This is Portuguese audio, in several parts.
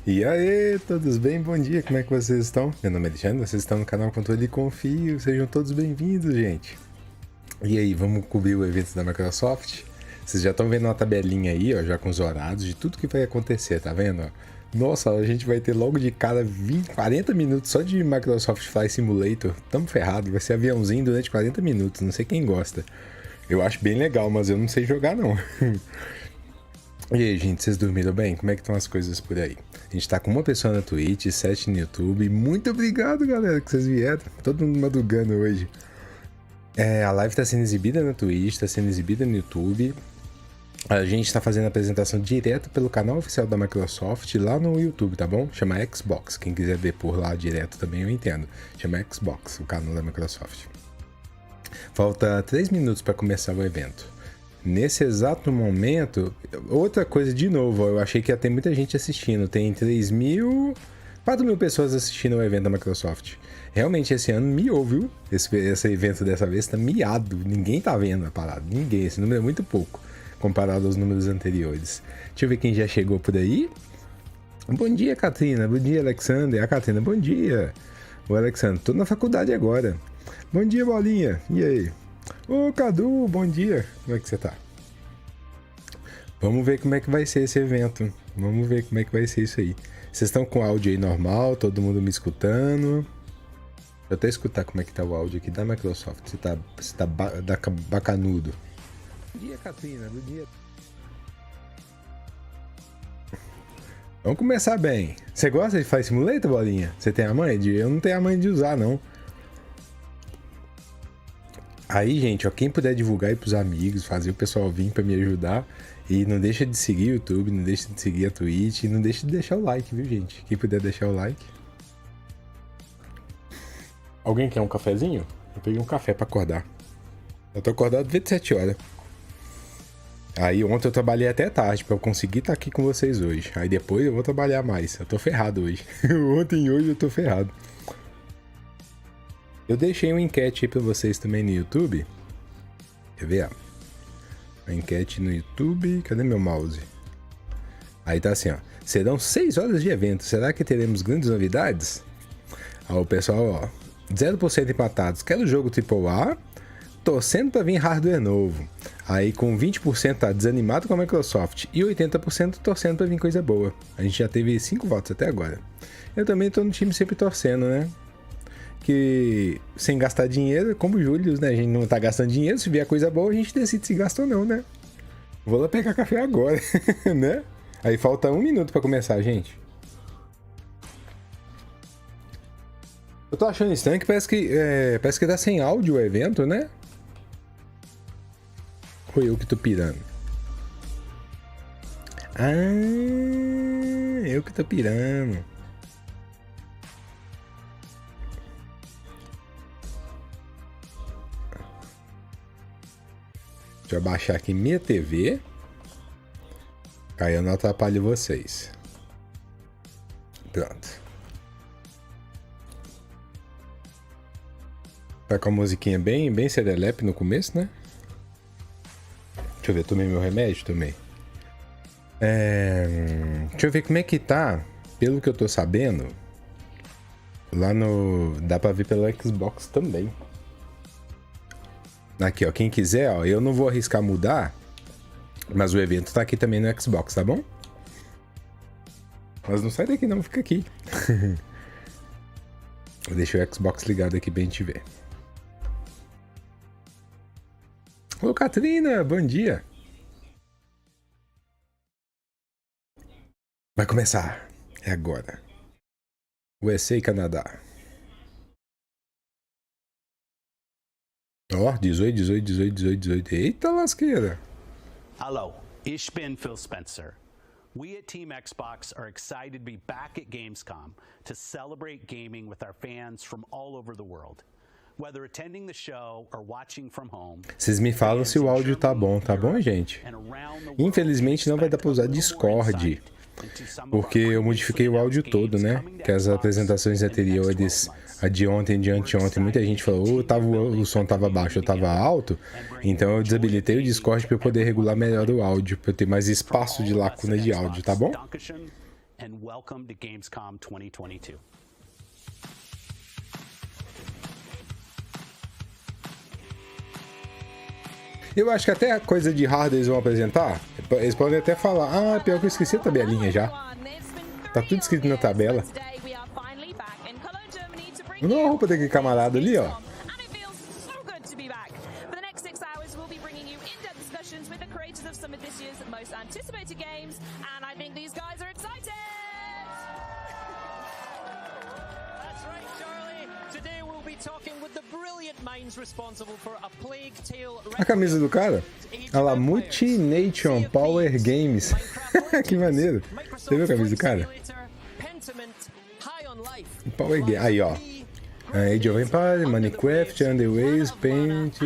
E aí, todos bem? Bom dia, como é que vocês estão? Meu nome é Alexandre, vocês estão no canal ControleComFio, sejam todos bem-vindos, gente. E aí, vamos cobrir o evento da Microsoft? Vocês já estão vendo uma tabelinha aí, ó, já com os horários de tudo que vai acontecer, tá vendo? Nossa, a gente vai ter logo de cada 40 minutos só de Microsoft Flight Simulator. Tamo ferrado, vai ser aviãozinho durante 40 minutos, não sei quem gosta. Eu acho bem legal, mas eu não sei jogar não. E aí, gente, vocês dormiram bem? Como é que estão as coisas por aí? A gente tá com uma pessoa na Twitch, 7 no YouTube. Muito obrigado, galera, que vocês vieram. Todo mundo madrugando hoje. A live tá sendo exibida na Twitch, tá sendo exibida no YouTube. A gente tá fazendo a apresentação direto pelo canal oficial da Microsoft lá no YouTube, tá bom? Chama Xbox. Quem quiser ver por lá direto também eu entendo. Chama Xbox, o canal da Microsoft. Falta 3 minutos para começar o evento. Nesse exato momento, outra coisa de novo, eu achei que ia ter muita gente assistindo. Tem 4.000 pessoas assistindo ao evento da Microsoft. Realmente esse ano miou, viu? Esse evento dessa vez tá miado. Ninguém tá vendo a parada. Ninguém. Esse número é muito pouco comparado aos números anteriores. Deixa eu ver quem já chegou por aí. Bom dia, Catrina. Bom dia, Alexander. A Catrina, bom dia. O Alexandre, tô na faculdade agora. Bom dia, Bolinha. E aí? Ô, Cadu, bom dia. Como é que você tá? Vamos ver como é que vai ser esse evento. Vamos ver como é que vai ser isso aí. Vocês estão com áudio aí normal? Todo mundo me escutando? Deixa eu até escutar como é que tá o áudio aqui da Microsoft. Se tá bacanudo. Bom dia, Catrina. Bom dia. Vamos começar bem. Você gosta de Flight Simulator, Bolinha? Você tem a manha de... Eu não tenho a manha de usar, não. Aí, gente, ó, quem puder divulgar aí pros amigos, fazer o pessoal vir pra me ajudar. E não deixa de seguir o YouTube, não deixa de seguir a Twitch, e não deixa de deixar o like, viu, gente? Quem puder deixar o like. Alguém quer um cafezinho? Eu peguei um café pra acordar. Eu tô acordado 27 horas. Aí ontem eu trabalhei até tarde pra eu conseguir estar aqui com vocês hoje. Aí depois eu vou trabalhar mais. Eu tô ferrado hoje. Ontem e hoje eu tô ferrado. Eu deixei uma enquete aí pra vocês também no YouTube. Quer ver? A enquete no YouTube. Cadê meu mouse? Aí tá assim, ó. Serão 6 horas de evento. Será que teremos grandes novidades? Ó, o pessoal, ó. 0% empatados. Quero o jogo AAA. Torcendo pra vir hardware novo. Aí com 20% tá desanimado com a Microsoft. E 80% torcendo pra vir coisa boa. A gente já teve 5 votos até agora. Eu também tô no time sempre torcendo, né? Que sem gastar dinheiro, como o Júlio, né? A gente não tá gastando dinheiro, se vier coisa boa, a gente decide se gasta ou não, né? Vou lá pegar café agora, né? Aí falta 1 minuto pra começar, gente. Eu tô achando estranho que parece que tá sem áudio o evento, né? Foi eu que tô pirando. Ah, eu que tô pirando. Deixa eu abaixar aqui minha TV. Aí eu não atrapalho vocês. Pronto. Tá com a musiquinha bem serelepe no começo, né? Deixa eu ver, tomei meu remédio? Tomei. Deixa eu ver como é que tá. Pelo que eu tô sabendo, lá no... Dá pra ver pelo Xbox também. Aqui, ó, quem quiser, ó, eu não vou arriscar mudar, mas o evento tá aqui também no Xbox, tá bom? Mas não sai daqui não, fica aqui. Deixa o Xbox ligado aqui pra gente ver. Ô, Catrina, bom dia. Vai começar. É agora. USA e Canadá. Ó, 18. Eita lasqueira. Hello, ich bin Phil Spencer. We at Team Xbox are excited to be back at Gamescom to celebrate gaming with our fans from all over the world. Whether attending the show or watching from home. Vocês me falam se o áudio tá bom, gente? Infelizmente não vai dar pra usar Discord, porque eu modifiquei o áudio todo, né? Que as apresentações anteriores, a de ontem e de anteontem, muita gente falou, o som tava baixo ou tava alto, então eu desabilitei o Discord para eu poder regular melhor o áudio, para eu ter mais espaço de lacuna de áudio, tá bom? and welcome to Gamescom 2022. Eu acho que até a coisa de hardware eles vão apresentar. Eles podem até falar, pior que eu esqueci a tabelinha já. Tá tudo escrito na tabela. Não é a roupa daquele camarada ali, ó. A camisa do cara? Olha lá, Multilaser Power Games. Que maneiro. Você viu a camisa do cara? Power Game. Aí, ó. Age of Empires, Minecraft, Underways, Paint.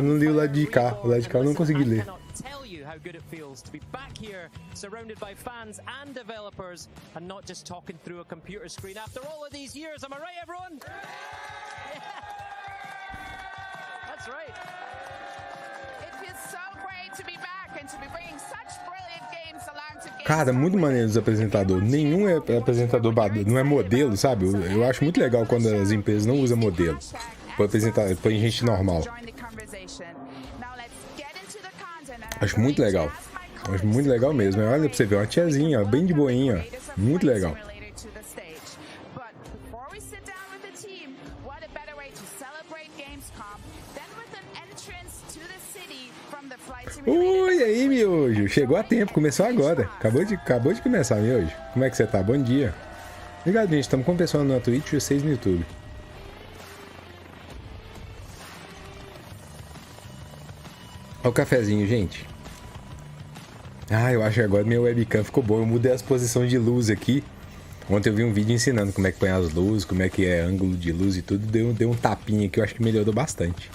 Não li o lado de cá. O lado de cá eu não consegui ler. Cara, muito maneiro os apresentadores. Nenhum é apresentador, não é modelo, sabe? Eu acho muito legal quando as empresas não usam modelo. Põe gente normal. Acho muito legal. Acho muito legal mesmo. Olha pra você ver, uma tiazinha, ó, bem de boinha. Muito legal. Oi, aí, miojo. Chegou a tempo, começou agora. Acabou de começar, miojo. Como é que você tá? Bom dia. Obrigado, gente. Estamos com o pessoal na Twitch e vocês no YouTube. Olha o cafezinho, gente. Eu acho que agora minha webcam ficou boa. Eu mudei as posições de luz aqui. Ontem eu vi um vídeo ensinando como é que põe as luzes, como é que é ângulo de luz e tudo. Deu um tapinha aqui, eu acho que melhorou bastante.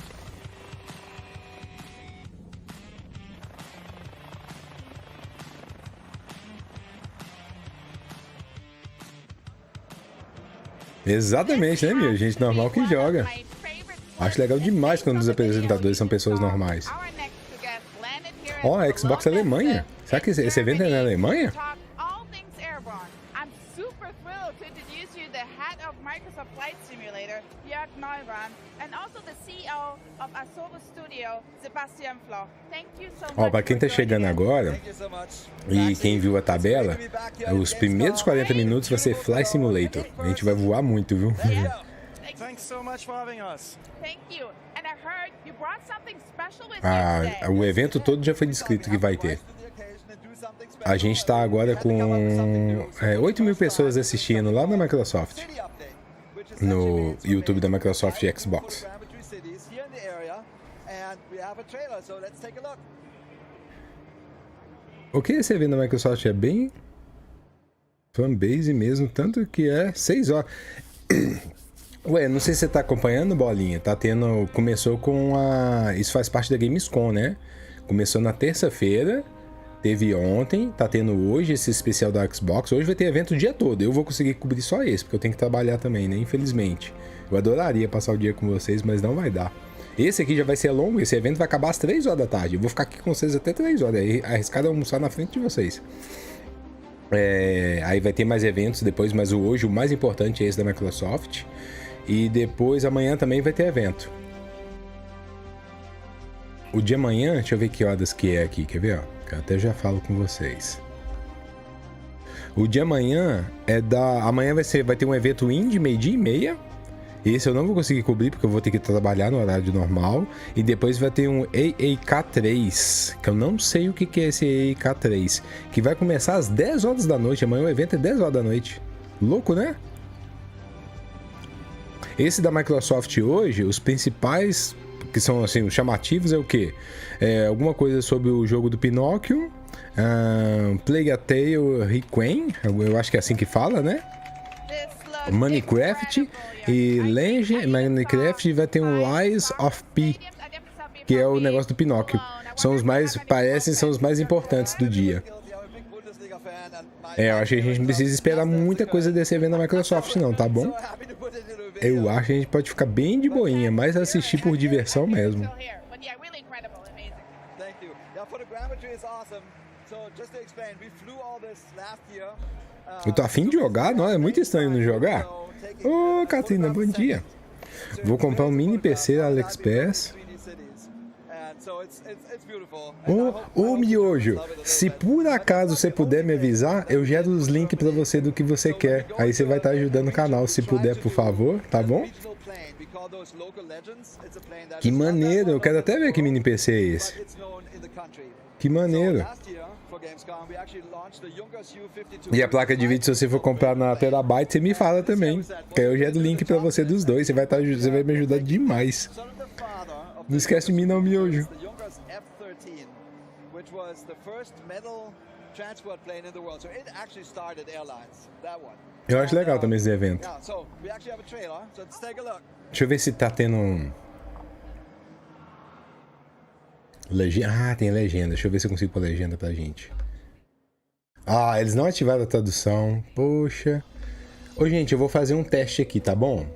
Exatamente, né, meu? Gente normal que joga. Acho legal demais quando os apresentadores são pessoas normais. Ó, a Xbox Alemanha. Será que esse evento é na Alemanha? Ó, pra quem tá chegando agora e quem viu a tabela, os primeiros 40 minutos vai ser Flight Simulator. A gente vai voar muito, viu? O evento todo já foi descrito que vai ter. A gente tá agora com 8 mil pessoas assistindo lá na Microsoft. No YouTube da Microsoft e Xbox. O que esse evento da Microsoft é bem fanbase mesmo, tanto que é 6 horas. Ué, não sei se você tá acompanhando, Bolinha. Tá tendo. Começou com isso faz parte da Gamescom, né? Começou na terça-feira. Teve ontem, tá tendo hoje esse especial da Xbox. Hoje vai ter evento o dia todo. Eu vou conseguir cobrir só esse, porque eu tenho que trabalhar também, né? Infelizmente. Eu adoraria passar o dia com vocês, mas não vai dar. Esse aqui já vai ser longo, esse evento vai acabar às 3 horas da tarde. Eu vou ficar aqui com vocês até 3 horas. Aí arriscado almoçar na frente de vocês. Aí vai ter mais eventos depois, mas hoje o mais importante é esse da Microsoft. E depois amanhã também vai ter evento. O de amanhã, deixa eu ver que horas que é aqui, quer ver? Ó, eu até já falo com vocês. O de amanhã amanhã vai ter um evento indie, meio-dia e meia. Esse eu não vou conseguir cobrir porque eu vou ter que trabalhar no horário normal. E depois vai ter um AAK3, que eu não sei o que é esse AAK3, que vai começar às 10 horas da noite. Amanhã o evento é 10 horas da noite. Louco, né? Esse da Microsoft hoje, os principais que são assim, os chamativos é o quê? Alguma coisa sobre o jogo do Pinóquio, Plague Tale Requiem, eu acho que é assim que fala, né? Minecraft e Minecraft vai ter um Lies of P, que é o negócio do Pinóquio. São os mais importantes do dia. Eu acho que a gente não precisa esperar muita coisa desse evento da Microsoft não, tá bom? Eu acho que a gente pode ficar bem de boinha, mas assistir por diversão mesmo. Eu tô afim de jogar, não? É muito estranho não jogar. Ô, Catrina, bom dia. Vou comprar um mini PC da AliExpress. Ô, Miojo, se por acaso você puder me avisar, eu gero os links pra você do que você quer. Aí você vai estar ajudando o canal, se puder, por favor, tá bom? Que maneiro, eu quero até ver que mini PC é esse. Que maneiro. E a placa de vídeo, se você for comprar na Terabyte, você me fala também. Que aí eu gero o link pra você dos dois, você vai me ajudar demais. Não esquece de mim não, Miojo. Eu acho legal também esse evento. Deixa eu ver se tá tendo um... Legenda. Ah, tem legenda. Deixa eu ver se eu consigo pôr legenda pra gente. Ah, eles não ativaram a tradução. Poxa. Ô, gente, eu vou fazer um teste aqui, tá bom?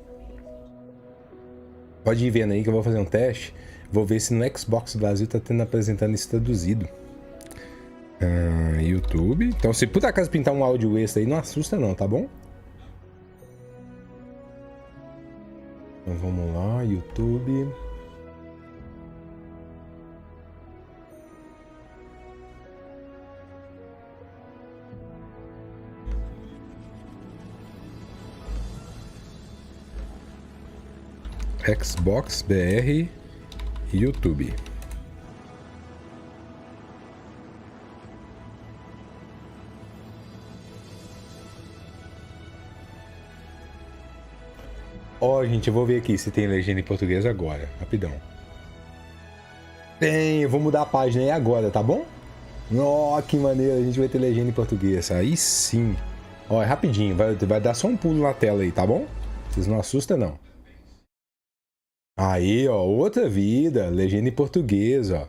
Pode ir vendo aí que eu vou fazer um teste. Vou ver se no Xbox Brasil tá apresentando isso traduzido. YouTube. Então, se por acaso pintar um áudio extra aí, não assusta não, tá bom? Então, vamos lá, YouTube. Xbox BR YouTube. Ó, gente, eu vou ver aqui se tem legenda em português agora, rapidão. Tem, eu vou mudar a página aí agora, tá bom? Ó, que maneiro, a gente vai ter legenda em português. Aí sim. Ó, é rapidinho, vai dar só um pulo na tela aí, tá bom? Vocês não assustam, não. Aí, ó, outra vida, legenda em português, ó.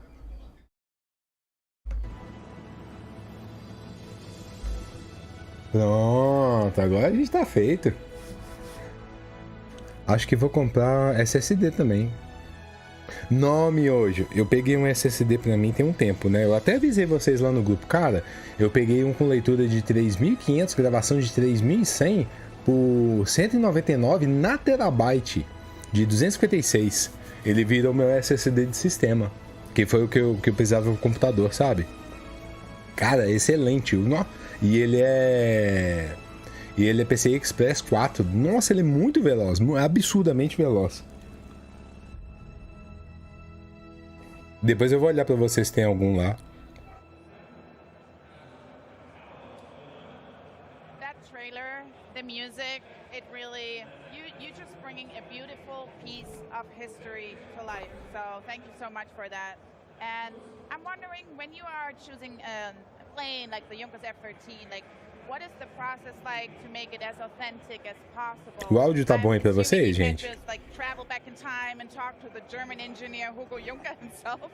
Pronto, agora a gente tá feito. Acho que vou comprar SSD também. Não, Miojo, eu peguei um SSD pra mim tem um tempo, né? Eu até avisei vocês lá no grupo, cara, eu peguei um com leitura de 3.500, gravação de 3.100 por 199 na Terabyte. De 256, ele virou meu SSD de sistema, que foi o que eu precisava no computador, sabe? Cara, excelente. E ele é PCI Express 4. Nossa, ele é muito veloz, absurdamente veloz. Depois eu vou olhar pra vocês se tem algum lá. That trailer, the music, it really you just bringing a beautiful piece of history to life. So thank you so much for that. And I'm wondering, when you are choosing a plane like the Junkers F-13, like what is the process like to make it as authentic as possible? O áudio tá bom aí pra vocês, gente? Just like travel back in time and talk to the German engineer Hugo Juncker himself.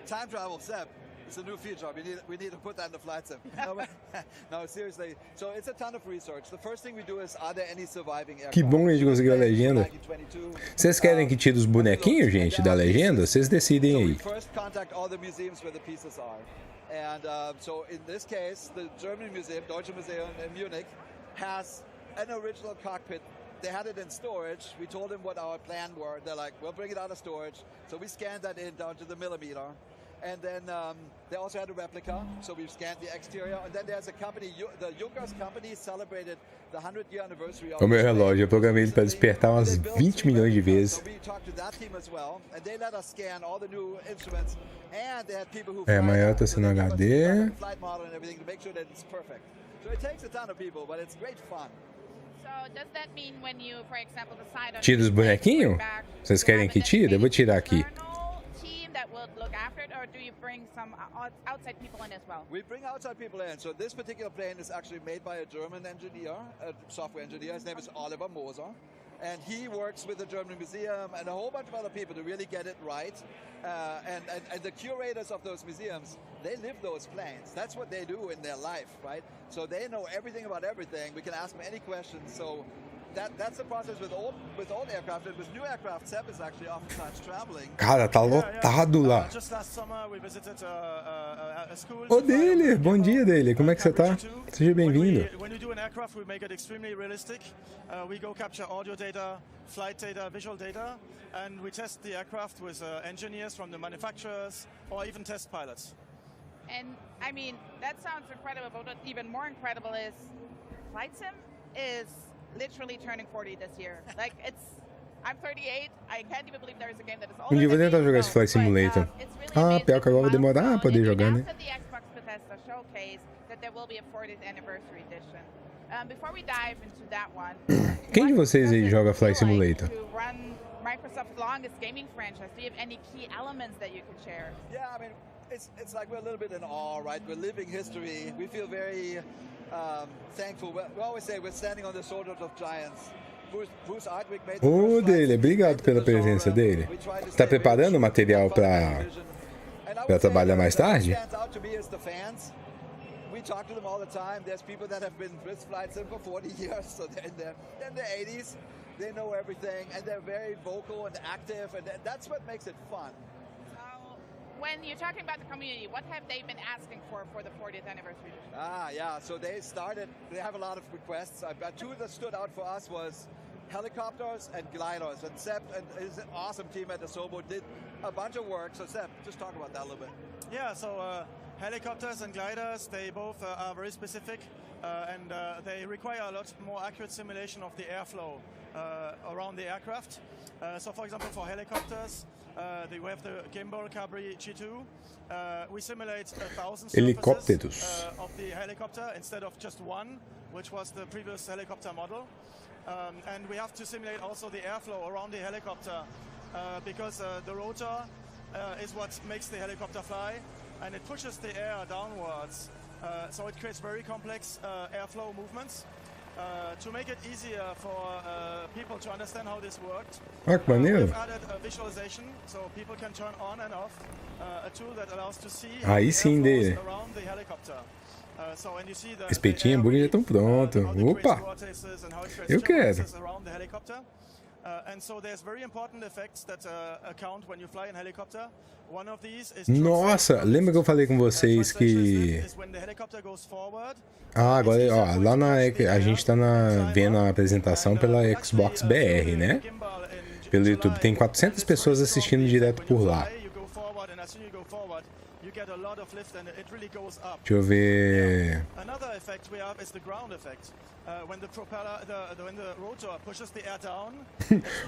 Time travel, Seb. It's a new feature. We need to put that in the flight sim. No, seriously. So it's a ton of research. The first thing we do is, are there any surviving aircraft? Que bom a gente conseguiu a legenda. Vocês querem que tire os bonequinhos, gente, da legenda? Vocês decidem aí. First contact all the museums where the pieces are. And so in this case, the German Museum, Deutsche Museum in Munich, has an original cockpit. They had it in storage. We told them what our plan were. They're like, we'll bring it out of storage. So we scanned that in down to the millimeter. And then they also had a replica, so we've scanned the exterior. And then there's a company, the Junkers company celebrated the 100th-year anniversary of O meu relógio, eu programei ele para despertar umas 20 milhões de vezes. É, amanhã tá sendo HD. Tira os bonequinhos? Vocês querem que tire? Eu vou tirar aqui. That will look after it, or do you bring some outside people in as well? We bring outside people in. So this particular plane is actually made by a German engineer, a software engineer. His name is Oliver Moser. And he works with the German Museum and a whole bunch of other people to really get it right. And the curators of those museums, they live those planes. That's what they do in their life, right? So they know everything about everything. We can ask them any questions. So that's the process with old aircraft, and with new aircraft, Sepp is actually oftentimes traveling. Cara, tá lotado lá. Just last summer we visited a school. Ô, Dele, bom dia, Dele. Como é que você tá? Seja bem-vindo. When we do an aircraft, we make it extremely realistic. We go capture audio data, flight data, visual data, and we test the aircraft with engineers from the manufacturers or even test pilots. And I mean, that sounds incredible, but what's even more incredible is Flight Sim is literally turning 40 this year. Like, I'm 38, I can't even believe there's a game that is older Um dia eu vou than tentar me, jogar esse Flight Simulator. Pior que agora vai demorar pra poder jogar, né? The Xbox Bethesda showcase that there will be a 40th anniversary edition. Before we dive into that one, quem de vocês aí joga Flight Simulator? To run Microsoft's longest gaming franchise, do you have any key elements that you could share? Yeah, I mean, it's like we're a little bit in awe, right? We're living history. We feel very thankful. We always say we're standing on the shoulders of giants. Ô, Dele, obrigado pela presença dele. Está preparando o material para trabalhar mais tarde? We talk to them all the time. There's people that have been with Flight Sim for 40 years, so they're in their 80s. They know everything, and they're very vocal and active, and that's what makes it fun. When you're talking about the community, what have they been asking for the 40th anniversary edition? Yeah, so they have a lot of requests. Two that stood out for us was helicopters and gliders, and Sepp and his awesome team at the Sobo did a bunch of work. So Sepp, just talk about that a little bit. Yeah, so helicopters and gliders, they both are very specific, and they require a lot more accurate simulation of the airflow around the aircraft. So for example, for helicopters, we have the gimbal Cabri G2. We simulate 1,000 surfaces of the helicopter instead of just one, which was the previous helicopter model. And we have to simulate also the airflow around the helicopter because the rotor is what makes the helicopter fly, and it pushes the air downwards. So it creates very complex airflow movements. To make it easier for people to understand how this worked, we've added a visualization so people can turn on and off a tool that allows to see around the helicopter. So when you see the espetinho e já estão pronto. Opa! Eu quero. And so there's very important effects that account when you fly in helicopter. One of these is nossa, lembra que eu falei com vocês que agora, ó, lá a gente tá vendo a apresentação pela Xbox BR, né? Pelo YouTube. Tem 400 pessoas assistindo direto por lá. Deixa eu ver.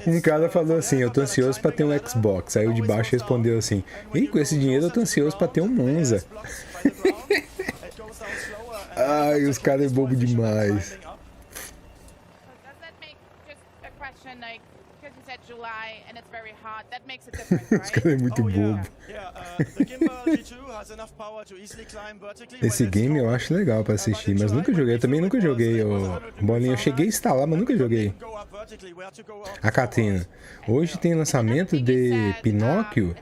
Um cara falou assim, eu tô ansioso pra ter um Xbox. Aí o de baixo respondeu assim, e com esse dinheiro eu tô ansioso pra ter um Monza. Ai, os caras é bobo demais. Esse cara é muito bobo. Esse game eu acho legal pra assistir, mas nunca joguei. Eu também nunca joguei o Bolinha. Eu cheguei a instalar, mas nunca joguei. A Catrina, hoje tem lançamento de Pinóquio.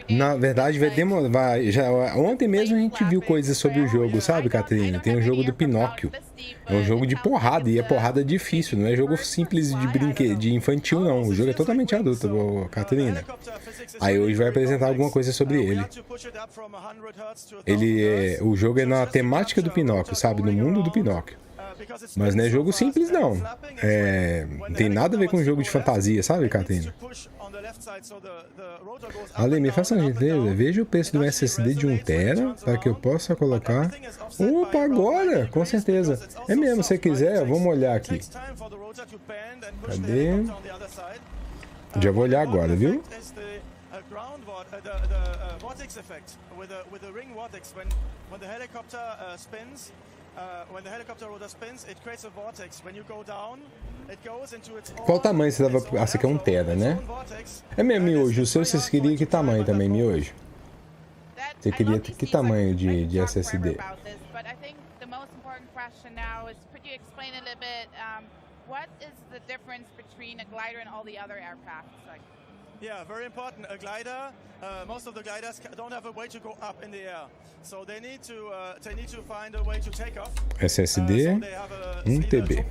Na verdade vai demorar. Ontem mesmo a gente viu coisas sobre o jogo, sabe, Catrina? Tem o jogo do Pinóquio. É um jogo de porrada, e é porrada difícil, não é jogo simples de brinquedo, de infantil não. O jogo é totalmente adulto, Catrina. Aí hoje vai apresentar alguma coisa sobre ele. O jogo é na temática do Pinóquio, sabe? No mundo do Pinóquio. Mas não é jogo simples não. Não tem nada a ver com um jogo de fantasia, sabe, Catrina? Ale, me faça uma gentileza, veja o preço do SSD de 1 TB para que eu possa colocar. Opa, agora! Com certeza. É mesmo, se quiser, vamos olhar aqui. Cadê? Já vou olhar agora, viu? Qual tamanho você dava? Ah, você quer 1 TB, né? É mesmo, Miojo. O seu você queria que tamanho também, Miojo? Você queria que tamanho de SSD? Yeah, very important. A glider, most of the gliders don't have a way to go up in the air, so they need to find a way to take off. SSD, 1 TB.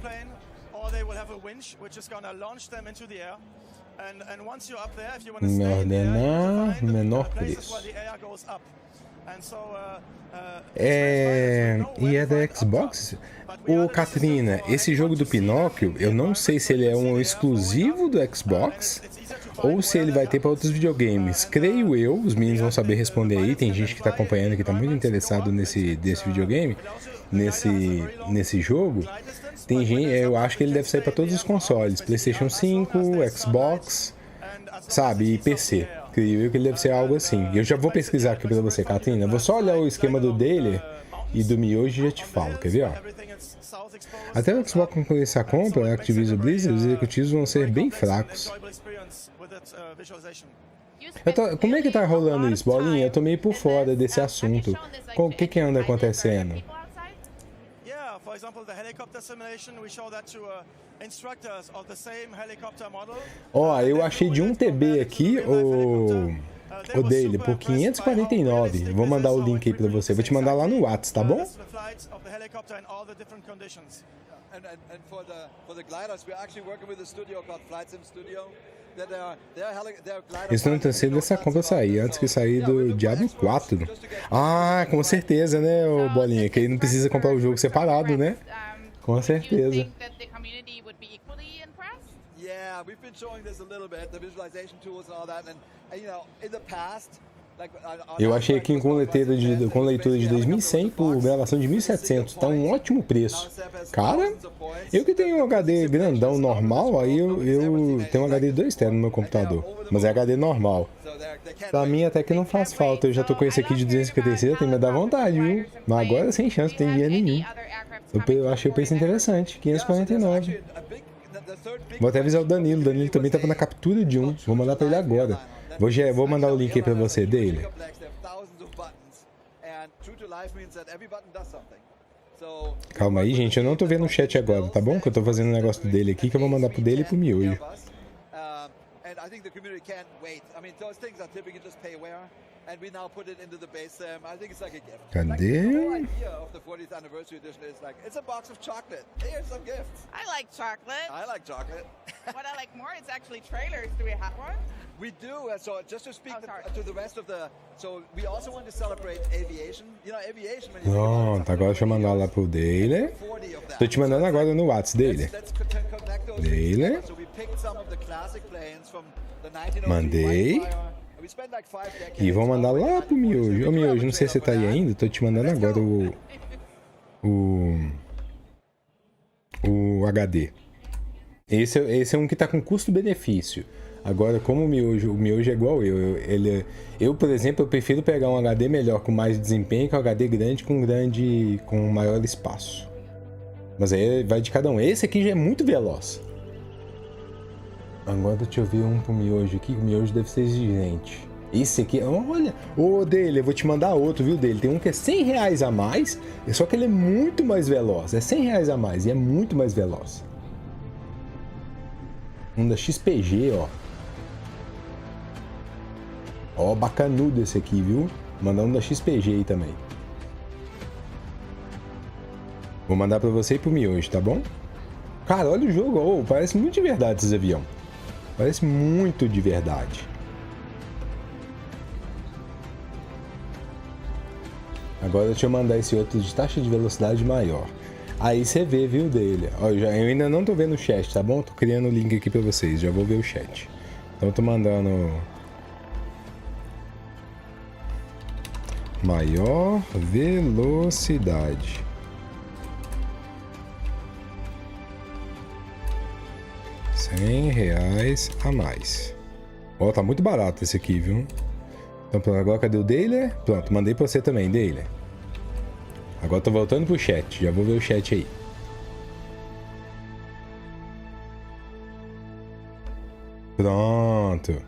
or they will have a winch which is going to launch them into the air. And once you're up there, if you want to stay in the air, you menor find places preço. where the air goes up. And so, E é da Xbox? Ô, Katrina, esse jogo do Pinóquio, eu não sei se ele é um exclusivo do Xbox ou se ele vai ter para outros videogames. Creio eu, os meninos vão saber responder aí. Tem gente que está acompanhando que está muito interessado nesse videogame, nesse jogo. Tem gente, eu acho que ele deve sair para todos os consoles, PlayStation 5, Xbox, sabe, e PC. Creio eu que ele deve ser algo assim. Eu já vou pesquisar aqui para você, Katrina. Vou só olhar o esquema do Daily e do Miojo e já te falo, quer ver, ó? Até o Xbox concluir essa compra, a Activision Blizzard, os executivos vão ser bem fracos. Como é que tá rolando isso, Bolinha? Eu tô meio por fora desse assunto. O que anda acontecendo? For example, the helicopter simulation, we show that to instructors of the same helicopter model. Ó, eu achei de 1 TB aqui, o Daily, por 549. Vou mandar o link aí pra você. Vou te mandar lá no WhatsApp, tá bom? And for the gliders, we're actually working with a studio called Flight Sim Studio. Eles estão torcendo dessa compra sair, antes que sair do Diablo 4. Ah, com certeza, né, ô Bolinha? Que aí não precisa comprar o jogo separado, né? Com certeza. Yeah, we've been showing this a little bit, the visualization tools and all that, and you know, in the past. Eu achei aqui com leitura de 2100 por gravação de 1700, tá um ótimo preço. Cara, eu que tenho um HD grandão normal, aí eu tenho um HD 2 TB no meu computador, mas é HD normal. Pra mim até que não faz falta, eu já tô com esse aqui de 256, tem que me dar vontade, viu? Mas agora sem chance, não tem dinheiro nenhum. Eu achei o preço interessante, 549. Vou até avisar o Danilo também tava na captura de um, vou mandar pra ele agora. Vou mandar o link aí pra você dele. Calma aí, gente, eu não tô vendo o chat agora, tá bom? Que eu tô fazendo um negócio dele aqui que eu vou mandar pro dele e pro Miojo. Cadê? I like chocolate. I like chocolate. What I like more is actually trailers. Do we have one? We do. So just to speak to the rest of the, so we also want to celebrate aviation. You know, aviation. Pronto, agora deixa eu mandar lá pro Daily. Tô te mandando agora no WhatsApp dele. Daily. Mandei. E vou mandar lá pro Miojo. Ô Miojo, não sei se você tá aí ainda. Tô te mandando agora o HD. Esse é um que tá com custo-benefício. Agora, como o Miojo é igual eu, por exemplo, eu prefiro pegar um HD melhor com mais desempenho que um HD grande com maior espaço. Mas aí vai de cada um. Esse aqui já é muito veloz. Agora deixa eu ver um pro Miojo aqui. O Miojo deve ser exigente. Esse aqui, olha, dele, eu vou te mandar outro, viu, dele. Tem um que é R$100 a mais, só que ele é muito mais veloz. É R$100 a mais e é muito mais veloz. Um da XPG, ó. Ó, bacanudo esse aqui, viu? Vou mandar um da XPG aí também. Vou mandar pra você e pro Miojo, tá bom? Cara, olha o jogo, parece muito de verdade esses aviões. Parece muito de verdade. Agora deixa eu mandar esse outro de taxa de velocidade maior. Aí você vê, viu, dele. Ó, eu ainda não tô vendo o chat, tá bom? Tô criando o link aqui pra vocês, já vou ver o chat. Então eu tô mandando... Maior velocidade. R$100 a mais. Ó, tá muito barato esse aqui, viu? Então, pronto, agora cadê o Daily? Pronto, mandei pra você também, Daily. Agora tô voltando pro chat, já vou ver o chat aí. Pronto.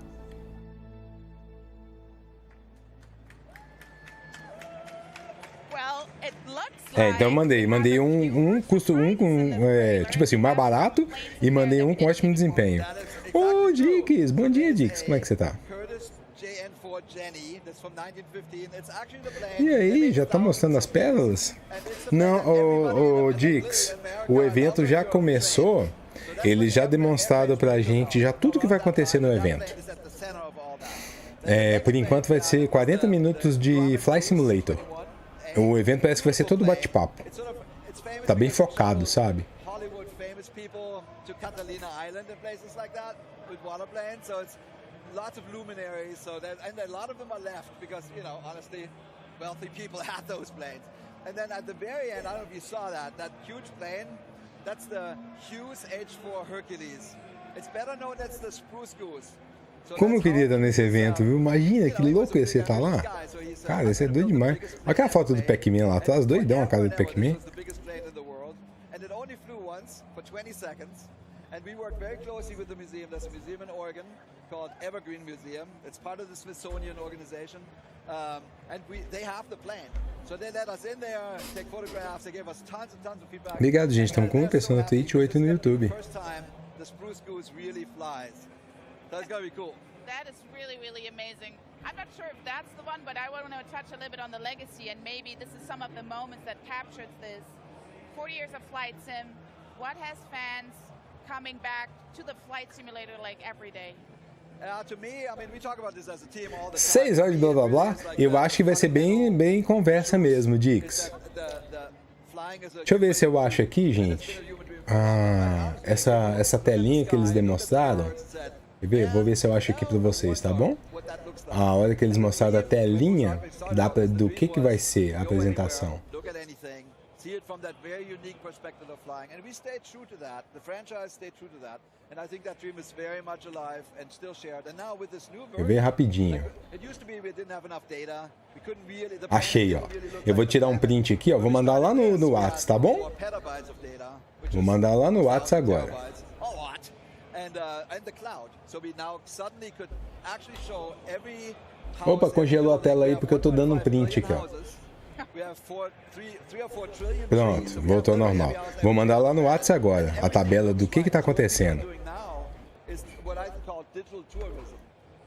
Então eu mandei um custo com, tipo assim, mais barato e mandei um com ótimo desempenho. Ô, Dix, bom dia, Dix, como é que você tá? E aí, já tá mostrando as pérolas? Não, o Dix, o evento já começou, eles já demonstraram pra gente já tudo que vai acontecer no evento. Por enquanto vai ser 40 minutos de Flight Simulator. O evento parece que vai ser todo bate-papo. Tá bem focado, sabe? Lots of luminaries, and a lot of them are left because, you know, honestly, wealthy people had those planes. And then at the very end, I don't know if you saw that huge plane, that's the Hughes H4 Hercules. It's better known as the Spruce Goose. Como eu queria estar nesse evento, viu? Imagina que louco esse estar lá. Cara, esse é doido demais. Olha aquela foto do Pac-Man lá atrás, doidão a cara do Pac-Man. And we work very closely with the museum. There's a museum in Oregon called Evergreen Museum. It's part of the Smithsonian organization. And they have the plane. So they let us in there, take photographs. They gave us tons and tons of feedback. Obrigado, gente. Estamos com uma pessoa na Twitch e 8 no YouTube. First time the Spruce Goose really flies. That's gonna be cool. That is really, really amazing. I'm not sure if that's the one, but I want to touch a little bit on the legacy, and maybe this is some of the moments that captured this. 40 years of flight sim. What has fans coming back to the flight simulator like every day? To me, I mean, we talk about this as a team all the time. 6 horas de blá blá blá. Eu acho que vai ser bem conversa mesmo, Dix. Deixa eu ver se eu acho aqui, gente. Essa telinha que eles demonstraram. Quer ver? Vou ver se eu acho aqui pra vocês, tá bom? A hora que eles mostraram a telinha do que vai ser a apresentação. See it from that very unique perspective of flying, and we stayed true to that. The franchise stayed true to that, and I think that dream is very much alive and still shared. And now with this new version, eu vejo rapidinho. It used to be we didn't have enough data. We couldn't really. Achei, ó. Eu vou tirar um print aqui, ó. Vou mandar lá no WhatsApp, tá bom? Vou mandar lá no WhatsApp agora. And the cloud. So we now suddenly could actually show every. Opa, congelou a tela aí porque eu tô dando um print aqui, ó. Pronto, voltou ao normal. Vou mandar lá no WhatsApp agora a tabela do que está acontecendo.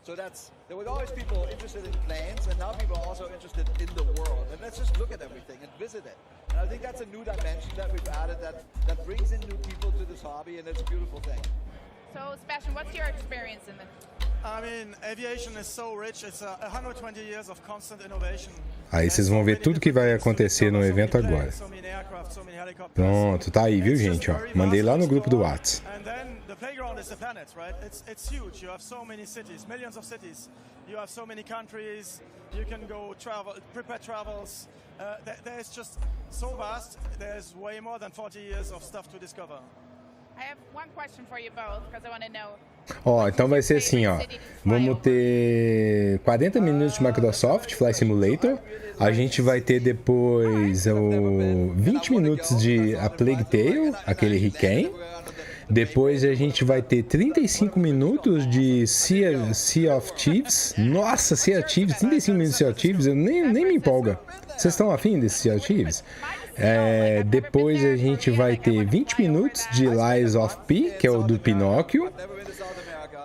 So that's, there were always people interested in planes, and now people are also interested in the world. And let's just look at everything and visit it. And I think that's a new dimension that we've added that brings in new people to this hobby, and it's a beautiful thing. So, Sebastian, what's your experience in this? I mean, aviation is so rich. It's 120 years of constant innovation. Aí vocês vão ver tudo que vai acontecer no evento agora. Pronto, tá aí, viu, gente? Ó, mandei lá no grupo do WhatsApp. And then the playground is the planet, right? It's huge. You have so many cities, millions of cities. You have so many countries. You can go travel, prepare travels. There's just so vast. There's way more than 40 years of stuff to discover. I have one question for you both because I want to know. Ó, então vai ser assim, ó. Vamos ter 40 minutos de Microsoft Flight Simulator. A gente vai ter depois 20 minutos de A Plague Tale, aquele Hurricane. Depois a gente vai ter 35 minutos de Sea of Thieves. Nossa, Sea of Thieves, 35 minutos de Sea of Thieves, eu nem me empolga. Vocês estão afim desse Sea of Thieves? Depois a gente vai ter 20 minutos de Lies of P, que é o do Pinóquio.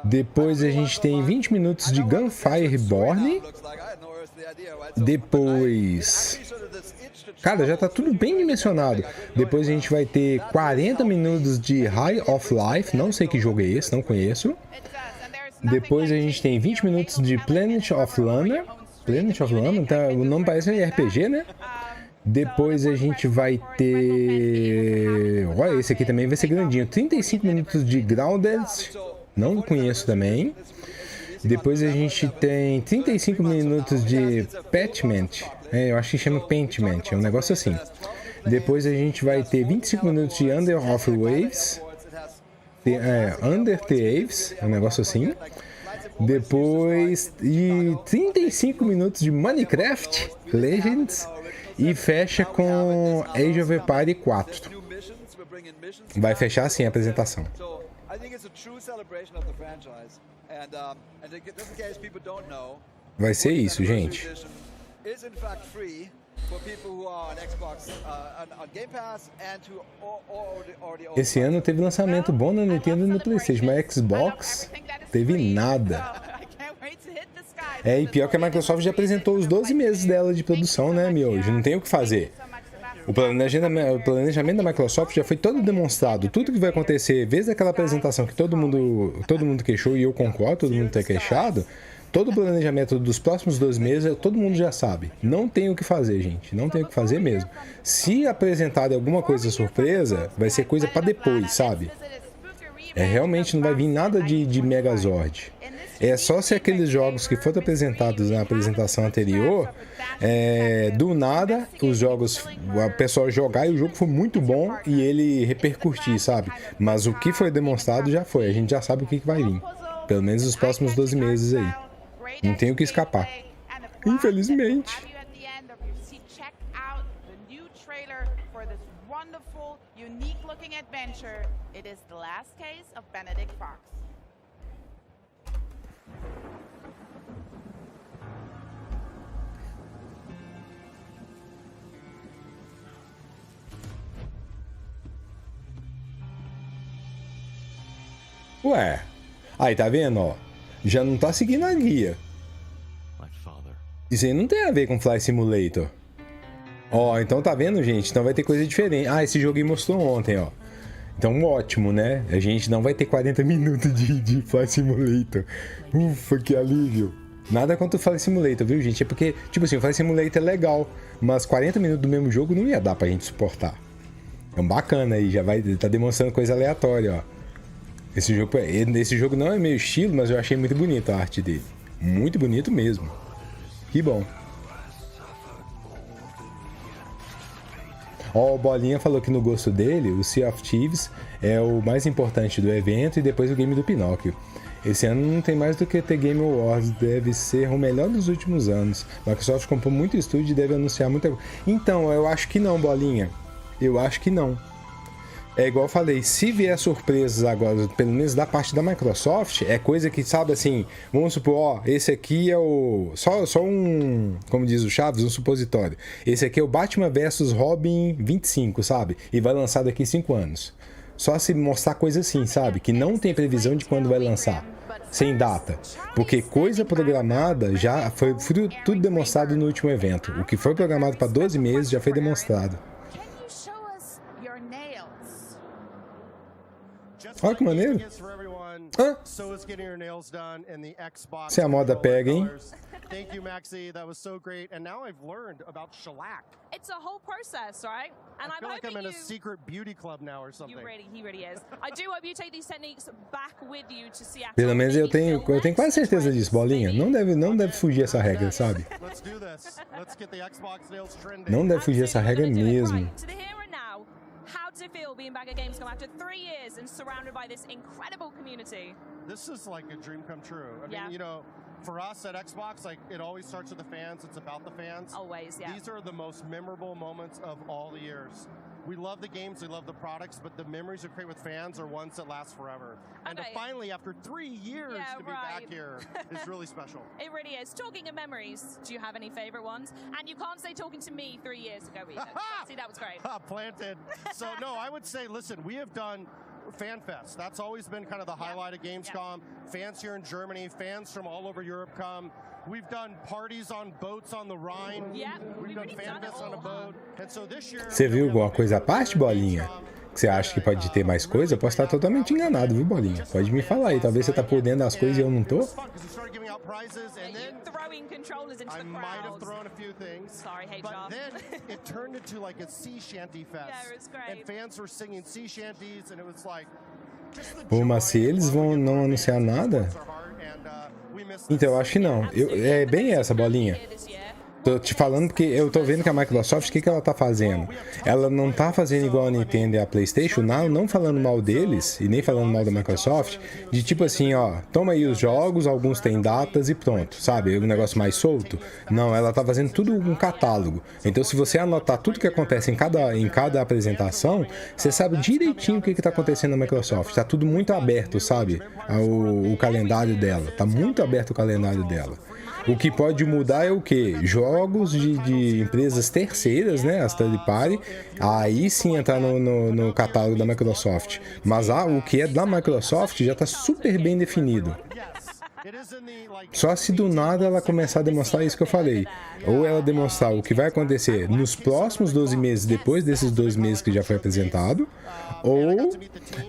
Depois a gente tem 20 minutos de Gunfire Reborn. Depois... Cara, já tá tudo bem dimensionado. Depois a gente vai ter 40 minutos de High of Life. Não sei que jogo é esse, não conheço. Depois a gente tem 20 minutos de Planet of Lana. Planet of Lana, tá? O nome parece RPG, né? Depois a gente vai ter... Olha, esse aqui também vai ser grandinho. 35 minutos de Grounded. Não conheço também. Depois a gente tem 35 minutos de Paintment. Eu acho que chama Paintment, é um negócio assim. Depois a gente vai ter 25 minutos de Under of Waves. Under the Waves, é um negócio assim. Depois 35 minutos de Minecraft Legends. E fecha com Age of Empires 4. Vai fechar assim a apresentação. Vai ser isso, gente. Esse ano teve lançamento bom na Nintendo e no PlayStation, mas Xbox teve nada. E pior que a Microsoft já apresentou os 12 meses dela de produção, né, miojo? Não tem o que fazer. O planejamento da Microsoft já foi todo demonstrado. Tudo que vai acontecer, desde aquela apresentação que todo mundo queixou, e eu concordo, todo mundo ter queixado, todo o planejamento dos próximos 12 meses, todo mundo já sabe. Não tem o que fazer, gente. Não tem o que fazer mesmo. Se apresentar alguma coisa surpresa, vai ser coisa pra depois, sabe? Realmente não vai vir nada de Megazord. É só se aqueles jogos que foram apresentados na apresentação anterior, do nada, os jogos, o pessoal jogar e o jogo foi muito bom e ele repercutir, sabe? Mas o que foi demonstrado já foi, a gente já sabe o que vai vir. Pelo menos os próximos 12 meses aí. Não tem o que escapar. Infelizmente. Ué, aí tá vendo, ó, já não tá seguindo a guia. Isso aí não tem a ver com Flight Simulator. Ó, então tá vendo, gente? Então vai ter coisa diferente. Ah, esse jogo aí mostrou ontem, ó. Então ótimo, né? A gente não vai ter 40 minutos de Flight Simulator. Ufa, que alívio. Nada contra o Flight Simulator, viu, gente? É porque, tipo assim, o Flight Simulator é legal, mas 40 minutos do mesmo jogo não ia dar pra gente suportar. Então bacana aí, já vai tá demonstrando coisa aleatória, ó. Esse jogo não é meu estilo, mas eu achei muito bonito a arte dele. Muito bonito mesmo. Que bom. Ó, o Bolinha falou que no gosto dele, o Sea of Thieves é o mais importante do evento e depois o game do Pinóquio. Esse ano não tem mais do que ter Game Awards, deve ser o melhor dos últimos anos. A Microsoft comprou muito estúdio e deve anunciar muita coisa. Então, eu acho que não, Bolinha. Eu acho que não. É igual eu falei, se vier surpresas agora, pelo menos da parte da Microsoft, é coisa que, sabe assim, vamos supor, ó, esse aqui é o... Só um, como diz o Chaves, um supositório. Esse aqui é o Batman vs Robin 25, sabe? E vai lançar daqui 5 anos. Só se mostrar coisa assim, sabe? Que não tem previsão de quando vai lançar. Sem data. Porque coisa programada já foi tudo demonstrado no último evento. O que foi programado para 12 meses já foi demonstrado. Olha que maneiro. Hã? Se a moda pega, hein? Thank you, Maxi. That was so great. And now I've learned about shellac. It's a whole process, right? And I feel like I'm in a secret beauty club now or something. He really is. I do hope you take these techniques back with you to Seattle. Pelo menos eu tenho quase certeza disso, Bolinha. Não deve fugir essa regra, sabe? Let's do this. Let's get the Xbox nails trending. Não deve fugir essa regra mesmo. How does it feel being back at Gamescom after 3 years and surrounded by this incredible community? This is like a dream come true. I mean, you know, for us at Xbox, like it always starts with the fans. It's about the fans. Always, yeah. These are the most memorable moments of all the years. We love the games, we love the products, but the memories we create with fans are ones that last forever. And to finally, after 3 years, to be back here is really special. It really is. Talking of memories, do you have any favorite ones? And you can't say talking to me 3 years ago either. See, that was great. Planted. So, no, I would say, listen, we have done Fan Fest. That's always been kind of the highlight of Gamescom. Fans here in Germany, fans from all over Europe come. We've done parties on boats on the Rhine. We've done Fan Fest on a boat. And so this year... Você viu alguma coisa à parte, Bolinha? Que você acha que pode ter mais coisa? Eu posso estar totalmente enganado, viu, Bolinha? Pode me falar aí. Talvez você tá por dentro das coisas e eu não tô. I might have thrown a few things. Sorry, hey, but Job. then it turned into like a sea shanty fest. Yeah, it was great. And fans were singing sea shanties, and it was like... Pô, mas se eles vão não anunciar nada... Então, eu acho que não. É bem essa, Bolinha. Tô te falando porque eu tô vendo que a Microsoft, o que ela tá fazendo? Ela não tá fazendo igual a Nintendo e a PlayStation, não falando mal deles e nem falando mal da Microsoft, de tipo assim, ó, toma aí os jogos, alguns têm datas e pronto, sabe? Um negócio mais solto. Não, ela tá fazendo tudo um catálogo. Então, se você anotar tudo que acontece em cada apresentação, você sabe direitinho o que tá acontecendo na Microsoft. Tá tudo muito aberto, sabe? O calendário dela. Tá muito aberto o calendário dela. O que pode mudar é o quê? Jogos de empresas terceiras, né? As third party, aí sim entrar no catálogo da Microsoft. Mas o que é da Microsoft já está super bem definido. Só se do nada ela começar a demonstrar isso que eu falei. Ou ela demonstrar o que vai acontecer nos próximos 12 meses, depois desses 12 meses que já foi apresentado. Ou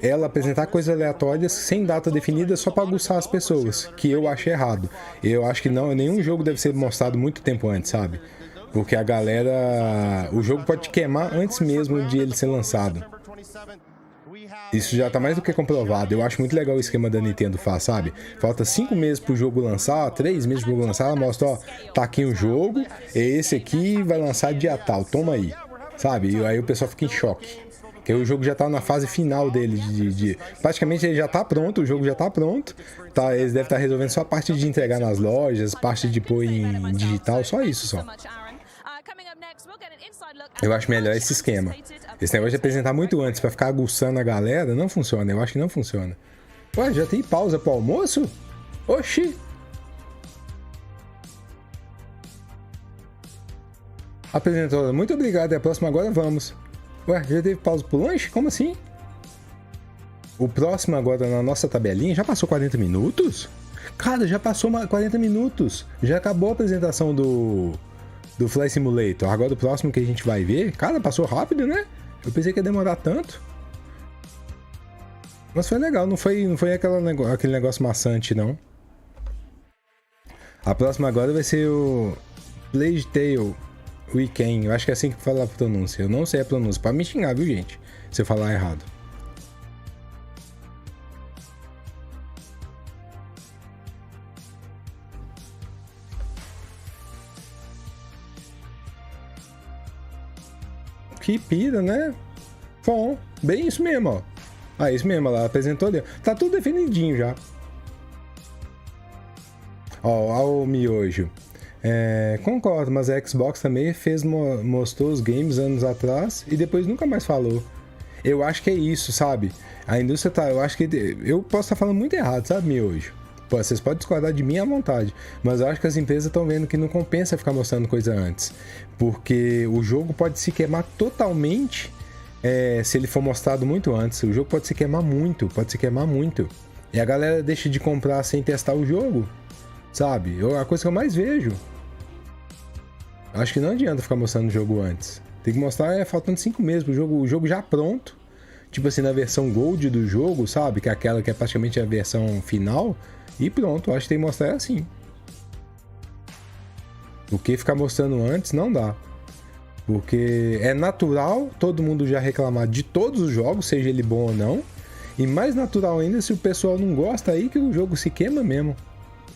ela apresentar coisas aleatórias sem data definida só para aguçar as pessoas, que eu acho errado. Eu acho que nenhum jogo deve ser mostrado muito tempo antes, sabe? Porque a galera... O jogo pode te queimar antes mesmo de ele ser lançado. Isso já tá mais do que comprovado. Eu acho muito legal o esquema da Nintendo faz, sabe? Falta 5 meses pro jogo lançar, 3 meses pro jogo lançar, ela mostra, ó, tá aqui o jogo, é esse aqui, vai lançar dia tal, toma aí. Sabe? E aí o pessoal fica em choque. Porque o jogo já tá na fase final dele, praticamente ele já tá pronto, o jogo já tá pronto. Tá, eles devem estar resolvendo só a parte de entregar nas lojas, parte de pôr em digital, só isso só. Eu acho melhor esse esquema. Esse negócio de apresentar muito antes pra ficar aguçando a galera, não funciona. Eu acho que não funciona. Ué, já tem pausa pro almoço? Oxi! Apresentadora, muito obrigado. É a próxima agora, vamos. Ué, já teve pausa pro lanche? Como assim? O próximo agora na nossa tabelinha já passou 40 minutos? Cara, já passou 40 minutos. Já acabou a apresentação do Flight Simulator. Agora o próximo que a gente vai ver... Cara, passou rápido, né? Eu pensei que ia demorar tanto. Mas foi legal, não foi aquele negócio maçante, não. A próxima agora vai ser o Plague Tale Weekend. Eu acho que é assim que fala a pronúncia. Eu não sei a pronúncia. Pra me xingar, viu, gente? Se eu falar errado. Que pira, né? Bom, bem isso mesmo, ó. Ah, isso mesmo, ela apresentou ali. Tá tudo definidinho já. Ó, o miojo. Concordo, mas a Xbox também mostrou os games anos atrás e depois nunca mais falou. Eu acho que é isso, sabe? A indústria tá... Eu acho que... Eu posso estar falando muito errado, sabe, miojo? Pô, vocês podem discordar de mim à vontade, mas eu acho que as empresas estão vendo que não compensa ficar mostrando coisa antes. Porque o jogo pode se queimar totalmente se ele for mostrado muito antes. O jogo pode se queimar muito, E a galera deixa de comprar sem testar o jogo, sabe? A coisa que eu mais vejo. Acho que não adianta ficar mostrando o jogo antes. Tem que mostrar faltando 5 meses pro jogo, o jogo já pronto. Tipo assim, na versão Gold do jogo, sabe? Que é aquela que é praticamente a versão final. E pronto, acho que tem que mostrar assim. Porque ficar mostrando antes não dá. Porque é natural todo mundo já reclamar de todos os jogos, seja ele bom ou não. E mais natural ainda se o pessoal não gosta aí que o jogo se queima mesmo.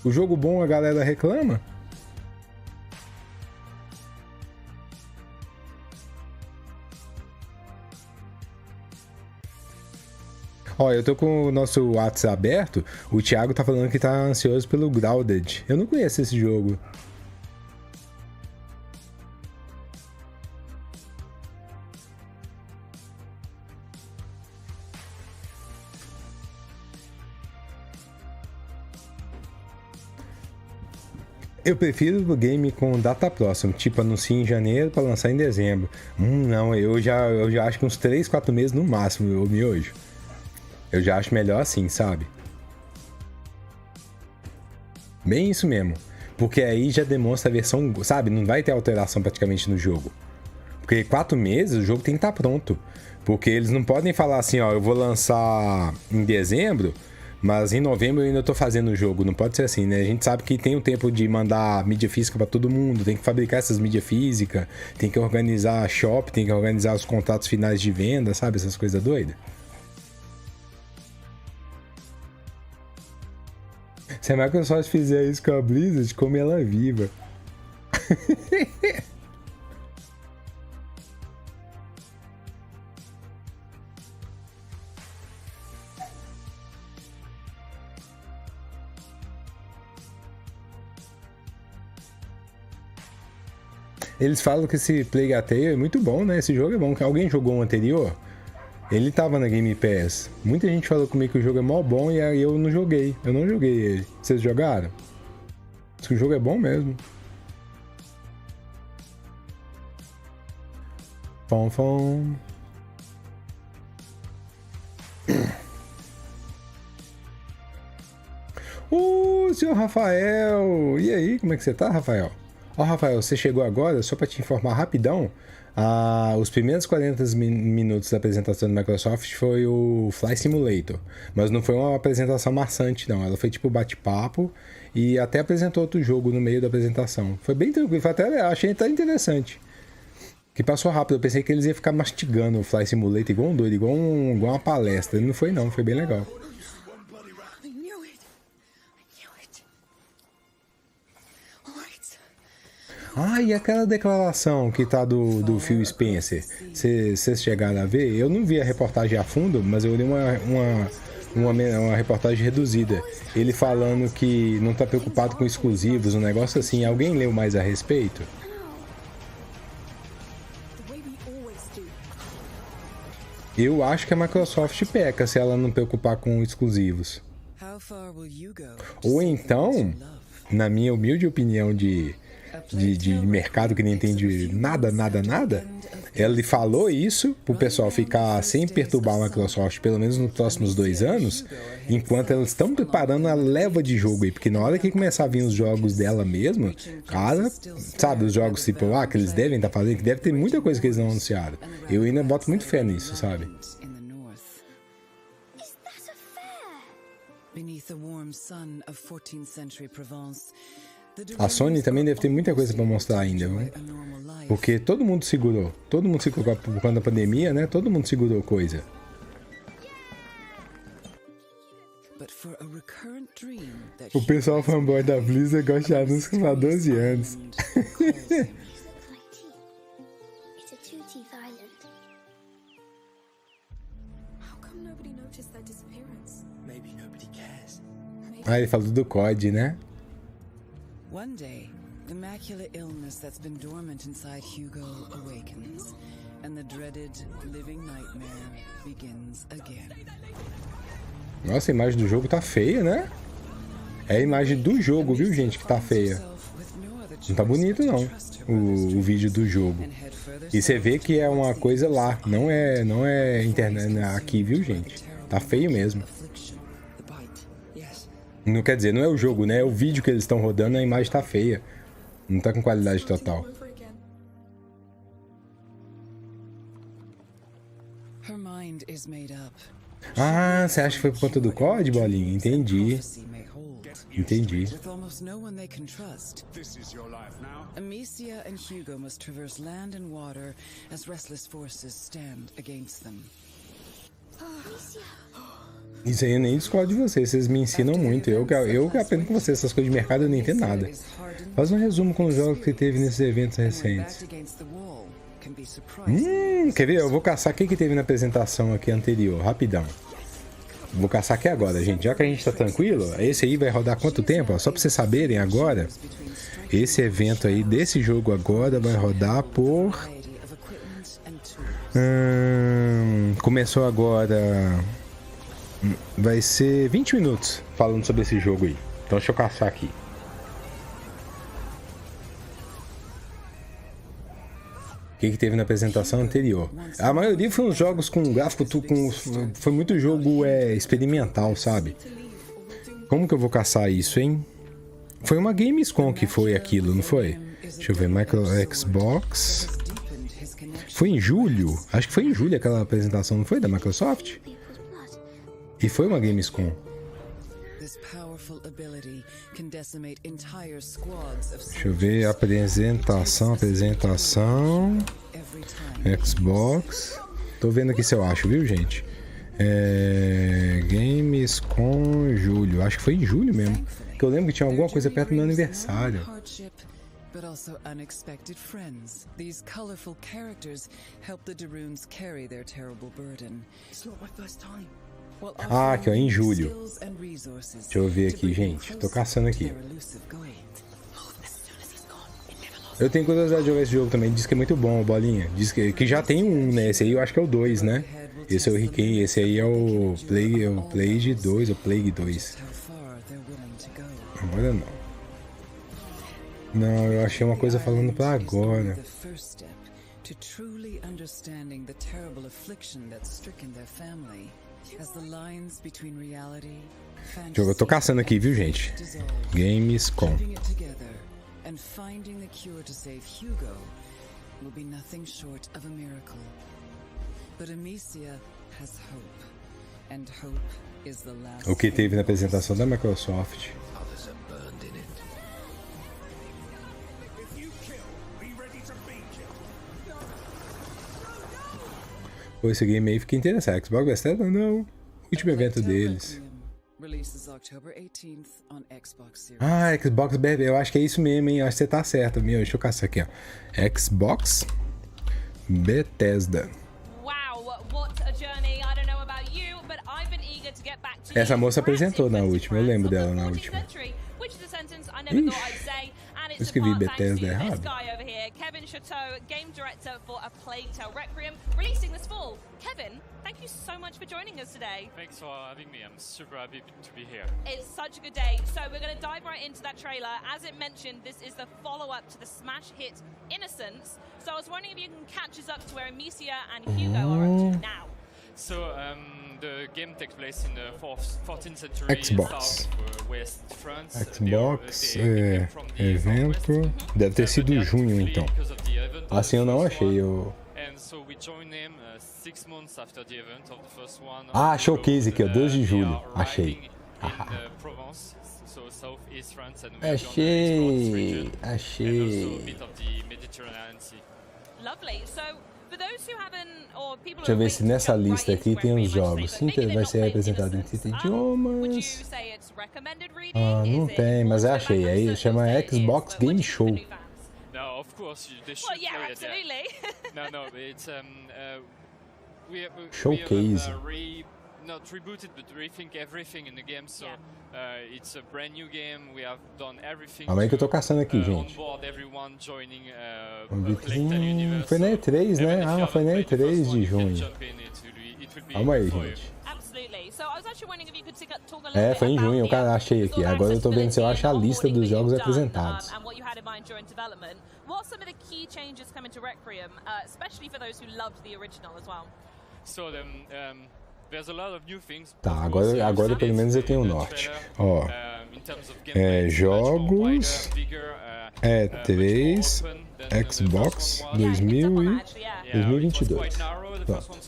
O jogo bom a galera reclama. Ó, eu tô com o nosso WhatsApp aberto. O Thiago tá falando que tá ansioso pelo Grounded. Eu não conheço esse jogo. Eu prefiro o game com data próxima, tipo anuncia em janeiro para lançar em dezembro. Não, eu já acho que uns 3, 4 meses no máximo, o miojo. Eu já acho melhor assim, sabe? Bem isso mesmo. Porque aí já demonstra a versão, sabe? Não vai ter alteração praticamente no jogo. Porque 4 meses o jogo tem que estar pronto. Porque eles não podem falar assim, ó, eu vou lançar em dezembro, mas em novembro eu ainda tô fazendo o jogo. Não pode ser assim, né? A gente sabe que tem um tempo de mandar mídia física para todo mundo, tem que fabricar essas mídias físicas, tem que organizar a shop, tem que organizar os contratos finais de venda, sabe? Essas coisas doidas. Se a Microsoft fizer isso com a Blizzard, come ela viva. Eles falam que esse Plague Tale é muito bom, né? Esse jogo é bom. Alguém jogou o anterior? Ele tava na Game Pass. Muita gente falou comigo que o jogo é mó bom e aí eu não joguei. Eu não joguei ele. Vocês jogaram? Diz que o jogo é bom mesmo. Fom, fom. seu Rafael! E aí, como é que você tá, Rafael? Ó, Rafael, você chegou agora, só para te informar rapidão, os primeiros 40 minutos da apresentação da Microsoft foi o Flight Simulator, mas não foi uma apresentação maçante, não. Ela foi tipo bate-papo e até apresentou outro jogo no meio da apresentação. Foi bem tranquilo, achei até interessante. Que passou rápido, eu pensei que eles iam ficar mastigando o Flight Simulator igual um doido, igual uma palestra. Não foi não, foi bem legal. Ah, e aquela declaração que tá do Phil Spencer, vocês chegaram a ver? Eu não vi a reportagem a fundo, mas eu li uma reportagem reduzida. Ele falando que não tá preocupado com exclusivos, um negócio assim. Alguém leu mais a respeito? Eu acho que a Microsoft peca se ela não preocupar com exclusivos. Ou então, na minha humilde opinião de mercado que não entende nada, ele falou isso pro pessoal ficar sem perturbar a Microsoft pelo menos nos próximos 2 anos, enquanto elas estão preparando a leva de jogo aí, porque na hora que começar a vir os jogos dela mesmo, cara, sabe, os jogos tipo, que eles devem estar fazendo, que deve ter muita coisa que eles não anunciaram. Eu ainda boto muito fé nisso, sabe? A Sony também deve ter muita coisa para mostrar ainda, viu? Porque todo mundo segurou por conta da pandemia, né? Todo mundo segurou coisa. O pessoal fanboy da Blizzard gosta de anúncios há 12 anos. Ele falou do COD, né? One day, the macular illness that's been dormant inside Hugo awakens, and the dreaded living nightmare begins again. Nossa, a imagem do jogo tá feia, né? É a imagem do jogo, viu, gente, que tá feia. Não tá bonito, não, o vídeo do jogo. E você vê que é uma coisa lá, não é internet aqui, viu, gente? Tá feio mesmo. Não quer dizer, não é o jogo, né? É o vídeo que eles estão rodando, a imagem tá feia. Não tá com qualidade total. Ah, você acha que foi por conta do COD, Bolinha? Entendi. Entendi. Amicia and Hugo must traverse land and water as restless forces stand against them. Isso aí eu nem discordo de vocês me ensinam muito. Eu que aprendo com vocês essas coisas de mercado, eu não entendo nada. Faz um resumo com os jogos que teve nesses eventos recentes. Quer ver? Eu vou caçar o que teve na apresentação aqui anterior, rapidão. Vou caçar aqui agora, gente. Já que a gente tá tranquilo, esse aí vai rodar quanto tempo? Ó, só pra vocês saberem agora, esse evento aí desse jogo agora vai rodar por... começou agora... Vai ser 20 minutos falando sobre esse jogo aí. Então deixa eu caçar aqui. O que teve na apresentação anterior? A maioria foi uns jogos com gráfico, foi muito jogo experimental, sabe? Como que eu vou caçar isso, hein? Foi uma Gamescom que foi aquilo, não foi? Deixa eu ver, Xbox. Foi em julho? Acho que foi em julho aquela apresentação, não foi? Da Microsoft? E foi uma Gamescom. Deixa eu ver, apresentação. Xbox. Tô vendo aqui se eu acho, viu, gente? Gamescom julho. Acho que foi em julho mesmo. Que eu lembro que tinha alguma coisa perto do meu aniversário. But also unexpected friends. These colorful characters help the Darunes carry their terrible burden. It's not my first time. Aqui, ó, em julho. Deixa eu ver aqui, gente. Tô caçando aqui. Eu tenho curiosidade de jogar esse jogo também. Diz que é muito bom, Bolinha. Diz que já tem um, né? Esse aí eu acho que é o 2, né? Esse é o Riken. Esse aí é o Plague 2 ou Plague 2. Agora não. Não, eu achei uma coisa falando pra agora. As the lines between reality, Eu tô caçando aqui, viu, gente? Gamescom. putting it together and finding the cure to save Hugo will be nothing short of a miracle. But Amicia has hope, and hope is the last. O que teve na apresentação da Microsoft. Pô, esse game aí fiquei interessado. Xbox Bethesda? Não. Último evento deles. Releases October 18th on Xbox Series. Ah, Xbox Bethesda. Eu acho que é isso mesmo, hein? Eu acho que você tá certo. Meu, deixa eu caçar aqui, ó. Xbox Bethesda. Essa moça apresentou na última. Eu lembro dela na última. Ixi, escrevi Bethesda errado. Kevin Chateau, game director for A Plague Tale Requiem, releasing this fall. Kevin, thank you so much for joining us today. Thanks for having me. I'm super happy to be here. It's such a good day. So we're going to dive right into that trailer. As it mentioned, this is the follow-up to the smash hit Innocence. So I was wondering if you can catch us up to where Amicia and Hugo are up to now. So the game takes place in the 14th century Xbox. West France. Xbox, evento. Deve ter sido junho, então. Assim eu não achei. Ah, showcase aqui, ó, 2 de julho. Achei. Achei. Deixa eu ver se nessa lista aqui tem os jogos. Sim, vai ser representado em 30 idiomas. Ah, não tem, mas eu achei. Aí chama Xbox Game Show. No, of course they should play it there. No, it's Showcase. Not rebooted, but rethink everything in the game. So it's a brand new game. We have done everything. Calma aí que eu tô caçando aqui, gente. Foi na E3, né? Ah, foi na E3 de junho. Calma aí, gente. É, foi em junho, cara, achei aqui. Agora eu tô vendo se eu acho a lista dos jogos apresentados. Tá, agora pelo menos eu tenho o norte. Ó, jogos, E3, Xbox 2022. Pronto.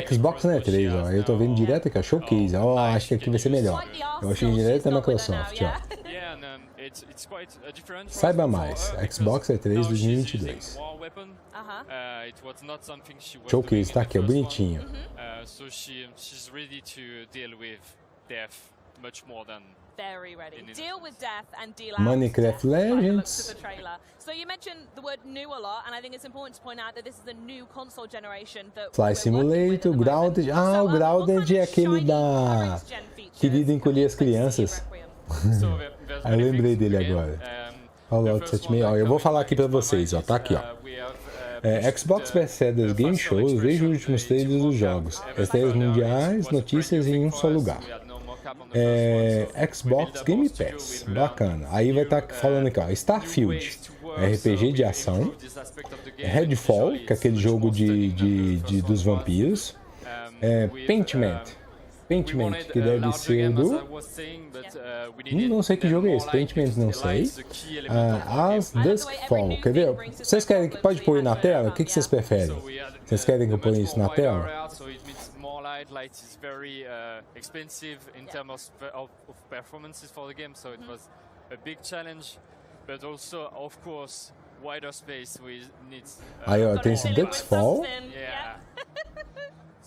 Xbox na E3, ó. Eu tô vendo direto aqui, ó, Showcase. Ó, acho que aqui vai ser melhor. Eu achei direto da Microsoft, ó. Saiba mais, Xbox E3 2022. Showcase, tá aqui, ó, bonitinho. Minecraft Legends. Fly Simulator, Grounded. Ah, o Grounded é aquele da Querido Encolher as Crianças. Eu lembrei dele agora. Fallout 76. Ó, eu vou falar aqui pra vocês, ó. Tá aqui, ó. Xbox Bethesda Game Shows, veja os últimos trailers dos jogos. Estreias mundiais, notícias em um só lugar. Xbox Game Pass, bacana. Aí vai estar falando aqui, ó, Starfield, RPG de ação, Redfall, que é aquele jogo dos vampiros, Paintment, que deve ser do... não sei que jogo é esse, Paintment não sei. As Duskfall, quer ver? Vocês querem que pode pôr na tela? O que vocês preferem? Vocês querem que eu ponha isso na tela? Light is very expensive in terms of performances for the game, so it was a big challenge, but also, of course, wider space needs. Aí, ó, tem esse Duskfall.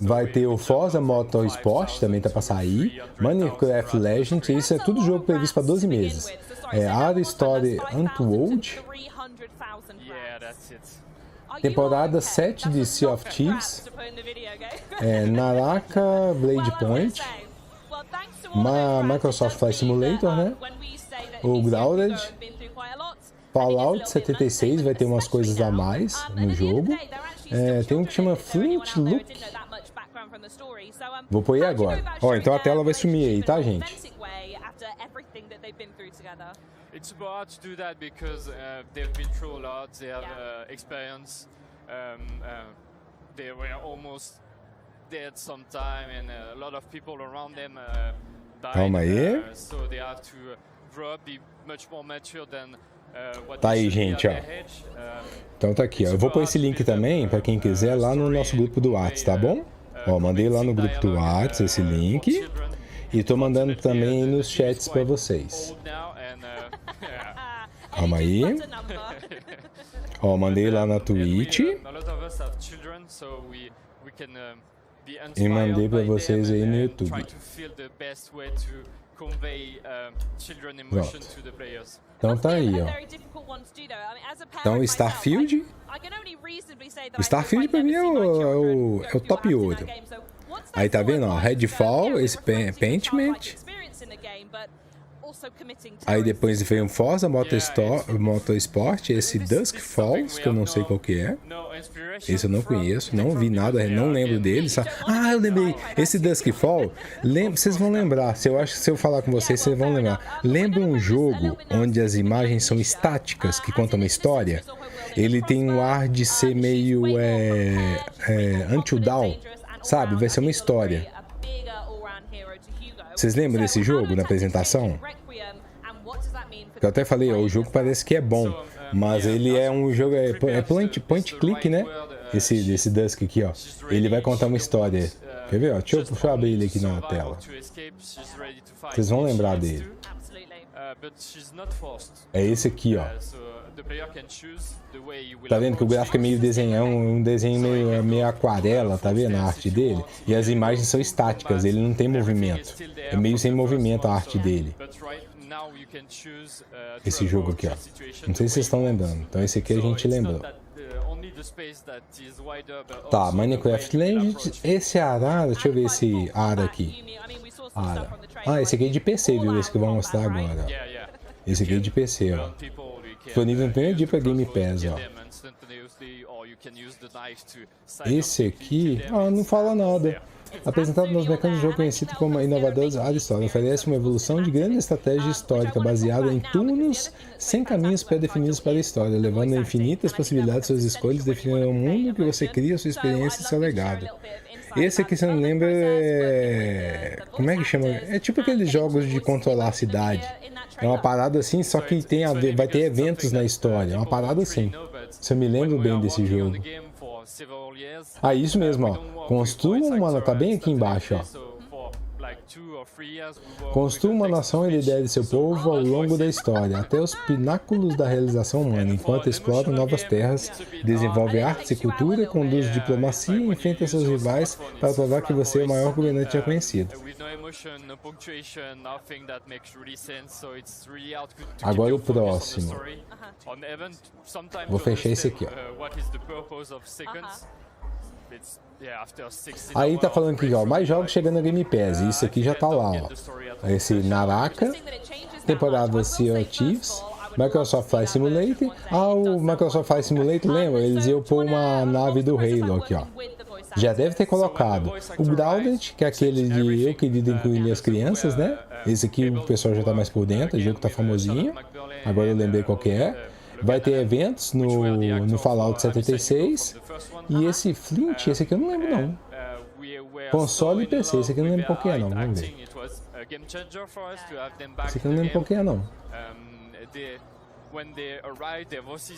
Vai ter o Forza Motorsport, também tá pra sair. Minecraft Legends, isso é tudo jogo previsto para 12 meses. Our Story Untold. Temporada 7 de Sea of Thieves. Naraka Blade Point. Microsoft Flight Simulator, né? O Grounded. Fallout 76 vai ter umas coisas a mais no jogo. Tem um que chama Flint Look. Vou pôr aí agora. Ó, então a tela vai sumir aí, tá, gente? It's super hard to do that because they've been through a lot, they have experience, they were almost dead sometime, and a lot of people around them died. Calma aí. So they have to grow up, be much more mature than what Tá they aí, should be gente, at ó. their age. Então tá aqui, ó. Eu vou pôr esse link também pra quem quiser lá no nosso grupo do WhatsApp, tá bom? Ó, mandei lá no grupo do WhatsApp esse link. E tô mandando também nos chats pra vocês. Calma aí. Ó, mandei lá na Twitch. E mandei pra vocês aí no YouTube. Pronto. Então tá aí, ó. Então Starfield. O Starfield pra mim é o top ouro. Aí tá vendo, ó, Redfall, esse Pentiment. Aí depois veio um Forza Motorsport, esse Dusk Falls, que eu não sei qual que é. Esse eu não conheço, não vi nada, não lembro dele. Ah, eu lembrei. Esse Dusk Fall, vocês vão lembrar. Se eu falar com vocês, vocês vão lembrar. Lembra um jogo onde as imagens são estáticas, que contam uma história? Ele tem um ar de ser meio Until Dawn, sabe? Vai ser uma história. Vocês lembram desse jogo na apresentação? Eu até falei, ó, o jogo parece que é bom, mas ele é um jogo, point click, né? Esse Dusk aqui, ó. Ele vai contar uma história. Quer ver, ó? Deixa eu abrir ele aqui na tela. Vocês vão lembrar dele. É esse aqui, ó. Tá vendo que o gráfico é meio desenhão, um desenho meio aquarela, tá vendo a arte dele? E as imagens são estáticas, ele não tem movimento. É meio sem movimento a arte dele. Esse jogo aqui, ó. Não sei se vocês estão lembrando. Então esse aqui a gente lembrou. Tá, Minecraft Legends. Esse Arara, deixa eu ver esse Ara aqui. Ara. Ah, esse aqui é de PC, viu? Esse que eu vou mostrar agora. Esse aqui é de PC, ó. Disponível no primeiro dia para Game Pass, ó. Esse aqui, não fala nada. Apresentado nos mecânicos de jogo conhecido como inovadores da história, oferece uma evolução de grande estratégia histórica baseada em turnos sem caminhos pré-definidos para a história, levando a infinitas possibilidades suas escolhas, definindo o mundo que você cria, sua experiência e seu legado. Esse aqui, se não lembra, como é que chama? É tipo aqueles jogos de controlar a cidade. É uma parada assim, só que vai ter eventos na história. É uma parada assim. Se eu me lembro bem desse jogo. Ah, isso mesmo, ó. Construa uma... Tá bem aqui embaixo, ó. Construa uma nação e lidere seu povo ao longo da história, até os pináculos da realização humana, enquanto explora novas terras, desenvolve artes e cultura, conduz diplomacia e enfrenta seus rivais para provar que você é o maior governante já conhecido. Agora o próximo. Vou fechar esse aqui, ó. Aí tá falando aqui, ó, mais jogos chegando na Game Pass. Isso aqui já tá lá, ó. Esse Naraka, temporada Sea of Thieves, Microsoft Flight Simulator. Ah, o Microsoft Flight Simulator, lembra? Eles iam pôr uma nave do Halo aqui, ó. Já deve ter colocado. O Grounded, que é aquele de Eu Querido Incluir as Crianças, né? Esse aqui o pessoal já tá mais por dentro, o jogo tá famosinho. Agora eu lembrei qual que é. Vai ter eventos no Fallout 76. E esse Flint, esse aqui eu não lembro não. Console e PC, esse aqui eu não lembro qual que é não. Vamos ver. Esse aqui eu não lembro qual que é não.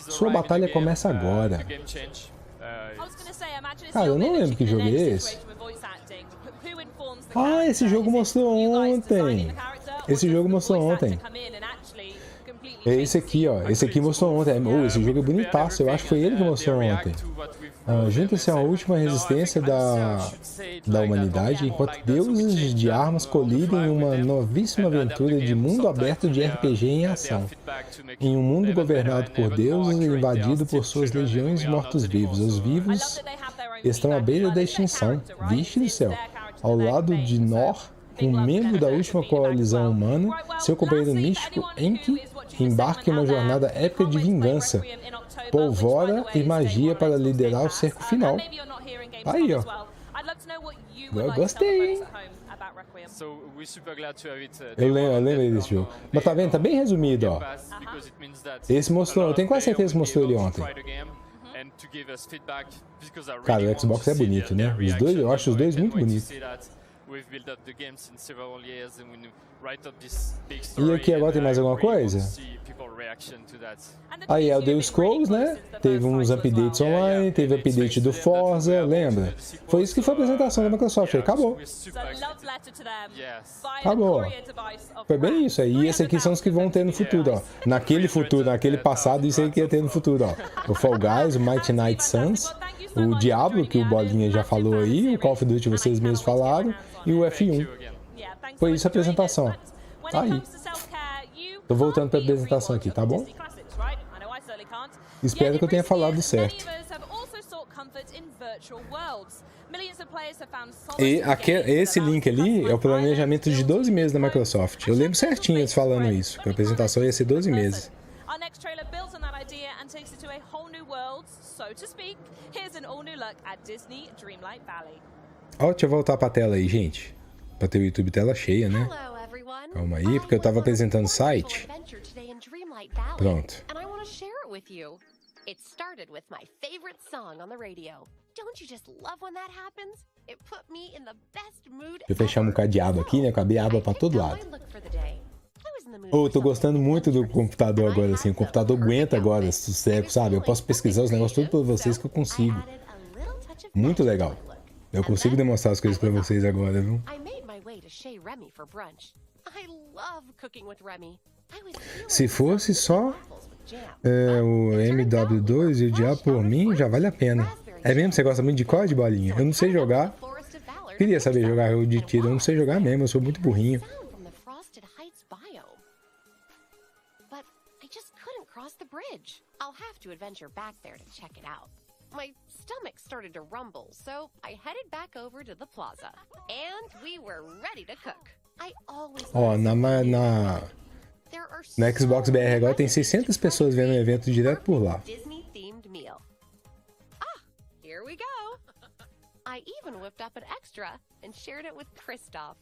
Sua batalha começa agora. Cara, eu não lembro que jogo é esse. Ah, esse jogo mostrou ontem. Esse jogo mostrou ontem. É esse aqui, ó. Esse aqui mostrou ontem. Esse jogo é bonitaço. Eu acho que foi ele que mostrou ontem. Junta-se à última resistência da humanidade, enquanto deuses de armas colidem em uma novíssima aventura de mundo aberto de RPG em ação. Em um mundo governado por deuses e invadido por suas legiões de mortos-vivos. Os vivos estão à beira da extinção. Vixe do céu. Ao lado de Nor, um membro da última coalizão humana, seu companheiro místico Enki embarca em uma jornada épica de vingança, polvora e magia para liderar o cerco final. Aí, ó. Eu gostei, hein? Eu lembrei desse jogo. Mas tá vendo? Tá bem resumido, ó. Esse mostrou, eu tenho quase certeza que mostrou ele ontem. to give us feedback because I Cara, really o Xbox é want to see bonito, their né? Os dois, reaction, eu acho os you know, I dois can't muito wait to bonitos. see that. We've built up the games in several years and we write up this big E story, aqui agora and tem mais I alguma really want coisa? to see people reaction to that. Aí Elder Scrolls, né? Teve uns updates online, teve update do Forza, lembra? Foi isso que foi a apresentação da Microsoft, aí acabou. Acabou. Foi bem isso aí. E esses aqui são os que vão ter no futuro, ó. Naquele futuro, naquele passado, isso aí que ia ter no futuro, ó. O Fall Guys, o Mighty Night Suns, o Diablo, que o Bolinha já falou aí, o Call of Duty vocês mesmos falaram, e o F1. Foi isso a apresentação. Tá aí. Tô voltando pra apresentação aqui, tá bom? Espero que eu tenha falado certo. E esse link ali é o planejamento de 12 meses da Microsoft. Eu lembro certinho eles falando isso, que a apresentação ia ser 12 meses. Ó, deixa eu voltar pra tela aí, gente. Pra ter o YouTube tela cheia, né? Calma aí, porque eu tava apresentando o site. Pronto. It started with my favorite song on the radio. Don't you just love when that happens? It put me in the best mood. Deixa eu fechar um cadeado aqui, né? Cabia aba pra todo lado. Oh, tô gostando muito do computador agora, assim. O computador aguenta agora, sossego, sabe? Eu posso pesquisar os negócios tudo pra vocês que eu consigo. Muito legal. Eu consigo demonstrar as coisas pra vocês agora, viu? Se fosse só o MW2 e o Diablo por mim, já vale a pena. É mesmo? Você gosta muito de COD, Bolinha? Eu não sei jogar. Queria saber jogar jogo de tiro. Eu não sei jogar mesmo, eu sou muito burrinho. My stomach started to rumble, so I headed back over to the plaza, and we were ready to cook. I always na Xbox BR agora tem 600 pessoas vendo o evento direto por lá. Disney-themed meal. Ah, here we go. I even whipped up an extra and shared it with Christoph.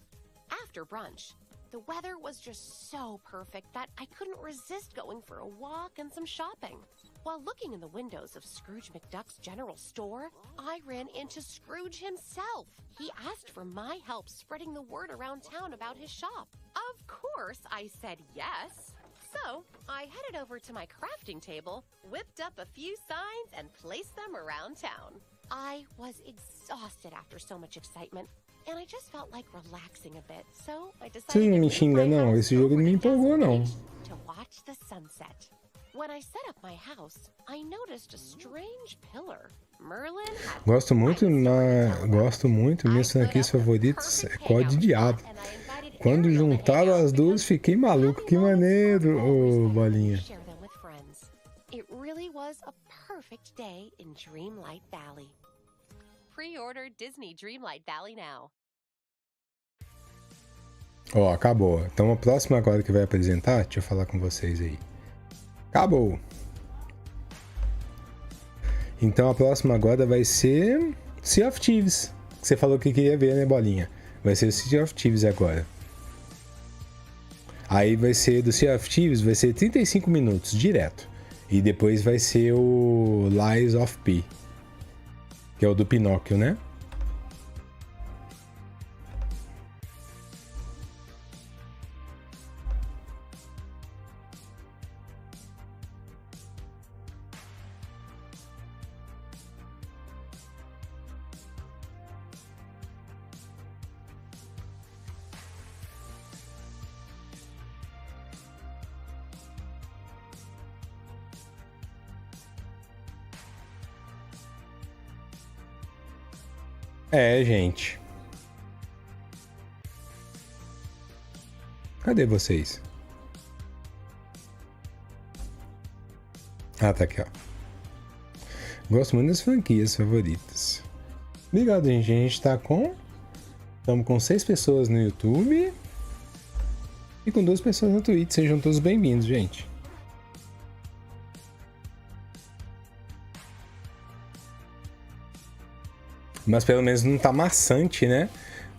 After brunch, the weather was just so perfect that I couldn't resist going for a walk and some shopping. While looking in the windows of Scrooge McDuck's general store, I ran into Scrooge himself. He asked for my help spreading the word around town about his shop. Of course, I said yes. So, I headed over to my crafting table, whipped up a few signs, and placed them around town. I was exhausted after so much excitement, and I just felt like relaxing a bit, so I decided Você não me xinga não, esse jogo não me empolgou não. To watch the sunset. When I set up my house, I noticed a strange pillar. Merlin had gosto muito, minhas franquias favoritas é COD e Diablo. Quando juntaram as duas, fiquei maluco, que maneiro, ô Bolinha. It really was a perfect day in Dreamlight Valley. Pre-order Disney Dreamlight Valley now. Ó, acabou. Então a próxima agora que vai apresentar, deixa eu falar com vocês aí. Acabou. Então a próxima agora vai ser Sea of Thieves. Que você falou que queria ver, né, Bolinha? Vai ser Sea of Thieves agora. Aí vai ser do Sea of Thieves, vai ser 35 minutos direto. E depois vai ser o Lies of P. Que é o do Pinóquio, né? É, gente. Cadê vocês? Ah, tá aqui, ó. Gosto muito das franquias favoritas. Obrigado, gente. A gente tá com... Estamos com 6 pessoas no YouTube. E com 2 pessoas no Twitch. Sejam todos bem-vindos, gente. Mas pelo menos não tá maçante, né?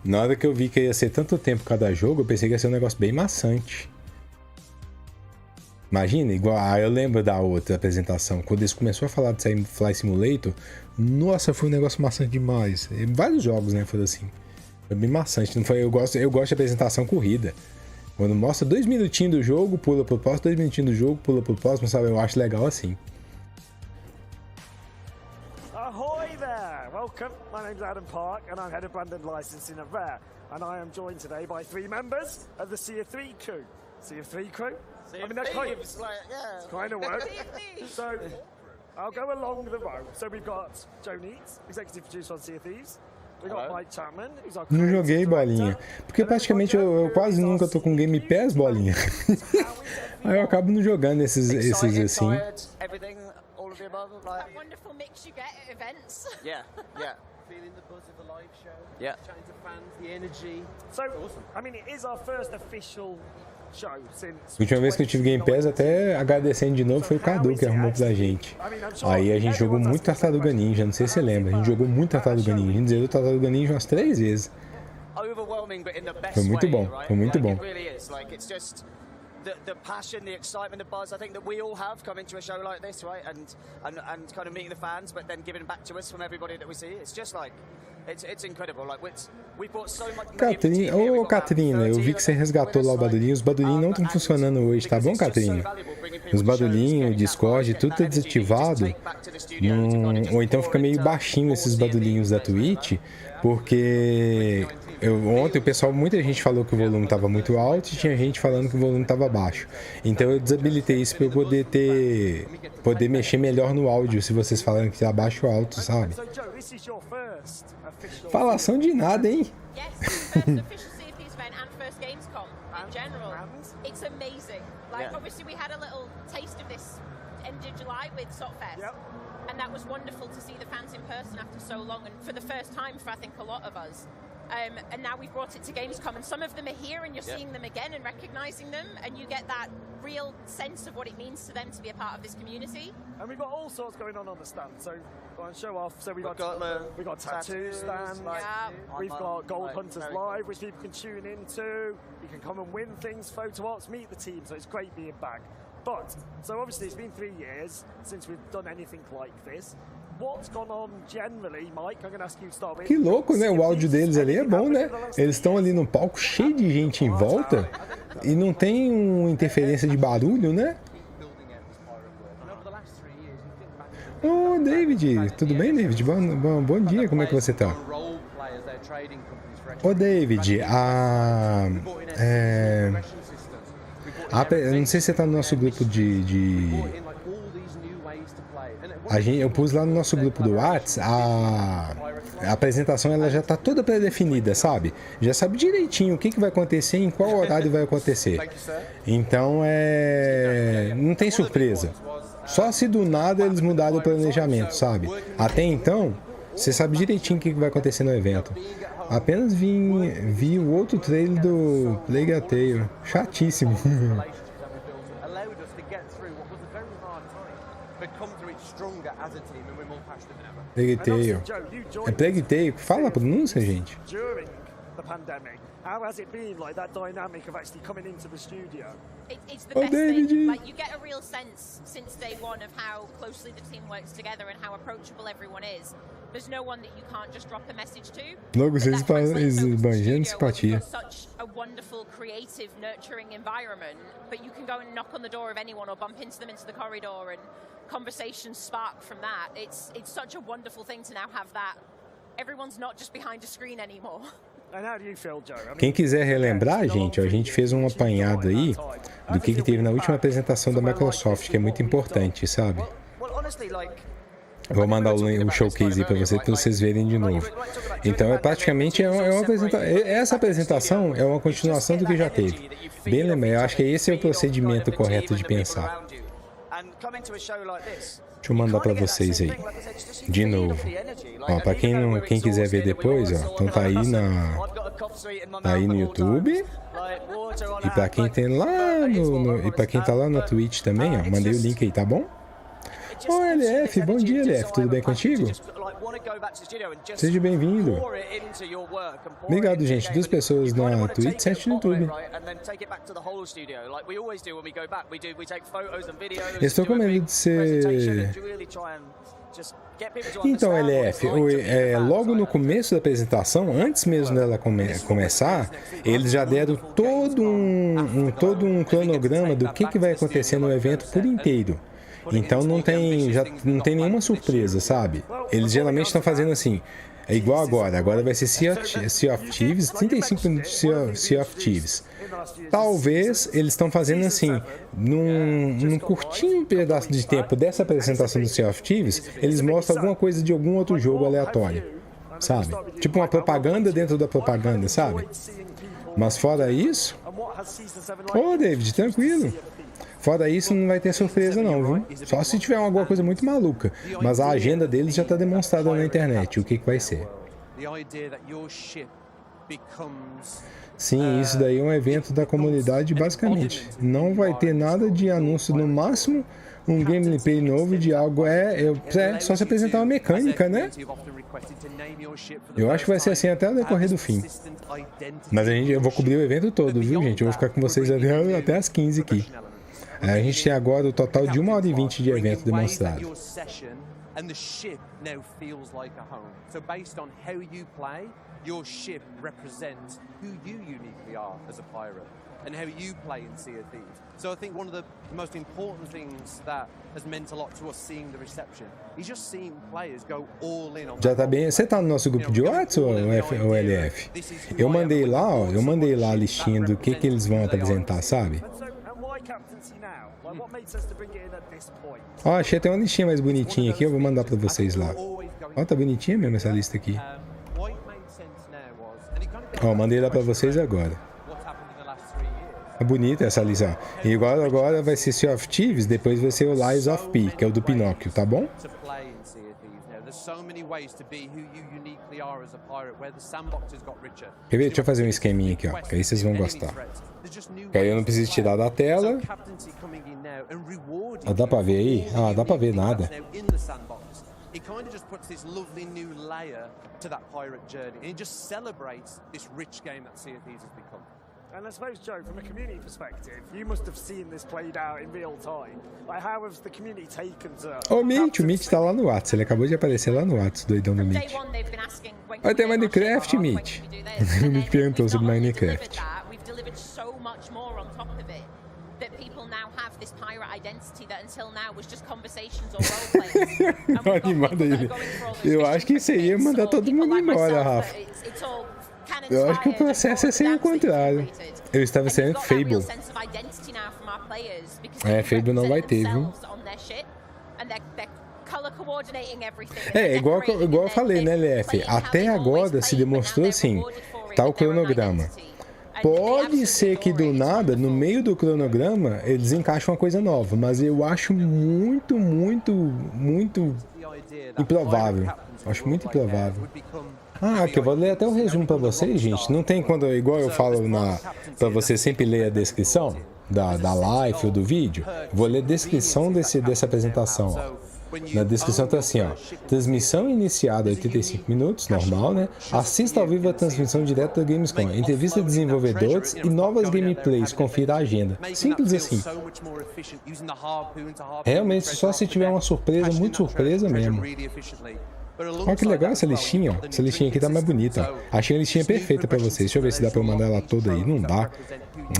Na hora que eu vi que ia ser tanto tempo cada jogo, eu pensei que ia ser um negócio bem maçante. Imagina, igual, eu lembro da outra apresentação, quando eles começaram a falar de sair Flight Simulator, nossa, foi um negócio maçante demais. Vários jogos, né, foram assim. Foi bem maçante. Não foi, eu gosto de apresentação corrida. Quando mostra 2 minutinhos do jogo, pula pro próximo, 2 minutinhos do jogo, pula pro próximo, sabe? Eu acho legal assim. Ahoy there! Welcome. My name's Adam Park, and I'm head of brand and licensing at Rare. And I am joined today by 3 members of the Sea of 3 crew. Sea of 3 crew? I mean, that kind of work. So, I'll go along the road. So we've got Joe Neats, executive producer on Sea of Thieves. We've got Mike Chapman, who's our Não joguei, Bolinha. Porque praticamente eu quase nunca tô com Game Pass, Bolinha. Aí eu acabo não jogando esses assim. Wonderful mix you get at events. Yeah. Feeling the buzz of the live show. Yeah. Chatting to fans, the energy. So, I mean, it is our first official show since. A última vez que eu tive Game Pass, até agradecendo de novo, foi o Cadu que arrumou pra gente. Aí a gente jogou muito Tartaruga Ninja, não sei se você lembra. A gente jogou muito Tartaruga Ninja. A gente zerou Tartaruga Ninja umas 3 vezes. Foi muito bom, foi muito bom. The passion, the excitement, the buzz, I think that we all have coming to a show like this, right? And kind of meeting the fans, but then giving back to us from everybody that we see. It's just like, it's incredible. Like, we brought so much. Catrina, ô Catrina, eu vi que você resgatou lá o barulhinho. Os barulhinhos não estão funcionando hoje, tá bom, Catrina? Os barulhinhos, o Discord, tudo tá desativado. Ou então fica meio baixinho esses barulhinhos da Twitch, porque ontem o pessoal, muita gente falou que o volume estava muito alto e tinha gente falando que o volume estava baixo. Então eu desabilitei isso para eu poder mexer melhor no áudio, se vocês falarem que tá baixo ou alto, sabe? Falação de nada, hein? And that was wonderful to see the fans in person after so long, and for the first time for I think a lot of us. And now we've brought it to Gamescom, and some of them are here, and you're seeing them again and recognizing them, and you get that real sense of what it means to them to be a part of this community. And we've got all sorts going on the stand, so go on, show off. So we've got tattoo stands, we've got Gold Hunters Live, which people can tune into. You can come and win things, photo ops, meet the team, so it's great being back. But, so obviously it's been 3 years since we've done anything like this. What's gone on generally, Mike? I'm going to ask you to start with. Que louco, né? O áudio deles ali é bom, né? Eles estão ali no palco cheio de gente em volta e não tem uma interferência de barulho, né? Ô, David, tudo bem, David? Bom dia, como é que você tá? Ô, David, eu não sei se você tá no nosso grupo eu pus lá no nosso grupo do WhatsApp, a apresentação ela já tá toda pré-definida, sabe? Já sabe direitinho o que vai acontecer, em qual horário vai acontecer. Então, não tem surpresa. Só se do nada eles mudaram o planejamento, sabe? Até então, você sabe direitinho o que vai acontecer no evento. Apenas vi o outro trailer do Plague Tale. Chatíssimo. Plague Tale. É Plague Tale. Fala a pronúncia, gente. How has it been, like that dynamic of actually coming into the studio? It's the best thing. Like, you get a real sense since day one of how closely the team works together and how approachable everyone is. There's no one that you can't just drop a message to. Logo vocês esbanjando simpatia. Such a wonderful, creative, nurturing environment, but you can go and knock on the door of anyone or bump into them into the corridor and conversations spark from that. It's such a wonderful thing to now have that. Everyone's not just behind a screen anymore. Quem quiser relembrar, gente, a gente fez um apanhado aí do que teve na última apresentação da Microsoft, que é muito importante, sabe? Vou mandar o showcase aí para vocês verem de novo. Então, praticamente uma apresentação. Essa apresentação é uma continuação do que já teve. Bem lembrado, eu acho que esse é o procedimento correto de pensar. Deixa eu mandar para vocês aí, de novo. Ó, para quem quiser ver depois, ó, então tá aí no YouTube. E para quem tem lá e para quem tá lá na Twitch também, ó, mandei o link aí, tá bom? Ô, LF, bom dia, LF. Tudo bem contigo? Seja bem-vindo. Obrigado, gente. 2 pessoas na Twitch, 7 no YouTube. Estou com medo de ser... Então, LF, logo no começo da apresentação, antes mesmo dela começar, eles já deram todo um cronograma do que vai acontecer no evento por inteiro. Então não tem nenhuma surpresa, sabe? Eles geralmente estão fazendo assim, é igual agora vai ser Sea of Thieves, 35 minutos de Sea of Thieves. Talvez eles estão fazendo assim, num curtinho pedaço de tempo dessa apresentação do Sea of Thieves, eles mostram alguma coisa de algum outro jogo aleatório, sabe? Tipo uma propaganda dentro da propaganda, sabe? Mas fora isso... Ô, David, tranquilo. Fora isso, não vai ter surpresa não, viu? Só se tiver alguma coisa muito maluca. Mas a agenda deles já está demonstrada na internet, o que vai ser. Sim, isso daí é um evento da comunidade, basicamente. Não vai ter nada de anúncio, no máximo um gameplay novo de algo. Só se apresentar uma mecânica, né? Eu acho que vai ser assim até o decorrer do fim. Mas eu vou cobrir o evento todo, viu, gente? Eu vou ficar com vocês até as 15 aqui. A gente tem agora o total de 1h20 de evento demonstrado. Your ship represents who you uniquely are as a pirate and how you play in Sea of Thieves. So I think one of the most important things that has meant a lot to us seeing the reception is just seeing players go all in on. Já tá bem. Você tá no nosso grupo de WhatsApp ou LF? Eu mandei lá a listinha do que eles vão apresentar, sabe? Ó, achei até uma listinha mais bonitinha aqui, eu vou mandar pra vocês lá. Ó, tá bonitinha mesmo essa lista aqui. Ó, mandei lá pra vocês agora. É bonita essa lista. E agora vai ser Sea of Thieves, depois vai ser o Lies of P, que é o do Pinóquio, tá bom? Quer ver? Deixa eu fazer um esqueminha aqui, ó, que aí vocês vão gostar. Que aí eu não preciso tirar da tela. Ah, dá pra ver aí? Ah, dá pra ver nada. It kind of just puts this lovely new layer to that pirate journey, and it just celebrates this rich game that Sea of Thieves has become. And I suppose, Joe, from a community perspective, you must have seen this played out in real time. Like, how has the community taken to... O Mitch tá lá no WhatsApp, ele acabou de aparecer lá no WhatsApp, doidão do Mitch. Vai ter Minecraft, Mitch? O Mitch perguntou sobre Minecraft. Animado aí. Eu acho que isso aí ia mandar todo mundo embora, Rafa. Eu acho que o processo é ser o contrário. Eu estava sendo Fable. Fable não vai ter, viu? Igual eu falei, né, LF? Até agora se demonstrou assim, tá o cronograma. Pode ser que do nada, no meio do cronograma, eles encaixam uma coisa nova, mas eu acho muito improvável. Acho muito improvável. Ah, que eu vou ler até o resumo pra vocês, gente. Não tem quando, igual eu falo pra você sempre ler a descrição da live ou do vídeo. Vou ler a descrição dessa apresentação, ó. Na descrição tá assim, ó. Transmissão iniciada 85 minutos, normal, né? Assista ao vivo a transmissão direta da Gamescom. Entrevista de desenvolvedores e novas gameplays. Confira a agenda. Simples assim. Realmente, só se tiver uma surpresa, muito surpresa mesmo. Olha que legal essa listinha, ó. Essa listinha aqui tá mais bonita, ó. Achei a listinha perfeita pra vocês. Deixa eu ver se dá pra eu mandar ela toda aí. Não dá.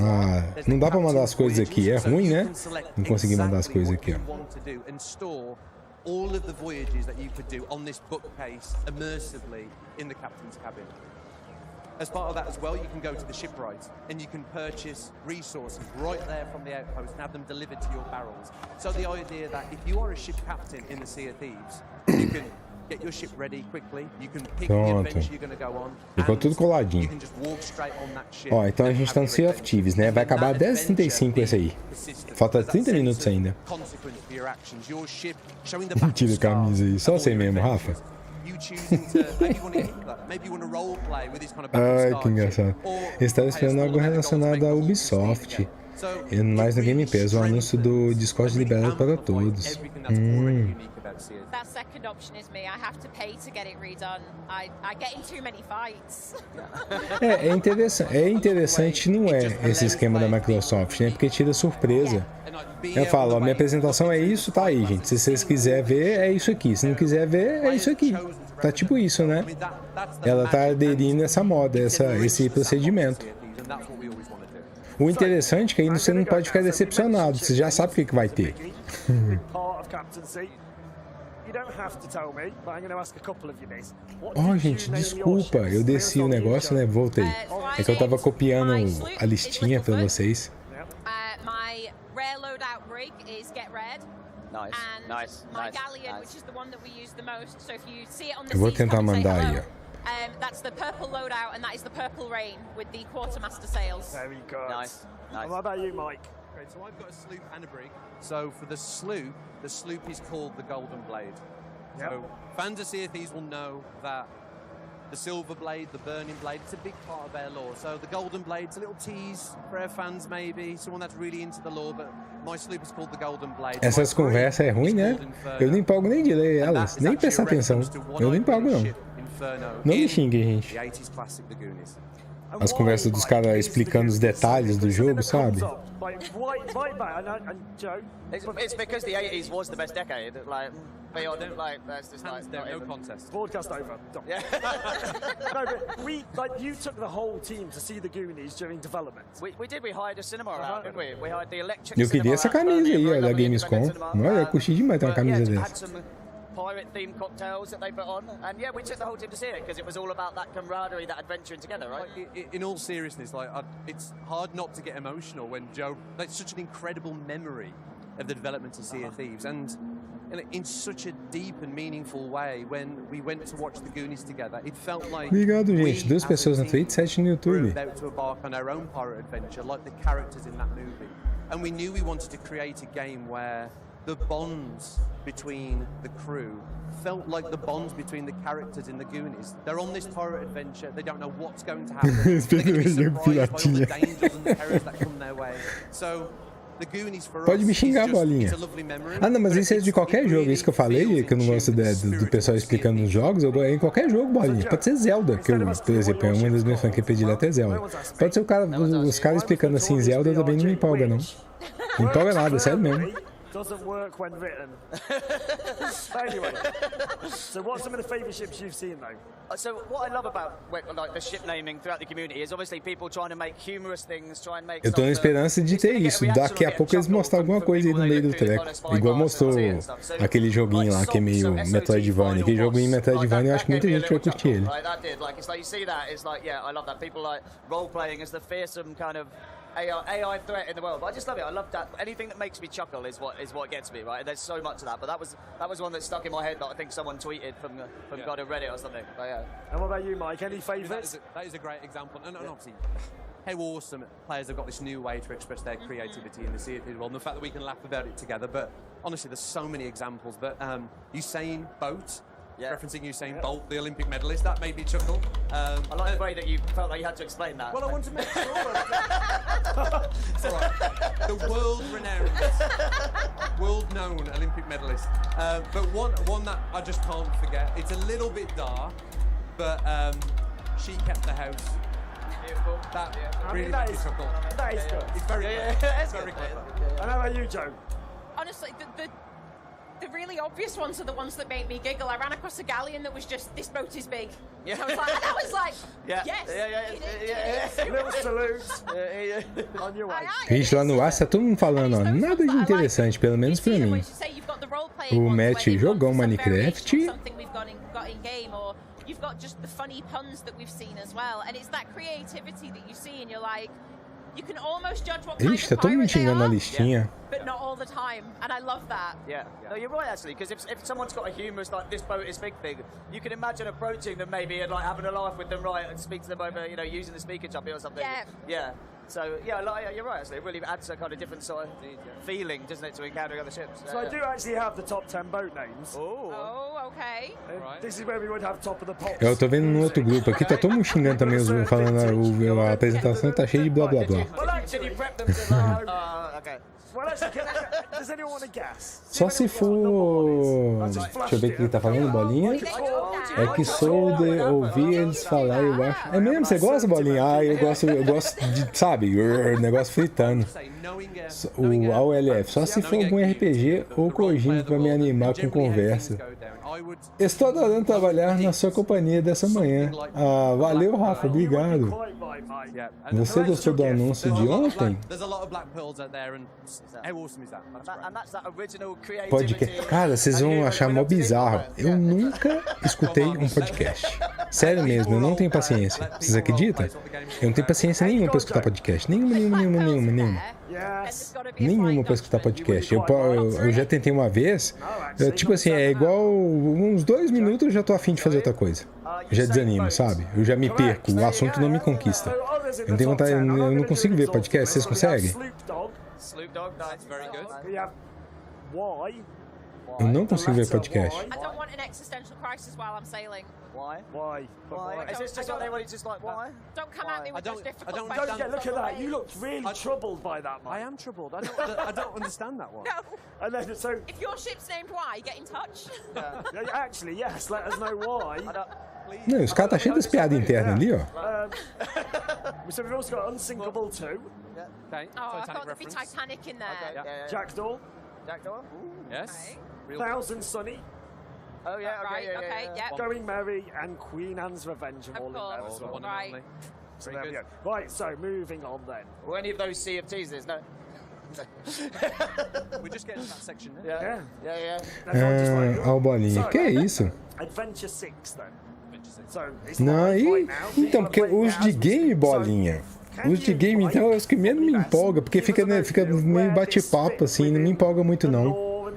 Ah, não dá pra mandar as coisas aqui. É ruim, né? Não consegui mandar as coisas aqui, ó. All of the voyages that you could do on this book pace immersively in the captain's cabin. As part of that as well, you can go to the shipwright and you can purchase resources right there from the outpost and have them delivered to your barrels. So the idea that if you are a ship captain in the Sea of Thieves, you can get your ship ready quickly, you can pick the adventure you're going to go on. Ficou tudo coladinho. Ó, então a gente tá no Sea of Thieves, né? Vai acabar 10h35 esse aí. Falta 30 minutos ainda. Tira a camisa aí, só você mesmo, Rafa. Ai, que engraçado. Eu estava esperando algo relacionado à Ubisoft. E mais no Game Pass, o anúncio do Discord liberado para todos. That second option is me. I have to pay to get it redone. I get in too many fights. É interessante, não é esse esquema da Microsoft, né? Porque tira surpresa. Eu falo, ó, minha apresentação é isso, tá aí, gente. Se vocês quiserem ver, é isso aqui. Se não quiser ver, é isso aqui. Tá tipo isso, né? Ela tá aderindo essa moda, esse procedimento. O interessante é que aí você não pode ficar decepcionado. Você já sabe o que vai ter. Oh, gente, desculpa, eu desci o negócio, né? Voltei. É que eu tava copiando a listinha pra vocês. My rare loadout rig is Get Red. Nice. My galleon, which is the one that we use the most. So if you see it on the Eu vou seats, tentar come and say mandar hello. aí, ó. That's the purple loadout, and that is the purple rain with the quartermaster sails. Very good. Nice. What about you, Mike? Okay, so I've got a sloop and a brig. So for the sloop is called the Golden Blade. Yep. So fans of Sea of Thieves will know that the Silver Blade, the Burning Blade, it's a big part of their lore. So the Golden Blade's a little tease for our fans maybe, someone that's really into the lore, but my sloop is called the Golden Blade. Essas conversas é ruim, né? Eu não empolgo nem de ler elas, nem prestar atenção. Eu não empolgo, não. Não me xingue, gente. As conversas dos caras explicando os detalhes do jogo, sabe? It's because the 80s was the best decade. Like, that's just like no contest. Broadcast over. Yeah. No, but you took the whole team to see the Goonies during development. We did. We hired a cinema out, didn't we? We hired the electric. Eu queria essa camisa aí, ó, da Gamescom. Olha, eu curti demais ter uma camisa dessa. Pirate-themed cocktails that they put on, and yeah, we took the whole team to see it because it was all about that camaraderie, that adventuring together, right? In all seriousness, it's hard not to get emotional when Joe. That's such an incredible memory of the development of Sea of Thieves, and in such a deep and meaningful way, when we went to watch the Goonies together, it felt like obrigado, gente. 2 pessoas na Twitch, 7 no YouTube. We're about to embark on our own pirate adventure, like the characters in that movie, and we knew we wanted to create a game where the bonds between the crew felt like the bonds between the characters in the Goonies. They're on this pirate adventure. They don't know what's going to happen. They're going to be surprised by all the dangers and the terrors that come their way. So the Goonies for Pode me us xingar, is bolinha. a lovely memory. Ah, não, mas isso é de qualquer jogo. Isso que eu falei, que eu não gosto do pessoal explicando nos jogos, eu gosto em qualquer jogo, bolinha. Pode ser Zelda, que eu, por exemplo, uma das minhas franquias prediletas é Zelda. Pode ser os caras explicando assim Zelda, eu também não me empolga, não. Não empolga nada, sério mesmo. Doesn't work when written. Anyway, so what's some of the favourite ships you've seen, though? So what I love about like the ship naming throughout the community is obviously people trying to make humorous things, try and make. Eu tô na esperança de ter isso. Daqui a pouco eles mostram alguma coisa aí no meio do treco. Igual mostrou aquele joguinho lá que é meio Metroidvania. Aquele joguinho Metroidvania, eu acho que muita gente vai curtir ele. Like it's like you see that, it's like yeah, I love that. People like role playing as the fearsome kind of AI threat in the world. But I just love it. I love that. Anything that makes me chuckle is what gets me, right? There's so much of that. But that was one that stuck in my head that I think someone tweeted from God of Reddit or something. But yeah. And what about you, Mike? Any favourites? That is a great example. And obviously, how awesome players have got this new way to express their creativity in the Sea of Thieves world, and the fact that we can laugh about it together. But honestly, there's so many examples. But Usain Bolt. Yeah. Referencing Usain Bolt, the Olympic medalist, that made me chuckle. I like the way that you felt like you had to explain that. Well, I want to make sure. It's all right. The world-known Olympic medalist. But one that I just can't forget. It's a little bit dark, but she kept the house. Beautiful. That really made me chuckle. That is good. It's very clever. It's very clever. And how about you, Joe? Honestly, the really obvious ones are the ones that make me giggle. I ran across a galleon that was just, this boat is big. Yeah. I was like, yeah. Yes. Yeah. Little salutes. On your way. Gente, lá no ar tá todo mundo falando, ó, nada de interessante, pelo menos pra mim. O Matt jogou Minecraft. You've got just the funny puns that we've seen as well, and it's that creativity that you see, and you're like, you can almost judge what kind Ixi, tá of todo mundo pirate they xingando a are, listinha. but not all the time, and I love that. Yeah. No, you're right actually, because if someone's got a humorous like this boat is big thing, you can imagine approaching them maybe and like having a laugh with them, right, and speak to them over, using the speaker choppy or something. Yeah. Yeah. So yeah, you're right. Actually, it really adds a kind of different sort of feeling, doesn't it, to encountering other ships? So I do actually have the top 10 boat names. Oh, okay. This is where we would have top of the pops. Eu tô vendo no outro grupo aqui, tá todo mundo xingando também, falando a apresentação tá cheia de blá blá blá. Does anyone want to guess? Só se for... Deixa eu ver o que ele tá falando, Bolinha. É que Solder, ouvi eles falar, eu acho... É mesmo? Você gosta, Bolinha? Ah, eu gosto de, sabe, o negócio fritando. O AOLF. Só se for algum RPG ou Kojima pra me animar com conversa. Estou adorando trabalhar na sua companhia dessa manhã. Ah, valeu, Rafa, obrigado. Você gostou do anúncio de ontem? Podcast. Cara, vocês vão achar mó bizarro. Eu nunca escutei um podcast. Sério mesmo, eu não tenho paciência. Vocês acreditam? Eu não tenho paciência nenhuma pra escutar podcast. Nenhuma. Nenhuma pra escutar podcast. Eu já tentei uma vez. Tipo assim, é igual uns 2 minutos eu já tô afim de fazer outra coisa. Eu já desanimo, sabe? Eu já me perco, o assunto não me conquista. Eu não tenho vontade, eu não consigo ver podcast. Vocês conseguem? Eu não consigo ver podcast. I don't want an existential crisis while I'm sailing. Why? Is this just like they want just like why? Don't come at me with those difficult Don't questions. get, look at that. You look really troubled by that, man. I am troubled. I don't understand that one. No. And then, so, If your ship's named Y, get in touch. actually, yes, let us know why. Não, os caras tá cheio das piadas internas ali, ó. So we've also got Unsinkable 2. Okay. Oh, I thought there'd be Titanic in there. Jackdaw. Yes. Thousand Sunny. Oh yeah, Okay, yeah. Going Merry and Queen Anne's Revenge are all in there as well. Right. So there we go. Right, so moving on then. Were any of those Sea of Teasers? No. We're just getting to that section now. Yeah. Ah, ó, Bolinha, que é isso? Adventure 6 then. So it's Não, live e... right now. Então, porque os de game, Bolinha. Os de game, então, é os que menos me empolga, porque fica meio bate-papo, assim, não me empolga muito, não.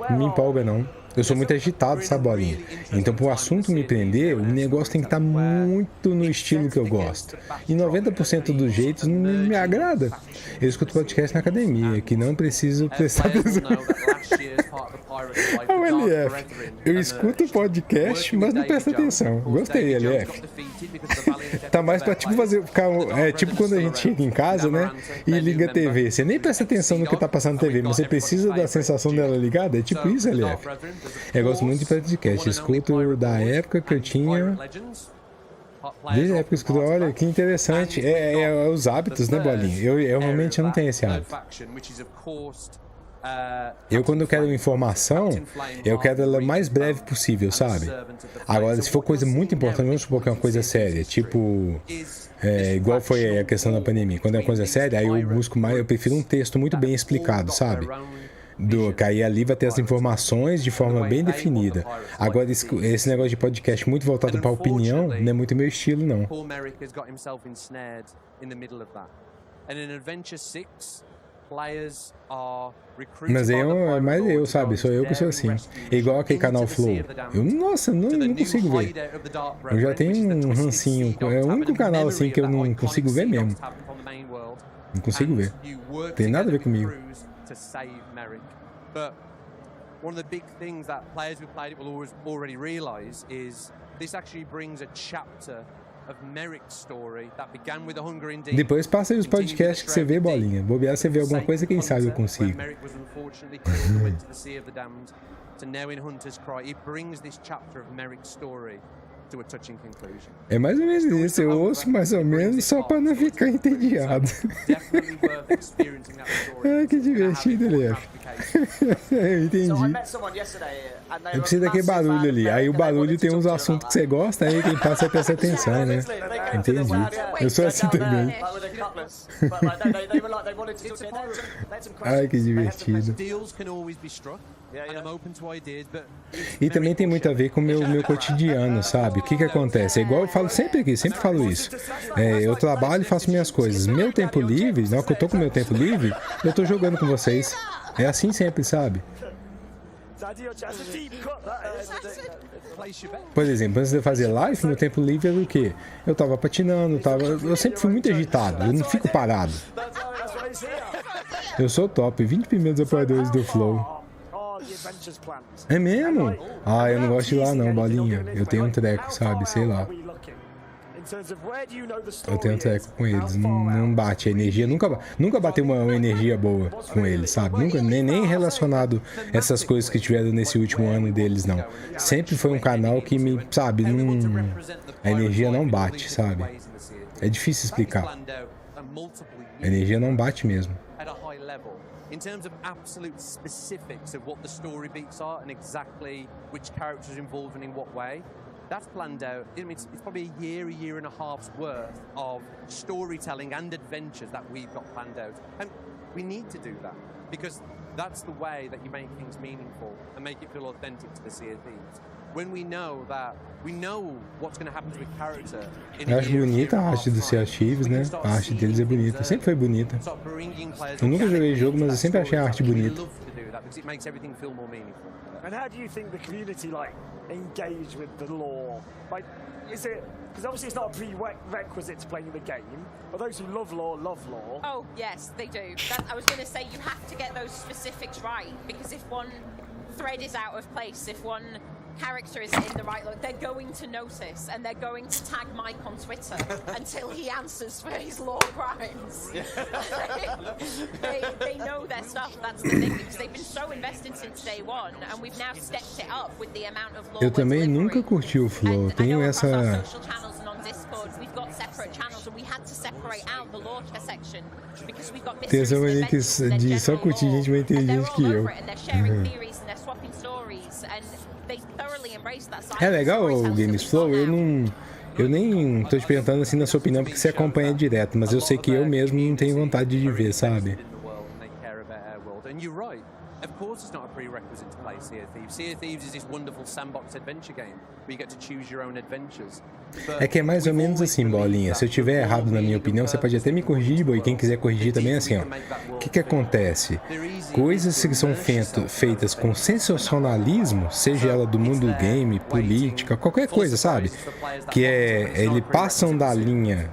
Não me empolga, não. Eu sou muito agitado, sabe, Bolinha? Então, para o assunto me prender, o negócio tem que estar muito no estilo que eu gosto. E 90% dos jeitos não me agrada. Eu escuto podcast na academia, que não preciso prestar atenção. O LF. Eu escuto podcast, mas não presto atenção. Gostei, LF. Tá mais pra tipo fazer. Tipo quando a gente chega em casa, né? E liga a TV. Você nem presta atenção no que tá passando na TV, mas você precisa da sensação dela ligada. É tipo isso, LF. Eu gosto muito de podcast. Escuto da época que eu tinha. Desde a época que eu escuto. Olha, que interessante. É os hábitos, né, Bolinha? Eu realmente não tenho esse hábito. Eu, quando eu quero informação, eu quero ela o mais breve possível, sabe? Agora, se for coisa muito importante, vamos supor que é uma coisa séria, tipo, igual foi a questão da pandemia. Quando é uma coisa séria, aí eu busco mais, eu prefiro um texto muito bem explicado, sabe? Que aí ali vai ter as informações de forma bem definida. Agora, esse negócio de podcast muito voltado para opinião, não é muito meu estilo, não. Mas é mais eu, sabe? Sou eu que sou assim. É igual aquele canal Flow. Nossa, não consigo ver. Eu já tenho um rancinho. É o único canal assim que eu não consigo ver mesmo. Não consigo ver. Tem nada a ver comigo. One of the big things that players who played it will already realize is this actually brings a chapter of Merrick's story that began with the Hunger in Deep. Depois passa aí os podcasts que você vê, Bolinha. Bobear, você vê alguma coisa, quem sabe eu consigo. Merrick was unfortunately killed and went to the Sea of the Damned to now in Hunter's Cry. It brings this chapter of Merrick's story to a touching conclusion. É mais ou menos isso, eu ouço mais ou menos só para não ficar entediado. Ai, que divertido, LF. Eu entendi. Eu preciso daquele barulho ali. Aí o barulho tem uns assuntos que você gosta, aí quem passa é presta atenção, né? Entendi. Eu sou assim também. Ai, que divertido. E também tem muito a ver com o meu cotidiano, sabe? O que acontece? É igual eu falo sempre aqui, sempre falo isso. Eu trabalho e faço minhas coisas. Meu tempo livre, na hora que eu tô com meu tempo livre, eu tô jogando com vocês. É assim sempre, sabe? Por exemplo, antes de eu fazer live, meu tempo livre era o quê? Eu tava patinando, eu sempre fui muito agitado, eu não fico parado. Eu sou top, 20 primeiros apoiadores do Flow. É mesmo? Ah, eu não gosto de ir lá não, bolinha. Eu tenho um treco, sabe? Sei lá. Eu tenho um treco com eles, não bate a energia, nunca bateu uma energia boa com eles, sabe? Nunca, nem relacionado a essas coisas que tiveram nesse último ano deles, não. Sempre foi um canal que me, sabe, a energia não bate, sabe? É difícil explicar. A energia não bate mesmo. In terms of absolute specifics of what the story beats are and exactly which characters are involved and in what way, that's planned out. I mean, it's probably a year and a half's worth of storytelling and adventures that we've got planned out. And we need to do that because that's the way that you make things meaningful and make it feel authentic to the Sea of Thieves. When we know what's going to happen to a character. Eu acho bonita a arte do Sea of Thieves, né? A arte deles é bonita, sempre foi bonita. Eu nunca joguei jogo, mas eu sempre achei a arte bonita. And how do you think the community engage with the lore? Is it because obviously it's not a prerequisite to playing the game, but those who love lore love lore. Oh yes, they do. I was going to say you have to get those specifics right because if one thread is out of place, if one character is in the right look, they're going to notice and they're going to tag Mike on Twitter until he answers for his lore crimes. they know their stuff, that's the thing, because they've been so invested since day one and we've now stepped it up with the amount of lore. Eu também nunca curti o Flow, tenho essa... Tem essa mania de só curtir gente, mas tem gente que eu. É legal o Games Flow, eu nem tô te perguntando assim na sua opinião porque você acompanha direto, mas eu sei que eu mesmo não tenho vontade de ver, sabe? Of course it's not a prerequisite to play Sea of Thieves. Sea of Thieves is this wonderful sandbox adventure game where you get to choose your own adventures. É que é mais ou menos assim, bolinha. Se eu tiver errado na minha opinião, você pode até me corrigir, e quem quiser corrigir também é assim, ó. O que acontece? Coisas que são feitas com sensacionalismo, seja ela do mundo do game, política, qualquer coisa, sabe? Que eles passam da linha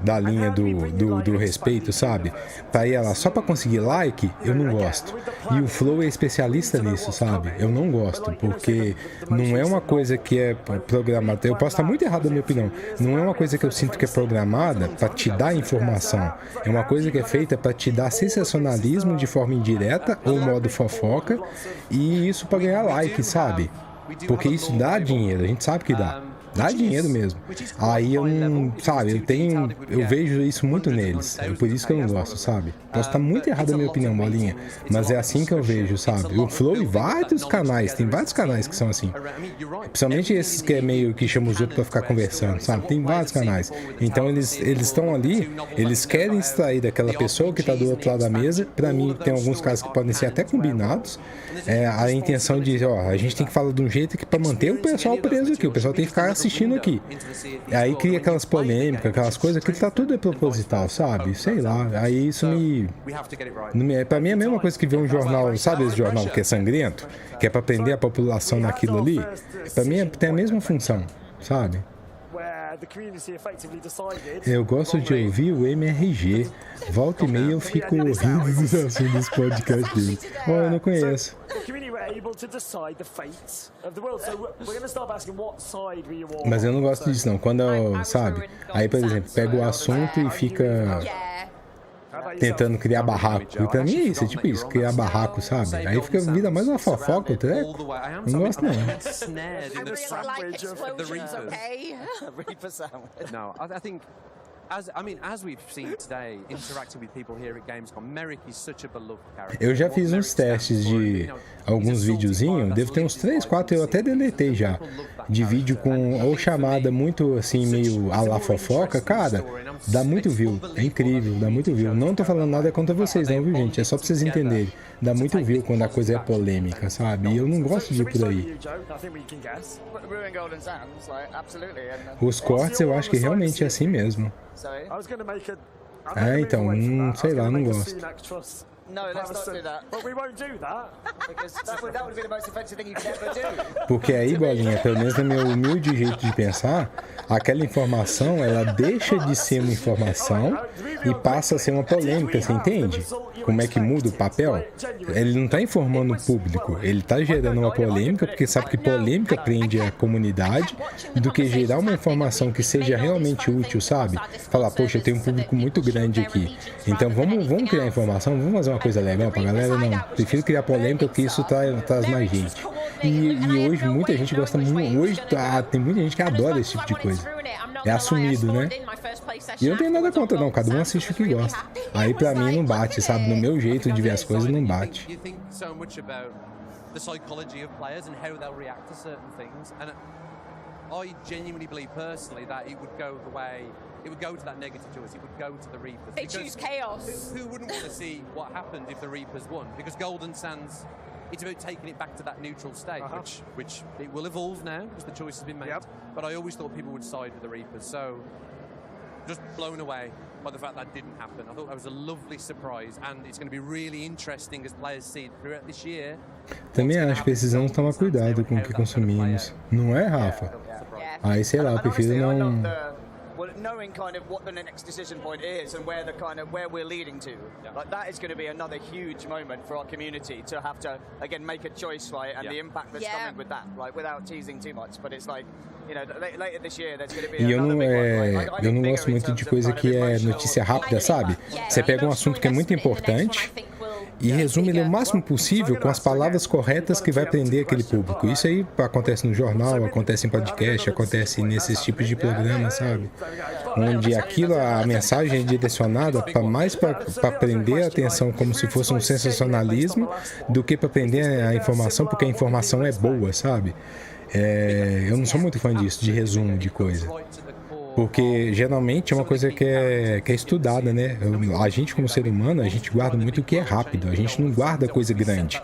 do respeito, sabe? Pra ir lá só pra conseguir like, eu não gosto. E o Flow é especialista nisso, sabe? Eu não gosto, porque não é uma coisa que é programada. Eu posso estar muito errado na minha opinião. Não é uma coisa que eu sinto que é programada para te dar informação. É uma coisa que é feita para te dar sensacionalismo de forma indireta ou modo fofoca, e isso para ganhar like, sabe? Porque isso dá dinheiro, a gente sabe que dá. Dá dinheiro mesmo. Aí eu não, sabe, eu vejo isso muito neles. É por isso que eu não gosto, sabe? Posso estar muito errado na minha opinião, bolinha, mas é assim que eu vejo, sabe? O Flow e vários canais, tem vários canais que são assim. Principalmente esses que é meio que chamam os outros pra ficar conversando, sabe? Tem vários canais. Então eles estão ali, eles querem extrair daquela pessoa que tá do outro lado da mesa. Pra mim, tem alguns casos que podem ser até combinados. A intenção de, ó, a gente tem que falar de um jeito que pra manter o pessoal preso aqui. O pessoal tem que ficar assistindo aqui. Aí cria aquelas polêmicas, aquelas coisas que tá tudo proposital, sabe? Sei lá. Aí isso pra mim é a mesma coisa que ver um jornal, sabe esse jornal que é sangrento? Que é pra prender a população naquilo ali? Pra mim tem a mesma função, sabe? Eu gosto de ouvir o MRG. Volta e meia eu fico rindo dos assuntos desse podcast dele. Oh, eu não conheço. Mas eu não gosto disso não. Quando eu, sabe? Aí, por exemplo, pega o assunto e fica tentando criar barraco. E pra mim é isso, é tipo isso, criar barraco, sabe? Aí fica a vida mais uma fofoca, o treco. Não gosto não. No, I think as we've seen today, interacting with people here at Gamescom, Merrick is such a beloved character. Eu já fiz uns testes de alguns videozinhos, devo ter uns 3, 4, eu até deletei já, de vídeo com ou chamada muito assim, meio a la fofoca, cara, dá muito view, é incrível, dá muito view. Não tô falando nada contra vocês não, viu gente, é só pra vocês entenderem, dá muito view quando a coisa é polêmica, sabe, e eu não gosto de ir por aí. Os cortes eu acho que realmente é assim mesmo. Então, sei lá, não gosto. No, let's not do that. But we won't do that. Because that would be the most offensive thing you could ever do. Porque aí, Bolinha, pelo menos no meu humilde jeito de pensar, aquela informação, ela deixa de ser uma informação e passa a ser uma polêmica, você entende? Como é que muda o papel? Ele não está informando o público, ele está gerando uma polêmica, porque sabe que polêmica prende a comunidade, do que gerar uma informação que seja realmente útil, sabe? Falar, poxa, tem um público muito grande aqui, então vamos criar informação, vamos fazer uma coisa legal pra galera? Não, prefiro criar polêmica, porque isso traz mais gente. E hoje muita gente gosta muito, hoje tem muita gente que adora esse tipo de coisa. É assumido, né? E eu não tenho nada contra, não, cada um assiste o que gosta. Aí pra mim não bate, sabe? No meu jeito de ver as coisas não bate. I genuinely believe personally that it would go the way, it would go to that negative choice, it would go to the Reapers. They choose chaos. Who wouldn't want to see what happened if the Reapers won? Because Golden Sands, it's about taking it back to that neutral state, which it will evolve now because the choice has been made. But I always thought people would side with the Reapers, so just blown away by the fact that didn't happen. I thought that was a lovely surprise, and it's going to be really interesting as players see it throughout this year. Também acho que precisamos tomar cuidado com o que consumimos. Não é, Rafa? Aí, sei lá, eu prefiro não... Well, knowing kind of what the next decision point is and where we're leading to, like that is going to be another huge moment for our community to have to again make a choice, right? And the impact that's coming with that, like without teasing too much. But it's like, you know, later this year there's going to be another big one. Eu não gosto muito de coisa que é notícia rápida, sabe? Você pega um assunto que é muito importante e resume ele o máximo possível com as palavras corretas que vai prender aquele público. Isso aí acontece no jornal, acontece em podcast, acontece nesses tipos de programas, sabe? Onde a mensagem é direcionada para prender a atenção como se fosse um sensacionalismo do que para prender a informação, porque a informação é boa, sabe? Eu não sou muito fã disso, de resumo de coisa. Porque geralmente é uma coisa que é estudada, né? A gente como ser humano, a gente guarda muito o que é rápido. A gente não guarda coisa grande.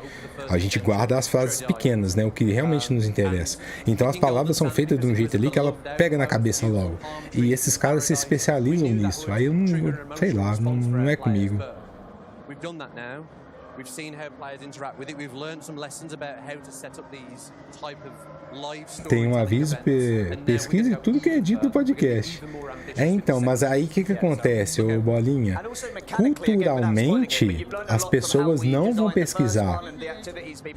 A gente guarda as frases pequenas, né? O que realmente nos interessa. Então as palavras são feitas de um jeito ali que ela pega na cabeça logo. E esses caras se especializam nisso. Aí eu não, sei lá, não é comigo. We've seen how players interact with it. We've learned some lessons about how to set up these type of live stories. Tem um aviso, pesquise tudo que é dito no podcast. Então, mas aí o que acontece, ô Bolinha? Culturalmente, as pessoas não vão pesquisar.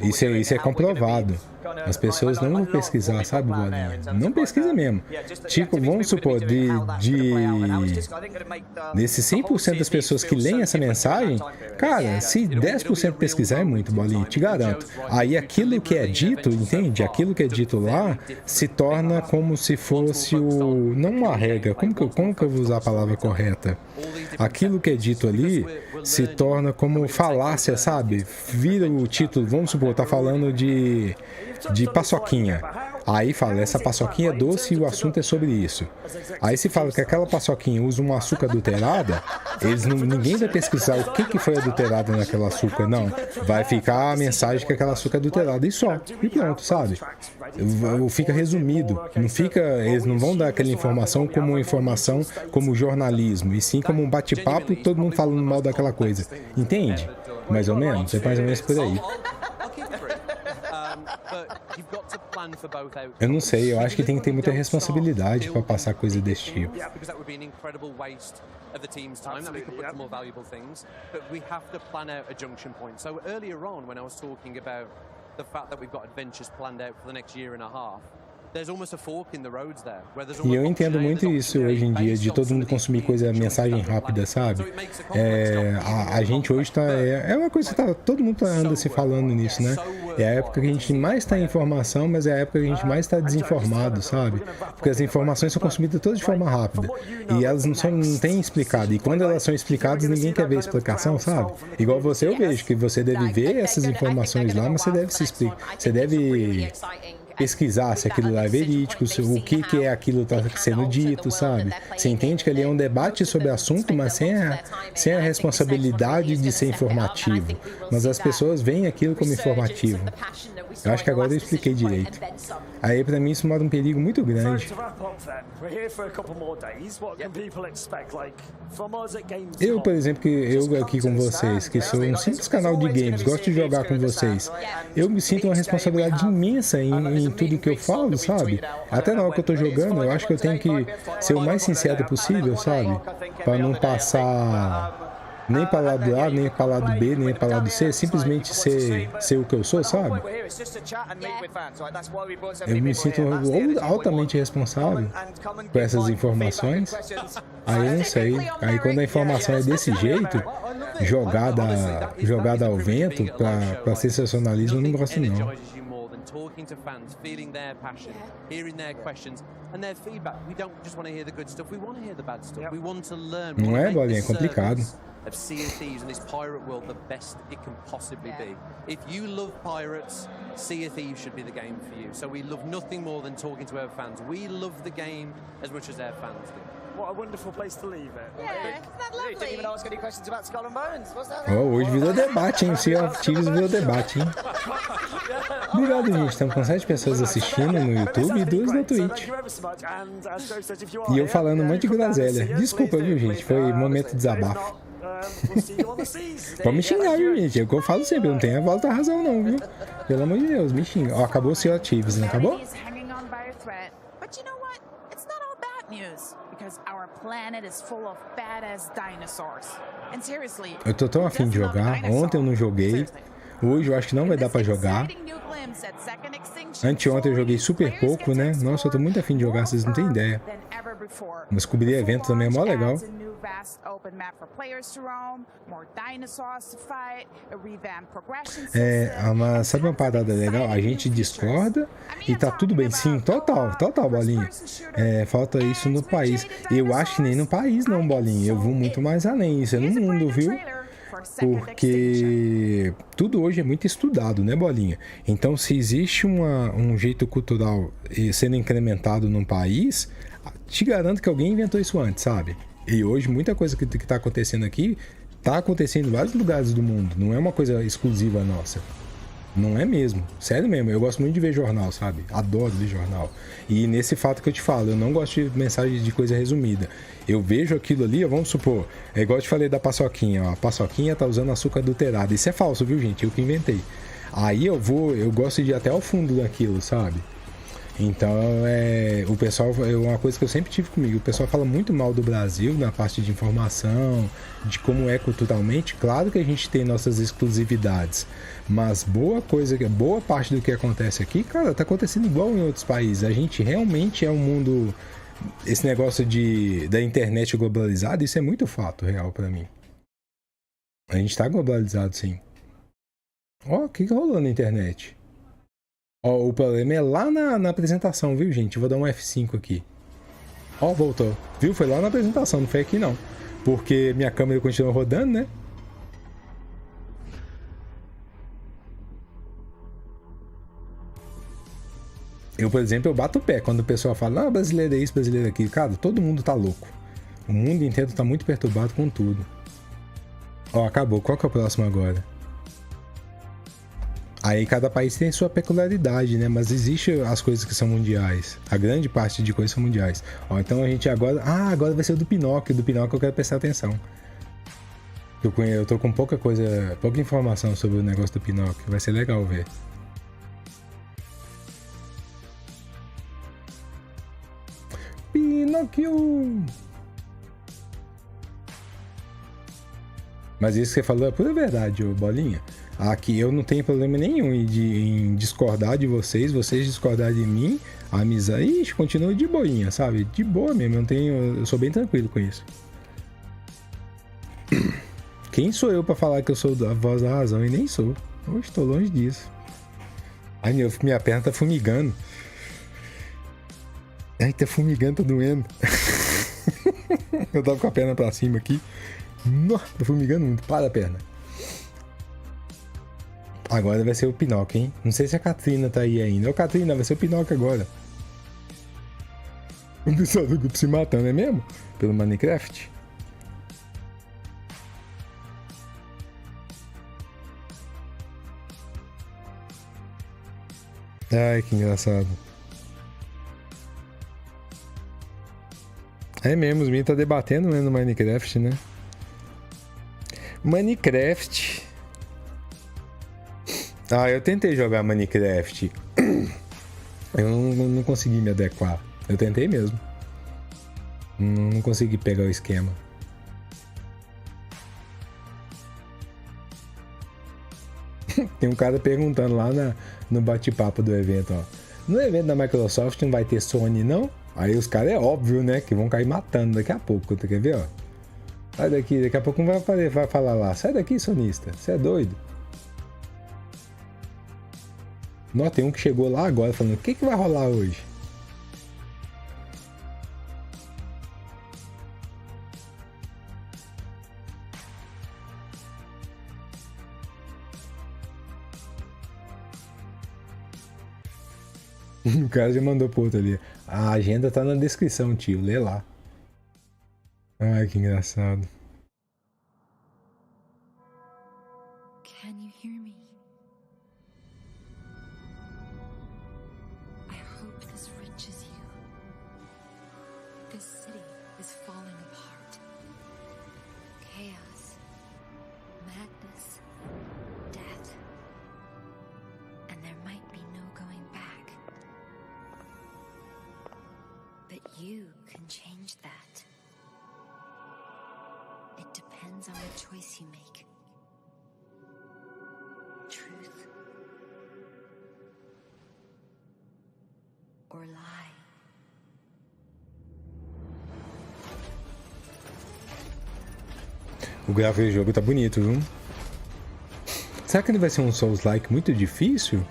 Isso é comprovado. As pessoas não vão pesquisar, sabe, Bolinha? Não pesquisa mesmo. Tipo, vamos supor, desses 100% das pessoas que leem essa mensagem, cara, se 10% pesquisar é muito, Bolinha, te garanto. Aí aquilo que é dito, entende? Aquilo que é dito lá se torna como se fosse não uma regra. Como que eu vou usar a palavra correta? Aquilo que é dito ali se torna como falácia, sabe? Vira o título, vamos supor, tá falando de paçoquinha. Aí fala, essa paçoquinha é doce e o assunto é sobre isso. Aí se fala que aquela paçoquinha usa um açúcar adulterada, ninguém vai pesquisar o que foi adulterado naquela açúcar, não. Vai ficar a mensagem que aquela açúcar é adulterada e só. E pronto, sabe? Fica resumido. Eles não vão dar aquela informação como uma informação como jornalismo, e sim como um bate-papo e todo mundo falando mal daquela coisa. Entende? Mais ou menos? É mais ou menos por aí. Eu não sei, eu acho que tem que ter muita responsabilidade para passar coisa desse tipo. E eu entendo muito isso hoje em dia, de todo mundo consumir mensagem rápida, sabe? A gente hoje tá... É uma coisa que todo mundo anda se falando nisso, né? É a época que a gente mais está em informação, mas é a época que a gente mais está desinformado, sabe? Porque as informações são consumidas todas de forma rápida. E elas não têm explicado. E quando elas são explicadas, ninguém quer ver a explicação, sabe? Igual você, eu vejo que você deve ver essas informações lá, mas você deve se explicar. Você deve pesquisar se aquilo lá é verídico, o que é aquilo que está sendo dito, sabe? Você entende que ali é um debate sobre assunto, mas sem a responsabilidade de ser informativo. Mas as pessoas veem aquilo como informativo. Eu acho que agora eu expliquei direito. Aí pra mim isso mora um perigo muito grande. Eu, por exemplo, que eu aqui com vocês, que sou um simples canal de games, gosto de jogar com vocês, eu me sinto uma responsabilidade imensa em tudo que eu falo, sabe? Até na hora que eu tô jogando, eu acho que eu tenho que ser o mais sincero possível, sabe? Pra não passar nem para lado A, nem para lado B, nem para lado C, simplesmente ser o que eu sou, sabe? Eu me sinto altamente responsável por essas informações. Aí eu não sei. Aí quando a informação é desse jeito, jogada ao vento para sensacionalismo, eu não gosto não. Talking to fans, feeling their passion, hearing their questions and their feedback. We don't just want to hear the good stuff, we want to hear the bad stuff. We want to learn. Não é, Bolinha, é complicado. Of Sea of Thieves and this pirate world the best it can possibly be. If you love pirates, Sea of Thieves should be the game for you. So we love nothing more than talking to our fans. We love the game as much as our fans do. What a wonderful place to leave it. Yeah, isn't that lovely? Didn't even ask any questions about Skull and Bones. What's that? Oh, hoje virou debate, hein? Sea of Thieves virou debate, hein? Obrigado, gente. Estamos com 7 pessoas assistindo no YouTube e 2 no Twitch. E eu falando um monte de groselha. Desculpa, viu, gente? Foi momento de desabafo. Pode me xingar, viu, gente? É o que eu falo sempre. Eu não tenho a volta à razão, não, viu? Pelo amor de Deus, me xinga. Ó, acabou o Sea of Thieves, não acabou? Eu tô tão afim de jogar. Ontem eu não joguei. Hoje eu acho que não vai dar pra jogar. Anteontem eu joguei super pouco, né? Nossa, eu tô muito afim de jogar, vocês não têm ideia. Mas cobrir evento também é mó legal. Mas sabe uma parada legal? A gente discorda e tá tudo bem. Sim, total, Bolinha. Falta isso no país. Eu acho que nem no país não, Bolinha. Eu vou muito mais além. Isso é no mundo, viu? Porque tudo hoje é muito estudado, né, Bolinha? Então, se existe um jeito cultural sendo incrementado num país, te garanto que alguém inventou isso antes, sabe? E hoje, muita coisa que tá acontecendo aqui, tá acontecendo em vários lugares do mundo. Não é uma coisa exclusiva nossa. Não é mesmo. Sério mesmo. Eu gosto muito de ver jornal, sabe? Adoro ver jornal. E nesse fato que eu te falo, eu não gosto de mensagem de coisa resumida. Eu vejo aquilo ali, vamos supor, é igual eu te falei da paçoquinha, ó. A paçoquinha tá usando açúcar adulterado. Isso é falso, viu, gente? Eu que inventei. Aí eu gosto de ir até ao fundo daquilo, sabe? Então, o pessoal, é uma coisa que eu sempre tive comigo, o pessoal fala muito mal do Brasil na parte de informação, de como é culturalmente. Claro que a gente tem nossas exclusividades, mas boa parte do que acontece aqui, cara, tá acontecendo igual em outros países. A gente realmente é um mundo, esse negócio da internet globalizada, isso é muito fato real pra mim. A gente tá globalizado, sim. Ó, o que rolou na internet? Ó, o problema é lá na apresentação, viu, gente? Eu vou dar um F5 aqui. Ó, voltou. Viu? Foi lá na apresentação, não foi aqui, não. Porque minha câmera continua rodando, né? Eu, por exemplo, eu bato o pé quando o pessoal fala, brasileiro é isso, brasileiro é aquilo. Cara, todo mundo tá louco. O mundo inteiro tá muito perturbado com tudo. Ó, acabou. Qual que é o próximo agora? Aí cada país tem sua peculiaridade, né? Mas existe as coisas que são mundiais. A grande parte de coisas são mundiais. Ó, então a gente agora... agora vai ser o do Pinóquio. Do Pinóquio eu quero prestar atenção. Eu tô com pouca informação sobre o negócio do Pinóquio. Vai ser legal ver. Pinóquio! Mas isso que você falou é pura verdade, ô Bolinha. Aqui eu não tenho problema nenhum em discordar de vocês discordar de mim, a amizade, continua de boinha, sabe? De boa mesmo, eu sou bem tranquilo com isso. Quem sou eu pra falar que eu sou a voz da razão? E nem sou. Eu estou longe disso. Ai, minha perna tá fumigando. Ai, tá fumigando, tá doendo. Eu tava com a perna pra cima aqui. Nossa, tá fumigando muito. Para a perna. Agora vai ser o Pinóquio, hein? Não sei se a Katrina tá aí ainda. Ô, Katrina, vai ser o Pinóquio agora. O pessoal do grupo se matando, é mesmo? Pelo Minecraft? Ai, que engraçado. É mesmo, os meninos tá debatendo, né, no Minecraft, né? Minecraft. Ah, eu tentei jogar Minecraft. Eu não consegui me adequar. Eu tentei mesmo. Não consegui pegar o esquema. Tem um cara perguntando lá no bate-papo do evento, ó. No evento da Microsoft não vai ter Sony, não? Aí os caras é óbvio, né? Que vão cair matando daqui a pouco. Tu quer ver, ó? Sai daqui, daqui a pouco um vai falar lá. Sai daqui, sonista. Você é doido? Não, tem um que chegou lá agora falando, o que vai rolar hoje? O cara já mandou pro outro ali. A agenda tá na descrição, tio. Lê lá. Ai, que engraçado. Can you hear me? I hope this reaches you. This city is falling apart. Chaos, madness, death. And there might be no going back. But you can change that. It depends on the choice you make. Truth or lie. O gráfico do jogo tá bonito, viu? Será que ele vai ser um Souls-like muito difícil?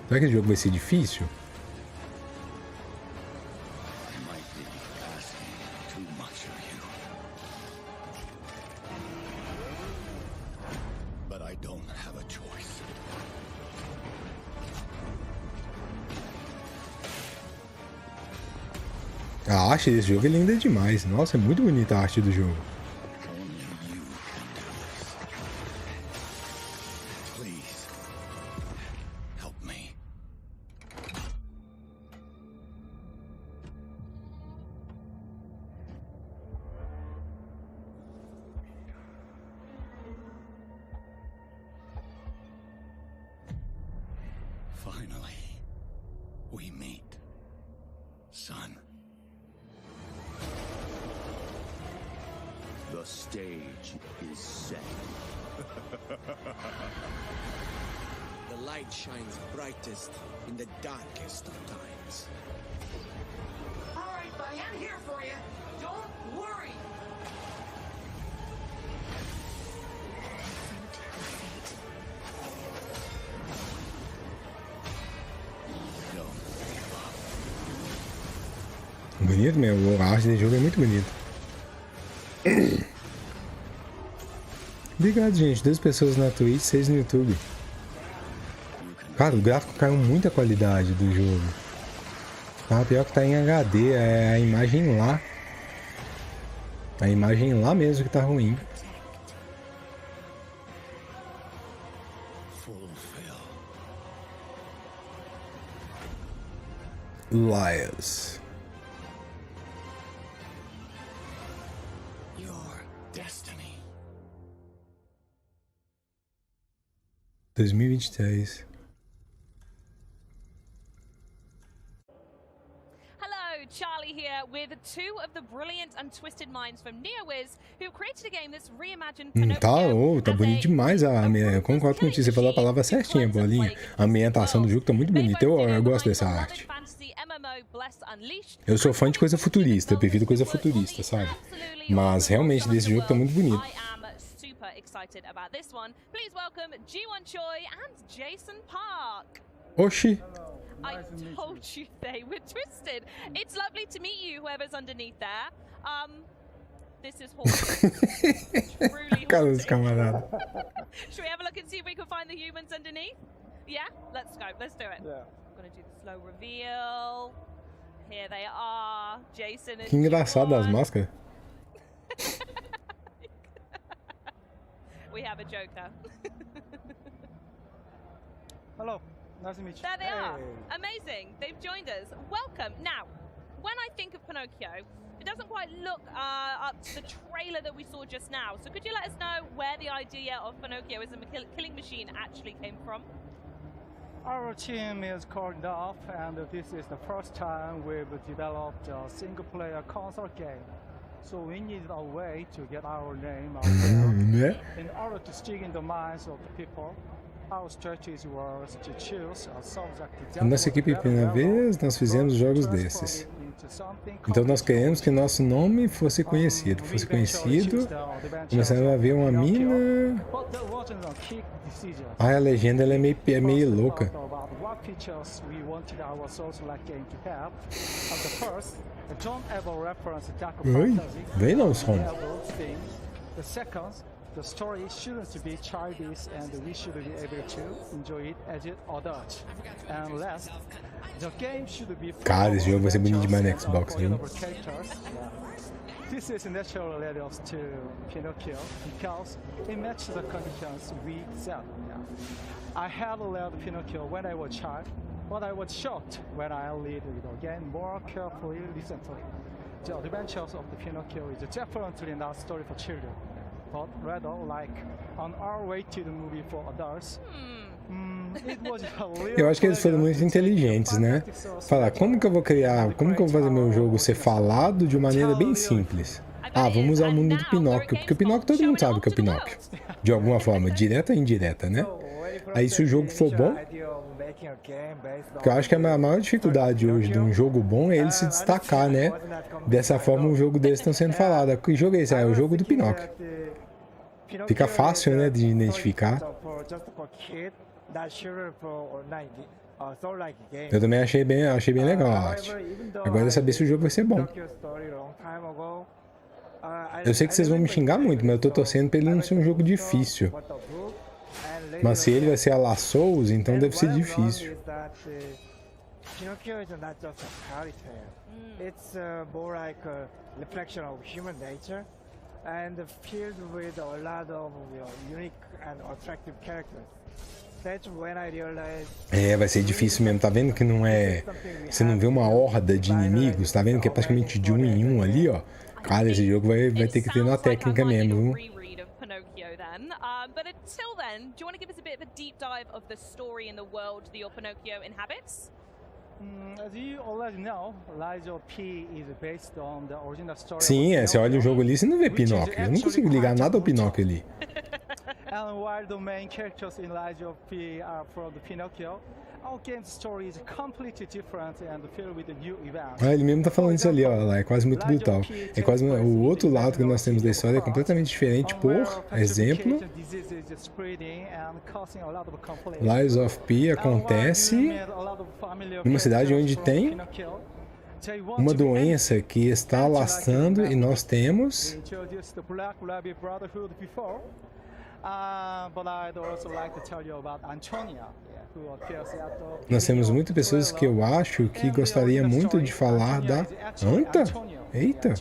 Será que esse jogo vai ser difícil? A arte desse jogo é linda demais. Nossa, é muito bonita a arte do jogo. Finally, we meet, son. The stage is set. The light shines brightest in the darkest of times. All right, buddy, I'm here for you. Don't worry. Bonito mesmo, a arte desse jogo é muito bonita. Obrigado, gente. 2 pessoas na Twitch, 6 no YouTube. Cara, o gráfico caiu muita qualidade do jogo. Ah, pior que tá em HD, é a imagem lá. A imagem lá mesmo que tá ruim. Liars. 2023. Hello, Charlie here with 2 of the brilliant and twisted minds from NeoWiz who created a game that's reimagined Tá bonito demais eu concordo com você falou a palavra certinha, Bolinha. A ambientação do jogo tá muito bonita. Eu gosto dessa arte. Eu sou fã de coisa futurista, eu prefiro coisa futurista, sabe? Mas realmente desse jogo tá muito bonito. Excited about this one. Please welcome Ji-won Choi and Jason Park. Oxi. I told you they were twisted. It's lovely to meet you, whoever's underneath there. This is haunting. Truly Cara dos camaradas. Should we have a look and see if we can find the humans underneath? Yeah? Let's go. Let's do it. Yeah. I'm going to do the slow reveal. Here they are. Jason and Que engraçado as máscaras. We have a joker. Hello. Nice to meet you. There they are. Amazing. They've joined us. Welcome. Now, when I think of Pinocchio, it doesn't quite look up to the trailer that we saw just now. So could you let us know where the idea of Pinocchio as a killing machine actually came from? Our team is called off, and this is the first time we've developed a single-player console game. So we needed a way to get our name out there. In order to stick in the minds of the people, our strategy was to choose a subject. A nossa equipe, primeira vez, nós fizemos jogos desses. Então nós queremos que nosso nome fosse conhecido. Começamos a ver uma mina. Ah, a legenda ela é meio louca. Oi, vem não, SONHO. The story shouldn't be childish, and we should be able to enjoy it as adults. And last, the game should be. Cara, esse jogo vai ser bonito demais no Xbox, viu? This is natural levels to Pinocchio because it matches the conditions we set. I had loved Pinocchio when I was a child, but I was shocked when I read the game more carefully recently. The adventures of the Pinocchio is definitely not a story for children, but rather like an R-rated movie for adults. Eu acho que eles foram muito inteligentes, né? Falar, como que eu vou criar, como que eu vou fazer meu jogo ser falado de uma maneira bem simples? Ah, vamos usar o mundo do Pinóquio, porque o Pinóquio todo mundo sabe que é o Pinóquio. De alguma forma, direta ou indireta, né? Aí se o jogo for bom, porque eu acho que a maior dificuldade hoje de um jogo bom é ele se destacar, né? Dessa forma o jogo deles estão sendo falado. Que jogo é esse? Ah, é o jogo do Pinóquio. Fica fácil, né, de identificar. Eu também achei bem legal a arte. Agora é saber se o jogo vai ser bom. Eu sei que vocês vão me xingar muito, mas eu tô torcendo pra ele não ser um jogo difícil. Mas se ele vai ser a La Souls, então deve ser difícil. And filled with a lot of unique and attractive characters. That's when I realized. É, vai ser difícil mesmo. Tá vendo que não é. Você não vê uma horda de inimigos? Tá vendo que é praticamente de um em um ali, ó? Cara, esse jogo vai ter que ter uma técnica mesmo, viu? But until then, do you want to give us a bit of a deep dive of the story and the world that your Pinocchio inhabits? As you already know, Lies of P is based on the original story. Sim, você olha o jogo ali, você não vê Pinóquio. Eu não consigo ligar nada ao Pinóquio ali. And while the main characters in Lies of P are from the Pinocchio, our game's story is completely different and filled with new events. Ah, ele mesmo tá falando isso ali, ó, lá, é quase muito brutal. É quase o outro lado que nós temos da história é completamente diferente. Por exemplo, Lies of P acontece numa cidade onde tem uma doença que está alastrando e nós temos muitas pessoas que eu acho que gostaria muito de falar da Anta. Eita!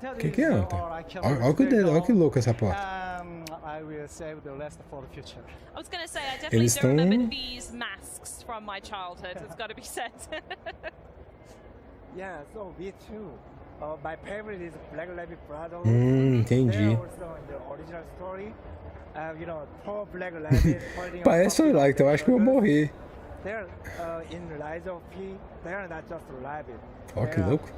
O que é Anta? Olha que louco essa porta. Eles estão... Entendi. Parece um like, eu acho que eu vou morrer. Ó, que louco.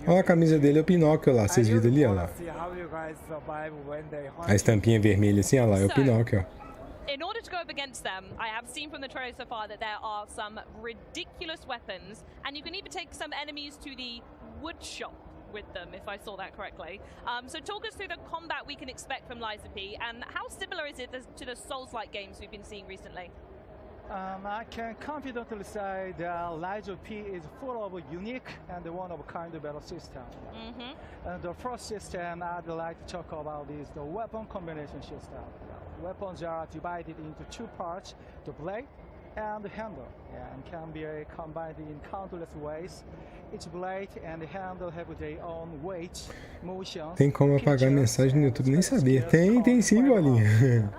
Olha a camisa dele, é o Pinóquio lá, vocês viram ali, olha lá. A estampinha vermelha assim, olha lá, é o Pinóquio, ó. In order to go up against them, I have seen from the trailer so far that there are some ridiculous weapons, and you can even take some enemies to the wood shop with them, if I saw that correctly. So talk us through the combat we can expect from Lies of P, and how similar is it to the Souls-like games we've been seeing recently? I can confidently say that Live P is full of unique and one of a kind of battle system. And the first system I'd like to talk about is the weapon combination system. Weapons are divided into two parts, the blade and the handle, and can be combined in countless ways. Each blade and the handle have their own weight, motion. Tem como apagar mensagem no YouTube? Nem sabia. Tem sim, bolinha.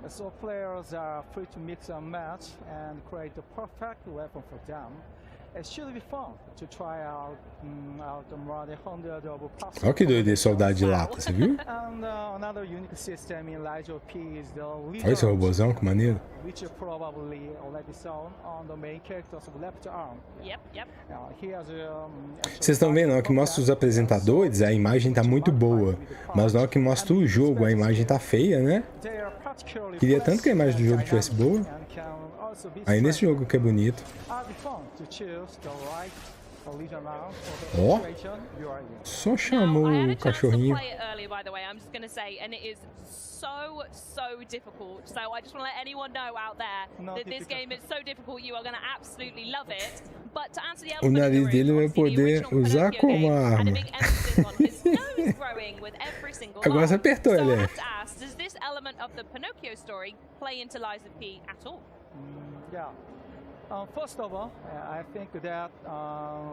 So players are free to mix and match and create the perfect weapon for them. It should be fun to try out more than 100 of possible. Olha que doido esse soldado de lata, você viu? And another unique system in Live P is the Olha esse robôzão, que maneiro. Which you probably already saw on the main character's left arm. Yep. Vocês estão vendo, na hora que mostra os apresentadores, a imagem tá muito boa. Mas na hora que mostra o jogo, a imagem tá feia, né? Queria tanto que a imagem do jogo tivesse boa. Aí nesse jogo que é bonito. Ó, só chamou o cachorrinho. So difficult. So I just want to let anyone know out there that this game is so difficult. You are going to absolutely love it. But to answer the O nariz dele vai poder usar como arma. Agora você apertou, ele. Does this element of the Pinocchio story play into Lies of P at all? Yeah. First of all, I think that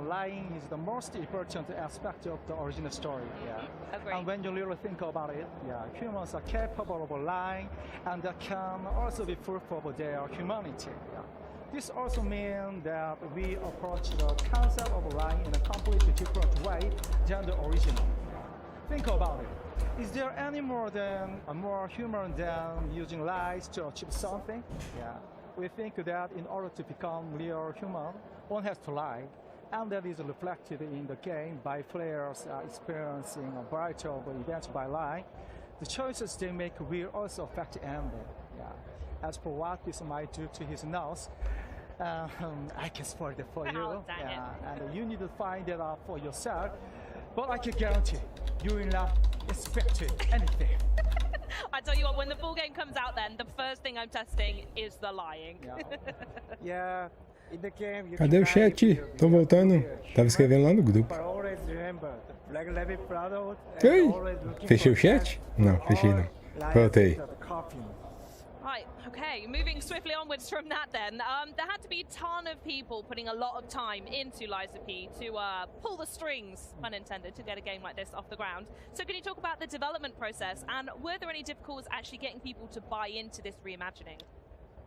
lying is the most important aspect of the original story. Yeah. And when you really think about it, humans are capable of lying, and that can also be proof of their humanity. Yeah. This also means that we approach the concept of lying in a completely different way than the original. Think about it. Is there any more human than using lies to achieve something? Yeah. We think that in order to become real human, one has to lie, and that is reflected in the game by players experiencing a variety of events by lying. The choices they make will also affect the ending. Yeah. As for what this might do to his nose, I can spoil it for you. And you need to find it out for yourself. But I can guarantee you will not expect anything. I tell you what, when the full game comes out then, the first thing I'm testing is the lying. Yeah. In the game, cadê o chat? Tô voltando. Tava escrevendo lá no grupo. Ei, fechei o chat? Não, fechei não. Voltei. Right, okay, moving swiftly onwards from that then. There had to be a ton of people putting a lot of time into Lies of P to pull the strings, pun intended, to get a game like this off the ground. So can you talk about the development process, and were there any difficulties actually getting people to buy into this reimagining?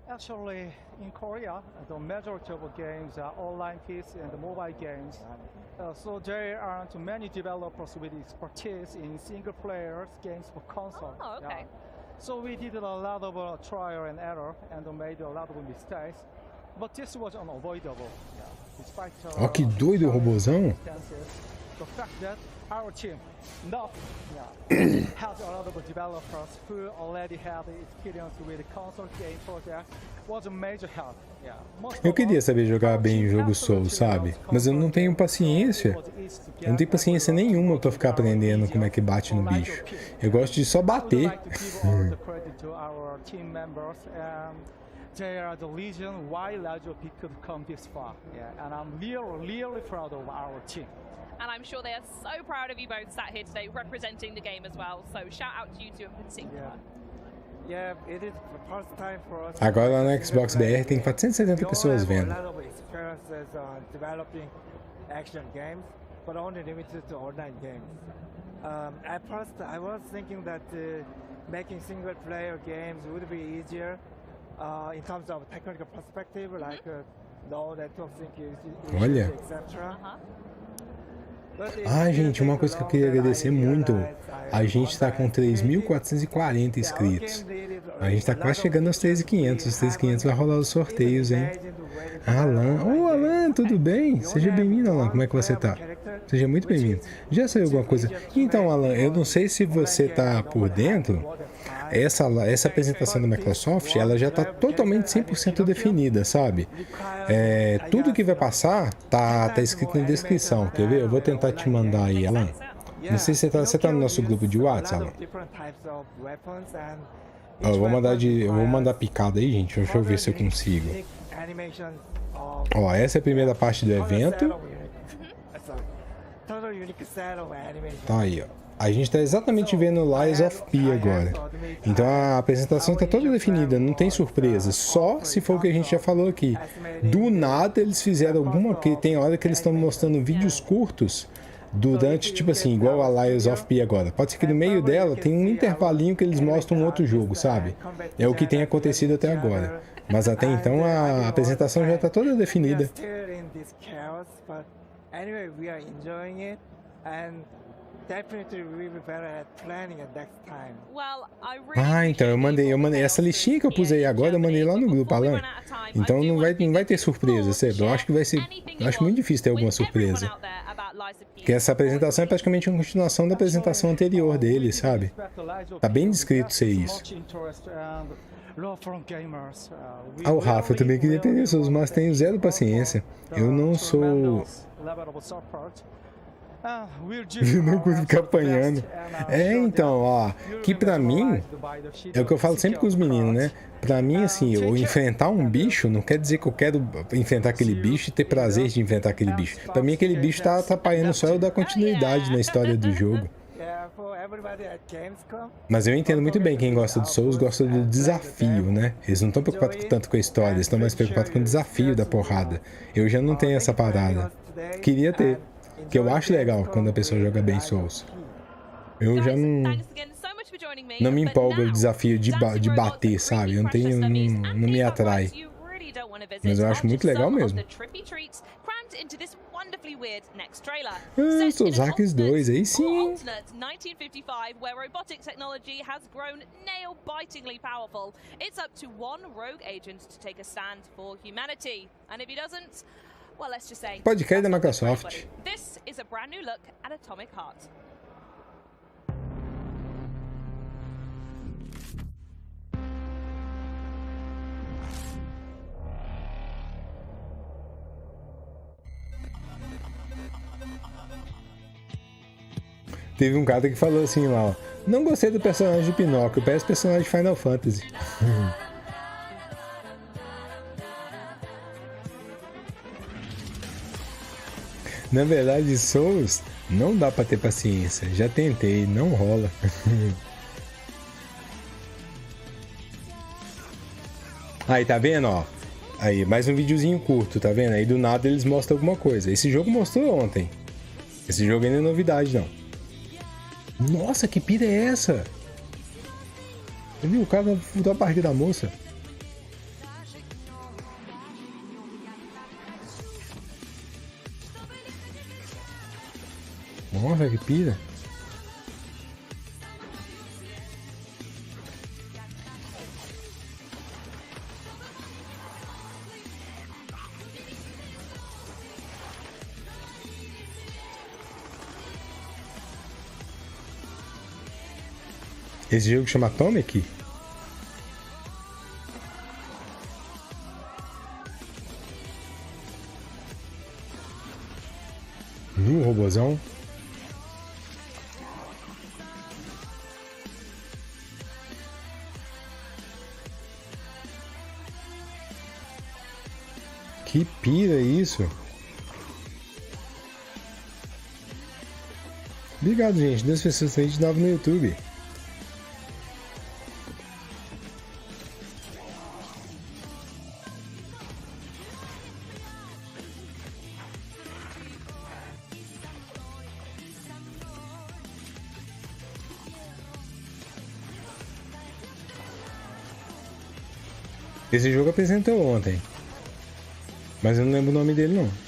Actually, in Korea, the majority of games are online PC and mobile games. So there aren't many developers with expertise in single-player games for console. Oh, okay. So we did a lot of trial and error and made a lot of mistakes, but this was unavoidable. Despite Ó, que doido o robôzão. The fact that our team has a lot of developers who already had experience with the console game project was a major help. Eu queria saber jogar bem o jogo Soul, sabe? Mas eu não tenho paciência. Eu não tenho paciência nenhuma pra ficar aprendendo como é que bate no bicho. Eu gosto de só bater. They are the reason why Live P could come this far. And I'm really proud of our team. And I'm sure they are so proud of you both sat here today representing the game as well. So shout out to you two in particular. Yeah, it is the first time for us. Agora lá no Xbox BR tem 470 pessoas vendo. A lot of experiences on developing action games, but only limited to online games. At first, I was thinking that making single-player games would be easier in terms of technical perspective, like no network sync, Olha. etc. Ah, gente, uma coisa que eu queria agradecer muito. A gente tá com 3.440 inscritos. A gente tá quase chegando aos 3.500. Os 3.500 vai rolar os sorteios, hein? Alan. Ô, Alan, tudo bem? Seja bem-vindo, Alan. Como é que você tá? Seja muito bem-vindo. Já saiu alguma coisa? Então, Alan, eu não sei se você tá por dentro. Essa apresentação da Microsoft, ela já tá totalmente 100% definida, sabe? Tudo que vai passar tá escrito na descrição. Quer ver? Eu vou tentar te mandar aí, Alan. Não sei se você tá no nosso grupo de WhatsApp, Alan. Ó, eu vou mandar picada aí, gente. Deixa eu ver se eu consigo. Ó, essa é a primeira parte do evento. Tá aí, ó. A gente tá exatamente vendo Lies of P agora. Então a apresentação tá toda definida, não tem surpresa. Só se for o que a gente já falou aqui. Do nada eles fizeram alguma... que tem hora que eles estão mostrando vídeos curtos durante, tipo assim, igual a Lies of P agora. Pode ser que no meio dela tem um intervalinho que eles mostram um outro jogo, sabe? É o que tem acontecido até agora. Mas até então a apresentação já tá toda definida. Ah, então eu mandei essa listinha que eu pus aí agora, eu mandei lá no grupo, Alan. Então não vai ter surpresa, sabe? Eu acho que vai ser, eu acho muito difícil ter alguma surpresa. Porque essa apresentação é praticamente uma continuação da apresentação anterior dele, sabe? Tá bem descrito ser isso. Ah, o Rafa, eu também queria ter isso, mas tenho zero paciência. Eu não sou... Eu não consigo ficar apanhando. É, então, ó, que pra mim, é o que eu falo sempre com os meninos, né? Pra mim, assim, eu enfrentar um bicho não quer dizer que eu quero enfrentar aquele bicho e ter prazer de enfrentar aquele bicho. Pra mim, aquele bicho tá atrapalhando só eu dar continuidade na história do jogo. Mas eu entendo muito bem quem gosta de Souls gosta do desafio, né? Eles não estão preocupados tanto com a história, eles estão mais preocupados com o desafio da porrada. Eu já não tenho essa parada. Queria ter. Que eu acho legal quando a pessoa joga bem Souls. Eu já não me empolga o desafio de bater, sabe? Eu não tenho, não me atrai. Mas eu acho muito legal mesmo. Ah, Souls Hackers 2, aí sim. 1955, where robotic technology has grown nail-bitingly powerful. It's up to one rogue agent to take a stand for humanity. And if he doesn't, well, let's just say, pode cair da Microsoft. This is a brand new look at Atomic Heart. Teve um cara que falou assim lá, ó, não gostei do personagem de Pinóquio, parece personagem de Final Fantasy. Na verdade, Souls não dá pra ter paciência. Já tentei, não rola. Aí, tá vendo, ó? Aí, mais um videozinho curto, tá vendo? Aí do nada eles mostram alguma coisa. Esse jogo mostrou ontem. Esse jogo ainda é novidade, não. Nossa, que pira é essa? Você viu? O cara furou a barriga da moça. Nossa, que pira. Esse jogo chama Atomic? Robozão. Que pira isso? Obrigado, gente. 2 pessoas aí de novo no YouTube. Esse jogo apresentou ontem. Mas eu não lembro o nome dele, não.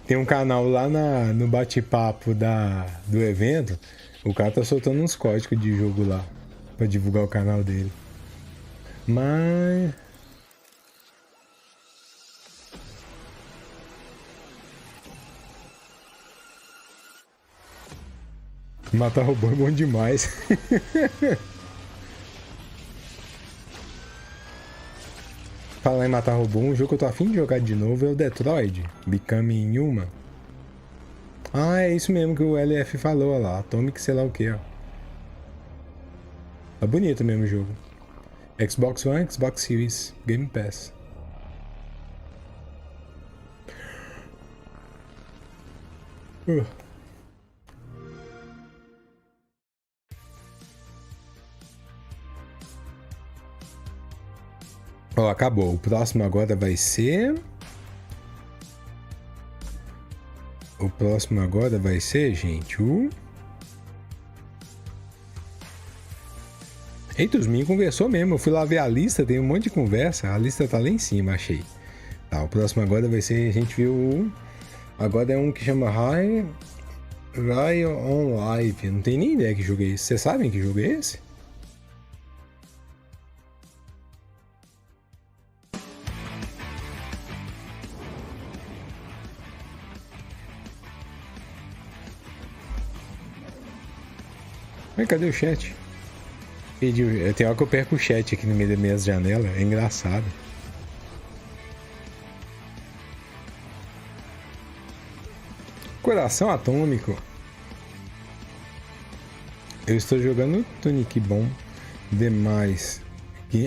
Tem um canal lá no bate-papo do evento. O cara tá soltando uns códigos de jogo lá. Pra divulgar o canal dele. Mas... matar robô é bom demais. Falar em matar robô, um jogo que eu tô afim de jogar de novo é o Detroit Become Human. Ah, é isso mesmo que o LF falou, olha lá. Atomic sei lá o que, ó. Tá bonito mesmo o jogo. Xbox One, Xbox Series, Game Pass. Ó, acabou. O próximo agora vai ser... O próximo agora vai ser, gente, o... Eita, os meninos conversou mesmo. Eu fui lá ver a lista, tem um monte de conversa. A lista tá lá em cima, achei. Tá, o próximo agora vai ser... A gente viu o... Agora é um que chama Radeon on Live. Não tem nem ideia que jogo é esse. Vocês sabem que jogo é esse? Mas cadê o chat? Tem hora que eu perco o chat aqui no meio das minhas janelas. É engraçado. Coração atômico. Eu estou jogando Tunic bom demais.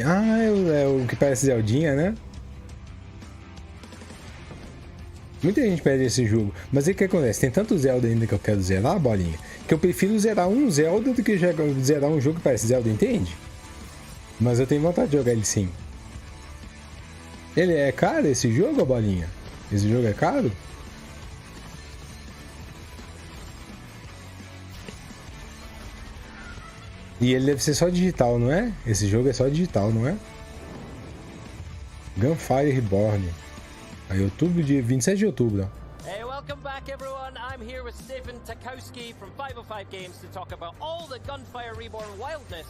Ah, é o que parece Zeldinha, né? Muita gente pede esse jogo. Mas aí o que acontece? Tem tanto Zelda ainda que eu quero zerar, bolinha, que eu prefiro zerar um Zelda do que zerar um jogo que parece Zelda, entende? Mas eu tenho vontade de jogar ele sim. Ele é caro esse jogo, bolinha? Esse jogo é caro? E ele deve ser só digital, não é? Esse jogo é só digital, não é? Gunfire Reborn. Aí, outubro, dia 27 de outubro. Hey, welcome back everyone. I'm here with Stephen Takowski from 505 Games to talk about all the Gunfire Reborn wildness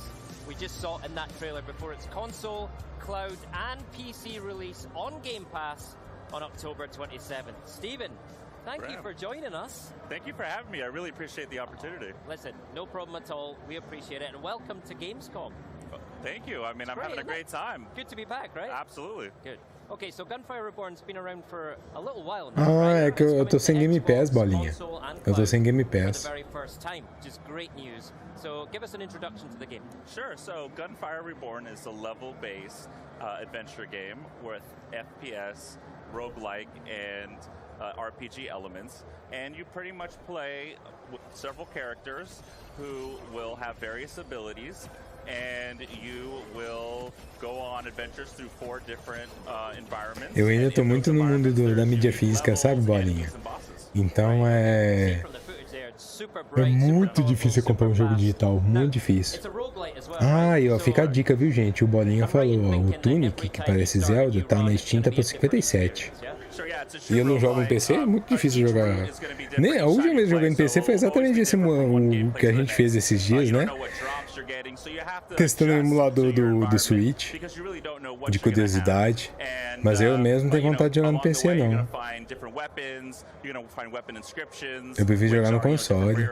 we just saw in that trailer before its console, cloud and PC release on Game Pass on October 27th. Stephen, thank you for joining us. Thank you for having me. I really appreciate the opportunity. Listen, no problem at all. We appreciate it. And welcome to Gamescom. Thank you. I mean, I'm having a great time. Good to be back, right? Absolutely. Good. Okay, so Gunfire Reborn's been around for a little while now. Ah, é que eu tô sem Game Pass, bolinha. Eu tô sem Game Pass. For the very first time, which is great news. So give us an introduction to the game. Sure. So Gunfire Reborn is a level-based adventure game with FPS, roguelike, and RPG elements. And you pretty much play with several characters who will have various abilities. And you will go on adventures through 4 different environments. Eu ainda tô muito no mundo da mídia física, sabe, bolinha? Então é muito difícil comprar um jogo digital, muito difícil. Ah, e ó, fica a dica, viu, gente? O Bolinha falou, ó, o Tunic, que parece Zelda, tá na Steam, tá por 57. E eu não jogo no PC, é muito difícil jogar. A última vez que eu joguei no PC foi exatamente esse o que a gente fez esses dias, né? Testando o emulador do Switch, de curiosidade. Mas eu mesmo não tenho vontade de jogar no PC, não. Eu prefiro jogar no console.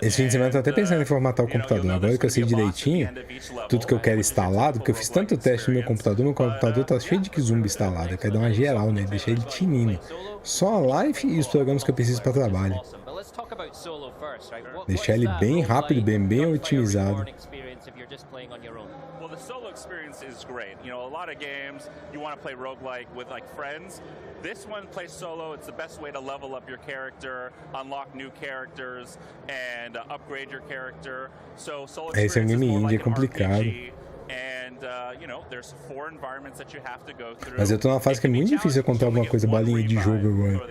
Esse fim de semana eu tô até pensando em formatar o computador. Agora que eu sei direitinho tudo que eu quero instalado, porque eu fiz tanto teste no meu computador tá cheio de zumbi instalado. Eu quero dar uma geral, né? Deixar ele tinindo. Só a live e os programas que eu preciso para trabalho. Deixar ele bem rápido, bem otimizado. Well, the solo experience is great. You know, a lot of games you want to play roguelike with like friends. This one plays solo. It's the best way to level up your character, unlock new characters, and upgrade your character. So solo experience is more like an RPG. And you know, there's 4 environments that you have to go through. Mas eu tô numa fase que é muito difícil eu comprar alguma coisa balinha de jogo agora.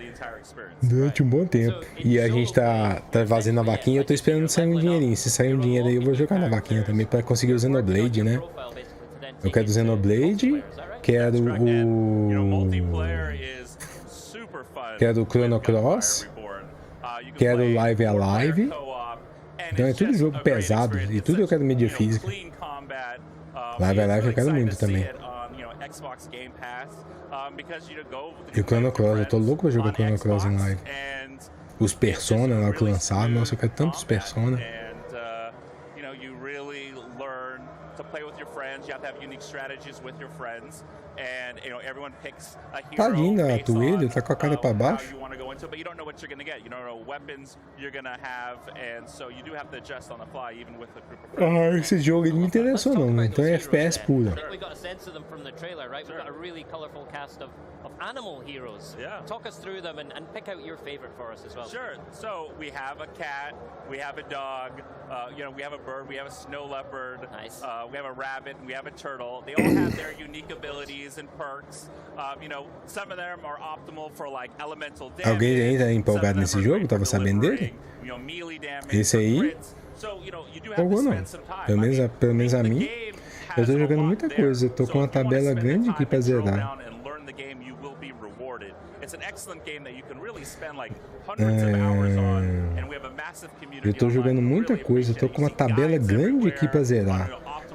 Durante um bom tempo. E a gente tá fazendo a vaquinha, eu tô esperando sair um dinheirinho. Se sair um dinheiro aí, eu vou jogar na vaquinha também pra conseguir o Xenoblade, né? Eu quero o Xenoblade, quero o Chrono Cross, quero o Live Alive. Então é tudo jogo pesado e tudo eu quero mídia física. Live Alive eu quero muito também. E o Chrono Cross, eu tô louco pra jogar o Chrono Cross em live. Os Persona lá que lançaram, nossa, eu quero tantos Persona. Tadinho da Toelho, tá com a cara pra baixo. Ah, esse jogo ele me interessou não, então é FPS pura. Animal heroes. Talk us through them and pick out your favorite for us as well. Sure. So we have a cat, we have a dog, we have a bird, we have a snow leopard, we have a rabbit, and we have a turtle. They all have their unique abilities and perks. Some of them are optimal for like elemental damage. Alguém ainda é empolgado nesse jogo? Tava sabendo dele? Esse aí? Empolgou não. Pelo menos a mim. Eu tô jogando muita coisa. Eu tô com uma tabela grande aqui pra zerar. Eu tô jogando muita coisa, eu tô com uma tabela grande aqui pra zerar.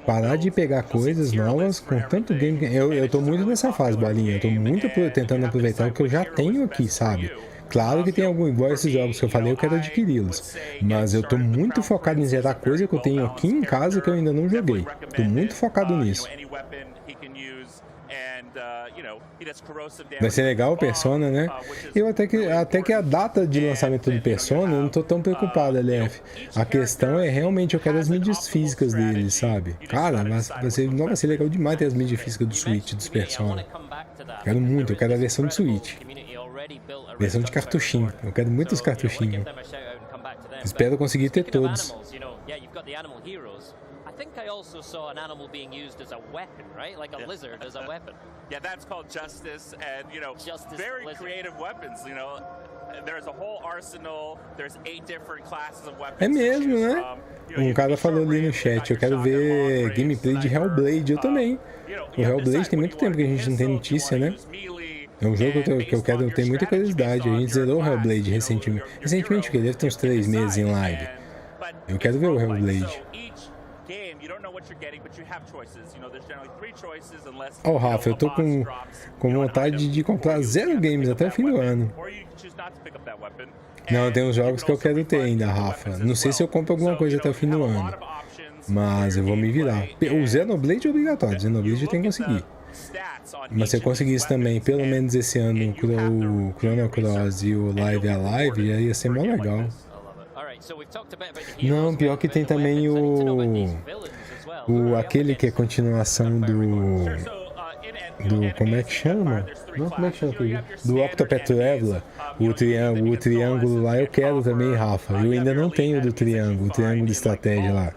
Parar de pegar coisas novas com tanto game. Eu tô muito nessa fase, Bolinha. Eu tô muito tentando aproveitar o que eu já tenho aqui, sabe? Claro que tem algum, igual esses jogos que eu falei, eu quero adquiri-los. Mas eu tô muito focado em zerar coisa que eu tenho aqui em casa que eu ainda não joguei. Tô muito focado nisso. Vai ser legal o Persona, né? Eu até que a data de lançamento do Persona, eu não tô tão preocupado, LF. A questão é realmente eu quero as mídias físicas dele, sabe? Cara, vai ser legal demais ter as mídias físicas do Switch, dos Persona. Quero muito, eu quero a versão de Switch. Versão de cartuchinho. Eu quero muitos cartuchinhos. Espero conseguir ter todos. I think I also saw an animal being used as a weapon, right? Like a lizard as a weapon. Yeah, that's called Justice, and very creative weapons. There's a whole arsenal. There's 8 different classes of weapons. É mesmo, né? Um cara falou ali no chat, eu quero ver gameplay de Hellblade, eu também. O Hellblade tem muito tempo que a gente não tem notícia, né? É um jogo que eu quero ter muita curiosidade. A gente zerou o Hellblade recentemente. Recentemente, que deve ter uns 3 meses em live. Eu quero ver o Hellblade. Ó, Rafa, eu tô com vontade de comprar 0 games até o fim do ano. Não, tem uns jogos que eu quero ter ainda, Rafa. Não sei se eu compro alguma coisa até o fim do ano. Mas eu vou me virar. O Xenoblade é obrigatório, o Xenoblade eu tenho que conseguir. Mas se eu conseguisse também, pelo menos esse ano, o Chrono Cross e o Live Alive, ia ser mó legal. Não, pior que tem também aquele que é continuação do como é que chama? Não, como é que chama aquele? Do Octopath Traveler, o triângulo lá eu quero também, Rafa. Eu ainda não tenho do triângulo, o triângulo de estratégia lá.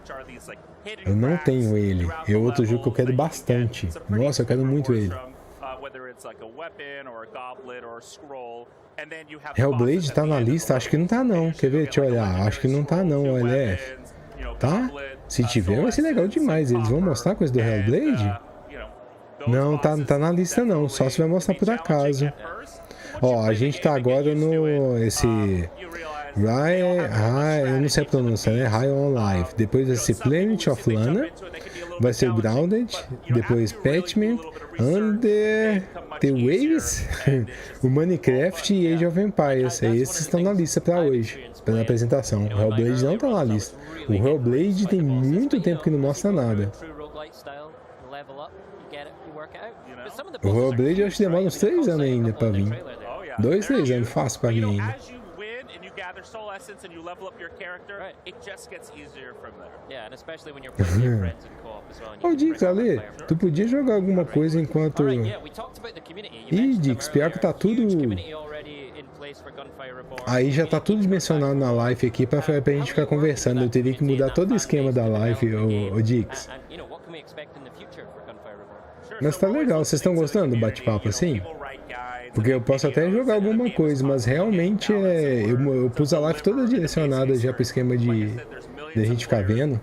Eu não tenho ele. É outro jogo que eu quero bastante. Nossa, eu quero muito ele. Hellblade tá na lista? Acho que não tá não. Quer ver? Deixa eu olhar. Acho que não tá não, LF. Tá? Se tiver, vai ser legal demais. Eles vão mostrar coisa do Hellblade? Não, tá na lista não. Só se vai mostrar por acaso. Ó, a gente tá agora no... eu não sei a pronúncia, né? High on Life. Depois vai ser Planet of Lana. Vai ser Grounded. Depois Patchman. Under the Waves. O Minecraft e Age of Empires. Esses estão na lista pra hoje. Pra apresentação. O Hellblade não tá na lista. O Hellblade tem muito tempo que não mostra nada. O Hellblade eu acho que demora uns 3 anos ainda pra vir. 2, 3 anos fácil pra vir ainda. Gather soul essence and you level up your character, it just gets easier from there. Yeah, and especially when you're playing your friends in co-op as well. Ô, Dix, Ale, tu podia jogar alguma coisa enquanto... Ih, Dix, pior que tá tudo... Aí já tá tudo dimensionado na live aqui pra gente ficar conversando. Eu teria que mudar todo o esquema da live, ô Dix. Mas tá legal, vocês estão gostando do bate-papo assim? Porque eu posso até jogar alguma coisa, mas realmente eu pus a live toda direcionada já pro esquema de a gente ficar vendo.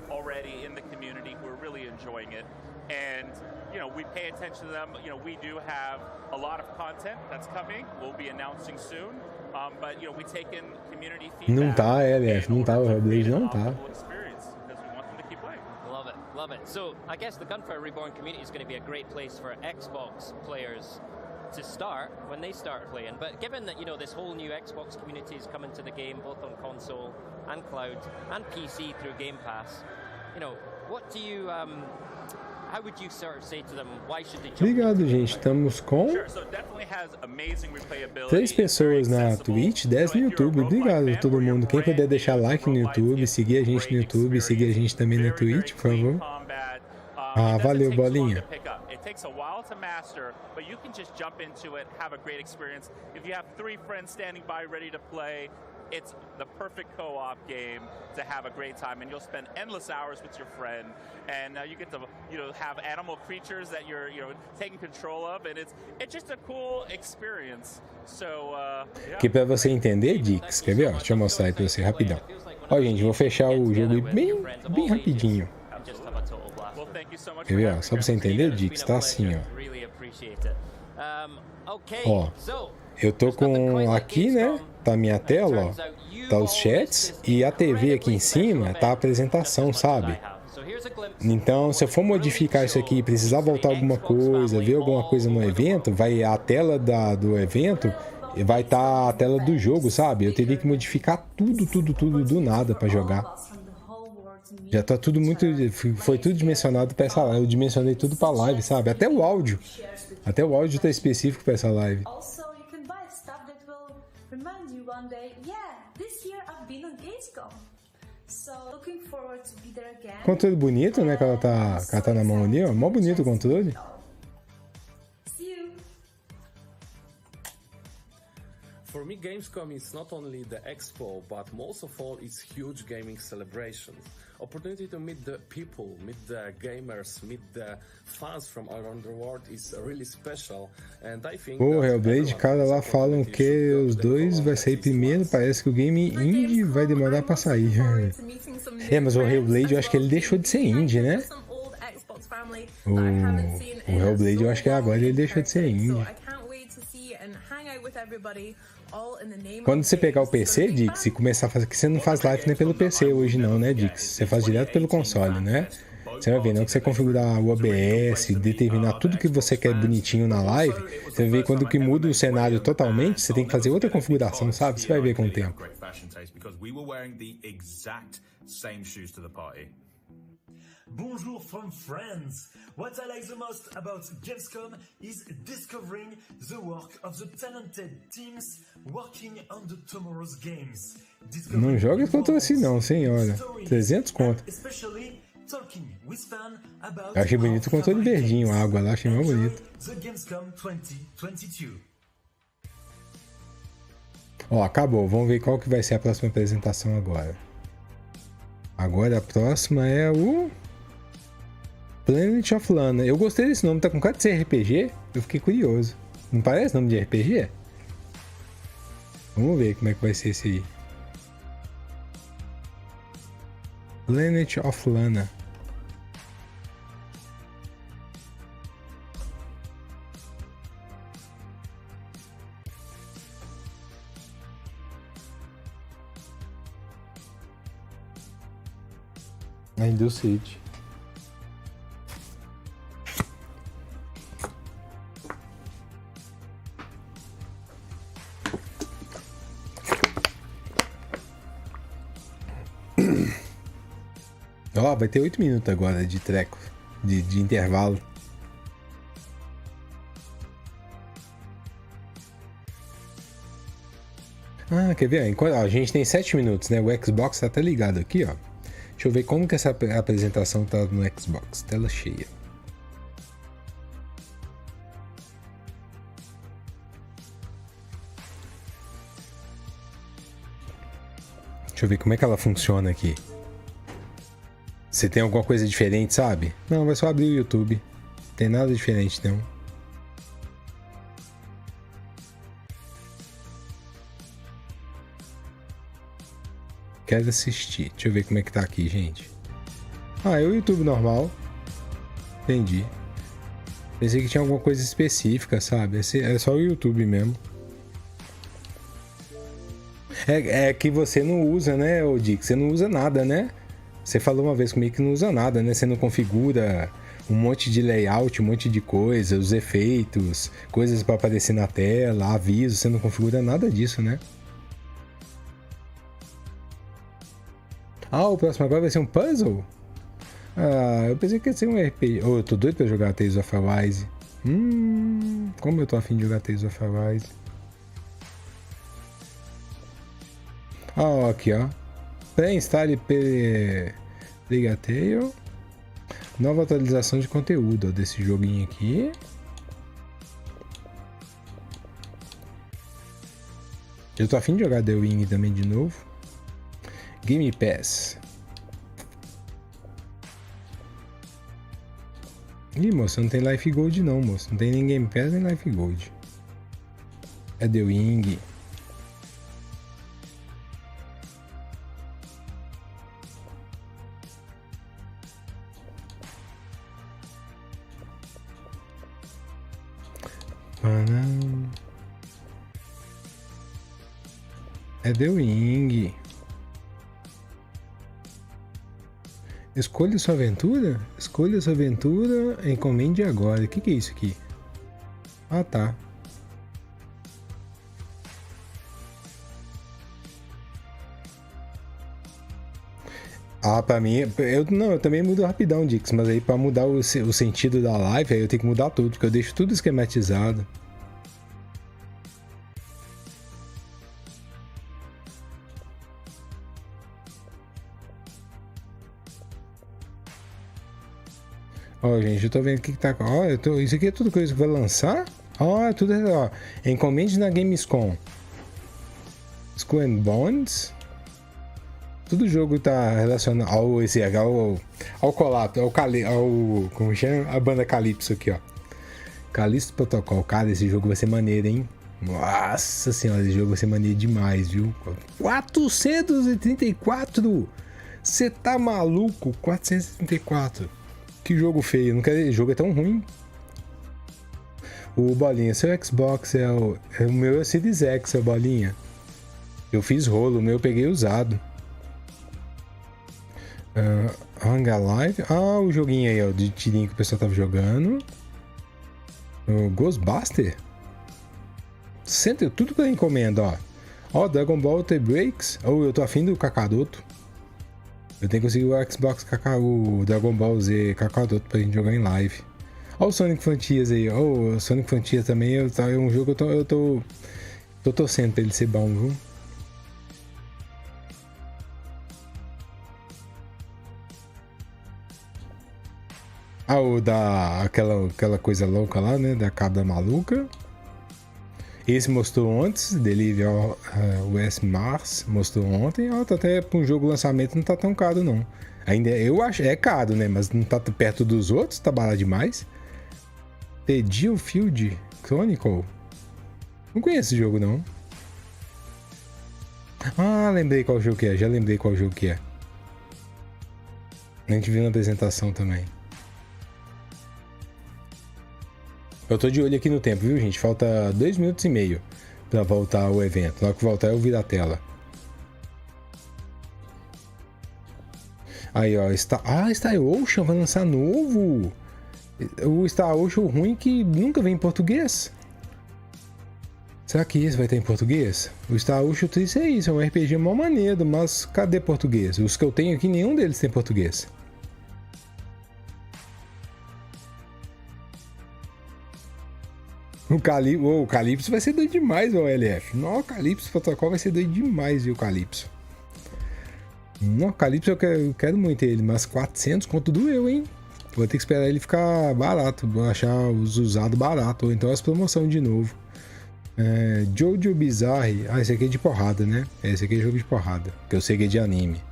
mentioned to them, you know, we do have a lot of content that's coming. We'll be announcing soon. But, you know, we take in community feedback. Não tá, LF, não tá, o Hellblade não tá. Love it, love it. So I guess the Gunfire Reborn community is going to be a great place for Xbox players to start when they start playing. But given that, you know, this whole new Xbox community is coming to the game, both on console and cloud and PC through Game Pass, you know, what do you, how would you sort of say to them, why should they jump? Obrigado, gente. Estamos com 3 pessoas na Twitch, 10 no YouTube. Obrigado a todo mundo. Quem puder deixar like no YouTube, seguir a gente no YouTube, seguir a gente também na Twitch, por favor. Ah, valeu, bolinha. It takes a while to master, but you can just jump into it, have a great experience. If you have 3 friends standing by ready to play, it's the perfect co-op game to have a great time, and you'll spend endless hours with your friend, and you get to, you know, have animal creatures that you're, you know, taking control of, and it's just a cool experience. So, Aqui pra você entender, Dix, quer ver? Ó, deixa eu mostrar aí pra você rapidão. Ó, gente, vou fechar o jogo bem rapidinho. Quer ver? Ó, só pra você entender, Dix, tá assim, ó. Ó, eu tô com aqui, né? Tá a minha tela, ó. Tá os chats e a TV aqui em cima tá a apresentação, sabe? Então, se eu for modificar isso aqui, precisar voltar alguma coisa, ver alguma coisa no evento, vai a tela do evento e vai estar a tela do jogo, sabe? Eu teria que modificar tudo do nada pra jogar. Já tá tudo muito... Foi tudo dimensionado pra essa live. Eu dimensionei tudo pra live, sabe? Até o áudio. Até o áudio tá específico pra essa live. Controle bonito, né? Que ela tá na mão ali, ó. Mó bonito o controle. For me, Gamescom is not only the expo, but most of all, it's huge gaming celebrations. Opportunity to meet the people, meet the gamers, meet the fans from around the world is really special. And I think o Hellblade, cara, lá falam que os dois vai sair primeiro. Parece que o game indie vai demorar pra sair. É, mas o Hellblade, eu acho que ele deixou de ser indie, né? O Hellblade, eu acho que agora ele deixou de ser indie. Quando você pegar o PC, Dix, e começar a fazer... Que você não faz live nem pelo PC hoje não, né, Dix? Você faz direto pelo console, né? Você vai ver, não que você configurar o OBS, determinar tudo que você quer bonitinho na live, você vai ver quando que muda o cenário totalmente, você tem que fazer outra configuração, sabe? Você vai ver com o tempo. Bonjour from France. What I like the most about Gamescom is discovering the work of the talented teams working on the tomorrow's games. Não joga contra assim não, senhora. 300 conto. Eu achei bonito o controle verdinho, a água lá, achei mais bonito. Ó, acabou. Vamos ver qual que vai ser a próxima apresentação agora. Agora a próxima é o... Planet of Lana. Eu gostei desse nome, tá com cara de ser RPG. Eu fiquei curioso. Não parece nome de RPG? Vamos ver como é que vai ser esse aí. Planet of Lana. Ainda o City. Ó, vai ter 8 minutos agora de treco, de intervalo. Ah, quer ver? Enquanto, ó, a gente tem 7 minutos, né? O Xbox tá até ligado aqui, ó. Deixa eu ver como que essa apresentação tá no Xbox. Tela cheia. Deixa eu ver como é que ela funciona aqui. Você tem alguma coisa diferente, sabe? Não, vai só abrir o YouTube. Não tem nada diferente, não. Quero assistir. Deixa eu ver como é que tá aqui, gente. Ah, é o YouTube normal. Entendi. Pensei que tinha alguma coisa específica, sabe? É só o YouTube mesmo. É que você não usa, né, ô Dick? Você não usa nada, né? Você falou uma vez comigo que não usa nada, né? Você não configura um monte de layout, um monte de coisa, os efeitos, coisas para aparecer na tela, aviso, você não configura nada disso, né? Ah, o próximo agora vai ser um puzzle? Ah, eu pensei que ia ser um RPG. Oh, eu tô doido pra jogar Tales of Arise. Como eu tô afim de jogar Tales of Arise. Ah, aqui, ó. Pré-instale Ligatale. Nova atualização de conteúdo, ó, desse joguinho aqui. Eu tô afim de jogar The Wing também de novo. Game Pass. Ih, moço, não tem Life Gold não, moço. Não tem nem Game Pass nem Life Gold. É The Wing. É The Wing. Escolha sua aventura? Escolha sua aventura, encomende agora. O que é isso aqui? Ah, tá. Ah, pra mim... eu também mudo rapidão, Dix. Mas aí pra mudar o sentido da live, aí eu tenho que mudar tudo. Porque eu deixo tudo esquematizado. Ó, gente, eu tô vendo o que tá... Ó, isso aqui é tudo coisa que vai lançar? Ó, é tudo... Ó, encomende na Gamescom. Skull and Bones. Tudo jogo tá relacionado ao Colapso, como chama? A banda Calypso aqui, ó. Callisto Protocol. Cara, esse jogo vai ser maneiro, hein? Nossa senhora, esse jogo vai ser maneiro demais, viu? 434! Você tá maluco? 434. Que jogo feio, não quero... Esse jogo é tão ruim. O Bolinha, seu Xbox o meu é Series X, é o Bolinha. Eu fiz rolo, o meu eu peguei usado. Hang Alive. Ah, o joguinho aí, ó, de tirinho que o pessoal tava jogando. O Ghostbuster. Tudo pra encomenda, ó. Ó, Dragon Ball T-Breaks. Oh, eu tô afim do Kakaroto. Eu tenho que conseguir o Xbox o Dragon Ball Z Kakaroto pra gente jogar em live. Ó o Sonic Frontiers aí. Ó, o Sonic Frontiers também é um jogo que eu tô torcendo pra ele ser bom, viu? Ah, o aquela coisa louca lá, né? Da cabra maluca. Esse mostrou antes, Delivery West Mars, mostrou ontem. Ó, tá até para um jogo lançamento não tá tão caro, não. Ainda eu acho, é caro, né? Mas não tá perto dos outros, tá barato demais. The Geofield Chronicle. Não conheço esse jogo, não. Ah, lembrei qual jogo que é. Já lembrei qual jogo que é. A gente viu na apresentação também. Eu tô de olho aqui no tempo, viu, gente? Falta 2 minutos e meio pra voltar o evento. Logo que voltar eu viro a tela. Aí, ó. Star Ocean vai lançar novo. O Star Ocean ruim que nunca vem em português. Será que esse vai estar em português? O Star Ocean triste é isso. É um RPG mó maneiro, mas cadê português? Os que eu tenho aqui, nenhum deles tem português. O Calypso vai ser doido demais, o LF. Não, o Calypso Protocol vai ser doido demais, viu, o Calypso. Não, o Calypso eu quero muito ele, mas 400 conto doeu, hein? Vou ter que esperar ele ficar barato, vou achar os usados barato, ou então as promoções de novo. Jojo Bizarre, esse aqui é de porrada, né? Esse aqui é jogo de porrada, que eu sei que é de anime.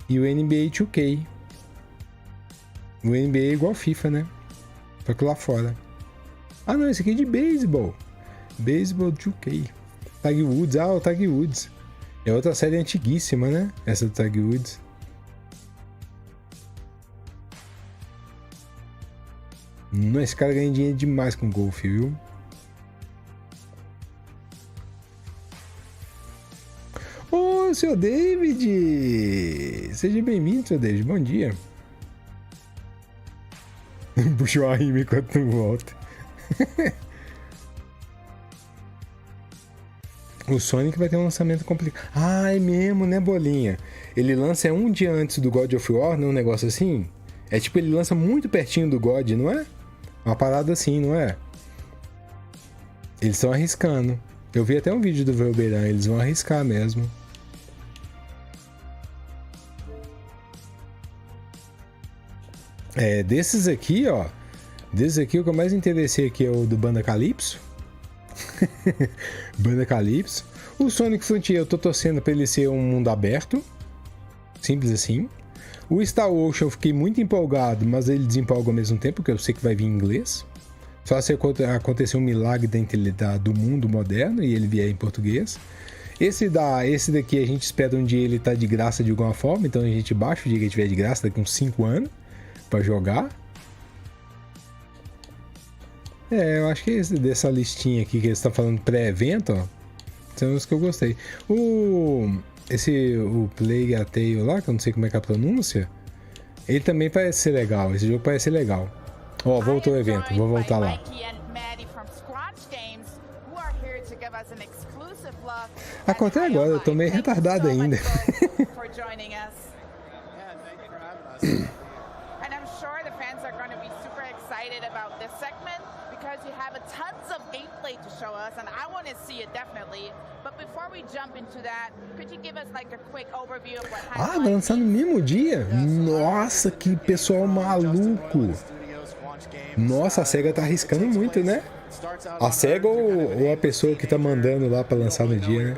E o NBA 2K. O NBA é igual FIFA, né? Só que lá fora. Ah, não, esse aqui é de beisebol. Beisebol 2K. Tag Woods, o Tag Woods. É outra série antiguíssima, né? Essa do Tag Woods. Esse cara ganha dinheiro demais com golfe, viu? Ô, seu David! Seja bem-vindo, seu David. Bom dia. Puxou a rima enquanto não volta. O Sonic vai ter um lançamento complicado. Ah, é mesmo, né, Bolinha? Ele lança um dia antes do God of War, não é um negócio assim? É tipo, ele lança muito pertinho do God, não é? Uma parada assim, não é? Eles estão arriscando. Eu vi até um vídeo do Velberan, eles vão arriscar mesmo. Desses aqui, ó. Desses aqui, o que eu mais interessei aqui é o do Banda Calypso. Banda Calypso. O Sonic Frontier, eu tô torcendo pra ele ser um mundo aberto. Simples assim. O Star Ocean eu fiquei muito empolgado, mas ele desempolga ao mesmo tempo, porque eu sei que vai vir em inglês. Só se acontecer um milagre do mundo moderno e ele vier em português. Esse daqui a gente espera um dia ele tá de graça de alguma forma, então a gente baixa o dia que ele tiver de graça, daqui uns 5 anos, pra jogar. Eu acho que esse dessa listinha aqui que eles estão falando pré-evento, ó, são os que eu gostei. O Plague a Tale lá, que eu não sei como é que é a pronúncia, ele também parece ser legal. Esse jogo parece ser legal. Ó, voltou o evento, vou voltar lá. Acontece agora, eu tô meio retardado ainda. You have tons of gameplay to show us, and I want to see it definitely. But before we jump into that, could you give us like a quick overview of what happened? Vai lançar no mesmo dia? Nossa, que pessoal maluco! Nossa, a SEGA tá arriscando muito, né? A SEGA ou a pessoa que tá mandando lá pra lançar no dia, né?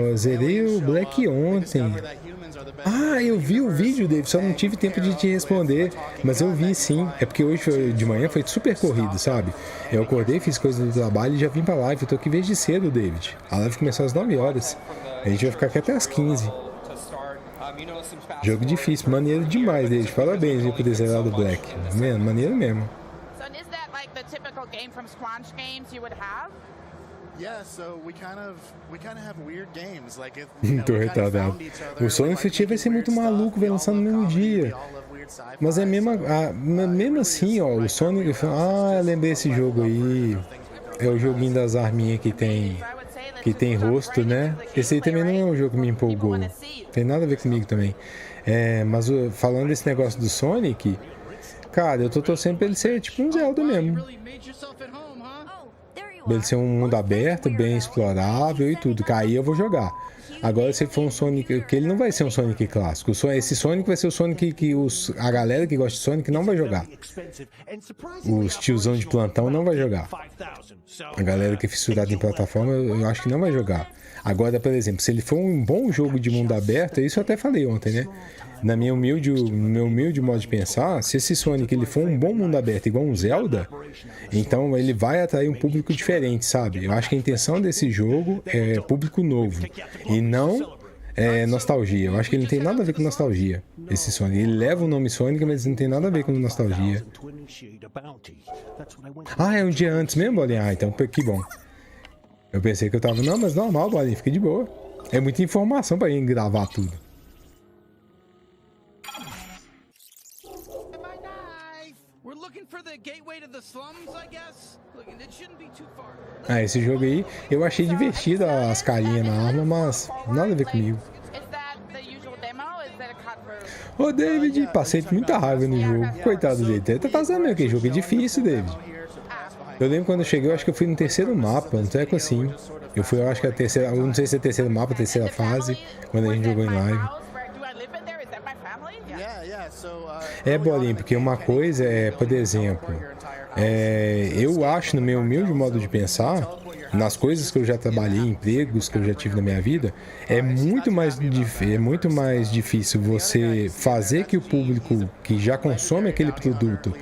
Eu zerei o Black ontem. Ah, eu vi o vídeo, David, só não tive tempo de te responder, mas eu vi sim. É porque hoje de manhã foi super corrido, sabe? Eu acordei, fiz coisas do trabalho e já vim pra live. Eu tô aqui desde cedo, David. A live começou às 9 horas. A gente vai ficar aqui até às 15. Jogo difícil, maneiro demais, David. Parabéns por ter zerado o Black. Mano, maneiro mesmo. Tô retardado. O Sonic Frontier vai ser muito maluco, vai lançar no mesmo dia. Mas é mesmo assim, ó, o Sonic... Ah, lembrei esse jogo aí. É o joguinho das arminhas que tem rosto, né? Esse aí também não é um jogo que me empolgou. Tem nada a ver comigo também. Mas falando desse negócio do Sonic, cara, eu tô torcendo pra ele ser tipo um Zelda mesmo. Ele ser um mundo aberto, bem explorável e tudo. Que aí eu vou jogar. Agora, se for um Sonic... Que ele não vai ser um Sonic clássico. Esse Sonic vai ser o Sonic que a galera que gosta de Sonic não vai jogar. Os tiozão de plantão não vai jogar. A galera que é fissurada em plataforma, eu acho que não vai jogar. Agora, por exemplo, se ele for um bom jogo de mundo aberto, isso eu até falei ontem, né? No meu humilde modo de pensar, se esse Sonic ele for um bom mundo aberto igual um Zelda, então ele vai atrair um público diferente, sabe? Eu acho que a intenção desse jogo é público novo e não nostalgia. Eu acho que ele não tem nada a ver com nostalgia, esse Sonic. Ele leva o nome Sonic, mas não tem nada a ver com nostalgia. Ah, é um dia antes mesmo, Bolinha? Ah, então que bom. Eu pensei que eu tava... Não, mas normal, Bolinha, fica de boa. É muita informação pra gente gravar tudo. Ah, esse jogo aí, eu achei divertido as carinhas na arma, mas nada a ver comigo. Ô, David, passei muita raiva no jogo. Coitado dele. Tá fazendo mesmo, que jogo é difícil, David. Eu lembro quando eu cheguei, eu acho que eu fui no terceiro mapa, um treco assim. Eu fui, eu acho que a terceira, eu não sei se é terceiro mapa, terceira fase, quando a gente jogou em live. Bolinha, porque uma coisa é, por exemplo, eu acho, no meu humilde modo de pensar, nas coisas que eu já trabalhei, empregos que eu já tive na minha vida, é muito mais difícil você fazer que o público que já consome aquele produto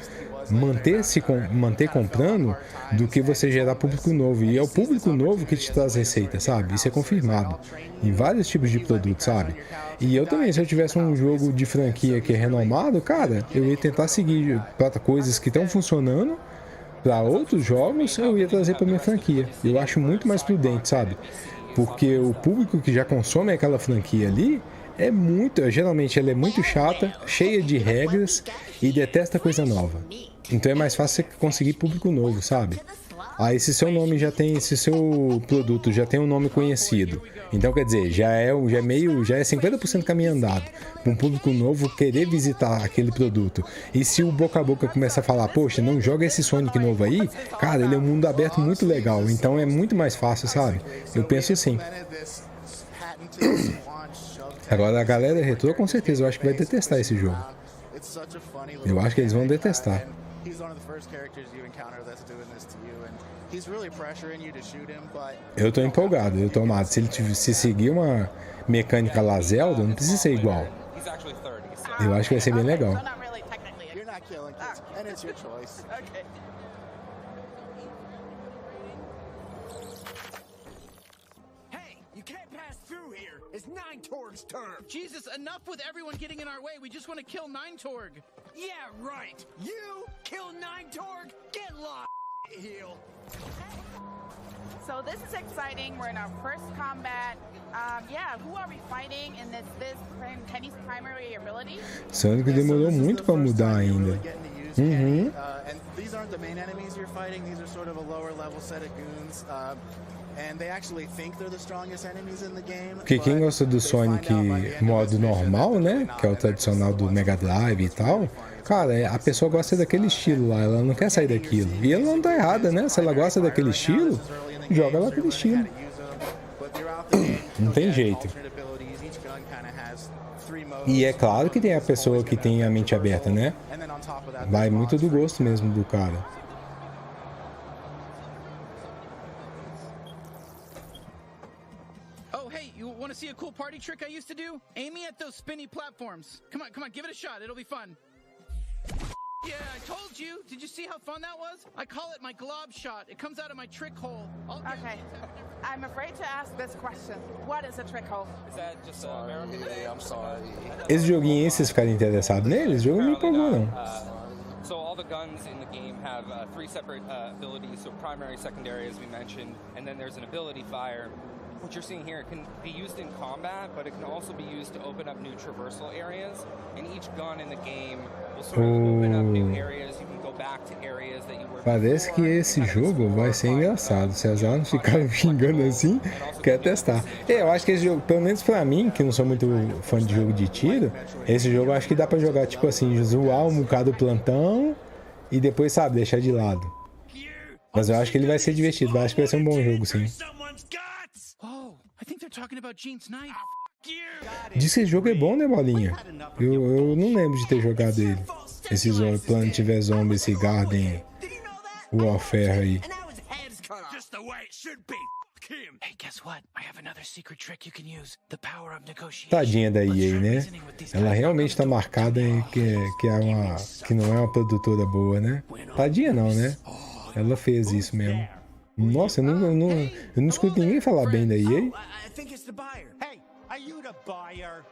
manter comprando do que você gerar público novo. E é o público novo que te traz receita, sabe? Isso é confirmado em vários tipos de produtos, sabe? E eu também, se eu tivesse um jogo de franquia que é renomado, cara, eu ia tentar seguir para coisas que estão funcionando. Para outros jogos, eu ia trazer para minha franquia. Eu acho muito mais prudente, sabe? Porque o público que já consome aquela franquia ali geralmente ela é muito chata, cheia de regras e detesta coisa nova. Então é mais fácil você conseguir público novo, sabe? Aí se seu produto já tem um nome conhecido, então quer dizer, já é 50% caminho andado para um público novo querer visitar aquele produto. E se o boca a boca começa a falar, poxa, não joga esse Sonic novo aí, cara, ele é um mundo aberto muito legal, então é muito mais fácil, sabe? Eu penso assim. Agora a galera retrô com certeza eu acho que vai detestar esse jogo. Eu acho que eles vão detestar. Eu tô empolgado, eu tô amado. Se seguir uma mecânica lá Zelda, não precisa ser igual. Eu acho que vai ser bem legal. It's Nine-Torg's turn. Jesus, enough with everyone getting in our way. We just want to kill Nine-Torg. Yeah, right. You kill Nine-Torg? Get lost, heel. So this is exciting. We're in our first combat. Yeah, who are we fighting? And this Kenny's primary ability? Sonic demorou muito para mudar ainda. And these aren't the main enemies you're fighting. These are sort of a lower level set of goons. And they actually think they're the strongest enemies in the game. Porque quem gosta do Sonic modo normal, né, que é o tradicional do Mega Drive e tal, cara, a pessoa gosta daquele estilo lá, ela não quer sair daquilo. E ela não tá errada, né? Se ela gosta daquele estilo, joga lá aquele estilo. Não tem jeito. E é claro que tem a pessoa que tem a mente aberta, né? Vai muito do gosto mesmo do cara. See a cool party trick I used to do? Aiming at those spinny platforms. Come on, give it a shot. It'll be fun. Yeah, I told you. Did you see how fun that was? I call it my glob shot. It comes out of my trick hole. Okay. I'm afraid to ask this question. What is a trick hole? Is that just American today? I'm sorry. Esse joguinho aí, vocês ficarem interessados nele? Esse jogo não me empolgou, não. So all the guns in the game have 3 separate abilities, so primary, secondary, as we mentioned, and then there's an ability fire. What you're seeing here can be used in combat, but it can also be used to open up new traversal areas. And each gun in the game will sort of open up new areas. You can go back to areas that you were. Parece que esse jogo vai ser engraçado. Se as armas ficaram xingando assim, quer testar. Eu acho que esse jogo, pelo menos pra mim, que não sou muito fã de jogo de tiro, esse jogo eu acho que dá pra jogar tipo assim, zoar um bocado do plantão e depois, sabe, deixar de lado. Mas eu acho que ele vai ser divertido. Eu acho que vai ser um bom jogo, sim. Diz que esse jogo é bom, né, Bolinha? Eu não lembro de ter jogado ele. Esse Planet vs Zombies, esse Garden Warfare aí. Tadinha da EA, né? Ela realmente tá marcada que não é uma produtora boa, né? Tadinha não, né? Ela fez isso mesmo. Nossa, eu não escuto ninguém falar bem da EA. Are you the buyer?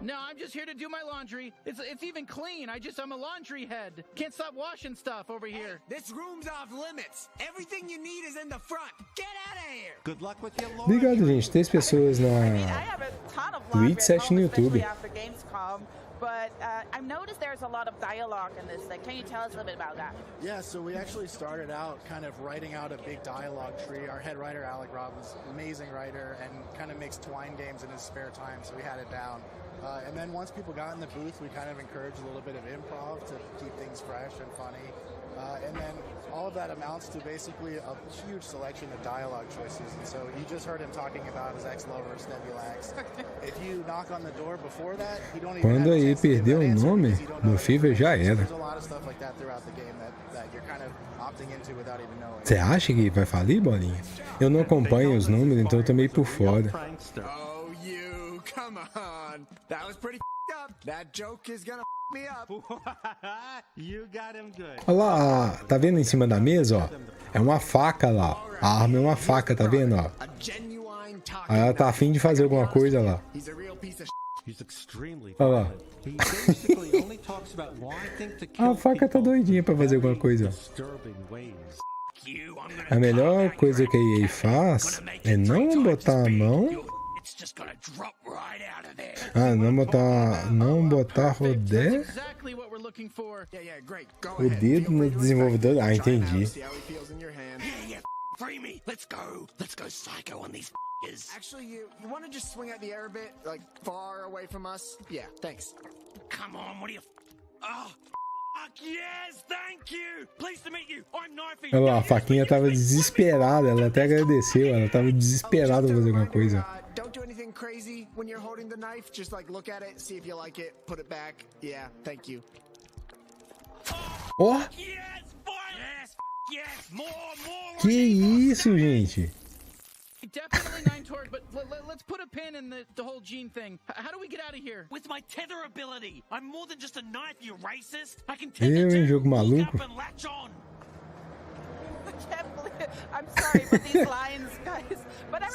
No, I'm just here to do my laundry. It's even clean. I'm a laundry head. Can't stop washing stuff over here. This room's off limits. Everything you need is in the front. Get out of here. Good luck with your laundry. Obrigado, gente. 3 pessoas na Twitch, 7 no YouTube. But I've noticed there's a lot of dialogue in this. Like, can you tell us a little bit about that? Yeah, so we actually started out kind of writing out a big dialogue tree. Our head writer, Alec Robbins, amazing writer, and kind of makes twine games in his spare time, so we had it down. And then once people got in the booth, we kind of encouraged a little bit of improv to keep things fresh and funny. And then all of that amounts to basically a huge selection of dialogue choices. And so you just heard him talking about his ex-lover, Snebulax. If you knock on the door before that, you don't even Quando aí perdeu o nome, no Fever já era. There's a lot of stuff like that throughout the game that you're kind of opting into without even knowing. Você acha que vai falir, Bolinha? Eu não acompanho os números, então eu tô meio por fora. Oh, you, come on. That was pretty f***ed up. That joke is gonna Olha lá, tá vendo em cima da mesa, ó? É uma faca lá. A arma é uma faca, tá vendo, ó? Aí ela tá afim de fazer alguma coisa lá. Olha lá. A faca tá doidinha pra fazer alguma coisa. A melhor coisa que a EA faz é não botar a mão. Ah, não botar rodé o dedo no desenvolvedor. Ah, entendi. Actually, you want to just swing at the air a bit, like far away from us? Yeah, thanks. Come on, what are you? Oh, fuck yes, thank you. Pleased to meet you. I'm knifing. Olha lá, a faquinha tava desesperada. Ela até agradeceu. Ela tava desesperada pra fazer alguma coisa. Don't do anything crazy when you're holding the knife. Just like look at it, see if you like it, put it back. Yeah, thank you. Ó! Que isso, gente? Definitely 9 torque, but let's put a pin in the whole gene thing. How do we get out of here? With my tether ability, I'm more than just a knife, you racist. I can Jogo maluco. and latch on. I can't believe it. I'm sorry for these lines, guys. But I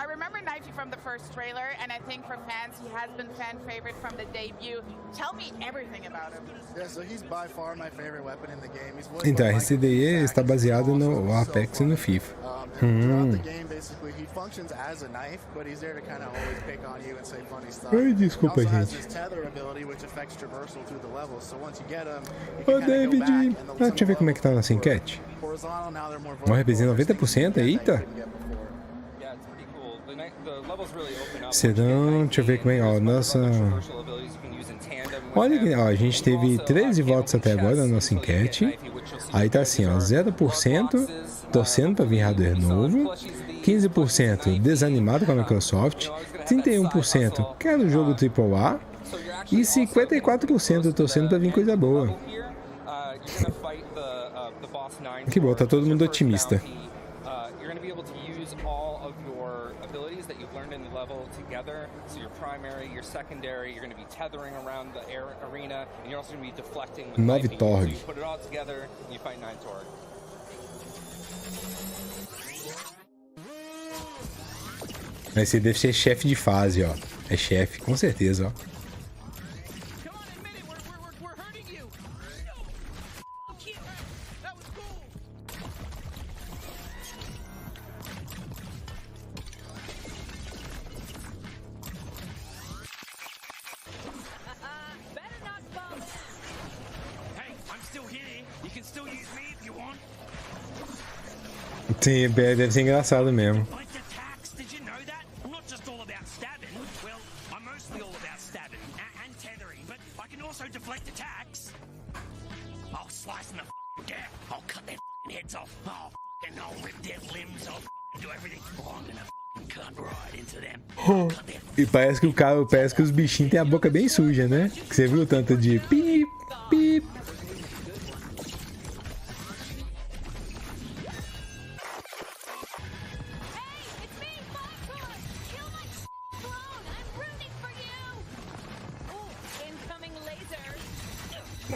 remember Knifey from the first trailer, and I think for fans, he has been fan favorite from the debut. Tell me everything about him. Yeah, so he's by far my favorite weapon in the game. Então, a RCDE está baseado no Apex e no FIFA. Throughout the game, basically, he functions as a knife, but he's there to kind of always pick on you and say funny stuff. Ai, desculpa, he also has gente. his tether ability, which affects traversal through the levels. So once you get him, you Ô, can kind of go David. back and the Deixa eu ver como é que tá nossa enquete. horizontal, now they're more Uma represenha 90%, eita. Sedão, deixa eu ver como é, ó, nossa... Olha que, ó, a gente teve 13 votos até agora na nossa enquete. Aí tá assim, ó, 0% torcendo pra vir hardware novo, 15% desanimado com a Microsoft, 31% quer o jogo AAA e 54% torcendo pra vir coisa boa. Que bom, tá todo mundo otimista. Nove torre. Esse deve ser chefe de fase, ó. É chefe, com certeza, ó. Sim, deve ser engraçado mesmo. E parece que os bichinhos têm a boca bem suja, né? Que você viu o tanto de pip, pip.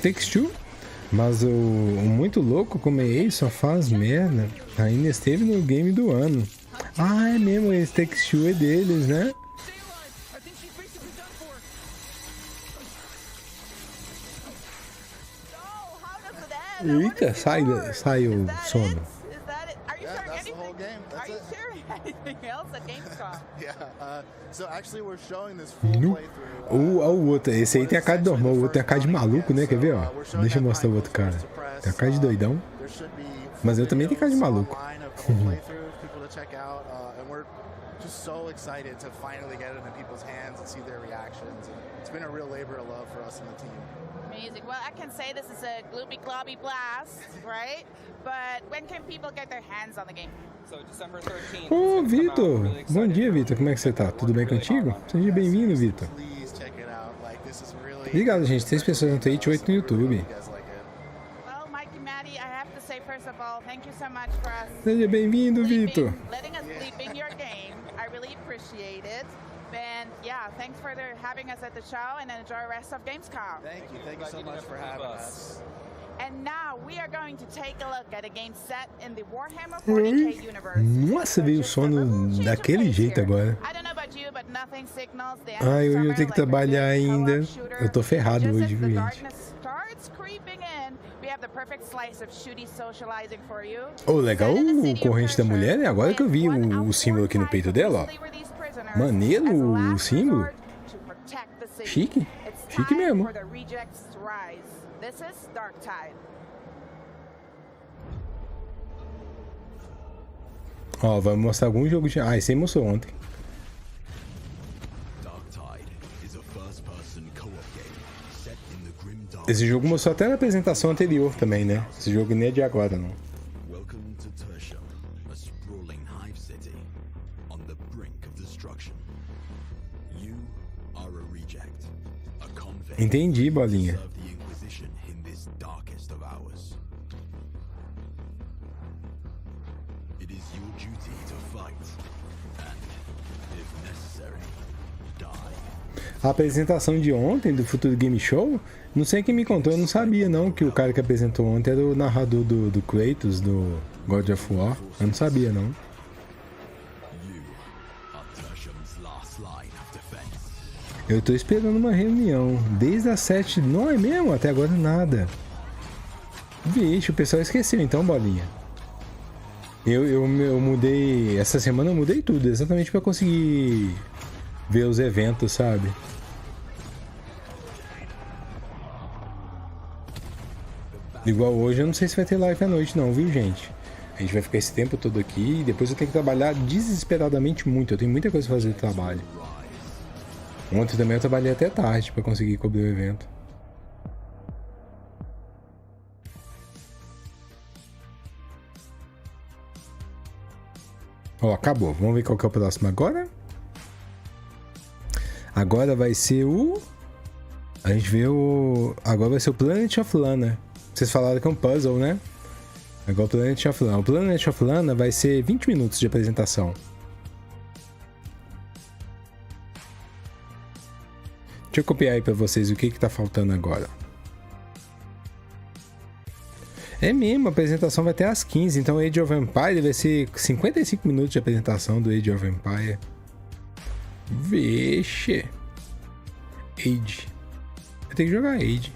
Takes Two, mas o muito louco como é ele só faz merda, ainda esteve no game do ano. Ah, é mesmo, esse Takes Two é deles, né? Eita, sai o sono. O outro, esse aí tem a cara de normal, o outro tem a cara de maluco, né? Quer ver, ó? Deixa eu mostrar o outro cara. Tem a cara de doidão. Mas eu também tenho cara de maluco. Just so excited to finally get it in people's hands and see their reactions. It's been a real labor of love for us and the team. Amazing. Well, I can say this is a gloomy globby blast, right? But when can people get their hands on the game? Ô, Vitor! Bom dia, Vitor. Como é que você tá? Tudo bem contigo? Seja bem-vindo, Vitor. Obrigado, gente. 3 pessoas no Twitch, 8 no YouTube. Well, Mike and Maddie, I have to say first of all, thank you so much for us. Seja bem-vindo, Vitor. Letting us sleep in your game. I really appreciate it. And yeah, yeah, thanks for having us at the show and enjoy the rest of Gamescom. Thank you so much for having us. And now we are going to take a look at a game set in the Warhammer 40K universe. Nossa, veio o sono daquele jeito agora. I don't know about you, but nothing signals the Ai, hoje eu tenho que trabalhar ainda. Eu tô ferrado hoje, viu, gente? Oh, legal o corrente da mulher, né? Agora que eu vi o símbolo aqui no peito dela, ó. Maneiro o símbolo. Chique. Chique mesmo. Ó, vai mostrar algum jogo de... Ah, esse aí mostrou ontem. Esse jogo mostrou até na apresentação anterior também, né? Esse jogo nem é de agora, não. Entendi, bolinha. A apresentação de ontem do Futuro Game Show, não sei quem me contou, eu não sabia não que o cara que apresentou ontem era o narrador do Kratos, do God of War. Eu não sabia não. Eu tô esperando uma reunião desde as 7, não é mesmo? Até agora nada. Vixe, o pessoal esqueceu então, bolinha. Eu mudei, essa semana eu mudei tudo, exatamente para conseguir ver os eventos, sabe? Igual hoje, eu não sei se vai ter live à noite não, viu, gente? A gente vai ficar esse tempo todo aqui e depois eu tenho que trabalhar desesperadamente muito. Eu tenho muita coisa pra fazer de trabalho. Ontem também eu trabalhei até tarde pra conseguir cobrir o evento. Ó, acabou. Vamos ver qual que é o próximo agora. Agora vai ser o... A gente vê o... Agora vai ser o Planet of Lana. Vocês falaram que é um puzzle, né? Agora o Planet of Lana. O Planet of Lana vai ser 20 minutos de apresentação. Deixa eu copiar aí pra vocês o que tá faltando agora. É mesmo, a apresentação vai até às 15, então Age of Empire vai ser 55 minutos de apresentação do Age of Empire. Vixe. Age. Eu tenho que jogar Age.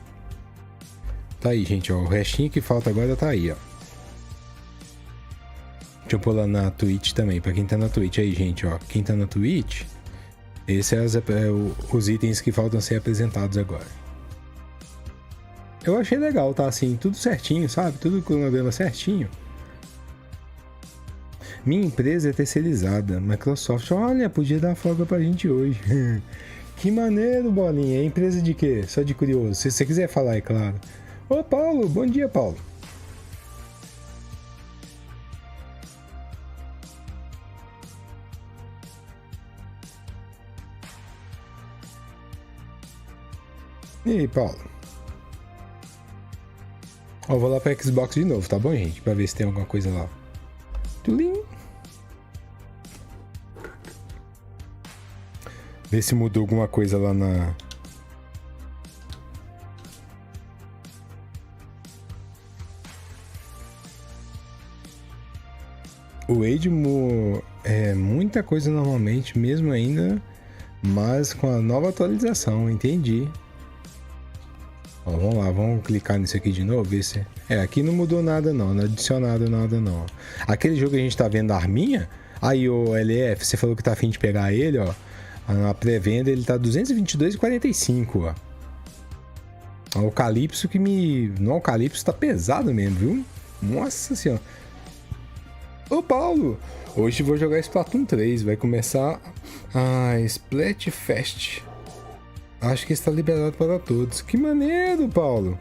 Tá aí, gente, ó. O restinho que falta agora tá aí, ó. Deixa eu pôr lá na Twitch também, pra quem tá na Twitch aí, gente, ó. Quem tá na Twitch, esses são os itens que faltam ser apresentados agora. Eu achei legal, tá? Assim, tudo certinho, sabe? Tudo com o cronograma certinho. Minha empresa é terceirizada. Microsoft, olha, podia dar folga pra gente hoje. Que maneiro, bolinha. É empresa de quê? Só de curioso. Se você quiser falar, é claro. Ô, Paulo. Bom dia, Paulo. E aí, Paulo? Ó, vou lá pra Xbox de novo, tá bom, gente? Pra ver se tem alguma coisa lá. Tulim. Ver se mudou alguma coisa lá na... O Age é muita coisa normalmente, mesmo ainda, mas com a nova atualização, entendi. Ó, vamos lá, vamos clicar nisso aqui de novo, ver se... aqui não mudou nada não, não adicionado nada não. Aquele jogo que a gente tá vendo da arminha, aí o LF, você falou que tá a fim de pegar ele, ó. A pré-venda ele tá 222,45, ó. O Calypso que me... Não, o Calypso tá pesado mesmo, viu? Nossa senhora. Ô, Paulo, hoje vou jogar Splatoon 3, vai começar a Splatfest. Acho que está liberado para todos. Que maneiro, Paulo.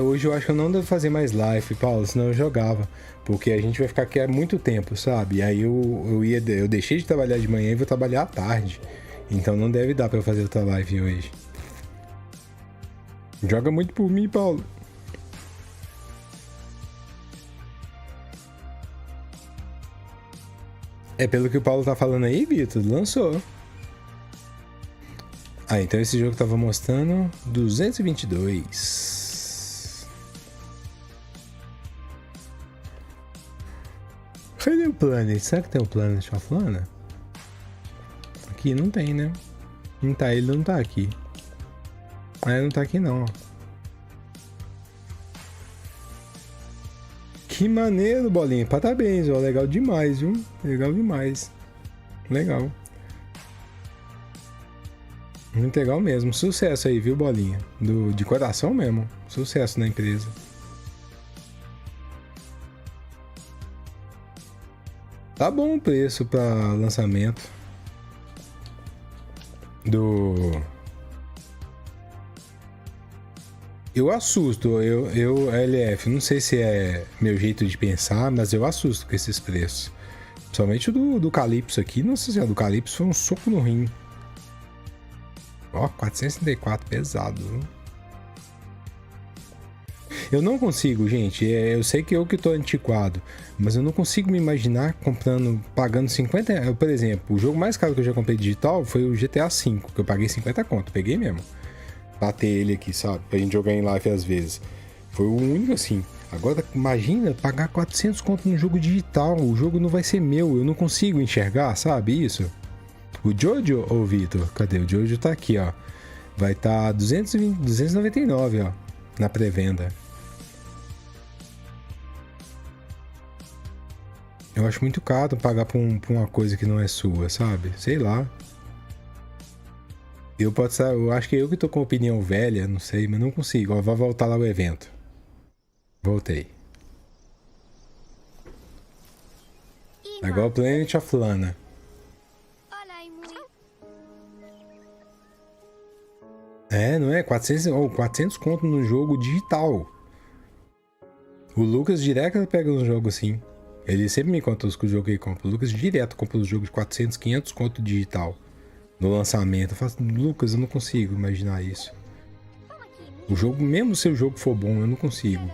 Hoje eu acho que eu não devo fazer mais live, Paulo, senão eu jogava. Porque a gente vai ficar aqui há muito tempo, sabe? Aí eu deixei de trabalhar de manhã e vou trabalhar à tarde. Então não deve dar para eu fazer outra live hoje. Joga muito por mim, Paulo. Pelo que o Paulo tá falando aí, Vitor, lançou. Ah, então esse jogo tava mostrando 222. Cadê o Planet? Será que tem o Planet of Lana? Aqui não tem, né? Não tá, ele não tá aqui. Ah, ele não tá aqui não, ó. Que maneiro, Bolinha. Parabéns, ó. Legal demais, viu? Legal demais. Legal. Muito legal mesmo. Sucesso aí, viu, Bolinha? De coração mesmo. Sucesso na empresa. Tá bom o preço para lançamento Eu assusto, eu LF, não sei se é meu jeito de pensar, mas eu assusto com esses preços. Principalmente do Calypso aqui, nossa senhora, do Calypso foi um soco no rim. Ó, 434, pesado, viu? Eu não consigo, gente, eu sei que eu que tô antiquado, mas eu não consigo me imaginar pagando 50, por exemplo, o jogo mais caro que eu já comprei digital foi o GTA V, que eu paguei 50 conto, peguei mesmo. Pra ter ele aqui, sabe? Pra gente jogar em live às vezes. Foi o único assim. Agora, imagina pagar 400 conto num jogo digital. O jogo não vai ser meu. Eu não consigo enxergar, sabe isso? O Jojo, ô Vitor, cadê? O Jojo tá aqui, ó. Vai estar 299, ó. Na pré-venda. Eu acho muito caro pagar por uma coisa que não é sua, sabe? Sei lá. Eu acho que eu que tô com opinião velha, não sei, mas não consigo. Ó, vai voltar lá o evento. Voltei. Agora o Planet of Lana. É, não é? 400 conto no jogo digital. O Lucas direto pega um jogo assim. Ele sempre me conta os jogo que ele compra. O Lucas direto compra os jogos de 400, 500 conto digital. No lançamento. Eu falo, Lucas, eu não consigo imaginar isso. O jogo, mesmo se o jogo for bom, eu não consigo.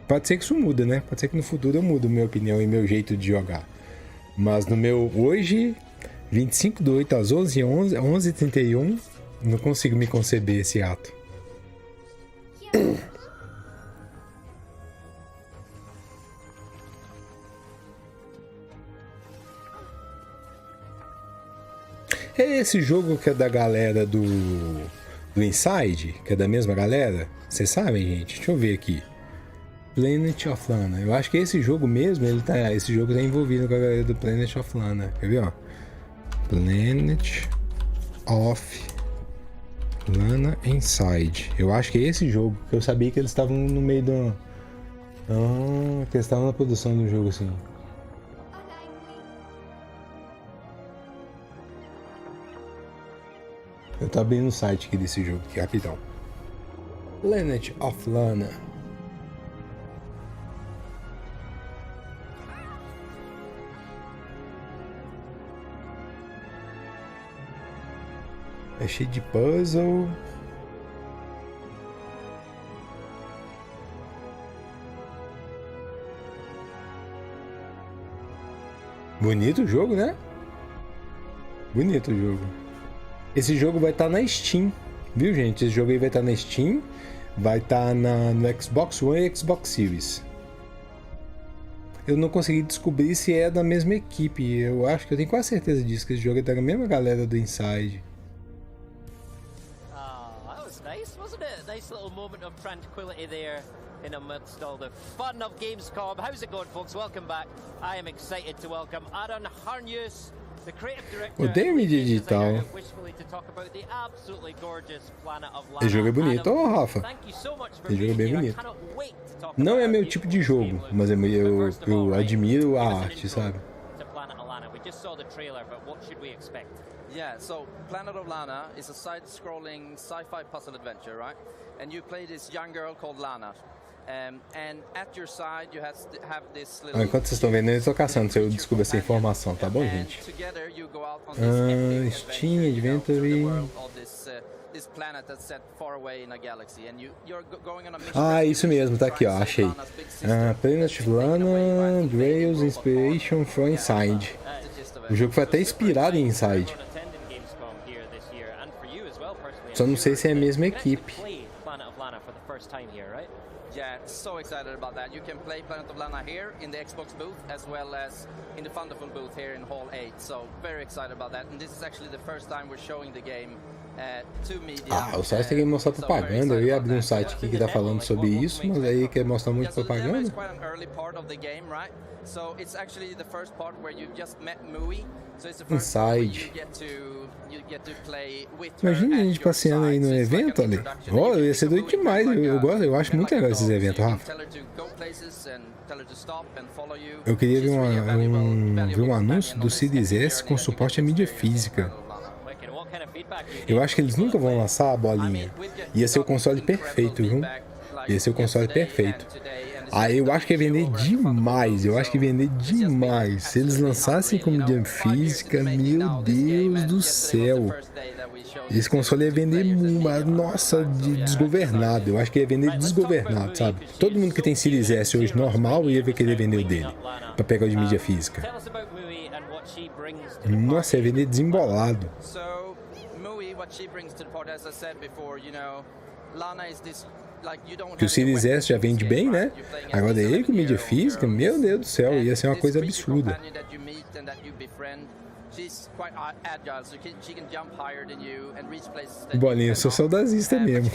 Pode ser que isso muda, né? Pode ser que no futuro eu mudo minha opinião e meu jeito de jogar. Mas no meu hoje, 25/8 às 11h31, não consigo me conceber esse ato. É esse jogo que é da galera do Inside, que é da mesma galera? Vocês sabem, gente? Deixa eu ver aqui. Planet of Lana. Eu acho que esse jogo mesmo, esse jogo tá envolvido com a galera do Planet of Lana. Quer ver, ó? Planet of Lana Inside. Eu acho que é esse jogo, que eu sabia que eles estavam no meio do... Ah, que eles estavam na produção do jogo, assim. Eu tô abrindo o site aqui desse jogo, aqui, rapidão. Planet of Lana. É cheio de puzzle. Bonito o jogo, né? Bonito o jogo. Esse jogo vai estar na Steam, viu, gente? Esse jogo aí vai estar na Steam, vai estar no Xbox One e Xbox Series. Eu não consegui descobrir se é da mesma equipe. Eu acho que eu tenho quase certeza disso, que esse jogo é da mesma galera do Inside. That was nice, wasn't it? Nice little moment of tranquility there in amidst all the fun of Gamescom. How's it going, folks? Welcome back. I am excited to welcome Aaron Harnius, the creative director. Odeio mídia digital. Esse jogo é bonito, ó, Rafa. Esse jogo é bem bonito. Não é meu tipo de jogo, mas eu admiro a arte, sabe? Yeah, so Planet of Lana is a side-scrolling sci-fi puzzle adventure, right? And you play this young girl called Lana. And at your side you have this little... Enquanto vocês estão vendo, eu estou caçando se eu descubro essa informação, tá bom, gente? Steam Adventure... Ah, isso mesmo, tá aqui, ó, achei. Planet of Lana, Rails Inspiration from Inside. O jogo foi até inspirado em Inside. Só não sei se é a mesma equipe. Yeah, so excited about that. You can play Planet of Lana here in the Xbox booth as well as in the Thunderful booth here in Hall 8. So very excited about that. And this is actually the first time we're showing the game to media. Ah, o site tem que mostrar propaganda. Eu ia abrir um site aqui que tá falando sobre isso, mas aí quer mostrar muito propaganda. It's quite an early part of the game, right? So it's actually the first part where you just met MUI. So it's the first part where you get to play with her. Imagina a gente passeando aí no evento ali. Ó, ia ser doido demais. Eu acho muito legal esses eventos, Rafa. Eu queria ver um anúncio do Series S com suporte à mídia física. Eu acho que eles nunca vão lançar a bolinha. Ia ser o console perfeito, viu? Ia ser o console perfeito. Ah, eu acho que ia vender demais. Eu acho que ia vender demais. Se eles lançassem com mídia física, meu Deus do céu. Esse console ia vender, nossa, desgovernado. Eu acho que ia vender desgovernado, sabe? Todo mundo que tem Series S hoje normal ia querer vender o dele. Pra pegar o de mídia física. Nossa, ia vender desembolado. Que o Series S já vende bem, né? Agora ele com mídia física, meu Deus do céu, ia ser uma coisa absurda. Bolinha, eu sou saudosista mesmo.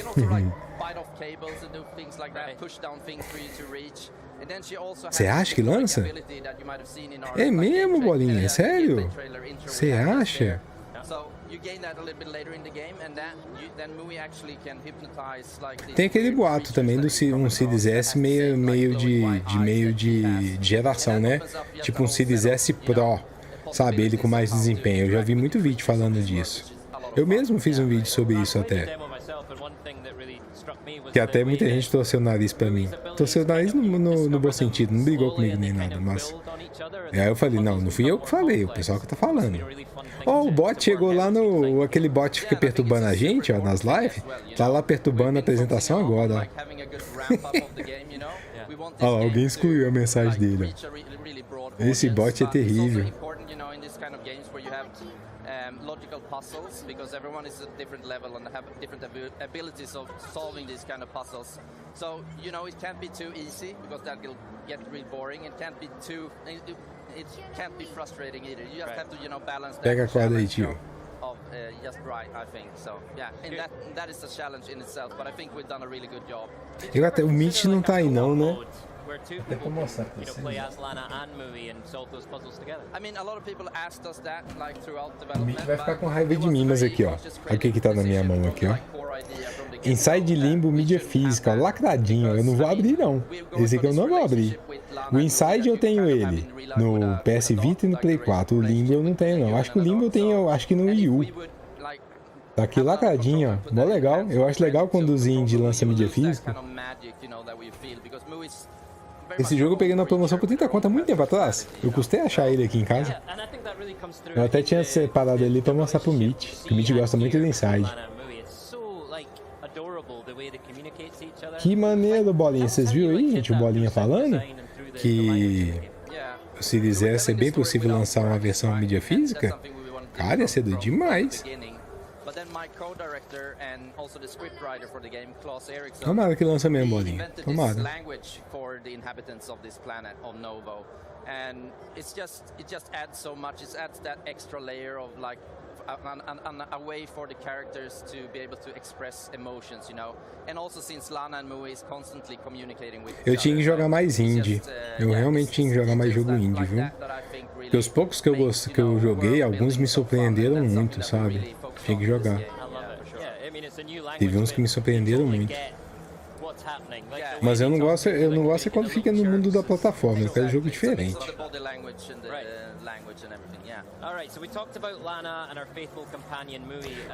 Você acha que lança? É mesmo, Bolinha? É sério? Você acha? Tem aquele boato também do um Series S meio de geração, né? Tipo um Series S Pro, sabe? Ele com mais desempenho. Eu já vi muito vídeo falando disso. Eu mesmo fiz um vídeo sobre isso até. Que até muita gente torceu o nariz pra mim. Torceu o nariz no bom sentido, não brigou comigo nem nada, mas... Aí eu falei, não fui eu que falei, o pessoal que tá falando. Ó, o bot chegou lá no... Aquele bot que fica perturbando a gente, ó, nas lives. Tá lá perturbando a apresentação agora, ó. Ó, alguém excluiu a mensagem dele, ó. Esse bot é terrível. Logical puzzles, because everyone is at a different level and have different abilities of solving these kind of puzzles. So, you know, it can't be too easy because that will get really boring. It can't be too... It can't be frustrating either. You just have to, you know, balance that. Pega a corda aí, tio. Of just right, I think. So, yeah, and that is a challenge in itself, but I think we've done a really good job. Eu até, o Mitch não tá aí não, né? Até pra mostrar pra vocês. O Mitch vai ficar com raiva de mim, mas aqui, ó. Olha o que tá na minha mão aqui, ó. Inside Limbo mídia física, ó, lacradinho. Eu não vou abrir, não. Esse aqui eu não vou abrir. O Inside eu tenho ele no PS Vita e no Play 4. O Limbo eu não tenho, não. Acho que o Limbo eu tenho, acho que no Wii U. Tá aqui lacradinho, ó. Mó legal. Eu acho legal quando os indie lançam mídia física. Esse jogo eu peguei na promoção por 30 conto há muito tempo atrás. Eu custei achar ele aqui em casa. Eu até tinha separado ele pra mostrar pro Mitch. Que o Mitch gosta muito do Inside. Que maneiro, Bolinha. Vocês viram aí, gente, o Bolinha falando? Que o Series S é bem possível lançar uma versão mídia física? Cara, ia ser doido demais. Tomara que lança mesmo, Bolinha. Tomara. And it just adds so much. It adds that extra layer of like a way for the characters to be able to express emotions, you know. And also since Lana and Mui is constantly communicating with. Eu tinha que jogar mais indie. Eu realmente tinha que jogar mais jogo indie, viu? Porque os poucos que eu joguei, alguns me surpreenderam muito, sabe? Tinha que jogar. Teve uns que me surpreenderam muito. Mas eu não gosto é quando fica no mundo da plataforma, eu quero jogo diferente.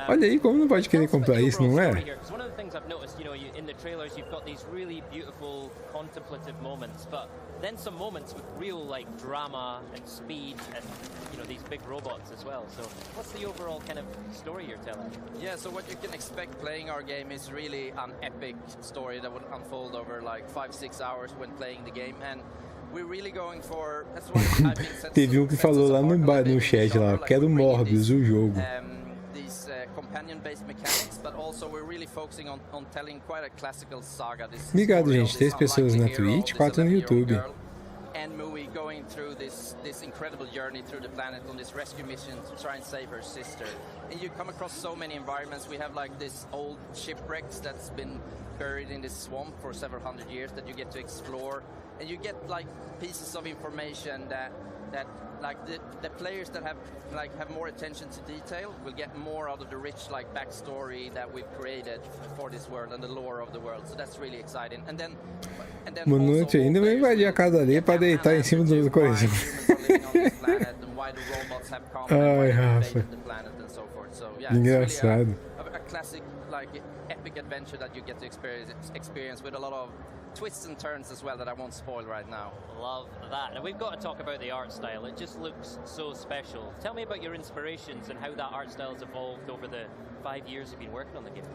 Olha aí como não pode querer comprar isso, não é? Then some moments with real like drama and speed and you know these big robots as well. So what's the overall kind of story you're telling? Yeah, so what you can expect playing our game is really an epic story that would unfold over like 5-6 hours when playing the game. And Teve um que falou lá no chat lá, quero Morbius, o jogo. Obrigado, gente. 3 pessoas na Twitch, 4 no YouTube. And Mui going through this incredible journey through the planet on this rescue mission to try and save her sister. And you come across so many environments. We have like this old shipwrecks that's been buried in this swamp for several hundred years that you get to explore, and you get like pieces of information that like the players that have more attention to detail will get more out of the rich like backstory that we've created for this world and the lore of the world. So that's really exciting. And then Boa noite, ainda vai invadir a casa dele pra deitar em cima do coração. Ai, Rafa. Engraçado. A classic like epic adventure that you get to experience with a lot of twists and turns as well that I won't spoil right now. Love that. And we've got to talk about the art style. It just looks so special. Tell me about your inspirations and how that art style has evolved over the 5 years you've been working on the game.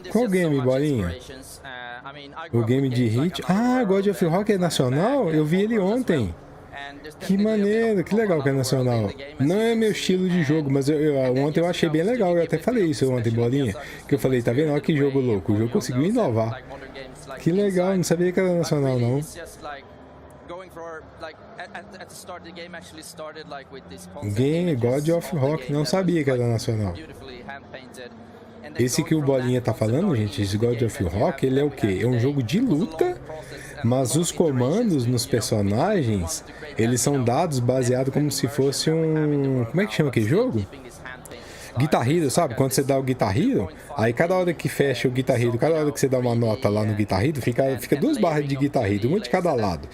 Qual game, Bolinha? O game de hit? Ah, God of Rock é nacional? Eu vi ele ontem. Que maneiro, que legal que é nacional. Não é meu estilo de jogo, mas ontem eu achei bem legal. Eu até falei isso ontem, Bolinha. Que eu falei, tá vendo? Olha que jogo louco. O jogo conseguiu inovar. Que legal, não sabia que era nacional, não. Game God of Rock, não sabia que era nacional. Esse que o Bolinha tá falando, gente, esse God of Rock, ele é o quê? É um jogo de luta, mas os comandos nos personagens, eles são dados baseado como se fosse um... Como é que chama aquele jogo? Guitar Hero, sabe? Quando você dá o Guitar Hero, aí cada hora que fecha o Guitar Hero, cada hora que você dá uma nota lá no Guitar Hero, fica 2 barras de Guitar Hero, uma de cada lado.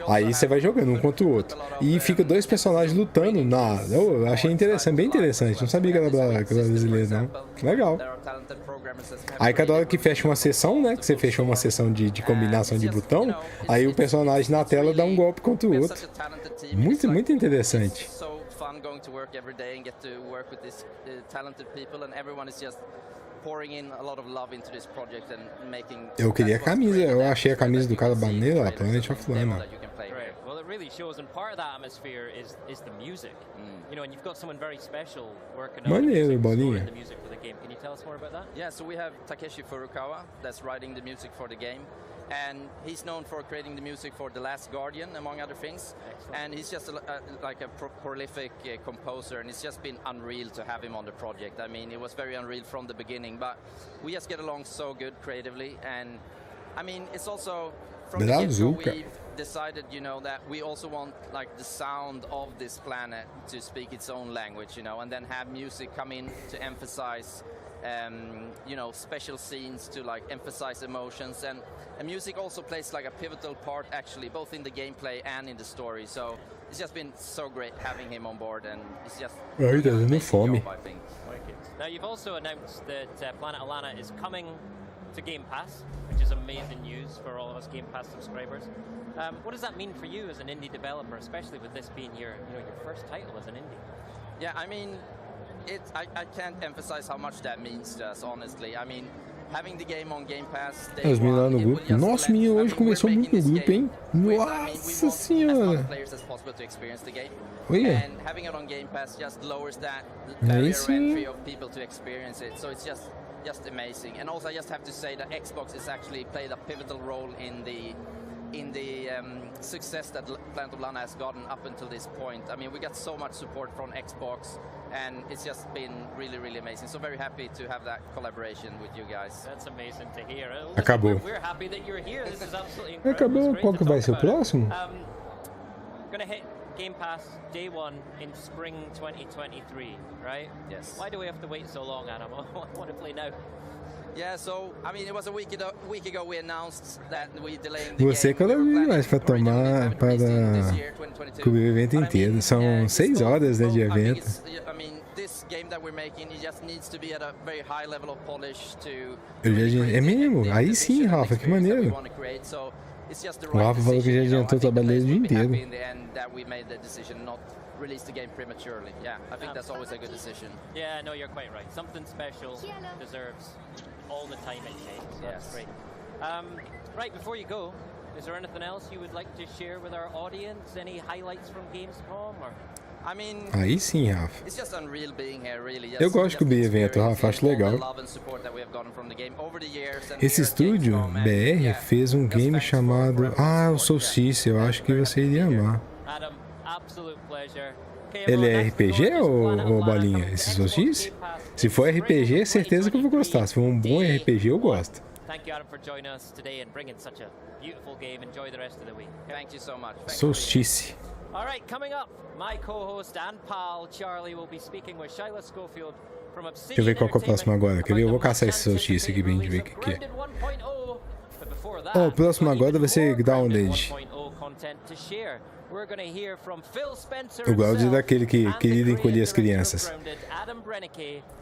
Aí você vai jogando um contra o outro. E fica 2 personagens lutando na... Eu achei interessante, bem interessante. Não sabia que era brasileiro, não. Legal. Aí cada hora que fecha uma sessão, né? Que você fechou uma sessão de combinação de botão, aí o personagem na tela dá um golpe contra o outro. Muito, muito interessante. Fun going to work every day and get to work with these talented people, and everyone is just pouring in a lot of love into this project and making. Eu queria a camisa, eu achei a camisa do cara maneira lá, Planet of Lana. Well, it really shows, and part of that atmosphere is the music. You know, and you've got someone very special working on the music for the game. Can you tell us more about that? Yeah, so we have Takeshi Furukawa that's writing the music for the game. And he's known for creating the music for The Last Guardian, among other things. Excellent. And he's just like a prolific composer, and it's just been unreal to have him on the project. I mean, it was very unreal from the beginning, but we just get along so good creatively. And I mean, it's also from the get-go we've decided, you know, that we also want like the sound of this planet to speak its own language, you know, and then have music come in to emphasize you know, special scenes to like emphasize emotions, and music also plays like a pivotal part actually, both in the gameplay and in the story. So it's just been so great having him on board, and it's just fome. I think. Now you've also announced that Planet Alana is coming to Game Pass, which is amazing news for all of us Game Pass subscribers. What does that mean for you as an indie developer, especially with this being your first title as an indie? Yeah, I mean, I can't emphasize how much that means to us, honestly. I mean, having the game on Game Pass. Os meninos lá no grupo. Nossa, menino, hoje começou muito no grupo, hein? Nossa senhora! Olha. And having it on Game Pass just lowers that barrier entry of people to experience it. So it's just amazing. And also, I just have to say that Xbox has actually played a pivotal role in the success that Planet of Lana has gotten up until this point. I mean, we got so much support from Xbox, and it's just been really, really amazing. So very happy to have that collaboration with you guys. That's amazing to hear. Acabou. We're happy that you're here. This is absolutely incredible. Acabou. Qual que vai ser o próximo? Gonna hit Game Pass day 1 in spring 2023, right? Yes. Why do we have to wait so long, Adam? I want to play now. Yeah, so I mean, it was a week ago we announced that we delaying the Você cada vez mais para tomar para cobrir o evento inteiro. São 6 horas, né, de evento. I mean, this game that we're making, it just needs to be at a very high level of polish to. É mesmo? Aí sim, Rafa, que maneiro. O Rafa falou que já adiantou o trabalho dele o dia inteiro. Release the game prematurely. Yeah, I think that's always a good decision. Yeah, no, you're quite right. Something special deserves all the time it takes. So that's great. Right, before you go, Is there anything else you would like to share with our audience? Any highlights from Gamescom? Or... I mean, Aí sim, Rafa. it's just unreal being here, really. Eu gosto de cobrir evento, Rafa, acho legal. Esse estúdio, BR, fez um game chamado... Ah, o Solstice, eu acho que você iria amar. Adam, absolute pleasure. Ele é RPG ou Bolinha, esse Solstice? Se for RPG, certeza que eu vou gostar. Se for um bom RPG, eu gosto. Thank you, Adam, for joining us today and bringing such a beautiful game. Enjoy the rest of the week. Thank you so much. Solstice. All right, coming up, my co-host and pal Charlie will be speaking with Shyla Schofield from Obsidian. Deixa eu ver qual que é o próximo agora. Quer ver? Eu vou caçar esse Solstice aqui pra gente ver o que é. Oh, o próximo agora vai ser Grounded. O Grounded é daquele que querido encolher as crianças.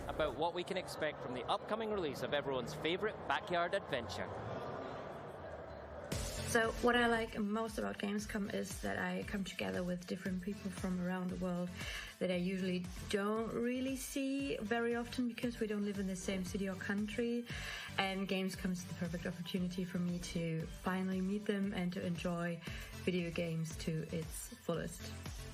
About what we can expect from the upcoming release of everyone's favorite backyard adventure. So what I like most about Gamescom is that I come together with different people from around the world that I usually don't really see very often because we don't live in the same city or country, and Gamescom is the perfect opportunity for me to finally meet them and to enjoy video games to its fullest.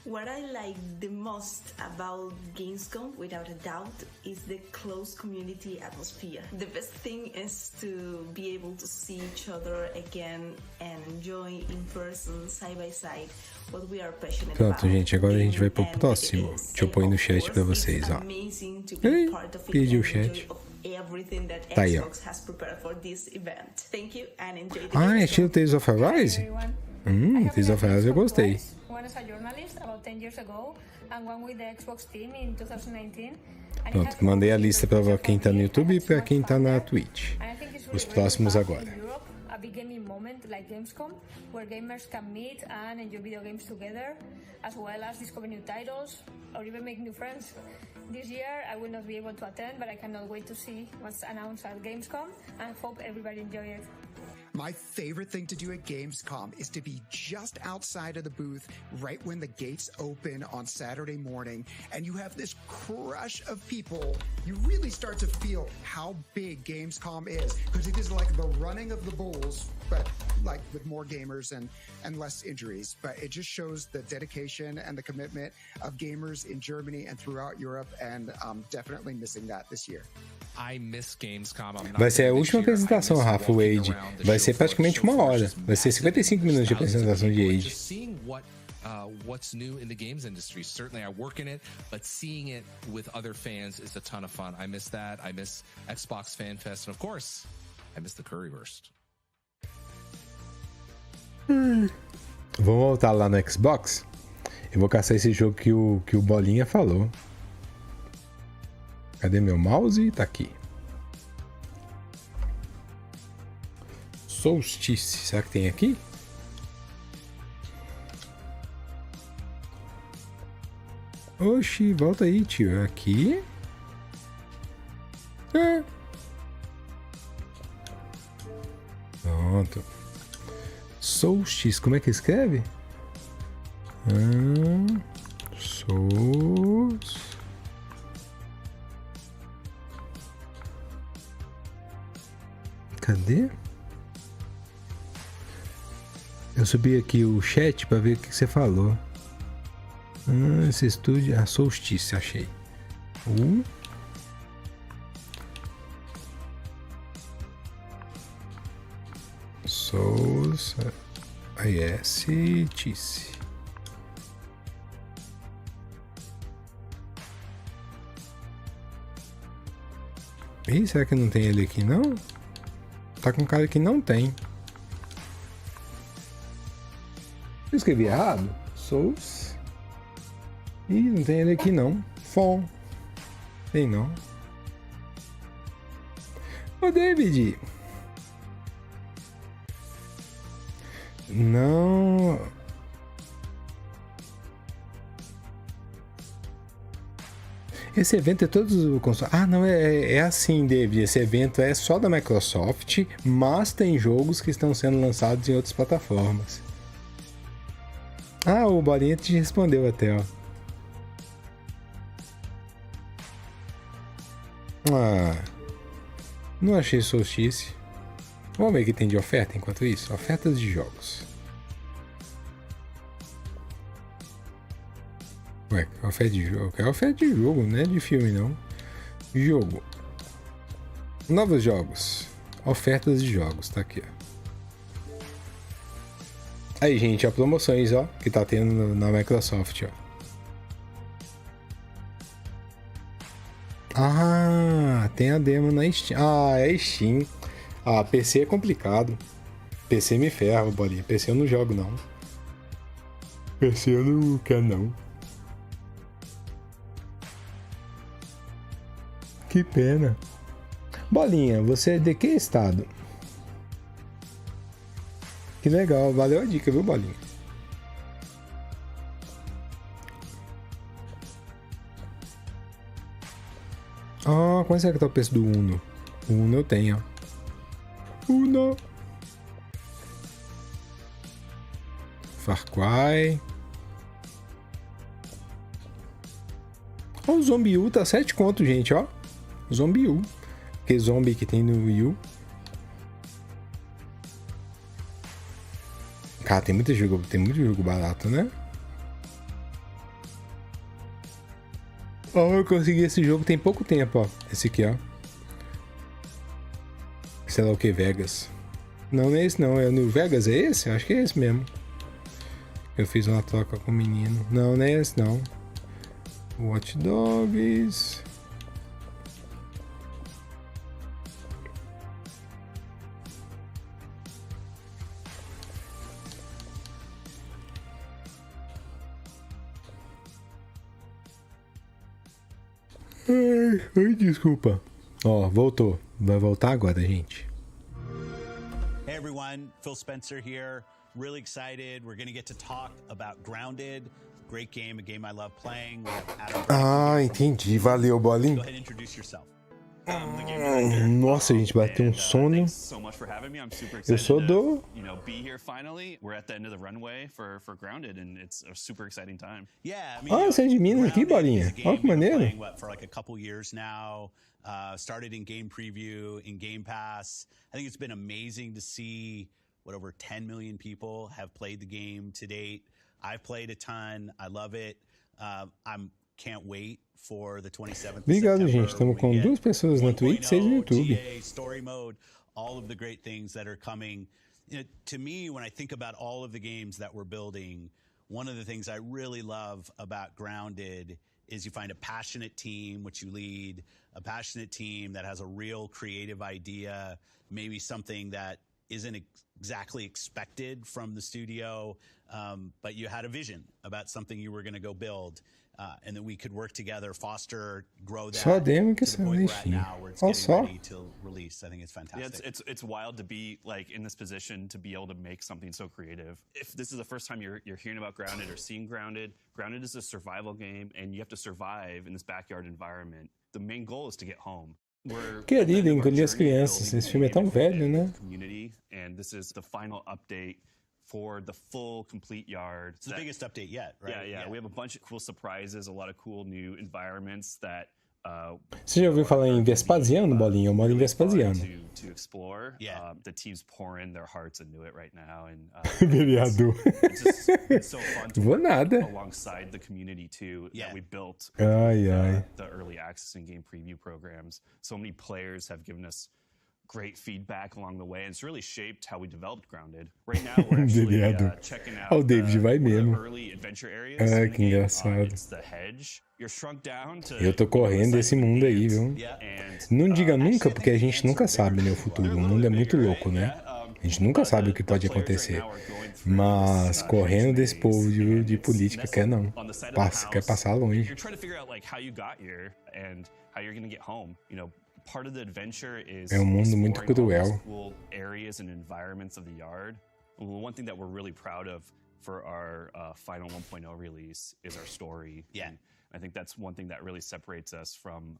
What I like the most about Gamescom, without a doubt, is the close community atmosphere. The best thing is to be able to see each other again and enjoy in person, side by side, what we are passionate about. Pronto, gente, agora a gente vai pro próximo. Deixa eu pôr aí no chat pra vocês, ó. Ei, perdi o chat. Tá aí, ó. Ah, é estilo Tales of Arise? Tales of Arise eu gostei. One as a journalist about 10 years ago and one with the Xbox team in 2019. Pronto, mandei a lista para quem tá no YouTube e para quem tá na Twitch. Os próximos agora. A big gaming moment like Gamescom, where gamers can meet and enjoy video games together, as well as discover new titles or even make new friends. This year I will not be able to attend, but I cannot wait to see what's announced at Gamescom and hope everybody enjoy it. My favorite thing to do at Gamescom is to be just outside of the booth right when the gates open on Saturday morning and you have this crush of people. You really start to feel how big Gamescom is because it is like the running of the bulls, but like with more gamers and less injuries. But it just shows the dedication and the commitment of gamers in Germany and throughout Europe, and I'm definitely missing that this year. Vai ser a última apresentação, Rafa, o Age. Vai ser praticamente uma hora. Vai ser 55 minutos de apresentação de Age. What's new in the games industry. Certainly I work in it, but seeing it with other fans is a ton of fun. I miss that. I miss Xbox Fan Fest, and of course, I miss the Curryburst. Vamos voltar lá no Xbox. Eu vou caçar esse jogo que o Bolinha falou. Cadê meu mouse? Tá aqui. Solstice. Será que tem aqui? Oxi, volta aí, tio. Aqui. É. Pronto. Solstice. Como é que escreve? Cadê? Eu subi aqui o chat para ver o que você falou. Esse estúdio... Solstice, achei. Solstice. Ih, será que não tem ele aqui, não? Tá com cara que não tem. Eu escrevi errado? Souls. Ih, não tem ele aqui, não. Fom. Tem, não. Ô, David. Não... Esse evento é todos os consoles. Ah, não, é assim, David. Esse evento é só da Microsoft, mas tem jogos que estão sendo lançados em outras plataformas. Ah, o Bolinha te respondeu até, ó. Ah, não achei Solstice. Vamos ver o que tem de oferta enquanto isso. Ofertas de jogos. Ué, oferta de jogo. É oferta de jogo, não é de filme não. Jogo. Novos jogos. Ofertas de jogos, tá aqui, ó. Aí, gente, ó, promoções, ó, que tá tendo na Microsoft, ó. Ah, tem a demo na Steam. Ah, é Steam. Ah, PC é complicado. PC me ferra, bolinha. PC eu não jogo, não. PC eu não quero, não. Que pena. Bolinha, você é de que estado? Que legal, valeu a dica, viu, Bolinha? Ah, quanto será que tá o preço do Uno? O Uno eu tenho, ó. Uno. Far Cry. Ó, o Zombie U tá 7 conto, gente, ó. Zombie U. Que zombie que tem no Wii U. Cara, tem muito jogo barato, né? Ó, eu consegui esse jogo tem pouco tempo, ó. Esse aqui, ó. Sei lá o que, Vegas. Não, não é esse não. É no Vegas, é esse? Acho que é esse mesmo. Eu fiz uma troca com o menino. Não, não é esse não. Watch Dogs. Ai, desculpa. Ó, voltou. Vai voltar agora, gente. Hey everyone, Phil Spencer here. Really excited. We're going to get to talk about Grounded. Great game, a game I love playing. We have Adam Ah, entendi. Valeu, Bolinho. Go ahead and introduce yourself. Nossa, a gente bateu um sono. Eu sou do... Ah, você é de Minas aqui, Bolinha? Olha que maneiro. Started in game preview, in Game Pass. I think it's been amazing to see what over 10 million people have played the game to date. I've played a ton. I love it. Can't wait for the 27th. Obrigado, gente. Estamos com 2 pessoas na Twitch, 6 no YouTube. Story mode, all of the great things that are coming. You know, to me, when I think about all of the games that we're building, one of the things I really love about Grounded is you find a passionate team, which you lead, a passionate team that has a real creative idea, maybe something that isn't exactly expected from the studio, but you had a vision about something you were going to go build. And that we could work together, foster, grow that. Só demo que são Olha só. Release. I think it's fantastic. Yeah, it's wild to be like in this position to be able to make something so creative. If this is the first time you're hearing about Grounded or seeing Grounded, Grounded is a survival game, and you have to survive in this backyard environment. The main goal is to get home. Querido, encolher as crianças. Esse filme é tão velho, né? Community, and this is the final update for the full complete yard. It's the biggest update yet, right? Yeah. We have a bunch of cool surprises, a lot of cool new environments that Você já ouviu falar em Vespasiano, Bolinha? Eu moro em Vespasiano. To explore. The team's pouring their hearts into it right now, and Vereador. it's so fun to Vou nada. alongside the community too that we built. Ai. The early access and game preview programs. So many players have given us great feedback along the way, and it's really shaped how we developed Grounded. Right now, we're actually checking out o David vai mesmo. early adventure areas. Ah, que engraçado. It's the hedge. You're shrunk down to Eu tô correndo desse mundo aí, viu? Não diga nunca, porque a gente nunca sabe, né, o futuro. O mundo é muito louco, né? A gente nunca sabe o que pode acontecer. Mas correndo desse povo de política quer não. Quer passar longe. You're trying to figure out like how you got here and how you're going to get home, you know. Part of the adventure is é um mundo muito cruel. Cool areas and environments of the yard. One thing that we're really proud of for our final 1.0 release is our story. And I think that's one thing that really separates us from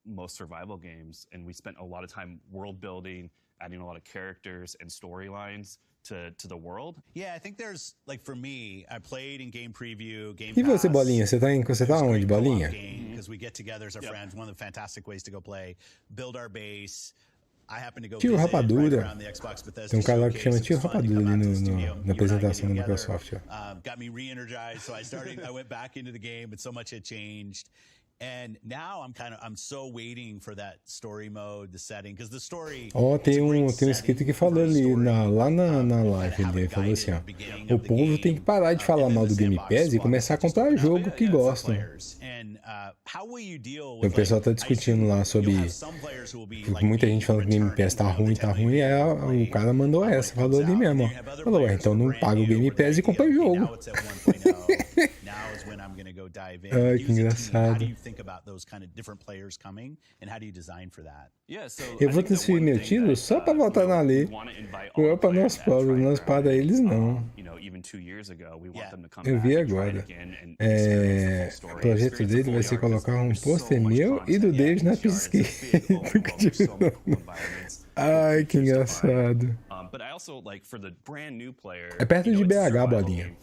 most survival games. And we spent a lot of time world building, adding a lot of characters and storylines to the world. Yeah, I think there's, like, for me, I played in game preview, Game E você, Bolinha? Você tá onde, Bolinha? Because we get together as our friends. One of the fantastic ways to go play, build our base, Tio Rapadura. Tem um cara lá que chama Tio Rapadura ali na apresentação da Microsoft. Got me re-energized, so I went back into the game, but so much had changed. And now I'm so waiting for that story mode, the setting, because the story. Tem um inscrito que falou ali lá na live, ele falou assim, ó, o povo tem que parar de falar mal do Game Pass e começar a comprar jogo que gostam. O pessoal tá discutindo lá sobre muita gente falando que o Game Pass tá ruim, e aí o cara mandou essa, falou ali mesmo, ó. Falou, ué, então não paga o Game Pass e compra o jogo. Ai, que engraçado. Eu vou transferir meu tiro só pra voltar na lei. Não é pra nós pobres, nós para eles não. Eu vi agora. O projeto dele vai ser colocar um pôster meu e do David na pista esquerda. Ai, que engraçado. É perto de BH, bolinha.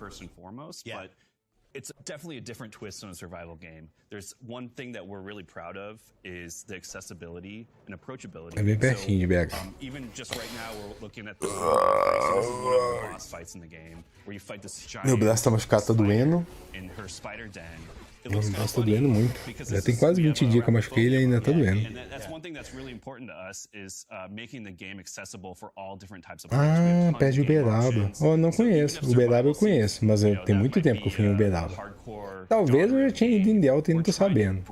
It's definitely a different twist on a survival game. There's one thing that we're really proud of is the accessibility and approachability. É bem pertinho de BH. Even just right now, we're looking at the boss fights in the game, where you fight this giant. Meu braço tá machucado, tá doendo. In her spider den. Meu braço tá doendo muito. Já tem quase 20 dias que eu machuquei ele e ainda tá doendo. Pede Uberaba. Não conheço. Uberaba eu conheço, mas tem muito tempo que eu fui em Uberaba. Talvez eu já tinha ido em Delta e não tô sabendo.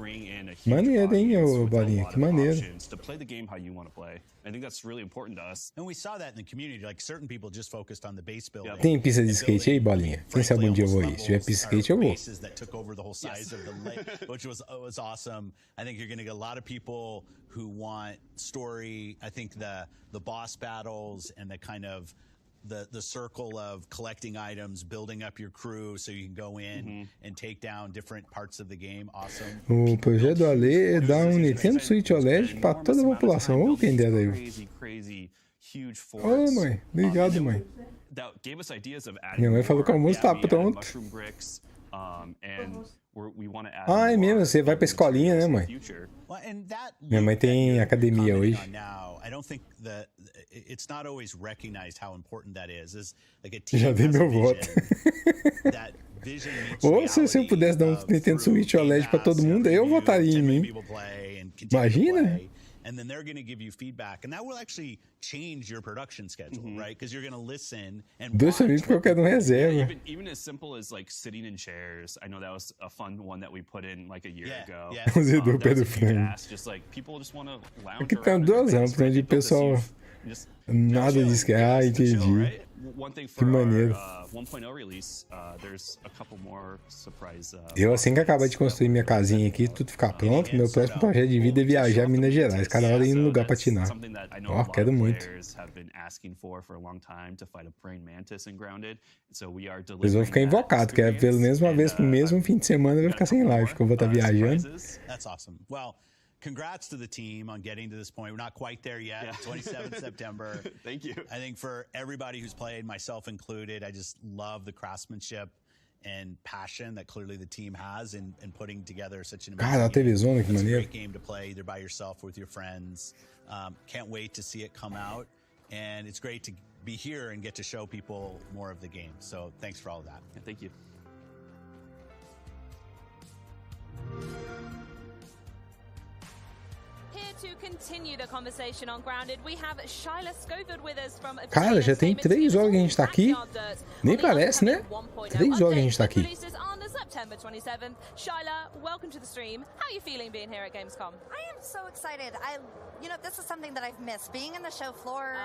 Maneiro, hein, ô Bolinha? Que maneiro. Tem pista de skate aí, Bolinha? Quem sabe um dia eu vou ir? Se tiver pista de skate, eu vou. Which was awesome. I think you're going to get a lot of people who want story. I think the boss battles and the kind of the circle of collecting items, building up your crew so you can go in and take down different parts of the game. Awesome. O projeto do Ale é dar um Nintendo Switch OLED para toda a população. Ou quem der aí. Ô, mãe. Obrigado, mãe. Minha mãe falou que o almoço tá pronto. É mesmo, você vai pra escolinha, né, mãe? Minha mãe tem academia hoje. Já dei meu voto. Ou se eu pudesse dar um Nintendo Switch OLED pra todo mundo, eu votaria em mim. Imagina? And then they're going to give you feedback, and that will actually change your production schedule, right? Because you're going to listen and dois amigos porque eu quero um reserva. Even as simple as like sitting in chairs. I know that was a fun one that we put in like a year ago. Do Pedro Frango. Just like people just want to lounge. Aqui tem duas amplas, né? De pessoal nada diz que entendi. Que maneiro. Eu, assim que acabar de construir minha casinha aqui, tudo ficar pronto, meu próximo projeto de vida é viajar a Minas Gerais. Cada hora ir num lugar pra tirar. Quero muito. Eles vão ficar invocados, que é pelo menos uma vez por mês, um fim de semana vai ficar sem live, que eu vou estar viajando. That's awesome. Well, congrats to the team on getting to this point. We're not quite there yet. 27th September. Thank you. I think for everybody who's played, myself included, I just love the craftsmanship and passion that clearly the team has in putting together such an amazing game. It's a great game to play either by yourself or with your friends. Can't wait to see it come out. And it's great to be here and get to show people more of the game. So thanks for all of that. Yeah, thank you. Cara, já tem 3 horas que a gente tá aqui. Nem parece, né? 3 horas que a gente tá aqui. September 27th. Shyla, welcome to the stream. How are you feeling being here at Gamescom? I am so excited. You know, this is something that I've missed. Being in the show floor,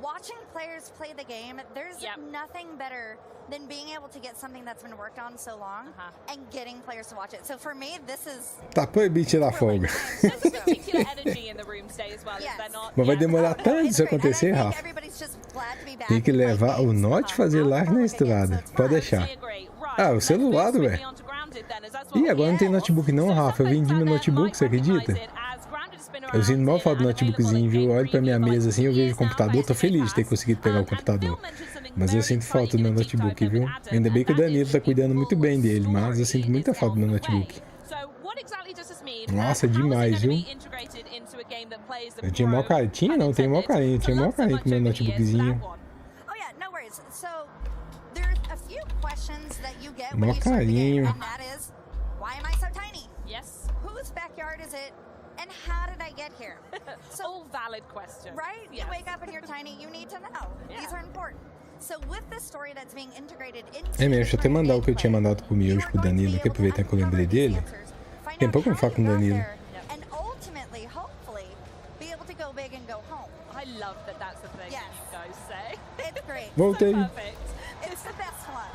watching players play the game, there's nothing better than being able to get something that's been worked on so long and getting players to watch it. So for me, this is... Tá proibido tirar folga. Mas vai demorar tanto isso acontecer, Rafa. Tem que levar o Note fazer live na estrada. Pode deixar. O celular, velho. Ih, agora não tem notebook não, Rafa. Eu vendi meu notebook, você acredita? Eu sinto mal falta do notebookzinho, viu? Eu olho pra minha mesa assim, eu vejo o computador, tô feliz de ter conseguido pegar o computador. Mas eu sinto falta do meu notebook, viu? Ainda bem que o Danilo tá cuidando muito bem dele, mas eu sinto muita falta do meu notebook. Nossa, demais, viu? Eu tinha mó carinho. Tinha não, tenho mó carinho. Eu tinha mó carinho com meu notebookzinho. Mó carinho. And how did I get here? So, all valid questions. Right? Yes. You wake up and you're tiny, you need to know. Yeah. These are important. So with the story that's being integrated into É mesmo, deixa eu até mandar o que eu tinha mandado pro Miojo, pro Danilo, que aproveitar que eu lembrei dele. Tem pouco que eu não falo com o Danilo. And ultimately, hopefully, be able to go big and go home. I love that that's the thing you guys say. It's great. Voltei. So perfect. It's the best one.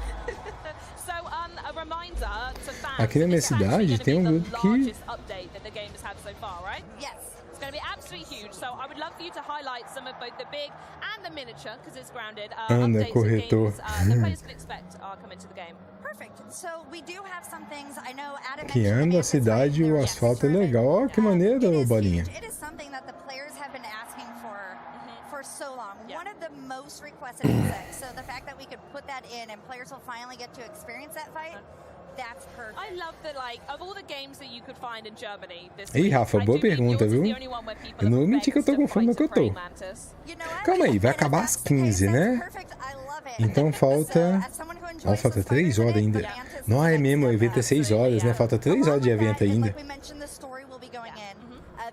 So a reminder to fans. Aqui na minha cidade tem um grupo que Yes. It's going to be absolutely huge. So I would love for you to highlight some of both the big and the miniature, because it's grounded. Anda, corretor. The players can expect are coming to the game. Perfect. So we do have some things. I know Adam que anda a cidade e o asfalto é legal. Ó, que maneiro, bolinha. It is something that the players have been asking for so long. One of the most requested insects. So the fact that we could put that in and players will finally get to experience that fight. That's perfect. I love that, like, of all the games that you could find in Germany this Ih, Rafa, boa pergunta, viu? Eu não menti que eu tô com fome, que eu tô. Calma aí, vai acabar às 15, né? Então falta... Ó, falta 3 horas ainda. Não, é mesmo, o evento é 6 horas, né? Falta 3 horas de evento ainda.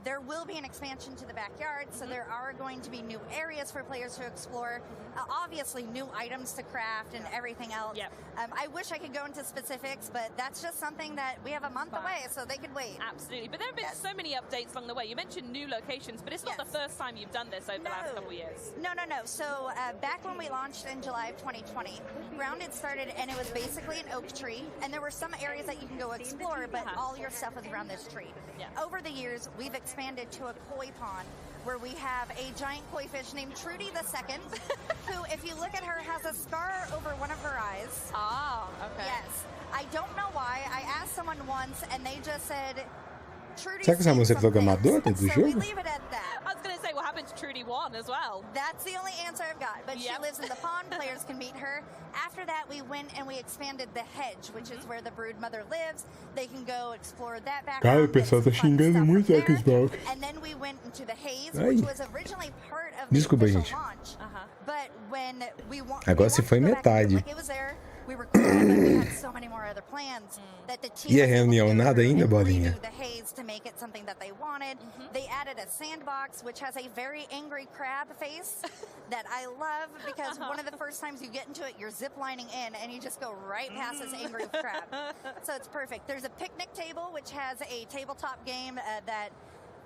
There will be an expansion to the backyard, so there are going to be new areas for players to explore. Obviously, new items to craft and everything else. Yep. I wish I could go into specifics, but that's just something that we have a month away, so they could wait. Absolutely. But there have been so many updates along the way. You mentioned new locations, but it's not the first time you've done this over the last couple of years. No. So back when we launched in July of 2020, Grounded started, and it was basically an oak tree, and there were some areas that you can go explore, but all your stuff was around this tree. Over the years, we've expanded to a koi pond where we have a giant koi fish named Trudy II, who, if you look at her, has a scar over one of her eyes. Oh, okay. Yes. I don't know why. I asked someone once, and they just said, Trudy. Será que essa música é programadora do jogo? We leave it at that. I was going to say, what happened to Trudy 1 as well? That's the only answer I've got. But she lives in the pond. Players can meet her. After that, we went and we expanded the hedge, which is where the brood mother lives. They can go explore that background. Cara, o pessoal tá xingando muito o Xbox. And then we went into the haze, which was originally part of Desculpa, the gente. launch. But when we Agora se foi metade. it was there. We were cool, but we had so many more other plans that the team E a reunião, nada ainda, bolinha? the haze to make it something that they wanted. They added a sandbox, which has a very angry crab face that I love, because one of the first times you get into it, you're ziplining in and you just go right past this angry crab. So it's perfect. There's a picnic table, which has a tabletop game that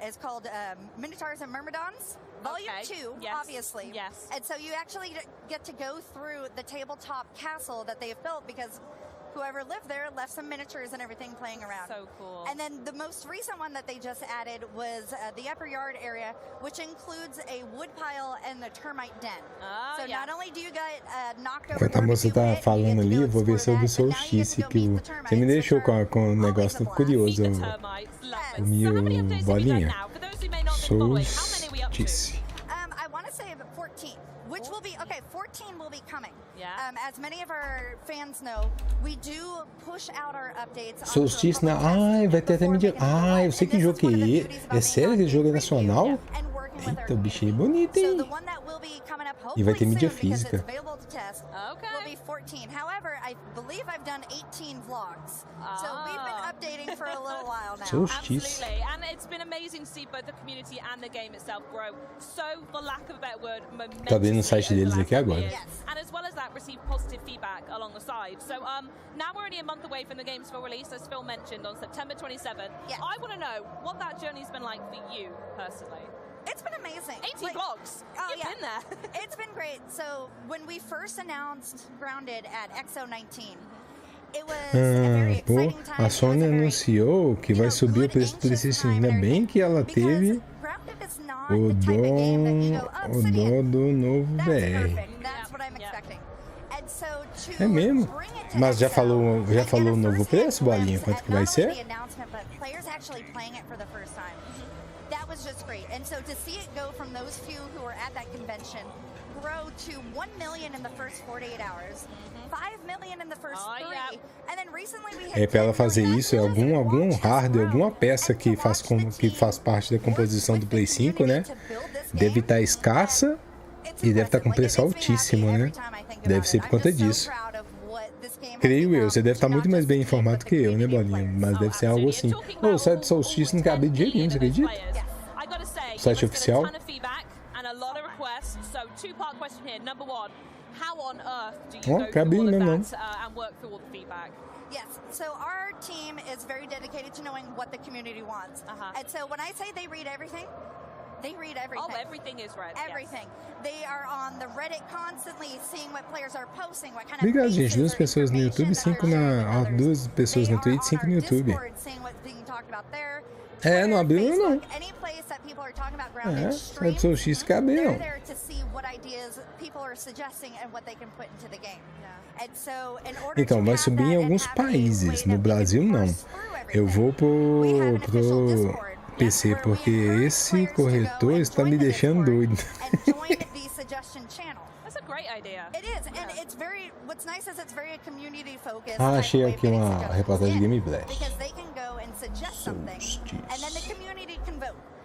is called Minotaurs and Myrmidons. Volume 2, obviously. Yes. And so you actually get to go through the tabletop castle that they've built, because whoever lived there left some miniatures and everything playing around. So cool. And then the most recent one that they just added was the upper yard area, which includes a wood pile and a termite den. So not only do you get knocked over... Enquanto a moça tá falando ali, eu vou ver sobre o solstício, que você me deixou com um negócio curioso, o meu bolinha. Solstício. I want to say 14, which will be, 14 will be coming. As many of our fans know, we do push out our updates. Solstício na... Ai, vai ter até mídia... Ah, eu sei que jogo que é. É sério que esse jogo é nacional? Eita, o bichinho é bonito, hein? E vai ter mídia física. Will be 14. However, I believe I've done 18 vlogs. So we've been updating for a little while now. Solstício. Absolutely. And it's been amazing to see both the community and the game itself grow. So, for lack of a better word, momentum. Tá abrindo o site deles aqui agora. And as well as that, receive positive feedback along the side. So now we're only a month away from the game's full release, as Phil mentioned, on September 27th. I want to know what that journey's been like for you personally. It's been amazing. 80 vlogs. You've been there. It's been great. So when we first announced Grounded at XO19, it was a very exciting time. A Sony anunciou que vai subir o preço do PlayStation. Ainda bem que ela teve o dó do novo VR. É mesmo? Mas já falou o novo preço, bolinha? Quanto que vai ser? That was just great. And so to see it go from those few who were at that convention, grow to 1 million in the first 48 hours, 5 million in the first 3, and then recently we É, para ela fazer isso, é algum hardware, alguma peça que faz parte da composição do Play 5, né? Deve estar escassa e deve estar com preço altíssimo, né? Deve ser por conta disso. Creio eu, você deve estar muito mais bem informado que eu, né, Bolinha? Mas deve ser algo assim. O site do Solstice não cabe de jeitinho, você acredita? O site oficial? Cabe mesmo não. Yes, so our team is very dedicated to knowing what the community wants. And so when I say they read everything, they read everything. Oh, everything is read. Everything. Yes. They are on the Reddit constantly seeing what players are posting, what kind of Obrigado, gente. 2 pessoas no YouTube, 5 na... 2 pessoas na Twitch, 5 no YouTube. É, não abriu não. É, site do Solstice cabe não. Então, vai subir em alguns países. No Brasil, não. Eu vou pro PC, porque esse corretor está me deixando doido. Ah, achei aqui uma reportagem de Gameplay.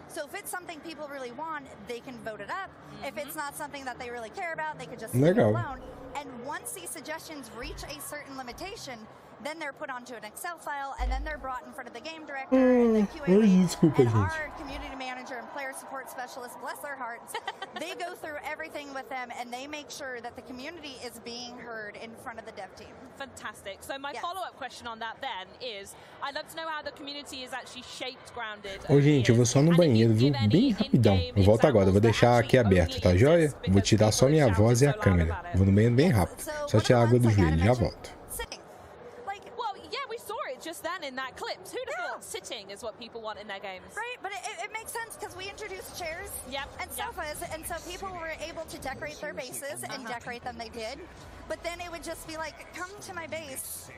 So if it's something people really want, they can vote it up. If it's not something that they really care about, they could just leave it alone. And once these suggestions reach a certain limitation, then they're put onto an Excel file, and then they're brought in front of the game director and the QA and our community manager and player support specialist, bless their hearts. They go through everything with them, and they make sure that the community is being heard in front of the dev team. Fantastic. So my follow-up question on that then is, I'd love to know how the community is actually shaped Grounded. Ô, gente, eu vou só no banheiro, viu? Bem rapidão. Eu volto agora, eu vou deixar aqui aberto, tá joia? Vou tirar só minha voz e a câmera. Vou no banheiro bem rápido. Só tirar a água do joelho, já volto. Just then in that clip, who'd have thought sitting is what people want in their games? Right, but it makes sense because we introduced chairs and sofas, and so people were able to decorate their bases and decorate them. They did, but then it would just be like, come to my base,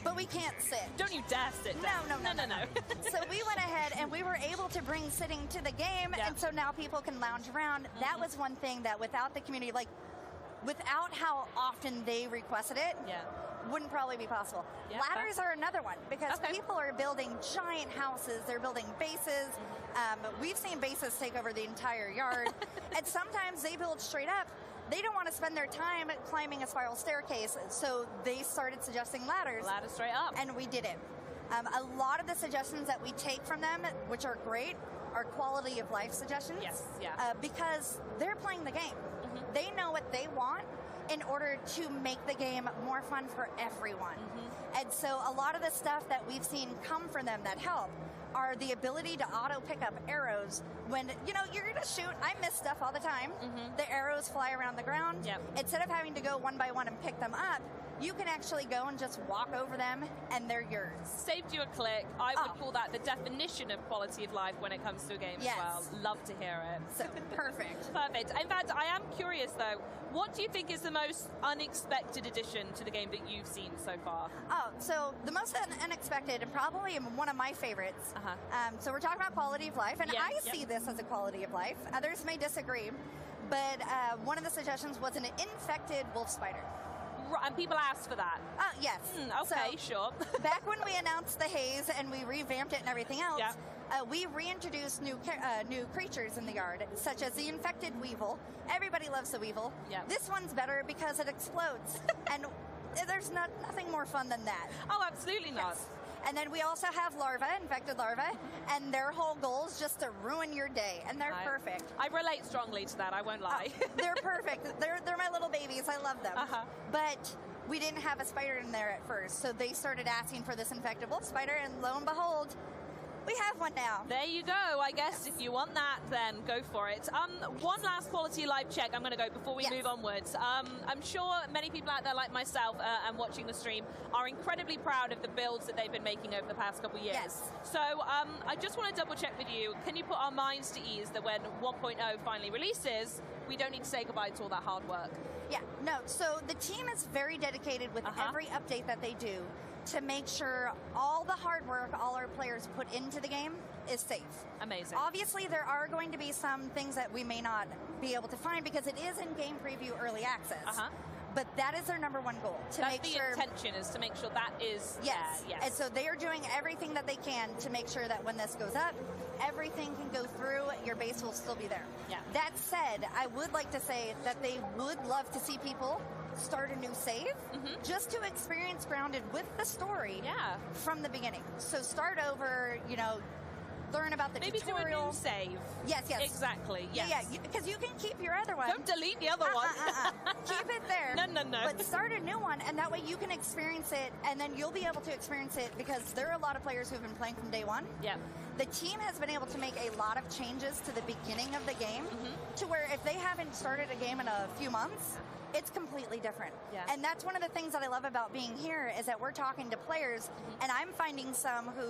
but we can't sit. Don't you dare sit down. No. So we went ahead and we were able to bring sitting to the game, and so now people can lounge around. That was one thing that without the community, like without how often they requested it, wouldn't probably be possible. Ladders are another one because people are building giant houses, they're building bases. We've seen bases take over the entire yard, and sometimes they build straight up. They don't want to spend their time climbing a spiral staircase, so they started suggesting ladders. Ladders straight up. And we did it. A lot of the suggestions that we take from them, which are great, are quality of life suggestions. Because they're playing the game. They know what they want in order to make the game more fun for everyone. And so a lot of the stuff that we've seen come from them that help are the ability to auto pick up arrows when, you know, you're gonna shoot. I miss stuff all the time. The arrows fly around the ground. Instead of having to go one by one and pick them up, you can actually go and just walk over them and they're yours. Saved you a click. I would call that the definition of quality of life when it comes to a game as well. Love to hear it. So perfect. Perfect. In fact, I am curious though, what do you think is the most unexpected addition to the game that you've seen so far? Oh, so the most unexpected and probably one of my favorites. So we're talking about quality of life, and I see this as a quality of life. Others may disagree, but one of the suggestions was an infected wolf spider. And people asked for that? Yes. Okay, sure. Back when we announced the haze and we revamped it and everything else, we reintroduced new creatures in the yard, such as the infected weevil. Everybody loves the weevil. This one's better because it explodes. And there's nothing more fun than that. Oh, absolutely not. And then we also have infected larvae, and their whole goal is just to ruin your day, and they're perfect. I relate strongly to that, I won't lie. They're perfect. They're my little babies. I love them. But we didn't have a spider in there at first, so they started asking for this infected wolf spider, and lo and behold, we have one now. There you go. I guess if you want that, then go for it. One last quality live check I'm going to go before we move onwards. I'm sure many people out there like myself and watching the stream are incredibly proud of the builds that they've been making over the past couple of years. So I just want to double check with you. Can you put our minds to ease that when 1.0 finally releases, we don't need to say goodbye to all that hard work? Yeah, no. So the team is very dedicated with every update that they do to make sure all the hard work all our players put into the game is safe. Amazing. Obviously, there are going to be some things that we may not be able to find because it is in game preview early access. But that is their number one goal, to make sure... That's the intention, is to make sure that is... Yes. Yes. And so they are doing everything that they can to make sure that when this goes up, everything can go through, your base will still be there. Yeah. That said, I would like to say that they would love to see people start a new save just to experience Grounded with the story from the beginning. So start over, you know, learn about the tutorial. Maybe do a new save. Yes, yes. Exactly, yes. Yeah, because you can keep your other one. Don't delete the other one. Keep it there. No. But start a new one, and that way you can experience it, and then you'll be able to experience it because there are a lot of players who've been playing from day one. Yeah. The team has been able to make a lot of changes to the beginning of the game to where if they haven't started a game in a few months, it's completely different. Yeah. And that's one of the things that I love about being here is that we're talking to players, and I'm finding some who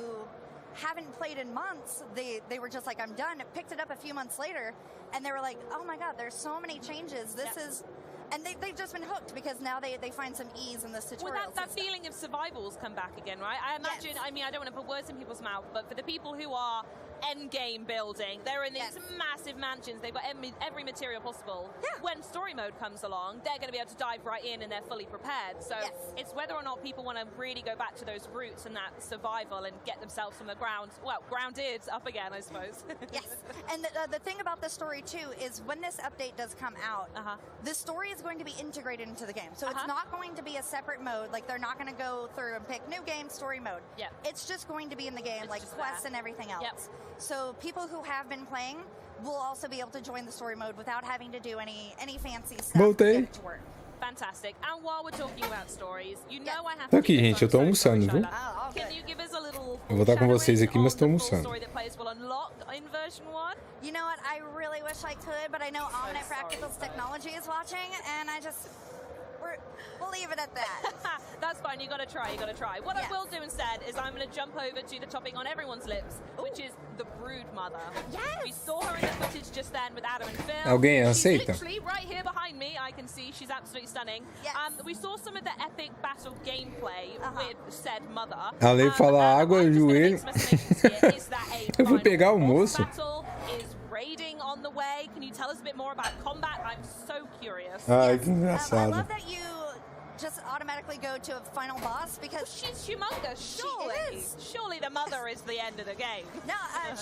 haven't played in months. They were just like, I'm done. Picked it up a few months later, and they were like, oh my God, there's so many changes. This is... And they've just been hooked because now they find some ease in this tutorial. Well, that feeling of survival's come back again, right? I imagine, I mean, I don't want to put words in people's mouth, but for the people who are end game building, they're in these massive mansions, they've got every material possible. When story mode comes along, they're going to be able to dive right in and they're fully prepared. So it's whether or not people want to really go back to those roots and that survival and get themselves from the ground, well, grounded up again, I suppose. Yes. And the thing about the story too is when this update does come out, the story is going to be integrated into the game. So it's not going to be a separate mode. Like they're not going to go through and pick new game, story mode. Yeah. It's just going to be in the game, like quests and everything else. So people who have been playing will also be able to join the story mode without having to do any fancy stuff to get it to work. Fantastic. And while we're talking about stories, you know I have Tô aqui, gente, eu tô almoçando, viu? Can you give us a little Eu vou estar com vocês aqui, mas tô almoçando. story that players will unlock in version 1? You know what? I really wish I could, but I know Omnet Practicals Technology is watching, and I just... We'll leave it at that. That's fine, you gotta try. What I will do instead is I'm gonna jump over to the topic on everyone's lips, which is the Brood Mother. Yes! We saw her in the footage just then with Adam and Phil. Alguém She's aceita? literally right here behind me, I can see, she's absolutely stunning. Yes. We saw some of the epic battle gameplay with said mother. Além de falar água, joelho. Eu fui pegar o almoço. Battle is raiding on the way. Can you tell us a bit more about combat? I'm so curious. Ai, que I engraçado. love that you just automatically go to a final boss because she's humongous. Surely the mother is the end of the game. No,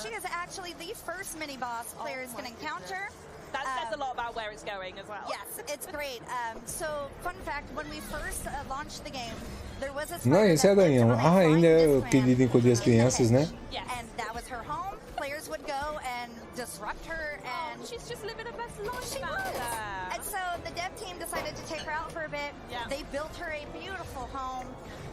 she is actually the first mini boss players can encounter. That says a lot about where it's going as well. Yes, it's great. So, fun fact, when we first launched the game, there was a Não, esse é Daniel. Ah, ainda é o querido encolher as crianças, né? And that was her home. Players would go and disrupt her, and she's just living her best life. She was. And so the dev team decided to take her out for a bit. They built her a beautiful home,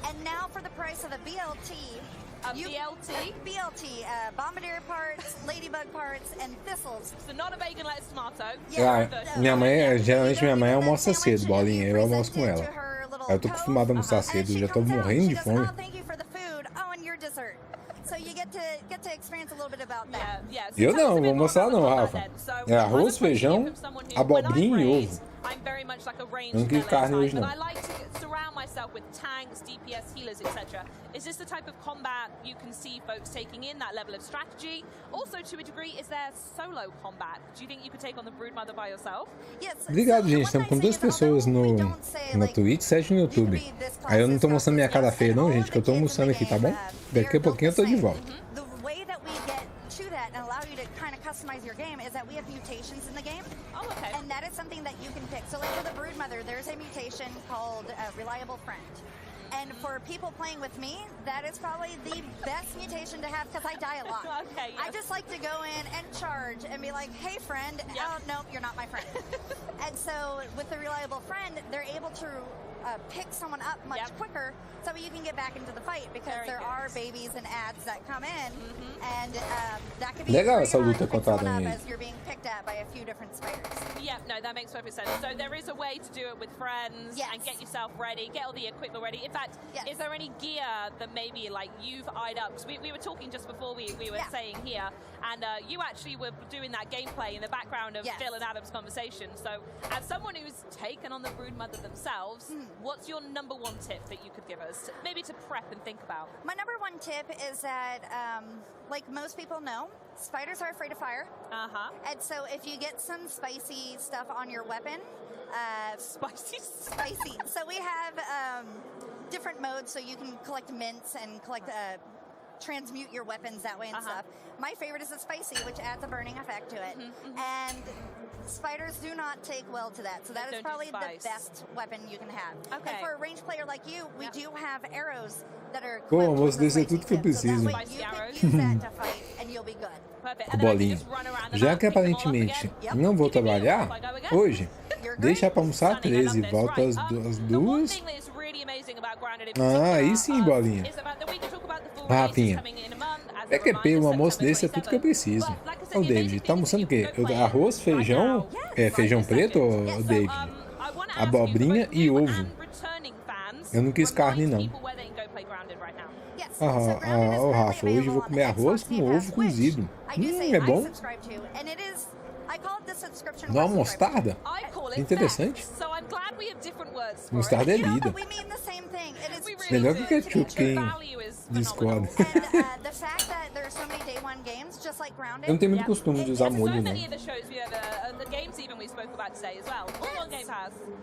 and now for the price of a BLT. BLT, bombardier parts, ladybug parts, and thistles. So not a bacon, lettuce, tomato. Minha mãe, geralmente minha mãe almoça cedo, bolinha, eu almoço com ela. Eu tô acostumado a almoçar cedo, já tô morrendo de fome. Thank you for the food. Oh, and your dessert. So you get to experience a little bit about that. Eu não, vou almoçar não, Rafa. É arroz, feijão, abobrinha e ovo. I'm very much like a range Não quis carne hoje, but não. I like to surround myself with tanks, DPS, healers, etc. Is this the type of combat you can see folks taking in, that level of strategy? Also, to a degree, is there solo combat? Do you think you could take on the Broodmother by yourself? Yes. Obrigado, gente. Estamos com 2 pessoas na Twitch, 7 no YouTube. Aí eu não tô mostrando minha cara feia não, gente, que eu tô almoçando aqui, tá bom? Daqui a pouquinho eu tô de volta. The way that we get to that and allow you to kind of customize your game is that we have mutations in the game. Oh, okay. And that is something that you can pick. So like for the Broodmother, there's a mutation called Reliable Friend. And for people playing with me, that is probably the best mutation to have because I die a lot. Okay, yes. I just like to go in and charge and be like, hey, friend. Oh, no, you're not my friend. And so with the Reliable Friend, they're able to pick someone up much quicker so you can get back into the fight because there are babies and ads that come in and that could be Legal essa luta contra a someone aranha up as you're being picked at by a few different spiders. Yeah, no, that makes perfect sense. So there is a way to do it with friends and get yourself ready, get all the equipment ready. In fact, is there any gear that maybe like you've eyed up? Because we were talking just before we were saying here, and you actually were doing that gameplay in the background of Phil and Adam's conversation. So, as someone who's taken on the Broodmother themselves, what's your #1 tip that you could give us, maybe to prep and think about? My #1 tip is that, like most people know, spiders are afraid of fire. And so if you get some spicy stuff on your weapon, spicy. So we have different modes, so you can collect mints and collect transmute your weapons that way and stuff. My favorite is the spicy, which adds a burning effect to it. And spiders do not take well to that, so that is probably the best weapon you can have. And for a ranged player like you, we do have arrows that are Pô, o almoço desse é tudo que eu preciso. Bolinha. Já que aparentemente não vou trabalhar hoje, deixa pra almoçar 13, volta às 2. Ah, aí sim, Bolinha. Rafinha. PQP, um almoço desse é tudo que eu preciso. Ô, David, tá almoçando o quê? Arroz, feijão, feijão preto, ô, David? Abobrinha e ovo. Eu não quis carne, não. Ô, Rafa, hoje eu vou comer arroz com ovo cozido. É bom? Não, mostarda? Interessante. Mostarda é vida. Melhor que ketchup, quem discorda. Eu não tenho muito costume de usar molho, não.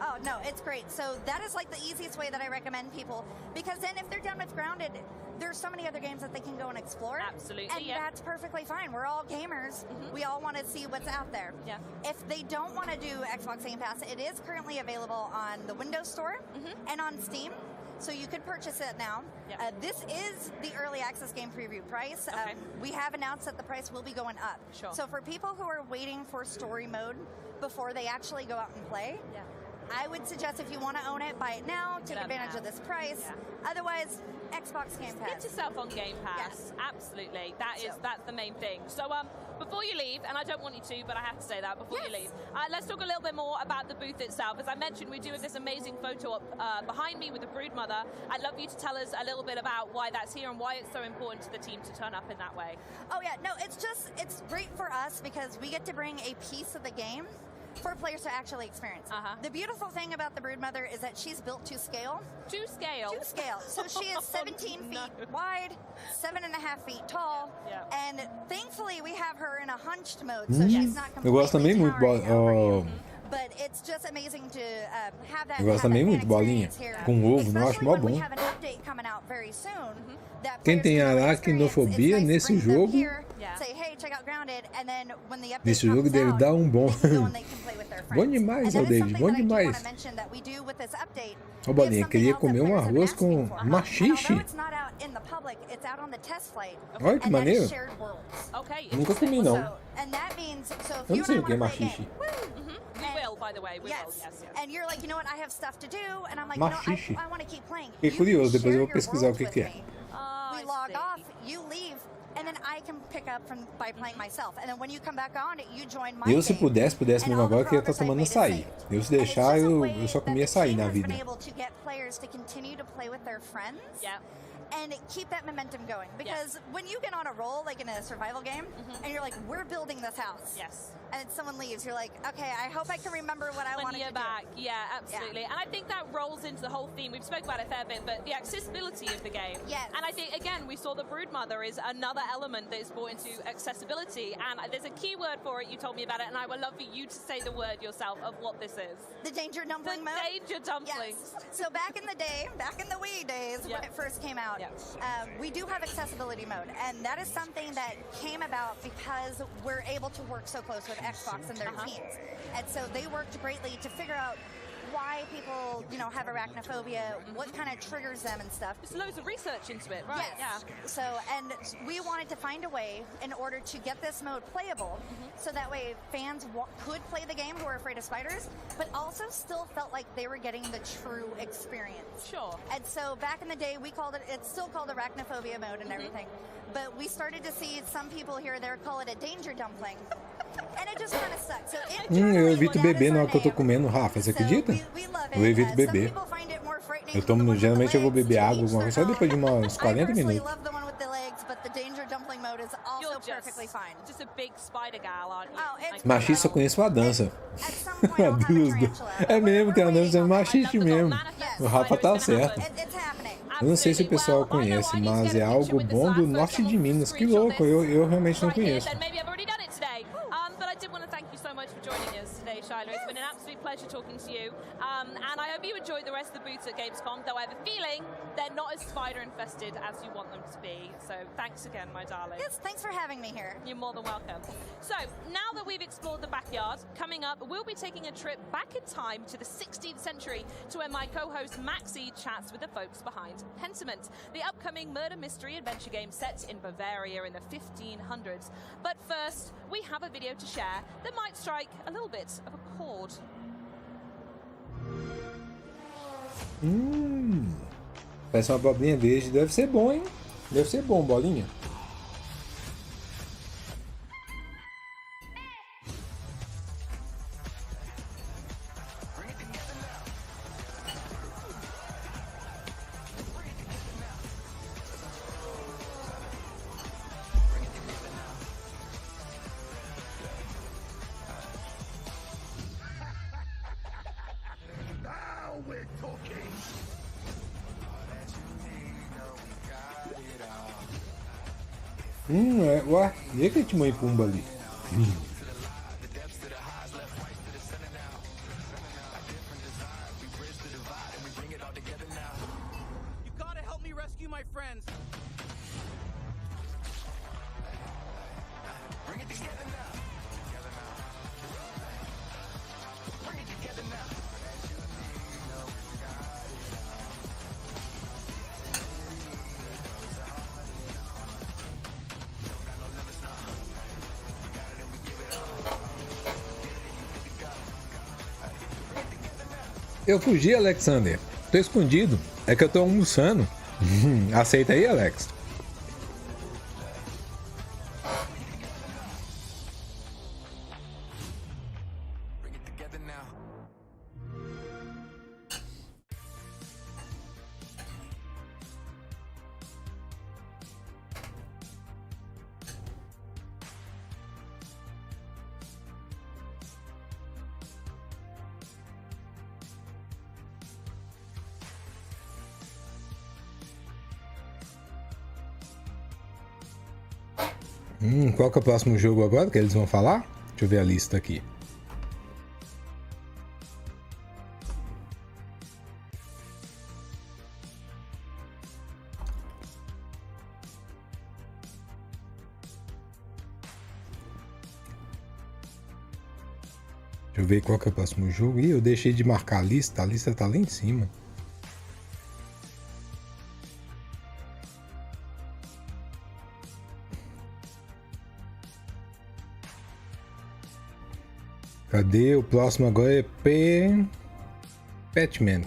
Oh, no, it's great. So that is like the easiest way that I recommend people, because then if they're done with Grounded, there's so many other games that they can go and explore. Absolutely, and that's perfectly fine. We're all gamers. We all want to see what's out there. If they don't want to do Xbox Game Pass, it is currently available on the Windows Store and on Steam. So you could purchase it now. This is the early access game preview price. We have announced that the price will be going up. So for people who are waiting for story mode before they actually go out and play, I would suggest if you want to own it, buy it now, take advantage of this price. Otherwise, Xbox Game Pass. Get yourself on Game Pass. Absolutely. That's the main thing. So before you leave, and I don't want you to, but I have to say that before you leave, let's talk a little bit more about the booth itself. As I mentioned, we're doing this amazing photo up behind me with the Broodmother. I'd love you to tell us a little bit about why that's here and why it's so important to the team to turn up in that way. Oh yeah, no, it's great for us because we get to bring a piece of the game for players to actually experience. The beautiful thing about the Broodmother is that she's built to scale. To scale? To scale. So she is 17 feet wide, 7.5 feet tall, and thankfully we have her in a hunched mode, so she's not Eu gosto também muito but it's just amazing to have that. Eu gosto também muito bolinha com ovo, não acho mó bom. Quem tem aracnofobia nesse jogo, nesse jogo deve dar um bom. Bom demais, ó, David, bom demais. Ó, bolinha, queria comer um arroz com machixe. Olha que maneiro. Nunca comi, não. Eu não sei o que é machixe. By the way, we will. Yes. And you're like, you know what? I have stuff to do, and I'm like, no, I want to keep playing. Fiquei curioso, depois eu vou pesquisar o que é. We log off, you leave, and then I can pick up by playing myself. And then when you come back on, you join my. Eu se pudesse mesmo agora que eu tô tomando açaí. Eu se deixar, eu só comia açaí na vida. And keep that momentum going, because when you get on a roll, like in a survival game, and you're like, we're building this house. And someone leaves, you're like, okay, I hope I can remember what I wanted to back. do. Yeah, absolutely. And I think that rolls into the whole theme. We've spoken about it a fair bit, but the accessibility of the game. And I think, again, we saw the Broodmother is another element that is brought into accessibility. And there's a key word for it. You told me about it, and I would love for you to say the word yourself of what this is. The Danger Dumpling mode? Danger Dumpling. So back in the day, back in the Wii days, when it first came out, we do have accessibility mode, and that is something that came about because we're able to work so close with Xbox and their teams. And so they worked greatly to figure out why people, you know, have arachnophobia, what kind of triggers them and stuff. There's loads of research into it, right? So, and we wanted to find a way in order to get this mode playable, so that way fans could play the game who are afraid of spiders, but also still felt like they were getting the true experience. Sure. And so back in the day, we called it's still called arachnophobia mode and everything, but we started to see some people here there call it a danger dumpling. And it just kind of sucks. So eu evito beber na hora que eu tô comendo, Rafa, você acredita? Eu evito beber. Eu tomo, geralmente eu vou beber água só depois de uns 40 minutos. perfectly fine. Just a big spider gal, aren't you? Oh, it's Machista, eu conheço uma dança. É mesmo, tem uma dança machista mesmo. O Rafa tá certo. Eu não sei se o pessoal conhece, mas é algo bom do norte de Minas. Que louco, eu realmente não conheço. But I did want to thank you so much for joining us today, Shiloh. It's been an absolute pleasure talking to you. And I hope you enjoyed the rest of the booths at Gamescom, though I have a feeling they're not as spider-infested as you want them to be. So thanks again, my darling. Yes, thanks for having me here. You're more than welcome. So, now that we've explored the backyard, coming up, we'll be taking a trip back in time to the 16th century to where my co-host Maxi chats with the folks behind Pentiment, the upcoming murder mystery adventure game set in Bavaria in the 1500s. But first, we have a video to share that might strike a little bit of a chord. Parece uma bolinha verde. Deve ser bom, hein? Deve ser bom, bolinha. Ué, e aquele Timão e Pumba ali? You gotta help me rescue my friends. Bring it together now. Bring it together now. Eu fugi, Alexander. Tô escondido. É que eu tô almoçando. Aceita aí, Alex. Qual que é o próximo jogo agora que eles vão falar? Deixa eu ver a lista aqui. Deixa eu ver qual que é o próximo jogo. Ih, eu deixei de marcar a lista tá lá em cima. Cadê? O próximo agora é Pentiment.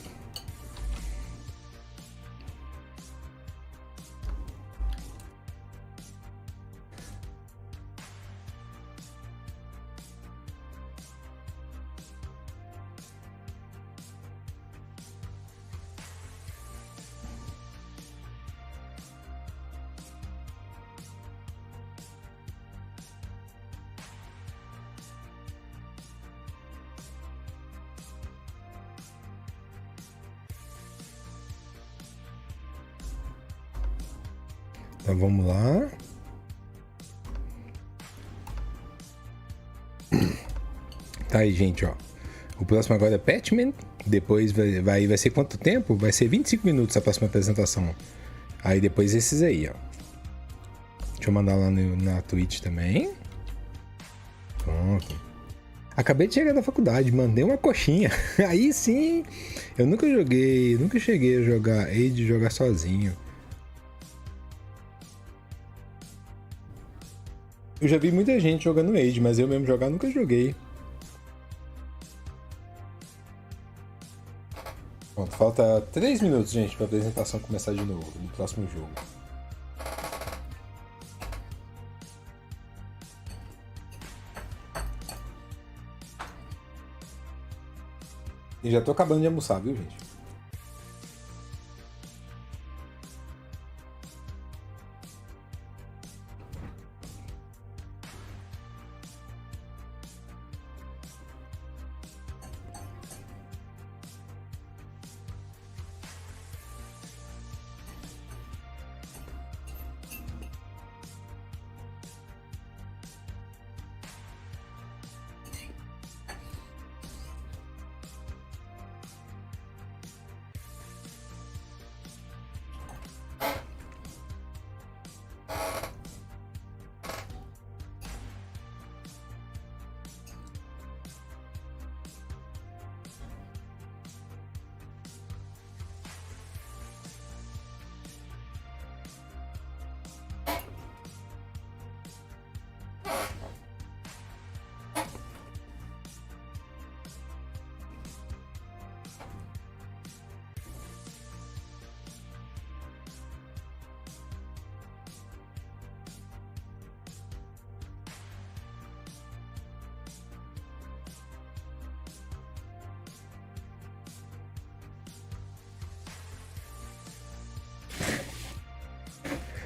Então vamos lá. Tá aí, gente, ó. O próximo agora é Pentiment. Depois vai ser quanto tempo? Vai ser 25 minutos a próxima apresentação. Aí depois esses aí, ó. Deixa eu mandar lá na Twitch também. Pronto. Acabei de chegar da faculdade, mandei uma coxinha. Aí sim, eu nunca cheguei a jogar Age, jogar sozinho. Eu já vi muita gente jogando Age, mas eu mesmo jogar nunca joguei. Pronto, falta 3 minutos, gente, para a apresentação começar de novo, no próximo jogo. E já tô acabando de almoçar, viu, gente?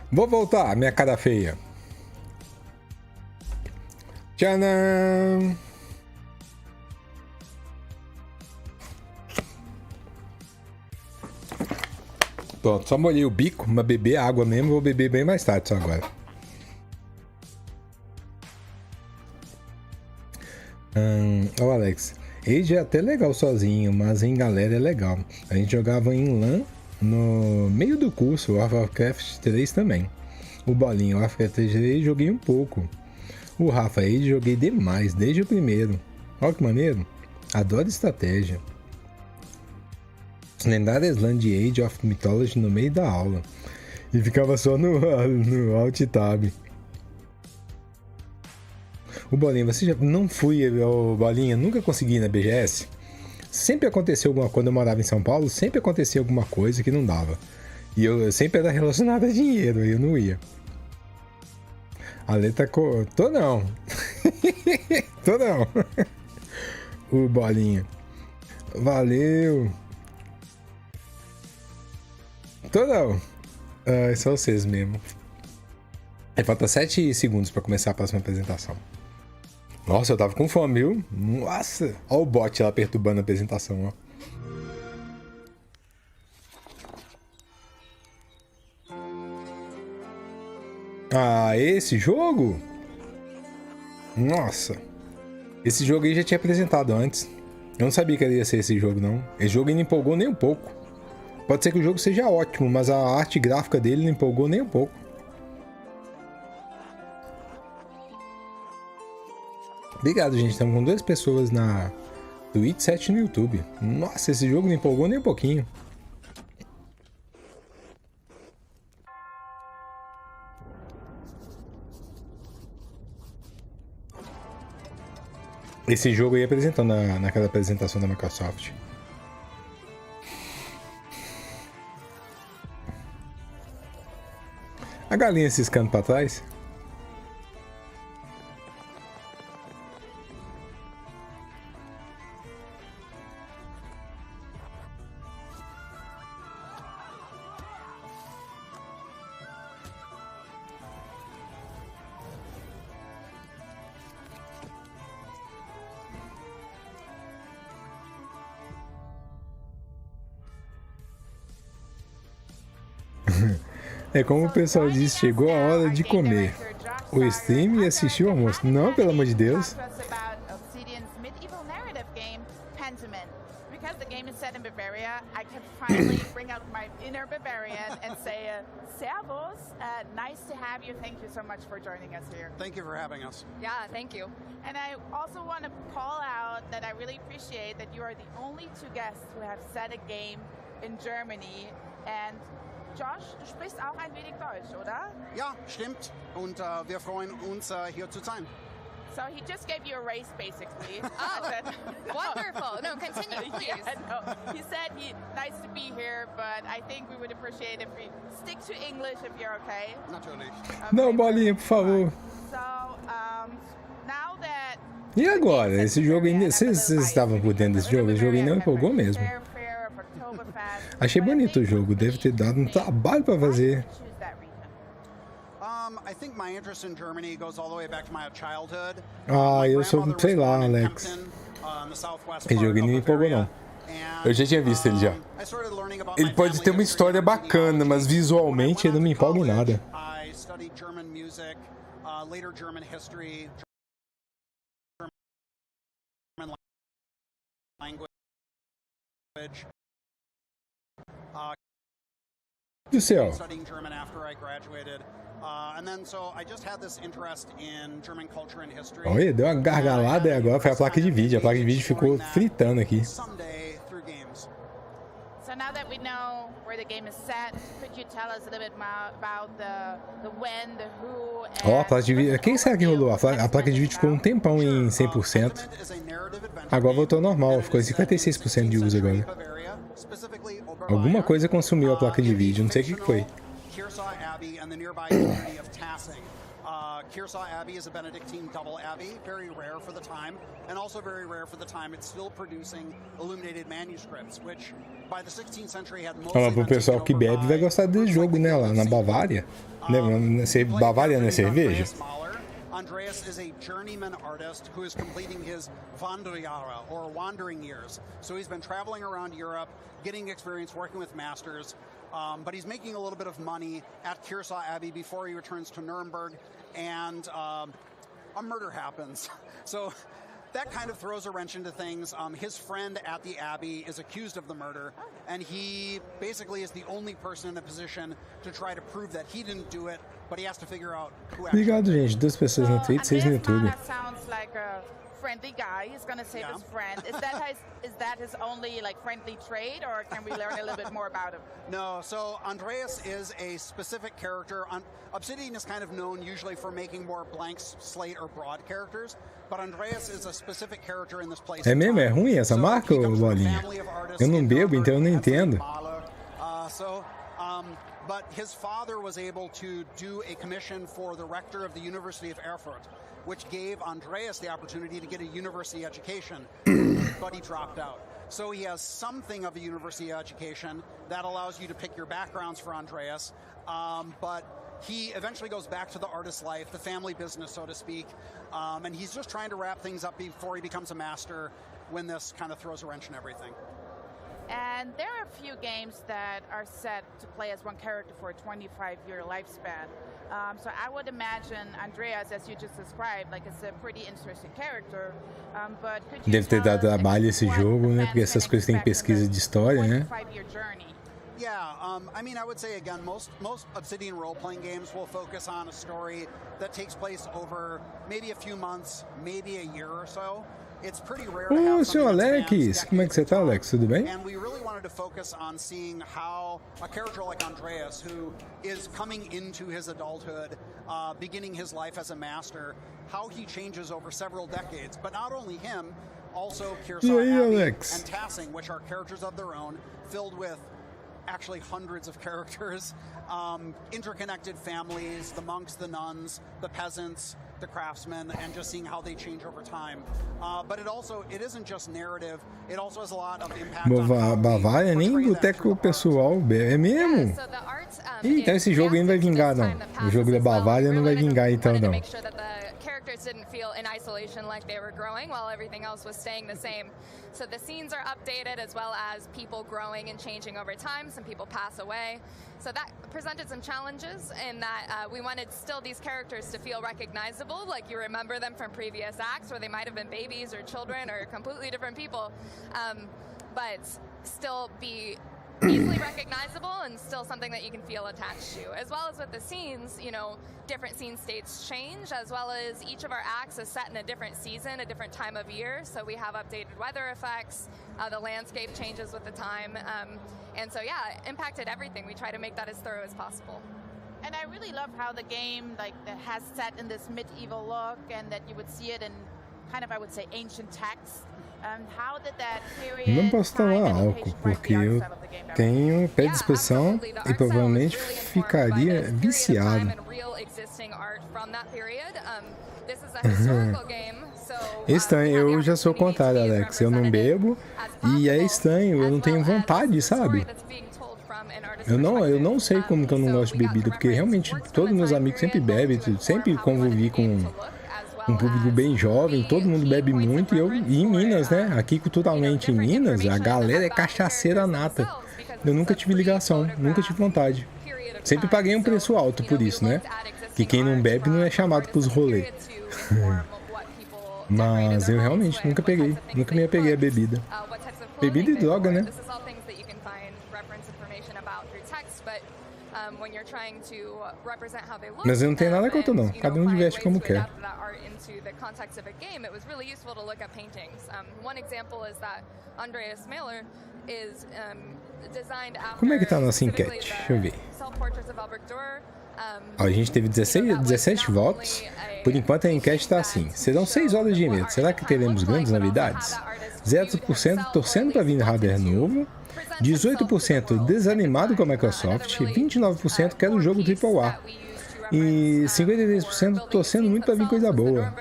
Vou voltar, minha cara feia. Tcharam! Pronto, só molhei o bico, mas beber água mesmo, vou beber bem mais tarde só agora. Ó, Alex, Age é até legal sozinho, mas em galera é legal. A gente jogava em LAN no meio do curso, Warcraft 3 também. O Bolinho, Warcraft 3 joguei um pouco. O Rafa, Age joguei demais, desde o primeiro. Olha que maneiro. Adoro estratégia. Lendárias LAN de Age of Mythology no meio da aula. E ficava só no Alt Tab. O Bolinha, você já... Não fui, Bolinha, nunca consegui ir na BGS. Sempre aconteceu alguma coisa, quando eu morava em São Paulo, sempre acontecia alguma coisa que não dava. E eu sempre era relacionado a dinheiro, e eu não ia. A letra... Tô não. Tô não. O Bolinha. Valeu. Tô não. É só vocês mesmo. Aí falta 7 segundos pra começar a próxima apresentação. Nossa, eu tava com fome, viu? Nossa! Olha o bot lá perturbando a apresentação, ó. Ah, esse jogo? Nossa! Esse jogo aí já tinha apresentado antes. Eu não sabia que ia ser esse jogo, não. Esse jogo não empolgou nem um pouco. Pode ser que o jogo seja ótimo, mas a arte gráfica dele não empolgou nem um pouco. Obrigado, gente. Estamos com 2 pessoas na Twitch, 7 no YouTube. Nossa, esse jogo não empolgou nem um pouquinho. Esse jogo aí apresentando naquela apresentação da Microsoft. A galinha ciscando pra trás. É como o pessoal diz, chegou a hora de comer. O stream e assistir o almoço. Não, pelo amor de Deus. Servus, nice to have you. Thank you so much for joining us here. Thank you for having us. Yeah, thank you. And I also want to call out that I really appreciate that you are the only 2 guests who have set a game in Germany. And Josh, du sprichst auch ein wenig Deutsch, oder? Ja, stimmt. Und wir freuen uns, hier zu sein. So he just gave you a race, basically. Oh, wonderful. No, continue, please. Yeah, no. He said nice to be here, but I think we would appreciate if we stick to English if you're okay. Natürlich. Okay. Não, Bolinha, por favor. So, now that... E agora? Esse jogo ainda... Vocês estavam por dentro desse jogo? Esse jogo ainda não empolgou mesmo. Achei bonito o jogo. Deve ter dado um trabalho pra fazer. Ah, eu sou, sei lá, Alex. Esse jogo não me empolgou, não. Eu já tinha visto ele já. Ele pode ter uma história bacana, mas visualmente ele não me empolga em nada. Do céu. Olha, deu uma gargalada e agora foi a placa de vídeo. A placa de vídeo ficou fritando aqui. So now that we know where the game is set, could you tell us a little bit more about the when, the who, Ó, a placa de vídeo. Quem será que rolou? A placa de vídeo ficou um tempão em 100%. Agora voltou ao normal, ficou em 56% de uso agora. Alguma coisa consumiu a placa de vídeo, não sei o que foi. Kearsarge Abbey is a Benedictine double abbey, very rare for the time, and also very rare for the time it's still producing illuminated manuscripts, which by the 16th century had mostly Olha, pro pessoal que bebe vai gostar desse jogo, né, lá na Bavária. Bavária não é cerveja? Andreas is a journeyman artist who is completing his Wanderjahre, or wandering years. So he's been traveling around Europe, getting experience working with masters, but he's making a little bit of money at Kearsarge Abbey before he returns to Nuremberg, and a murder happens. So that kind of throws a wrench into things. His friend at the Abbey is accused of the murder, and he basically is the only person in a position to try to prove that he didn't do it, but he has to figure out who actually. Obrigado, gente. 2 pessoas na Twitch, 6 no YouTube. That sounds like a friendly guy. He's gonna save his friend. Is that his only like friendly trait, or can we learn a little bit more about him? No. So Andreas is a specific character. Obsidian is kind of known usually for making more blank slate or broad characters, but Andreas is a specific character in this place. É mesmo? É ruim essa marca, Lolinha? Eu não bebo, então eu não entendo. But his father was able to do a commission for the rector of the University of Erfurt, which gave Andreas the opportunity to get a university education, but he dropped out. So he has something of a university education that allows you to pick your backgrounds for Andreas, but he eventually goes back to the artist's life, the family business, so to speak, and he's just trying to wrap things up before he becomes a master when this kind of throws a wrench in everything. And there are a few games that are set to play as one character for a 25-year lifespan. So I would imagine Andreas, as you just described, like it's a pretty interesting character. But could you Deve ter dado trabalho esse jogo, né? Porque essas coisas têm pesquisa de história, né? Yeah, I mean, I would say again, most Obsidian role-playing games will focus on a story that takes place over maybe a few months, maybe a year or so. It's pretty rare to have senhor Alex, como é que você tá, Alex? Tudo bem? And we really wanted to focus on seeing how a character like Andreas, who is coming into his adulthood, beginning his life as a master, how he changes over several decades. But not only him, also Kearsarge Abbey and Tassing, which are characters of their own, filled with actually hundreds of characters, interconnected families, the monks, the nuns, the peasants, the craftsmen, and just seeing how they change over time. But it isn't just narrative, it also has a lot of impact on Bavária nem boteco pessoal, é mesmo? Então esse jogo aí não vai vingar, não. O jogo da Bavária não vai vingar, então, não. Characters didn't feel in isolation like they were growing while everything else was staying the same. So the scenes are updated as well as people growing and changing over time. Some people pass away. So that presented some challenges in that we wanted still these characters to feel recognizable, like you remember them from previous acts where they might have been babies or children or completely different people, but still be easily recognizable and still something that you can feel attached to. As well as with the scenes, you know, different scene states change, as well as each of our acts is set in a different season, a different time of year. So we have updated weather effects, the landscape changes with the time. And so, yeah, it impacted everything. We try to make that as thorough as possible. And I really love how the game that has set in this medieval look and that you would see it in kind of, I would say, ancient text. Não posso tomar álcool porque eu tenho predisposição e provavelmente ficaria viciado. Estranho, eu já sou o contrário, Alex. Eu não bebo e é estranho, eu não tenho vontade, sabe? Eu não sei como que eu não gosto de bebida, porque realmente todos meus amigos sempre bebem, sempre convivi com um público bem jovem, todo mundo bebe muito, e em Minas, né? Aqui culturalmente em Minas, a galera é cachaceira nata. Eu nunca tive ligação, nunca tive vontade. Sempre paguei um preço alto por isso, né? Que quem não bebe não é chamado pros rolês. Mas eu realmente nunca me apeguei a bebida. Bebida e droga, né? Mas eu não tenho nada contra, não. Cada um diverte como quer. The context of a game, it was really useful to look at paintings. One example is that Andreas Mailer is Como é que tá a nossa enquete? Deixa eu ver. Ó, a gente teve 17 votos. Por enquanto a enquete está assim. Serão 6 horas de evento. Será que teremos grandes novidades? 0% torcendo para vir hardware novo. 18% desanimado com a Microsoft. 29% quer o jogo AAA. E 53% torcendo muito para vir coisa boa.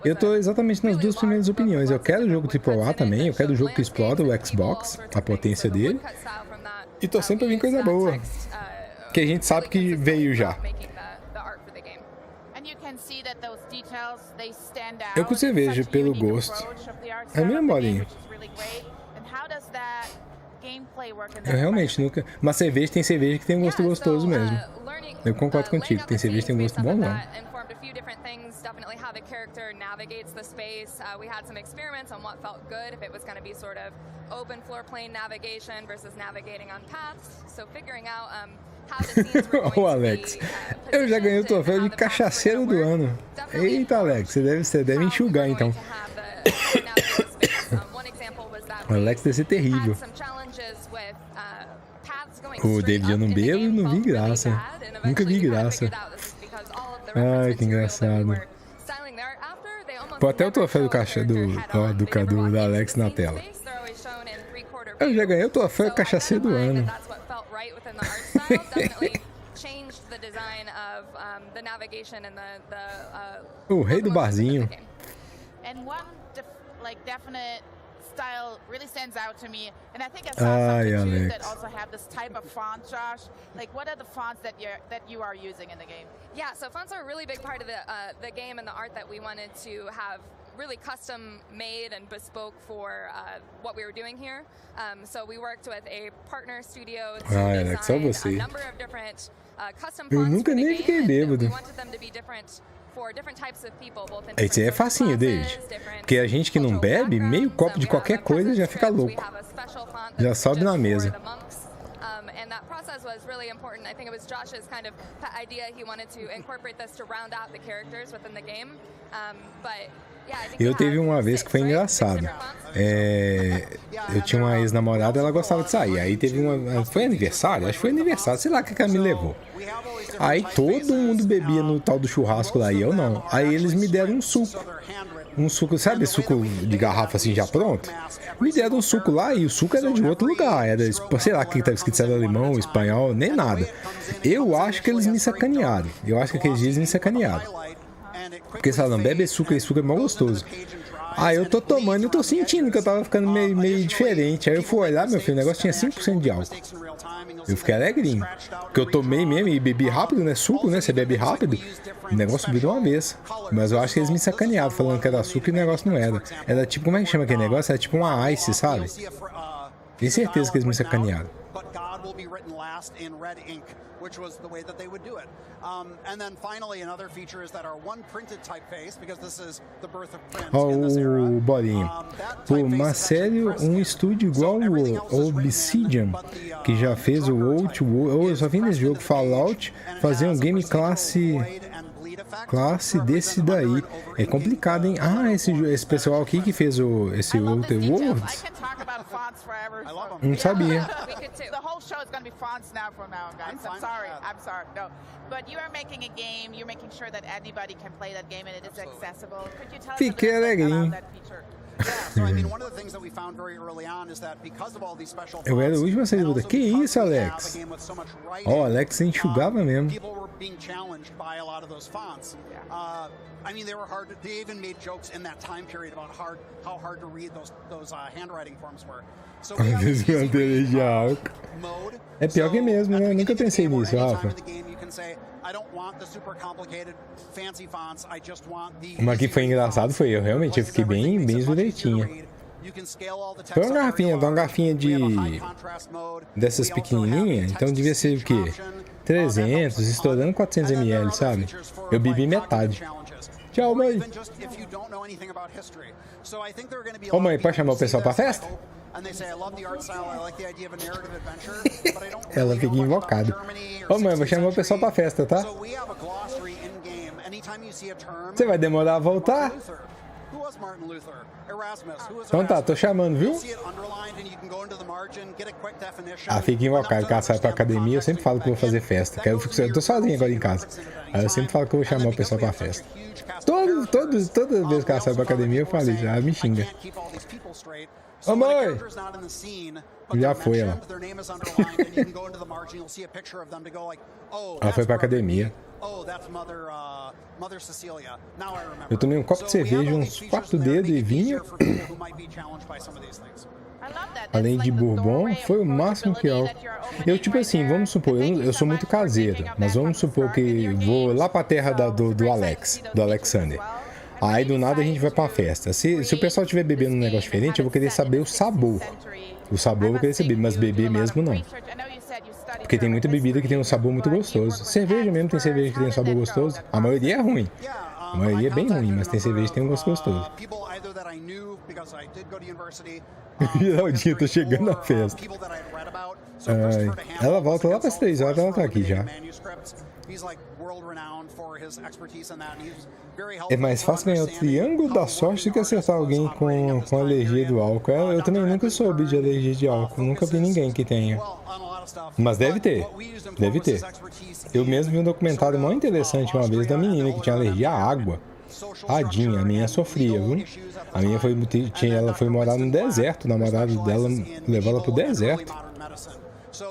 Eu tô exatamente nas duas primeiras opiniões. Eu quero o jogo AAA também. Eu quero o jogo que explora o Xbox, a potência dele. E torcendo para vir coisa boa. Que a gente sabe que veio já. Eu com cerveja, pelo gosto. É mesmo, bolinha? Eu realmente nunca... Mas cerveja tem cerveja que tem um gosto gostoso mesmo. Eu concordo contigo, tem cerveja que tem um gosto bom, não. Definitely how the character navigates the space. We had some experiments on what felt good, if it was going to be sort of open floor plane navigation versus navigating on paths. So figuring out how the scenes were going Ô, Alex, eu já ganhei o troféu de cachaceiro do ano. Eita, Alex, você deve enxugar então. O Alex deve ser terrível. O David eu não bebo e não vi graça. Nunca vi graça. Ai, que engraçado. Pô, até o troféu do caixa do Alex na tela. Eu já ganhei o troféu cachaceiro do ano. O rei do barzinho. Style really stands out to me, and I think I saw something too that also have this type of font, Josh. Like, what are the fonts that you are using in the game? Yeah, so fonts are a really big part of the game and the art that we wanted to have really custom made and bespoke for what we were doing here. So we worked with a partner studio to design a number of different custom fonts. Eu nunca nem fiquei bêbado. We wanted them to be different. Isso aí é facinho, David. Porque a gente que não bebe, meio copo de qualquer coisa já fica louco. Já sobe na mesa. And that process was really important. I think it was Josh's kind of idea. He wanted to incorporate this to round out the characters within the game. But eu teve uma vez que foi engraçado. Eu tinha uma ex-namorada, ela gostava de sair. Aí teve uma... Foi aniversário? Acho que foi aniversário. Sei lá o que ela me levou. Aí todo mundo bebia no tal do churrasco lá e eu não. Aí eles me deram um suco. Um suco, sabe, suco de garrafa assim já pronto? Me deram um suco lá e o suco era de outro lugar. Era, sei lá, que estava escrito se era alemão, espanhol, nem nada. Eu acho que eles me sacanearam. Eu acho que aqueles dias me sacanearam. Porque eles falaram, bebe esse suco é mó gostoso. Aí eu tô tomando e tô sentindo que eu tava ficando meio diferente. Aí eu fui olhar, meu filho, o negócio tinha 5% de álcool. Eu fiquei alegrinho. Porque eu tomei mesmo e bebi rápido, né? Suco, né? Você bebe rápido. O negócio subiu de uma vez. Mas eu acho que eles me sacanearam falando que era açúcar e o negócio não era. Era tipo, como é que chama aquele negócio? Era tipo uma ice, sabe? Tenho certeza que eles me sacanearam. Which was the way that they would do it. And then finally, another feature is that our one printed typeface, because this is the birth of print in this era. O bolinho. Pô, mas sério, um estúdio igual o Obsidian, que já fez o Outworld, eu só vim nesse jogo Fallout, fazer um game classe desse daí. É complicado, hein? Ah, esse pessoal aqui que fez esse Outworld. Não sabia. The whole show is going to be fonts now from now on, guys. I'm sorry. No. But you are making a game, you're making sure that anybody can play that game and it is accessible. Could you tell us a Fiquei alegrinho. about that feature? So I mean, one of the things that we found very early on is that because of all these special Eu era a última seguidora. Que isso, Alex? Ó, Alex enxugava mesmo. People were being challenged by a lot of those fonts. I mean, they were hard. They even made jokes in that time period about how hard to read those handwriting forms were. So we have this mode. É pior que mesmo, né? Eu nunca pensei nisso, Rafa. Mas que foi engraçado foi eu realmente, eu fiquei bem direitinha. Foi uma garrafinha dessas pequenininhas, então devia ser o quê? 300, estourando 400 ml, sabe? Eu bebi metade. Tchau, mãe. Ô, mãe, pode chamar o pessoal pra festa? Ela fica invocada. Ô, mãe, vou chamar o pessoal pra festa, tá? Você vai demorar a voltar? Então tá, tô chamando, viu? Ah, fica invocado, caso saia pra academia, eu sempre falo que vou fazer festa. Eu tô sozinho agora em casa. Aí eu sempre falo que eu vou chamar o pessoal pra festa. Toda vez que ela sai pra academia, eu falo isso, ela me xinga. Ô mãe! Já foi, ela. Ela foi pra academia. Eu tomei um copo de cerveja, uns 4 dedos e vinho. Além de bourbon, foi o máximo que álcool. Eu, tipo assim, vamos supor, eu sou muito caseiro, mas vamos supor que vou lá pra terra do Alexander. Aí do nada a gente vai pra uma festa. Se o pessoal estiver bebendo um negócio diferente, eu vou querer saber o sabor. O sabor eu vou querer saber, mas beber mesmo não. Porque tem muita bebida que tem um sabor muito gostoso. Cerveja mesmo tem cerveja que tem um sabor gostoso. A maioria é ruim. A maioria é bem ruim, mas tem cerveja que tem um gosto gostoso. Geraldinho, tô chegando na festa. Ela volta lá para as 3 horas, ela tá aqui já. É mais fácil ganhar o triângulo da sorte do que acertar alguém com alergia do álcool. Eu também nunca soube de alergia de álcool, nunca vi ninguém que tenha. Mas deve ter, deve ter. Eu mesmo vi um documentário muito interessante uma vez da menina que tinha alergia à água. Tadinha, a menina sofria, viu? A menina ela foi morar no deserto, o namorado dela levou ela pro deserto.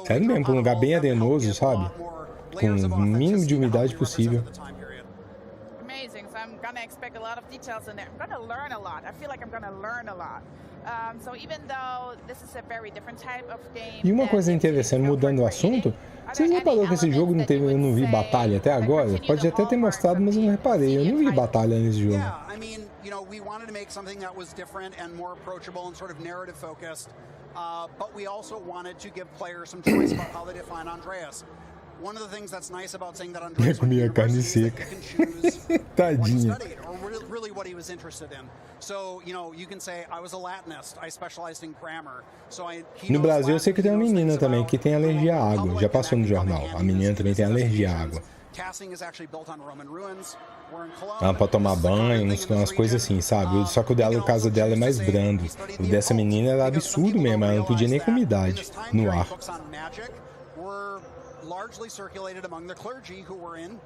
Sério mesmo, pra um lugar bem arenoso, sabe? Com o mínimo de umidade possível. E uma coisa interessante, mudando o assunto, vocês repararam que esse jogo eu não vi batalha até agora? Pode até ter mostrado, mas eu não reparei. Eu não vi batalha nesse jogo. We wanted to make something that was different and more approachable and sort of narrative focused, but we also wanted to give players some choice about how they define Andreas. One of the things that's nice about saying that Andreas comia carne seca. Tadinha. Or really what he was interested in. So, you can say I was a Latinist, I specialized in grammar. No Brasil eu sei que tem uma menina também que tem alergia à água, já passou no jornal. A menina também tem alergia à água. Ela pode tomar banho, umas coisas assim, sabe? Só que o caso dela é mais brando. O dessa menina era absurdo mesmo, ela não podia nem com umidade no ar. Largely circulated among the clergy who were in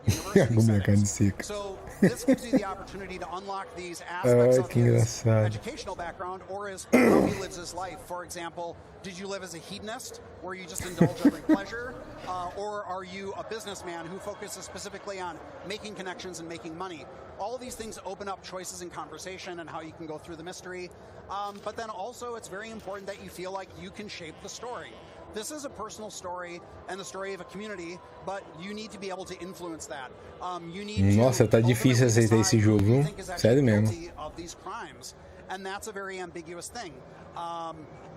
So this gives you the opportunity to unlock these aspects of his educational background or how he lives his life. For example, did you live as a hedonist where you just indulge every pleasure? Or are you a businessman who focuses specifically on making connections and making money? All of these things open up choices in conversation and how you can go through the mystery. But then also it's very important that you feel like you can shape the story. This is a personal story and the story of a community, but you need to be able to influence that. Nossa, tá difícil aceitar esse jogo, viu? Sério mesmo. And that's a very ambiguous thing.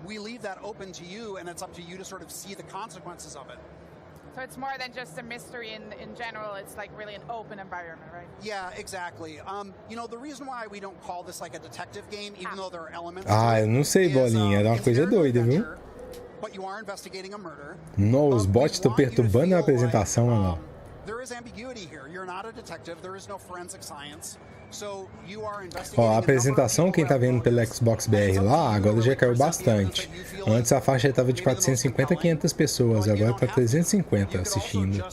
We leave that open to you, and it's up to you to sort of see the consequences of it. So it's more than just a mystery in general, it's like really an open environment, right? Yeah, exactly. The reason why we don't call this like a detective game, even though there are elements eu não sei, Bolinha, era uma coisa doida, viu? But you are investigating a murder. Não, os bots estão perturbando a apresentação, não. There is ambiguity here. You're not a detective. There is no forensic science. So you are investigating. Ó, a apresentação, quem tá vendo pelo Xbox BR lá, agora já caiu bastante. Antes a faixa estava de 450 a 500 pessoas, agora tá 350 assistindo.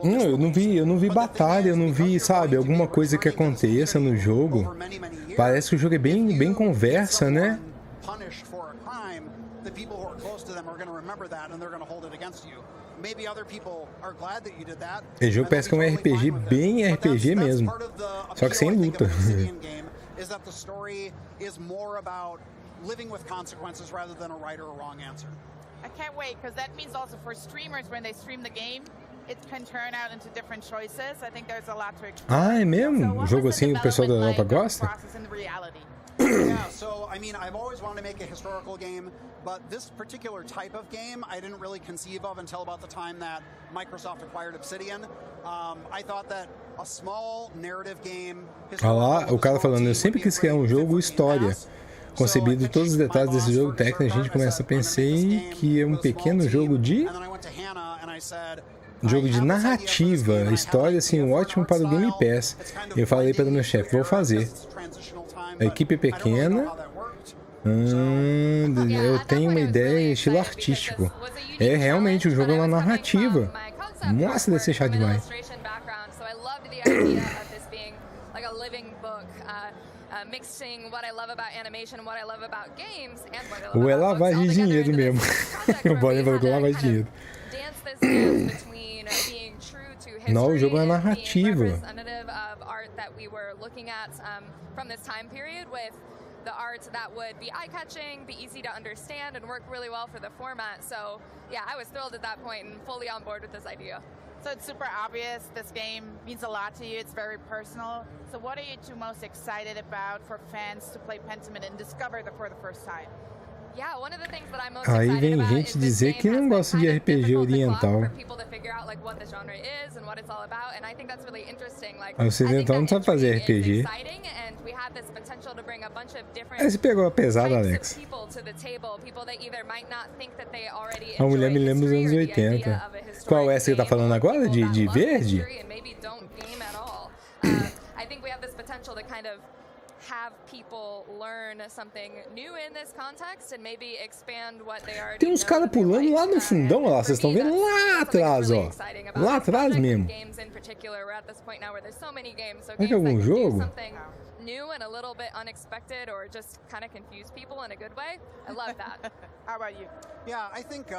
Não, eu não vi batalha, eu não vi, sabe, alguma coisa que aconteça no jogo. Parece que o jogo é bem conversa, né? Esse jogo parece que é um RPG, bem RPG mesmo, só que sem luta. I can't wait, because that means also for streamers, when they stream the game, it can turn out into different choices. I think there's a lot to explore. Ah, é mesmo? Um jogo assim o pessoal da Europa gosta? Yeah, so I mean, I've always wanted to make a historical game, but this particular type of game I didn't really conceive of until about the time that Microsoft acquired Obsidian. I thought that a small narrative game. Olha lá, o cara falando, eu sempre quis criar um jogo história. Concebido todos os detalhes desse jogo técnico, a gente começa a pensar que é um pequeno jogo de jogo de narrativa, história, assim, ótimo para o Game Pass. Eu falei para o meu chefe, vou fazer. A equipe pequena. Eu tenho uma ideia em estilo artístico. É realmente, o jogo é uma narrativa. Nossa, deve ser chato demais. Ou é lavagem de dinheiro mesmo. O Bonnie falou que é lavagem de dinheiro. Não, o jogo é uma narrativa. The art that would be eye-catching, be easy to understand, and work really well for the format. So, yeah, I was thrilled at that point and fully on board with this idea. So it's super obvious this game means a lot to you. It's very personal. So what are you two most excited about for fans to play Pentiment and discover it for the first time? Yeah, one of the things that I'm most Aí excited vem about gente is dizer que não gosta de RPG oriental. O ocidental não sabe fazer RPG. Aí você pegou a pesada, Alex. A mulher me lembra dos anos 80. Qual é essa que tá falando agora? De verde? Tem uns caras pulando lá no fundão, lá, vocês estão vendo lá atrás, ó. Lá atrás mesmo. É que é algum jogo? New and a little bit unexpected, or just kind of confuse people in a good way. I love that. How about you? Yeah, I think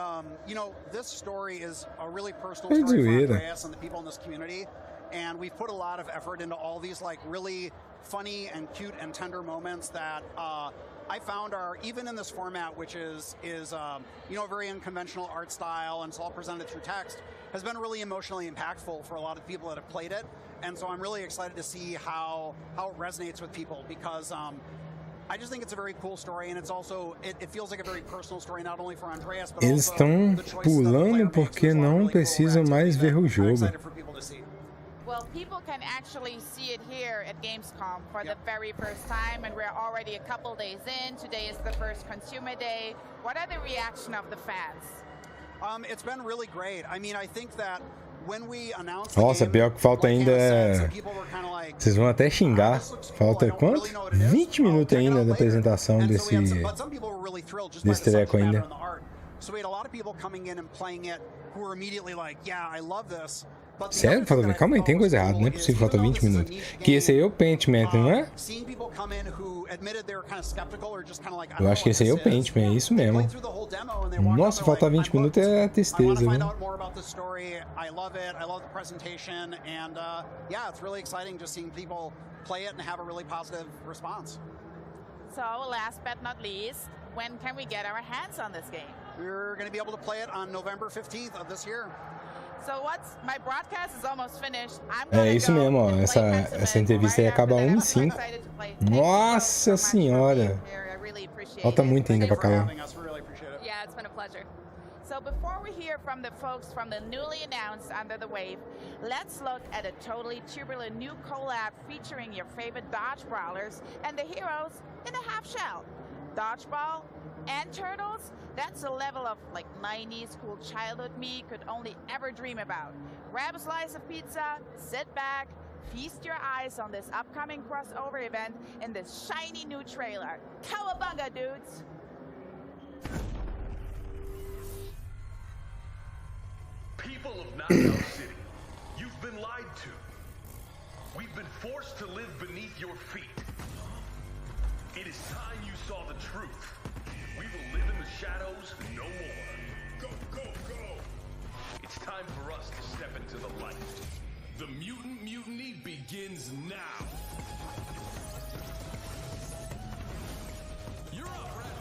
you know, this story is a really personal story for Andreas and the people in this community, and we've put a lot of effort into all these like really funny and cute and tender moments that I found are, even in this format, which is you know, a very unconventional art style and it's all presented through text, has been really emotionally impactful for a lot of people that have played it. And so I'm really excited to see how it resonates with people, because I just think it's a very cool story, and it's also it feels like a very personal story, not only for Andreas, but eles estão pulando porque não precisam mais ver o jogo. Well, people can actually see it here at Gamescom for the very first time, and we're already a couple days in. Today is the first consumer day. What are the reaction of the fans? It's been really great. I mean, I think that nossa, pior que falta ainda. Vocês vão até xingar. Falta quanto? 20 minutos ainda da apresentação desse treco ainda. Sério? Calma aí, tem coisa errada, não é possível que falta 20 minutos. Que esse aí é o Pentiment, não é? Eu acho que esse aí é o Pentiment, é isso mesmo. Nossa, faltar 20 minutos é tristeza, viu? So, last but not least, when can we get our hands on this game? We're going to be able to play it on November 15th of this year. So my broadcast is almost finished. É isso mesmo, ó. Essa entrevista aí acaba 1h05. Nossa senhora! Falta muito ainda pra acabar. Yeah, it's been a pleasure. So before we hear from the folks from the newly announced Under the Wave, let's look at a totally turbulent new collab featuring your favorite dodge brawlers and the heroes in a half shell. Dodgeball and turtles, that's a level of like 90s cool childhood me could only ever dream about. Grab a slice of pizza, sit back, feast your eyes on this upcoming crossover event in this shiny new trailer. Cowabunga, dudes! People of Knockout City, you've been lied to. We've been forced to live beneath your feet. It is time you saw the truth. We will live in the shadows no more. Go, go, go! It's time for us to step into the light. The Mutant Mutiny begins now. You're up, Rat.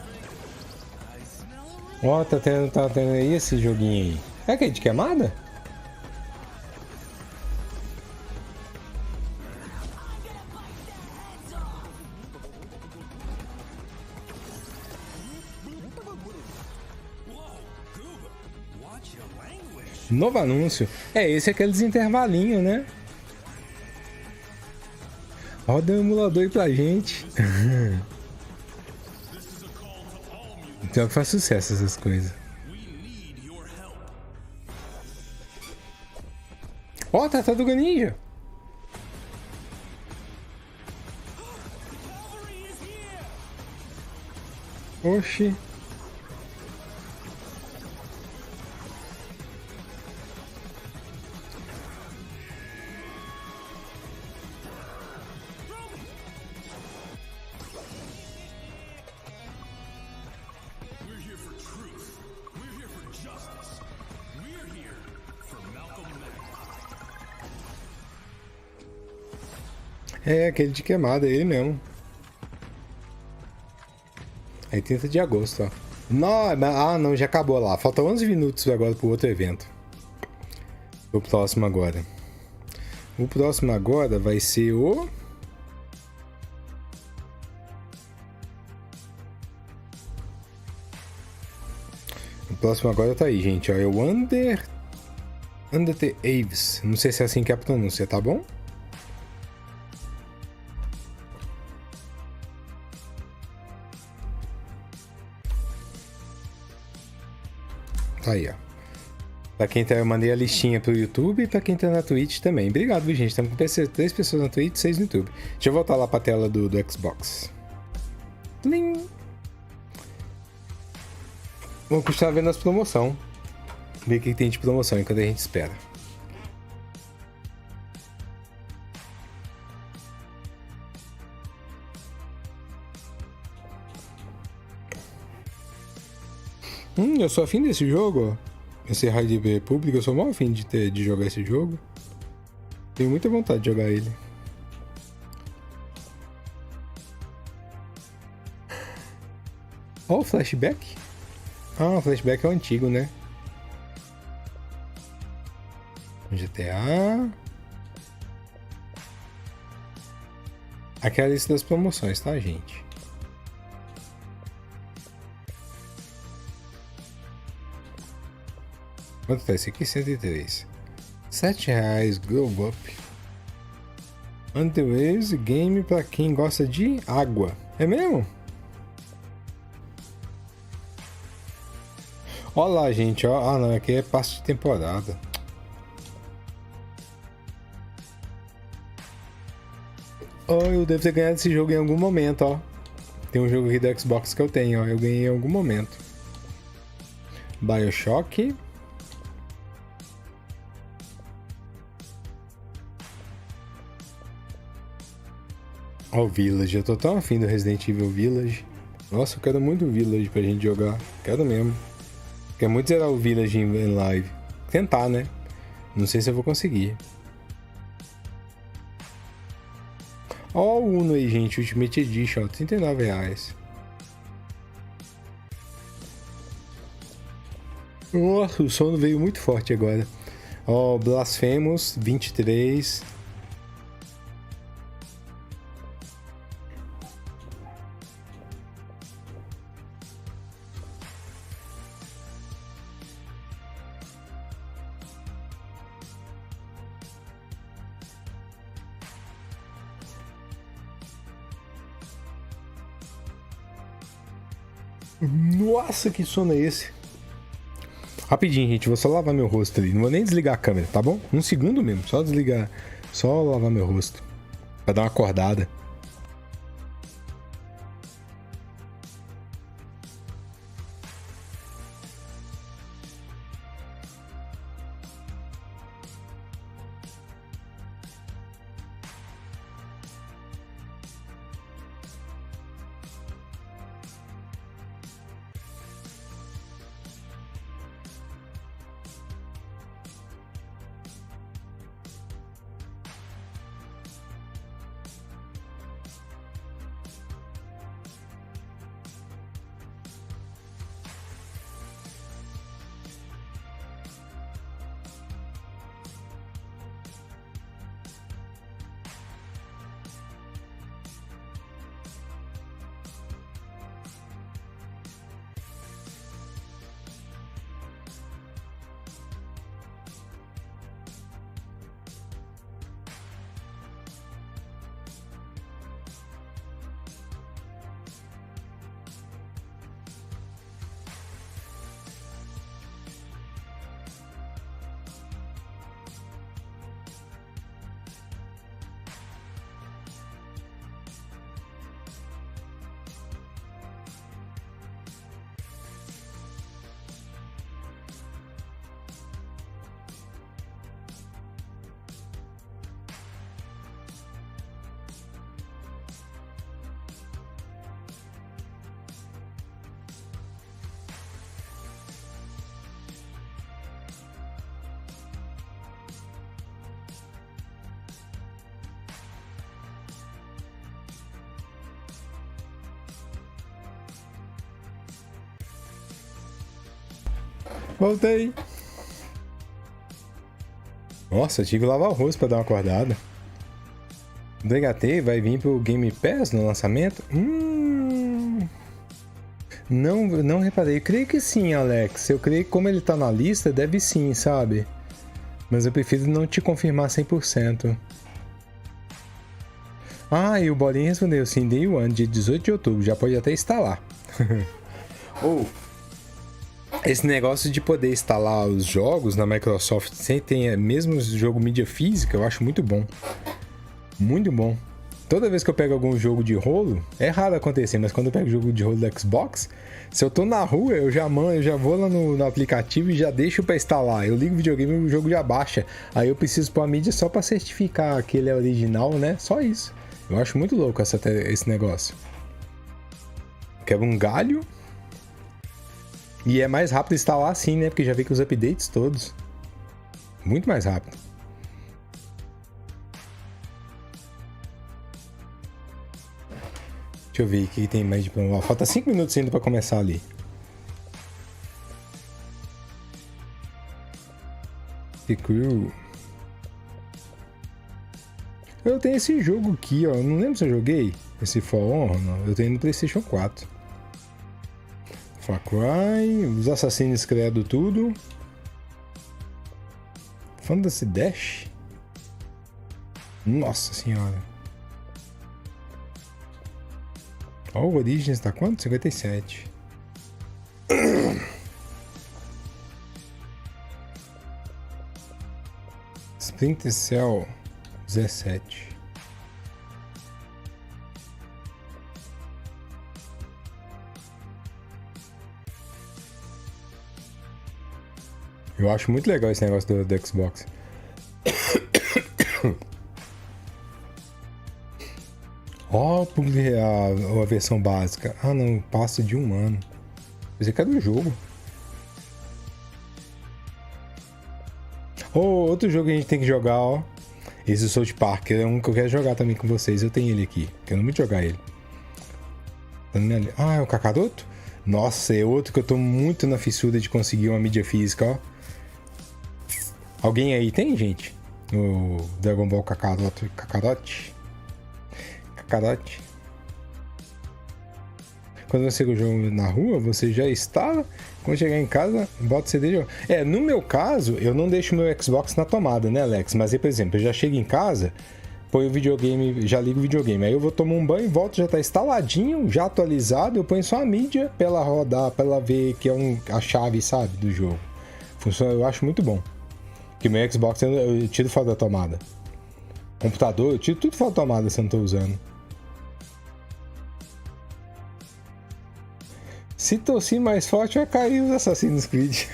I smell Ó, tá tendo aí esse joguinho aí. É que é de queimada? Novo anúncio. É, esse é aqueles intervalinhos, né? Roda um emulador aí pra gente. Então que faz sucesso essas coisas. Ó, Tartaruga Ninja. Oxi. É, aquele de queimada, é ele mesmo. Aí 30 de agosto, ó. Não, não, já acabou lá. Falta 11 minutos agora pro outro evento. O próximo agora. O próximo agora vai ser o... O próximo agora tá aí, gente, ó. É o Under the Aves. Não sei se é assim que é a pronúncia, tá bom? Tá aí, ó. Pra quem tá, eu mandei a listinha pro YouTube e pra quem tá na Twitch também. Obrigado, viu, gente? Estamos com 3 pessoas na Twitch, 6 no YouTube. Deixa eu voltar lá pra tela do Xbox. Plim. Vamos continuar vendo as promoções. Ver o que tem de promoção enquanto a gente espera. Eu sou afim desse jogo, ó. Esse Raid Republic, eu sou mal afim de jogar esse jogo. Tenho muita vontade de jogar ele. Ó, o flashback. Ah, o flashback é o antigo, né? GTA. Aqui é a lista das promoções, tá, gente? Quanto tá esse aqui? 103. R$7. Grow Up. Underwaves Game pra quem gosta de água. É mesmo? Olha lá, gente. Ó. Ah, não. Aqui é passe de temporada. Oh, eu devo ter ganhado esse jogo em algum momento, ó. Tem um jogo aqui do Xbox que eu tenho, ó. Eu ganhei em algum momento. BioShock. Ó, o Village. Eu tô tão afim do Resident Evil Village. Nossa, eu quero muito o Village pra gente jogar. Quero mesmo. Quero muito zerar o Village em live. Tentar, né? Não sei se eu vou conseguir. Ó o Uno aí, gente. Ultimate Edition, ó. R$39. Nossa, o sono veio muito forte agora. Ó, Blasphemous, 23. Nossa, que sono é esse? Rapidinho, gente, vou só lavar meu rosto ali. Não vou nem desligar a câmera, tá bom? Um segundo mesmo, só desligar. Só lavar meu rosto. Pra dar uma acordada. Voltei. Nossa, eu tive que lavar o rosto pra dar uma acordada. O DHT vai vir pro Game Pass no lançamento? Não reparei. Eu creio que sim, Alex. Eu creio que como ele tá na lista, deve sim, sabe? Mas eu prefiro não te confirmar 100%. Ah, e o Bolinha respondeu sim, Day One, dia 18 de outubro. Já pode até instalar. Esse negócio de poder instalar os jogos na Microsoft sem ter mesmo jogo mídia física, eu acho muito bom. Muito bom. Toda vez que eu pego algum jogo de rolo, é raro acontecer, mas quando eu pego jogo de rolo do Xbox, se eu tô na rua, eu já vou lá no aplicativo e já deixo pra instalar. Eu ligo o videogame e o jogo já baixa. Aí eu preciso pôr a mídia só pra certificar que ele é original, né? Só isso. Eu acho muito louco esse negócio. Quebra um galho. E é mais rápido instalar assim, né? Porque já vem com os updates todos. Muito mais rápido. Deixa eu ver o que tem mais de plano. Falta 5 minutos ainda pra começar ali. The Crew. Eu tenho esse jogo aqui, ó. Não lembro se eu joguei esse For Honor, não. Eu tenho no PlayStation 4. Far Cry, os Assassinos Credo tudo. Fantasy Dash. Nossa senhora. Ó, o Origins tá quanto? 57. Splinter Cell 17. Eu acho muito legal esse negócio do Xbox. Ó, a versão básica. Ah, não, passa de 1 ano. Pensei que era do jogo. Outro jogo que a gente tem que jogar, ó. Esse South Park é um que eu quero jogar também com vocês. Eu tenho ele aqui. Quero muito jogar ele. Ah, é o Kakaroto? Nossa, é outro que eu tô muito na fissura de conseguir uma mídia física, ó. Alguém aí tem, gente? O Dragon Ball Kakarote? Quando você joga na rua, você já instala. Quando chegar em casa, bota o CD e joga. No meu caso, eu não deixo o meu Xbox na tomada, né, Alex? Mas aí, por exemplo, eu já chego em casa, ponho o videogame, já ligo o videogame. Aí eu vou tomar um banho, volto, já tá instaladinho, já atualizado. Eu ponho só a mídia pra ela rodar, pra ela ver que é a chave, sabe, do jogo. Funciona, eu acho muito bom. Porque meu Xbox eu tiro fora da tomada. Computador, eu tiro tudo fora da tomada se eu não tô usando. Se tossir mais forte, vai cair os Assassin's Creed.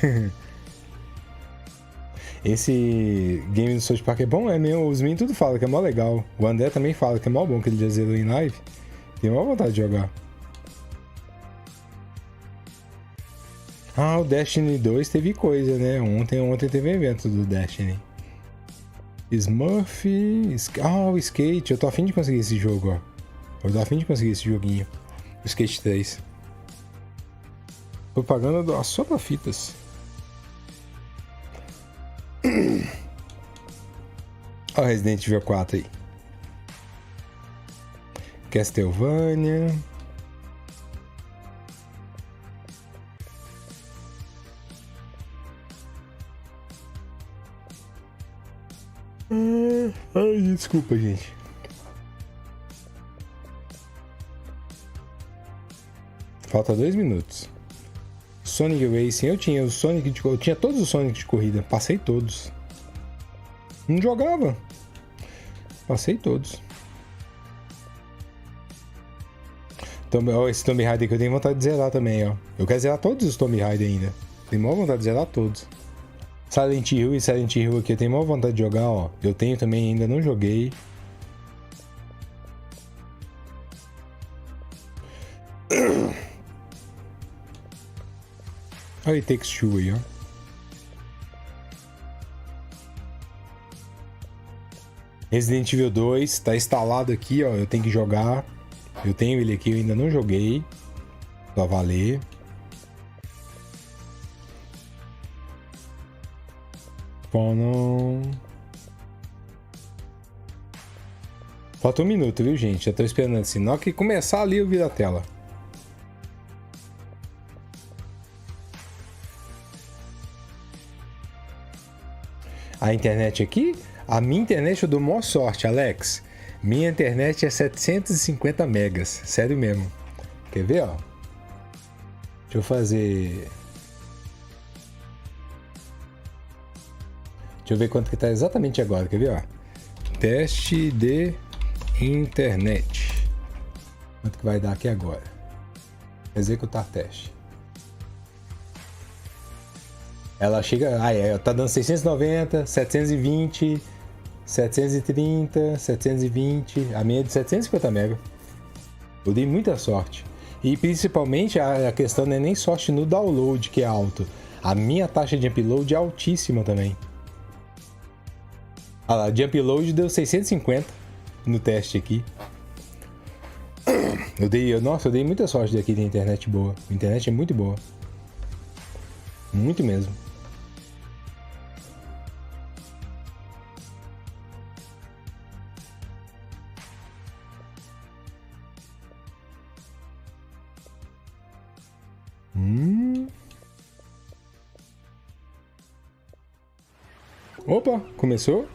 Esse game do South Park é bom, é mesmo. Os meninos tudo falam que é mó legal. O André também fala que é mó bom, que ele já zerou em live. Tem mó vontade de jogar. Ah, o Destiny 2 teve coisa, né? Ontem teve evento do Destiny. Smurf... o Skate. Eu tô afim de conseguir esse jogo, ó. Eu tô afim de conseguir esse joguinho. O Skate 3. Propaganda do Assopra-Fitas. Olha o Resident Evil 4 aí. Castlevania. Ai, desculpa, gente. Falta 2 minutos. Sonic Racing, eu tinha todos os Sonic de corrida, passei todos. Não jogava. Passei todos. Esse Tomb Raider que eu tenho vontade de zerar também, ó. Eu quero zerar todos os Tomb Raider ainda. Tenho maior vontade de zerar todos. Silent Hill e Silent Hill aqui eu tenho maior vontade de jogar, ó. Eu tenho também, ainda não joguei. Olha o Takes Two aí, ó. Resident Evil 2 tá instalado aqui, ó. Eu tenho que jogar. Eu tenho ele aqui, eu ainda não joguei. Pra valer. Spawn on. Falta 1 minuto, viu, gente? Já tô esperando assim. Na hora que começar ali, eu viro a tela. A internet aqui? A minha internet eu dou maior sorte, Alex. Minha internet é 750 megas. Sério mesmo. Quer ver, ó? Deixa eu fazer... Deixa eu ver quanto que tá exatamente agora. Quer ver, ó? Teste de internet. Quanto que vai dar aqui agora? Executar teste. Ela chega... tá dando 690, 720, 730, 720. A minha é de 750 MB. Eu dei muita sorte. E principalmente a questão não é nem sorte no download, que é alto. A minha taxa de upload é altíssima também. Olha lá, de upload deu 650 no teste aqui. Nossa, eu dei muita sorte daqui de internet boa. A internet é muito boa. Muito mesmo. Opa, começou?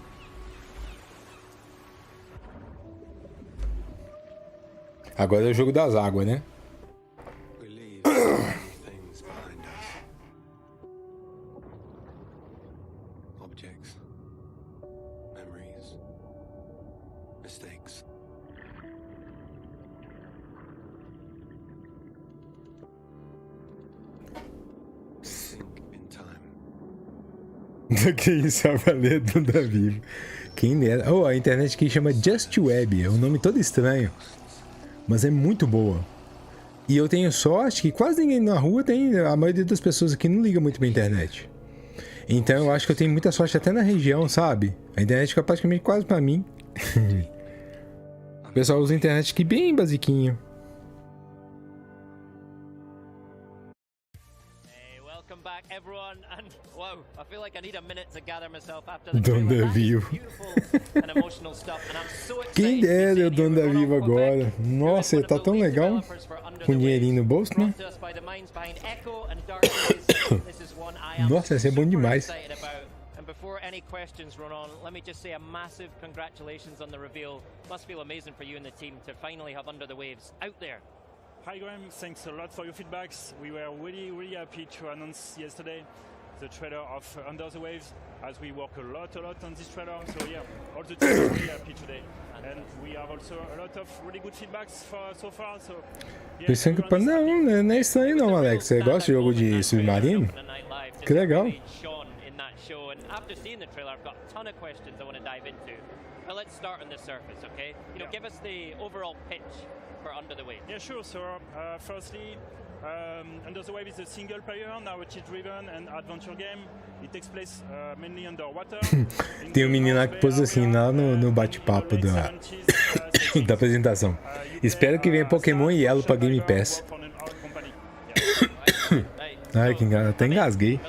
Agora é o jogo das águas, né? Que isso, a valer do Davi. Quem dera. Oh, a internet aqui chama Just Web. É um nome todo estranho. Mas é muito boa. E eu tenho sorte que quase ninguém na rua tem. A maioria das pessoas aqui não liga muito pra internet. Então eu acho que eu tenho muita sorte até na região, sabe? A internet fica praticamente quase pra mim. O pessoal usa a internet aqui bem basiquinho. Dono da Vivo. Quem dera o dono da Vivo agora. Nossa, ele tá tão legal. Com dinheirinho no bolso, né? Nossa, esse é bom demais. Before any questions run on, let me just say a massive congratulations on the reveal. Must feel amazing for you and the team to finally have Under the Waves out there. Hi Graham, thanks a lot for your feedbacks. We were really happy to announce yesterday the trailer of Under the Waves, as we work a lot on this trailer. So yeah, all the team is really happy today. And we have also a lot of really good feedbacks so far. So yeah, não é estranho não, Alex. Você gosta de jogo de submarino? Que legal. Show, and after seeing the trailer, I've got a ton of questions I want to dive into. But let's start on the surface, okay? Give us the overall pitch for Under the Waves. Yeah, sure. So, firstly, Under the Waves is a single-player, narrative-driven and adventure game. It takes place mainly underwater. Tem um menino lá que pôs assim lá no bate-papo da apresentação. Espero que venha Pokémon Yellow pra Game Pass. Ai, que até engasguei.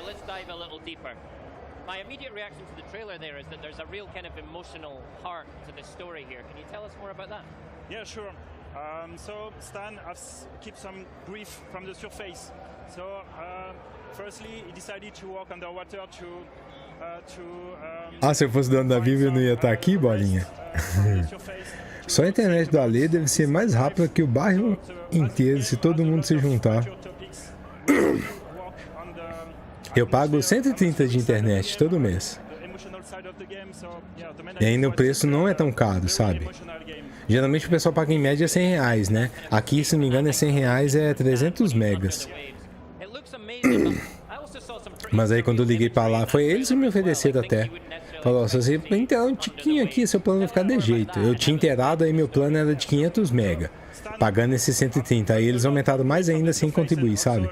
My immediate reaction to the trailer there is that there's a real kind of emotional heart to the story here. Can you tell us more about that? Yeah, sure. So Stan has kept some grief from the surface. So firstly, he decided to walk underwater se eu fosse dono da Vivo eu não ia estar aqui, bolinha. Só a internet do Ale deve ser mais rápida que o bairro inteiro se todo mundo se juntar. Eu pago 130 de internet todo mês. E ainda o preço não é tão caro, sabe? Geralmente o pessoal paga em média R$100, né? Aqui, se não me engano, é R$100, é 300 megas. Mas aí quando eu liguei pra lá, foi eles que me ofereceram até. Falou, se você inteirar um tiquinho aqui, seu plano vai ficar de jeito. Eu tinha inteirado, aí meu plano era de 500 mega, pagando esses 130. Aí eles aumentaram mais ainda sem contribuir, sabe?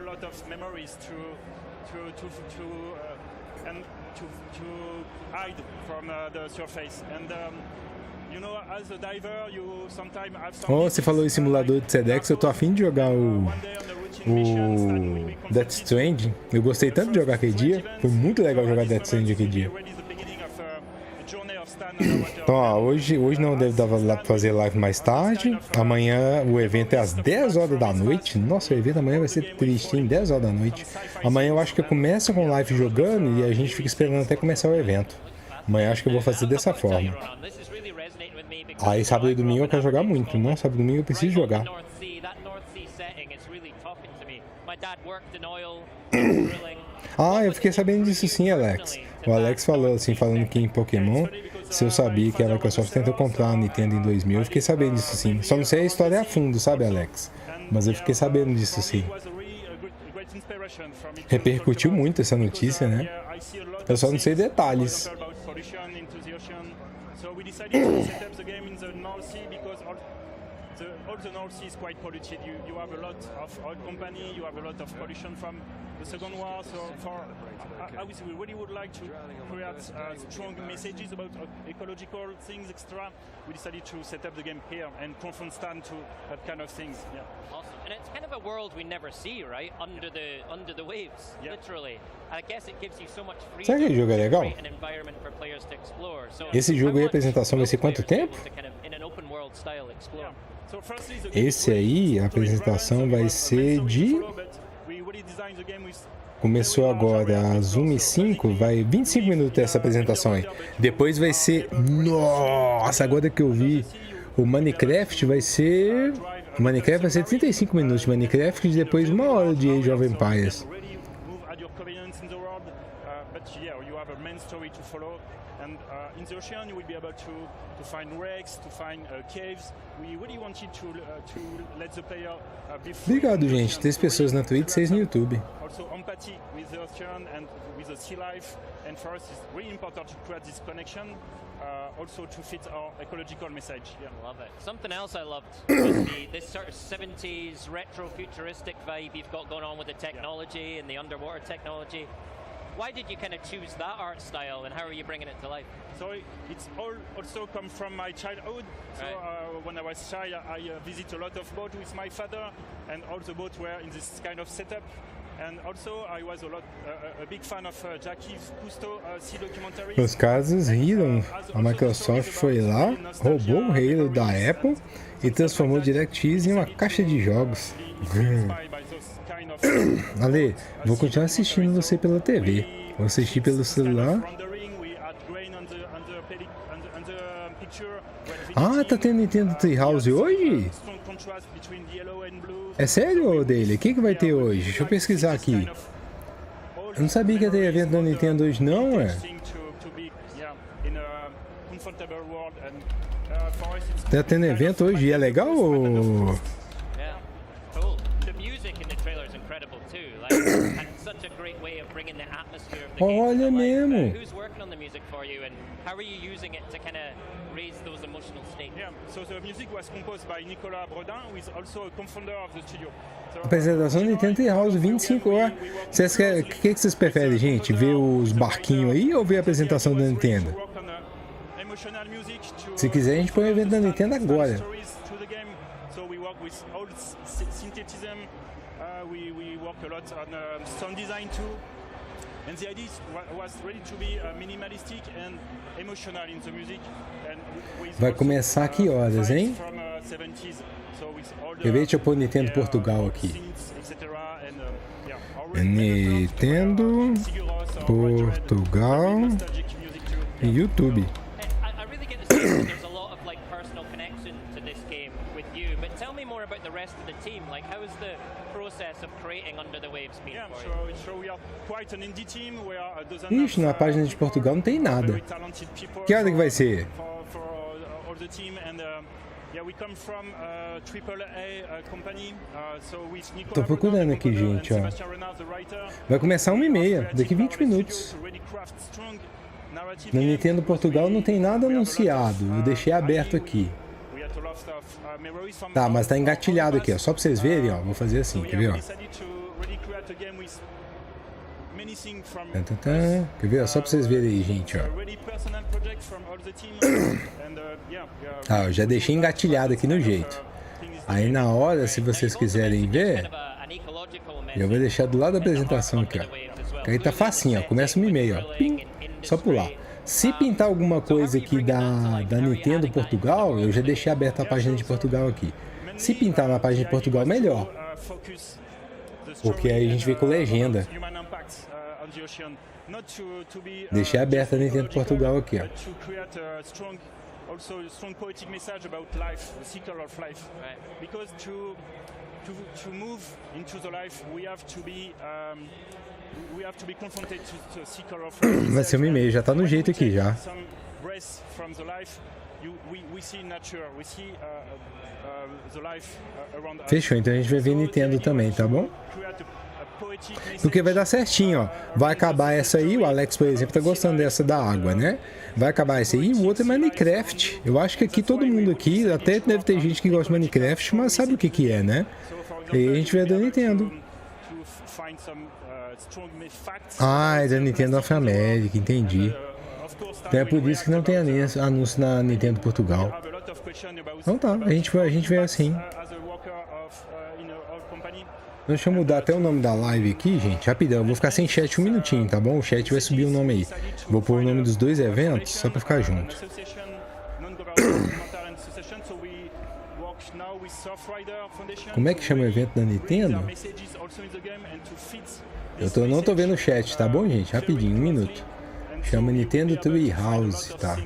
Você falou em simulador de Sedex, eu tô afim de jogar o Death Stranding. Eu gostei tanto de jogar aquele dia, foi muito legal jogar Death Stranding aquele dia. Então, ó, hoje não deve dar pra fazer live mais tarde. Amanhã o evento é às 10 horas da noite. Nossa, o evento amanhã vai ser triste, hein? 10 horas da noite. Amanhã eu acho que eu começo com live jogando e a gente fica esperando até começar o evento. Amanhã acho que eu vou fazer dessa forma. Aí sábado e domingo eu quero jogar muito. Não, sábado e domingo eu preciso jogar. Ah, eu fiquei sabendo disso sim, Alex. O Alex falou assim, falando que em Pokémon, se eu sabia que a Microsoft tentou comprar a Nintendo em 2000, eu fiquei sabendo disso sim. Só não sei a história a fundo, sabe, Alex? Mas eu fiquei sabendo disso sim. Repercutiu muito essa notícia, né? Eu só não sei detalhes. All the North Sea is quite polluted. You have a lot of oil company, you have a lot of pollution from the Second War. So we really would like to create strong messages about ecological things, etc. We decided to set up the game here and confront Stan to that kind of things. Yeah. Awesome. And it's kind of a world we never see, right? Under the waves, literally. I guess it gives you so much freedom. Será que esse jogo é legal? An environment for players to explore. So Esse jogo aí, a apresentação vai ser quanto tempo? Esse aí, a apresentação vai ser de... Começou agora às 1h05, vai 25 minutos essa apresentação aí. Depois vai ser... Nossa, agora que eu vi, o Minecraft vai ser... O Minecraft vai ser 35 minutos de Minecraft e depois 1 hora de Age of Empires. And in the ocean, you will be able to find wrecks, to find caves. We really wanted to let the player be free. Obrigado, gente. 3 pessoas na Twitch, 6 no YouTube. Also empathy with the ocean and with the sea life. And for us, it's really important to create this connection, also to fit our ecological message. Yeah. Love it. Something else I loved was this sort of 70s retro futuristic vibe you've got going on with the technology and the underwater technology. Why did you kind of choose that art style, and how are you bringing it to life? So it's all also come from my childhood. So when I was child, I visit a lot of boats with my father, and all the boats were in this kind of setup. And also I was a big fan of Jackie Cousteau sea documentaries. Os caras riram. A Microsoft foi lá, roubou o Halo da Apple e transformou o DirectX em uma caixa de jogos. Ale, vou continuar assistindo você pela TV. Vou assistir pelo celular. Ah, tá tendo Nintendo Treehouse hoje? É sério, Dele? O que vai ter hoje? Deixa eu pesquisar aqui. Eu não sabia que ia ter evento da Nintendo hoje, não, é? Tá tendo evento hoje e é legal ou... Olha mesmo. Apresentação do Nintendo Treehouse 25 horas. O que vocês preferem, gente? Ver os barquinhos aí ou ver a apresentação da Nintendo? Se quiser, a gente põe o evento da Nintendo agora. We work a lot on sound design too, and the idea was really to be minimalistic and emotional in the music. Vai começar a que horas, hein? Deixa eu pôr Nintendo Portugal aqui. Nintendo Portugal e YouTube. Ixi, na página de Portugal não tem nada. Que hora que vai ser? Tô procurando aqui, gente, ó. Vai começar 1h30, daqui 20 minutos. Na Nintendo Portugal não tem nada anunciado, eu deixei aberto aqui. Tá, mas tá engatilhado aqui, ó. Só pra vocês verem, ó. Vou fazer assim, quer ver, ó? Quer ver? Só pra vocês verem aí, gente, ó. Ah, eu já deixei engatilhado aqui no jeito. Aí na hora, se vocês quiserem ver, eu vou deixar do lado da apresentação aqui, ó. Que aí tá facinho, ó. Começa 1h30, ó. Pim, só pular. Se pintar alguma coisa aqui da Nintendo Portugal, eu já deixei aberta a página de Portugal aqui. Se pintar na página de Portugal, melhor. Porque aí a gente vê com legenda. Deixei aberta a Nintendo Portugal aqui, ó. Also a strong poetic message about life, the cycle of life. Right. Because to move into the life, we have to be confronted to the cycle of life. Vai ser 1,5, já tá no jeito aqui já. Some breath from the life, we see nature, we see the life around us. Fechou, então a gente vai ver Nintendo também, tá bom? Porque vai dar certinho, ó. Vai acabar essa aí, o Alex, por exemplo, tá gostando dessa da água, né? Vai acabar essa aí, o outro é Minecraft. Eu acho que aqui todo mundo aqui, até deve ter gente que gosta de Minecraft, mas sabe o que que é, né? E aí a gente vê da Nintendo. Ah, é da Nintendo of America, entendi. Então é por isso que não tem anúncio na Nintendo Portugal. Então tá, a gente vê assim. Deixa eu mudar até o nome da live aqui, gente, rapidão. Eu vou ficar sem chat 1 minutinho, tá bom? O chat vai subir o nome aí. Vou pôr o nome dos dois eventos, só pra ficar junto. Como é que chama o evento da Nintendo? Eu não tô vendo o chat, tá bom, gente? Rapidinho, 1 minuto. Chama Nintendo Treehouse, tá?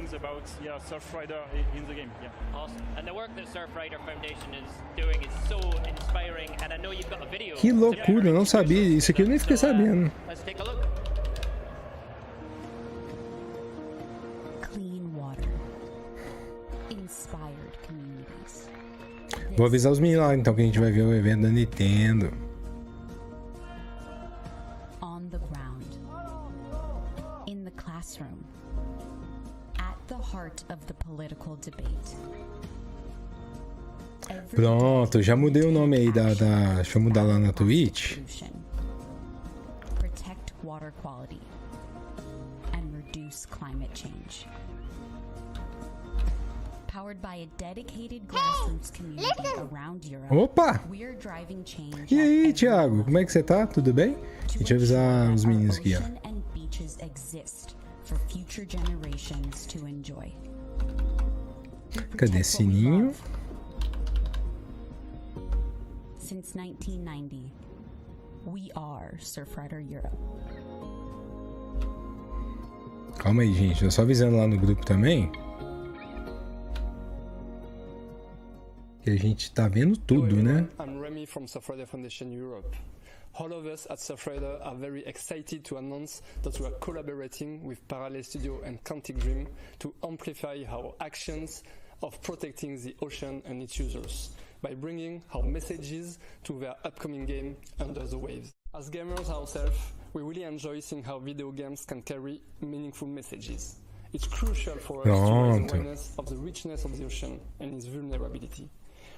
Que loucura, eu não sabia. Isso aqui eu nem fiquei sabendo. Vou avisar os meninos lá, então, que a gente vai ver o evento da Nintendo. On the ground, in the classroom, at the heart of the political debate. Pronto, já mudei o nome aí deixa eu mudar lá na Twitch. Protect water quality and reduce climate change. Powered by a dedicated grassroots community around Europe. Opa! E aí, Thiago, como é que você tá? Tudo bem? Deixa eu avisar os meninos aqui, ó. Cadê sininho? Since 1990, we are Surfrider Europe. Calma aí, gente. Eu só avisando lá no grupo também. Que a gente tá vendo tudo, né? I'm Remy from Surfrider Foundation Europe. All of us at Surfrider are very excited to announce that we are collaborating with Parallel Studio and Quantic Dream to amplify our actions of protecting the ocean and its users by bringing our messages to their upcoming game, Under the Waves. As gamers ourselves, we really enjoy seeing how video games can carry meaningful messages. It's crucial for us to raise awareness of the richness of the ocean and its vulnerability.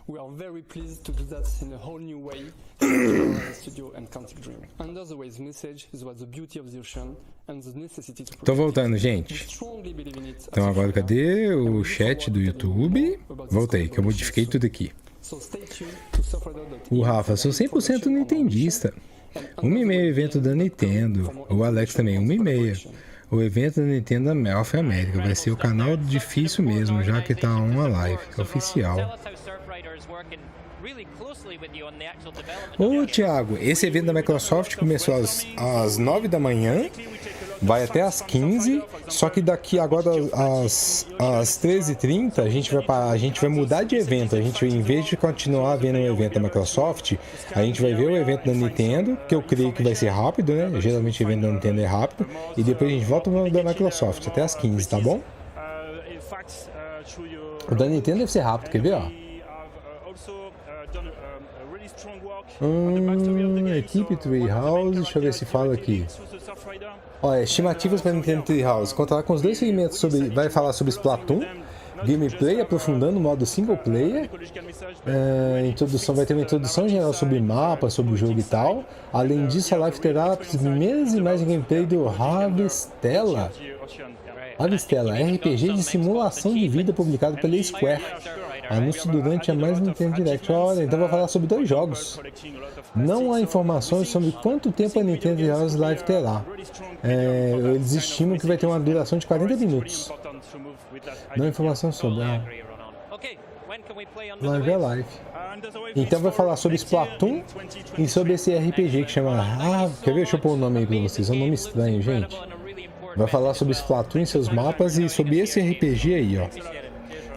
We are very pleased to do that in a whole new way through the studio and Quantic Dream. Under the Waves message is what the beauty of the ocean and the necessity to protect. Tô voltando, gente. Então agora cadê o chat do YouTube? Voltei, que eu modifiquei tudo aqui. O Rafa, sou 100% nintendista. 1,5 evento da Nintendo. O Alex também, 1,5. O evento da Nintendo of America vai ser o canal difícil mesmo, já que tá uma live oficial. Ô Thiago, esse evento da Microsoft começou às 9 da manhã, vai até às 15, só que daqui agora às 13h30 a gente vai mudar de evento. A gente, em vez de continuar vendo o evento da Microsoft, a gente vai ver o evento da Nintendo, que eu creio que vai ser rápido, né? Geralmente o evento da Nintendo é rápido, e depois a gente volta no da Microsoft até às 15, tá bom? O da Nintendo deve ser rápido, quer ver, ó? Equipe Treehouse, deixa eu ver se fala aqui. Olha, estimativas para Nintendo Treehouse. Contará com os dois segmentos vai falar sobre Splatoon, gameplay aprofundando o modo single player, vai ter uma introdução geral sobre mapa, sobre o jogo e tal. Além disso, a live terá as primeiras imagens de gameplay do Harvestella, RPG de simulação de vida publicado pela Square. Anúncio durante a mais Nintendo Direct. Olha, então vou falar sobre 2 jogos. Não há informações sobre quanto tempo a Nintendo Treehouse Live terá. Eles estimam que vai ter uma duração de 40 minutos. Não há informação sobre a Live é Live. Então vai falar sobre Splatoon e sobre esse RPG que chama... quer ver? Deixa eu pôr o nome aí pra vocês. É um nome estranho, gente. Vai falar sobre Splatoon e seus mapas e sobre esse RPG aí, ó.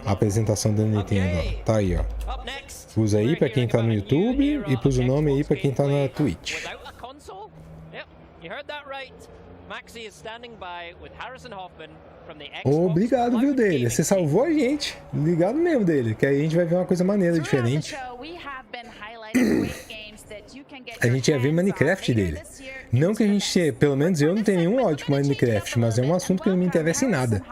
A apresentação da Nintendo, ó. Tá aí, ó. Usa aí pra quem tá no YouTube e pus o nome aí pra quem tá na Twitch. Obrigado, viu, dele? Você salvou a gente. Obrigado mesmo, dele. Que aí a gente vai ver uma coisa maneira, diferente. A gente ia ver Minecraft dele. Não que a gente, pelo menos eu não tenho nenhum ódio com Minecraft, mas é um assunto que não me interessa em nada.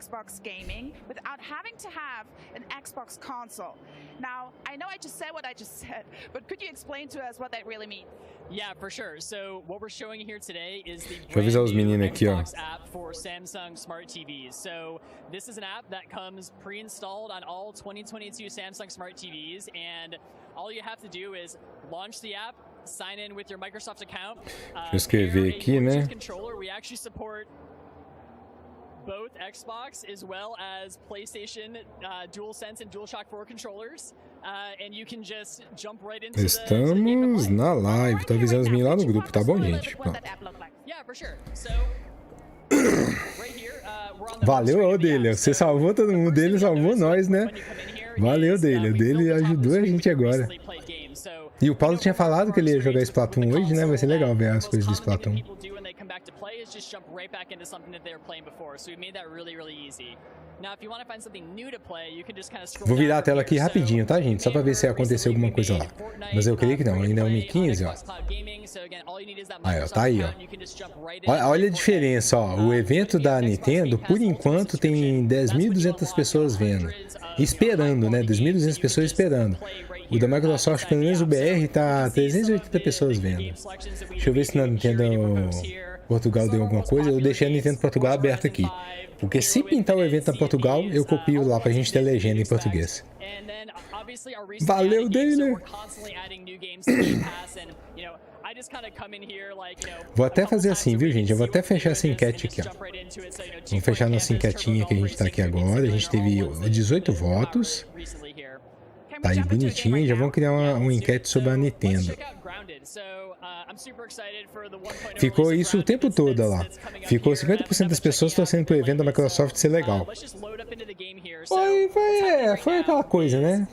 Xbox gaming without having to have an Xbox console. Now, I know I just said what I just said, but could you explain to us what that really means? Yeah, for sure. So what we're showing here today is the Deixa eu avisar os meninos aqui, ó. Xbox app for Samsung Smart TVs. So this is an app that comes pre-installed on all 2022 Samsung Smart TVs, and all you have to do is launch the app, sign in with your Microsoft account. Deixa eu escrever aqui, né? We actually support both Xbox as well as PlayStation DualSense and DualShock 4 controllers, and you can just jump right into Estamos na live. Tô avisando os meninos lá no grupo, tá bom, gente? Pronto. Valeu, dele. Você salvou todo mundo, dele salvou nós, né? Valeu, dele. O dele ajudou a gente agora. E o Paulo tinha falado que ele ia jogar Splatoon hoje, né? Vai ser legal ver as coisas do Splatoon. Vou virar a tela aqui rapidinho, tá, gente? Só pra ver se aconteceu alguma coisa lá. Mas eu creio que não. Ainda é 1h15, ó. Aí, ó. Tá aí, ó. Olha a diferença, ó. O evento da Nintendo, por enquanto, tem 10.200 pessoas vendo. Esperando, né? 2.200 pessoas esperando. O da Microsoft, pelo menos o BR, tá 380 pessoas vendo. Deixa eu ver se na Nintendo Portugal deu alguma coisa. Eu deixei a Nintendo Portugal aberta aqui. Porque se pintar o evento na Portugal, eu copio lá pra gente ter legenda em português. Valeu, dele! Vou até fazer assim, viu, gente? Eu vou até fechar essa enquete aqui, ó. Vamos fechar nossa enquetinha que a gente tá aqui agora. A gente teve 18 votos. Tá aí bonitinho. Já vamos criar uma enquete sobre a Nintendo. Ficou isso o tempo todo lá. Ficou 50% das pessoas torcendo pro evento da Microsoft ser legal. Foi aquela coisa, né?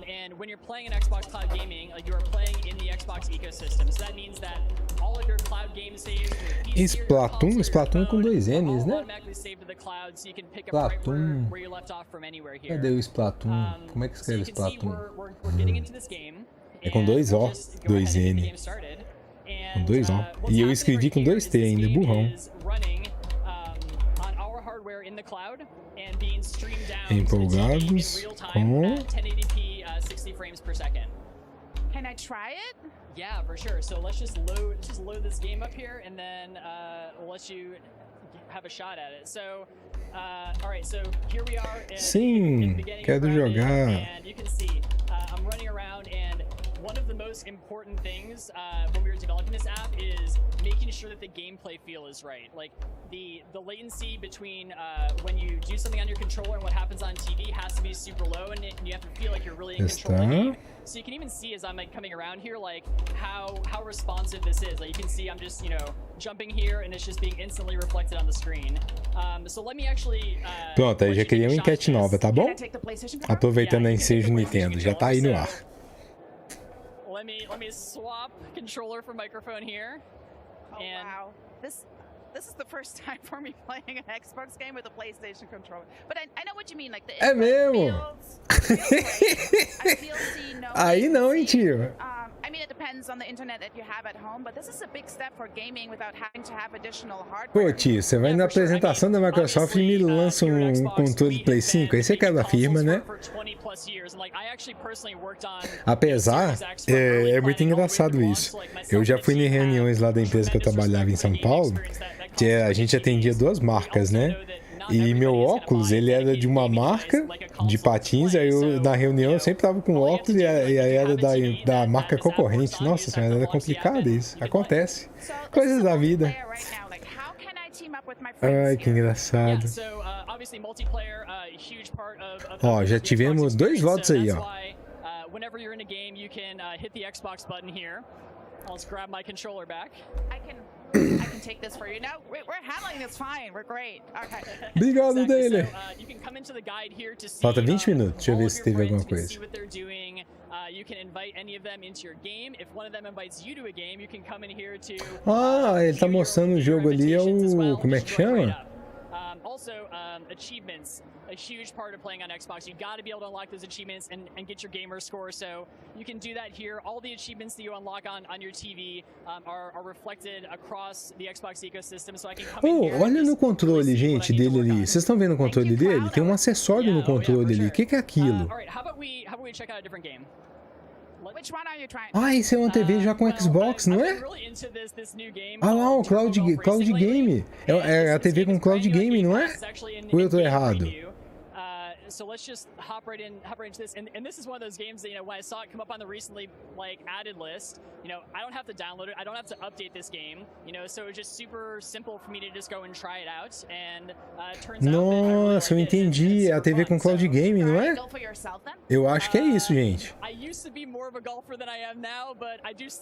And when you're playing in Xbox Cloud Gaming, you are playing in the Xbox ecosystem. So that means that all of your cloud game saves, Splatoon com 2 N's, né? Splatoon. Cadê o Splatoon? Como é que escreve Splatoon? É com 2 O, 2 N. Com 2 O. E eu escrevi com 2 T ainda, burrão. Empolgados com... Can I try it? Yeah, for sure. So let's just load this game up here, and then we'll let you have a shot at it. So, all right. So here we are. Sim, quero jogar. And you can see I'm running around, and one of the most important things when we were developing this app is making sure that the gameplay feel is right. Like the latency between when you do something on your controller and what happens on TV has to be super low, and you have to feel like you're really in control of the game. So you can even see as I'm like coming around here, like how responsive this is. Like you can see I'm just jumping here, and it's just being instantly reflected on the screen. So let me actually. Pronto, aí já criei uma enquete nova, tá bom? Aproveitando a ensejo Nintendo, já tá aí no ar. Let me swap controller for microphone here. Oh, wow. This is the first time for me playing an Xbox game with a PlayStation controller. But I know what you mean, like the é mesmo? Aí não, hein, tio? I mean, it depends on the internet that you have at home, but this is a big step for gaming without having to have additional hardware. Pô, tio, você vai na apresentação da Microsoft e me lança um controle Play 5, aí você quer da firma, né? Apesar, é muito engraçado isso. Eu já fui em reuniões lá da empresa que eu trabalhava em São Paulo, A gente atendia 2 marcas, né? E meu óculos, ele era de uma marca de patins, aí eu, na reunião eu sempre tava com óculos e aí era da marca concorrente. Nossa senhora, era complicado isso. Acontece. Coisas da vida. Ai, que engraçado. Ó, já tivemos 2 votos aí, ó. Whenever you're in a game, you can hit the Xbox button here. I'll just grab my controller back. I can take this for you. No, we're handling this fine. We're great. Okay. Obrigado, dele. You can come into the guide here to see. Falta 20 minutos. Deixa eu ver se teve alguma coisa. See what they're doing. You can invite any of them into your game. If one of them invites you to a game, you can come in here to. Ah, ele tá mostrando o jogo ali, é o... Como é que chama? Also, achievements, a huge part of playing on Xbox. You got to be able to unlock those achievements and get your gamer score. So you can do that here. All the achievements that you unlock on your TV are reflected across the Xbox ecosystem. So I can come in here. Olha no controle, gente, dele ali. Vocês estão vendo o controle dele? Tem um acessório no controle ali. O que é aquilo? All right, how about we check out a different game? Which one are you trying? Ah, esse é uma TV já com Xbox, não é? Ah lá, o Cloud Game. É a TV com Cloud Game, não é? Ou eu tô errado? So let's just hop right into this. And this is one of those games that, you know, when I saw it come up on the recently added list, you know, I don't have to download it. I don't have to update this game, you know, so it's just super simple for me to just go and try it out. And it turns out Nossa, eu entendi. É a TV com Cloud Game, não é? Eu acho que é isso, gente.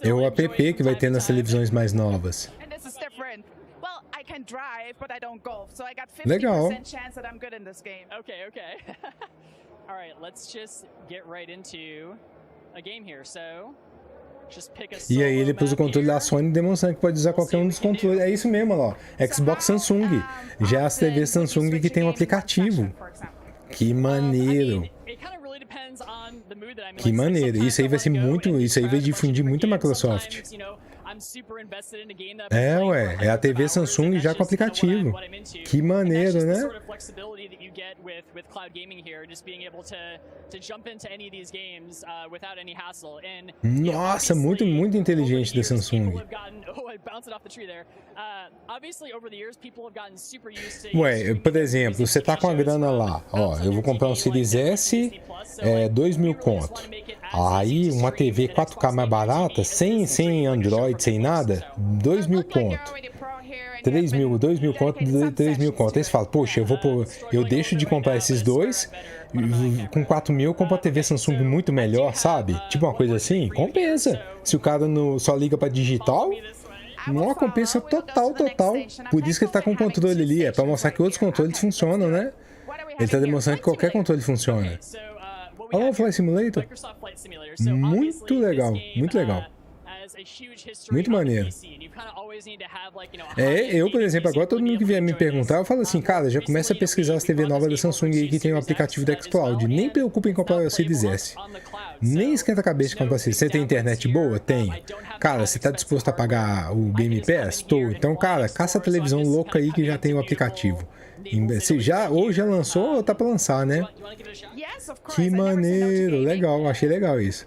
É o app que vai ter nas televisões mais novas. Well, I can drive, but I don't golf, so I got 50% chance that I'm good in this game. Okay. All right, let's just get right into a game here. So, just pick a E aí ele pôs o controle da Sony demonstrando que pode usar qualquer um dos controles. É isso mesmo, ó. Xbox Samsung. Já as TVs Samsung que tem um aplicativo. Que maneiro. Que maneiro. Isso aí vai ser muito... Isso aí vai difundir muito a Microsoft. É, ué. É a TV Samsung já com aplicativo. Que maneiro, né? Nossa, muito inteligente da Samsung. Ué, por exemplo, você tá com a grana lá. Ó, eu vou comprar um Series S, 2.000 conto. Aí, uma TV 4K mais barata, sem Android, sem nada, 2.000 conto. 2.000 conto, 3.000 conto. Aí você fala, poxa, eu deixo de comprar esses dois, com 4.000 eu compro a TV Samsung muito melhor, sabe? Tipo uma coisa assim, compensa. Se o cara só liga pra digital, não compensa total. Por isso que ele tá com o controle ali, é pra mostrar que outros controles funcionam, né? Ele tá demonstrando que qualquer controle funciona. Olha o Flight Simulator. Muito legal, muito legal. Muito maneiro. Eu, por exemplo, agora todo mundo que vier me perguntar, eu falo assim, cara, já começa a pesquisar as TV novas da Samsung aí que tem o aplicativo da xCloud. Nem preocupe em comprar o Series S. Nem esquenta a cabeça de comprar o Series. Você tem internet boa? Tem. Cara, você tá disposto a pagar o Game Pass? Tô. Então, cara, caça a televisão louca aí que já tem o aplicativo. Se ou já lançou ou tá pra lançar, né? Que maneiro, legal, achei legal isso.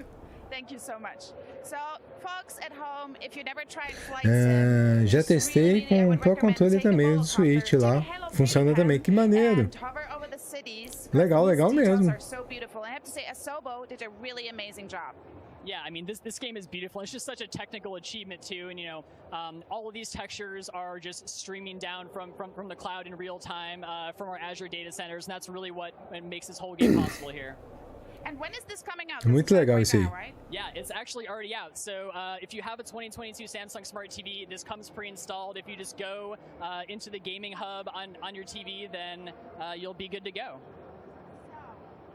Já testei com o Pro Controller também, do Switch lá. Funciona também, que maneiro. Legal mesmo. Yeah, I mean, this game is beautiful. It's just such a technical achievement too, and you know, all of these textures are just streaming down from the cloud in real time from our Azure data centers, and that's really what makes this whole game possible here. And when is this coming out? Muito legal isso aí. Yeah, it's actually already out. So if you have a 2022 Samsung Smart TV, this comes pre-installed. If you just go into the gaming hub on your TV, then you'll be good to go.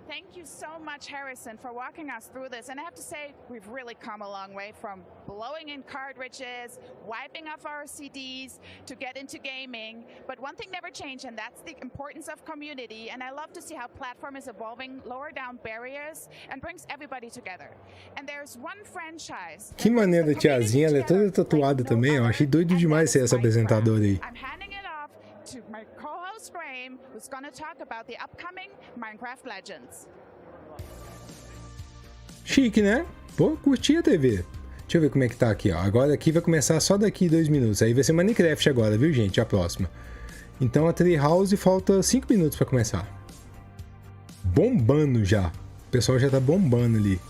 Thank you so much, Harrison, for walking us through this. And I have to say, we've really come a long way from blowing in cartridges, wiping off our CDs to get into gaming. But one thing never changed, and that's the importance of community. And I love to see how platform is evolving, lower down barriers, and brings everybody together. And there's one franchise. Que maneira, tiazinha. Ela é toda tatuada também. Eu achei doido demais ser essa apresentadora aí. I'm handing it off to my co-host Graham, who's going to talk about the upcoming Minecraft Legends. Chique, né? Pô, curti a TV. Deixa eu ver como é que tá aqui, ó. Agora aqui vai começar só daqui 2 minutos. Aí vai ser Minecraft agora, viu, gente? A próxima. Então a Treehouse falta 5 minutos pra começar. Bombando já. O pessoal já tá bombando ali.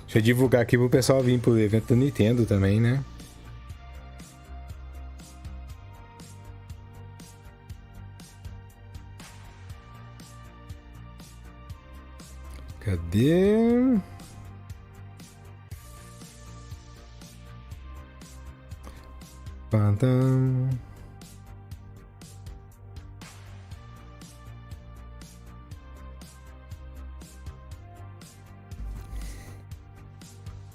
Deixa eu divulgar aqui pro pessoal vir pro evento da Nintendo também, né? Cadê? Padam.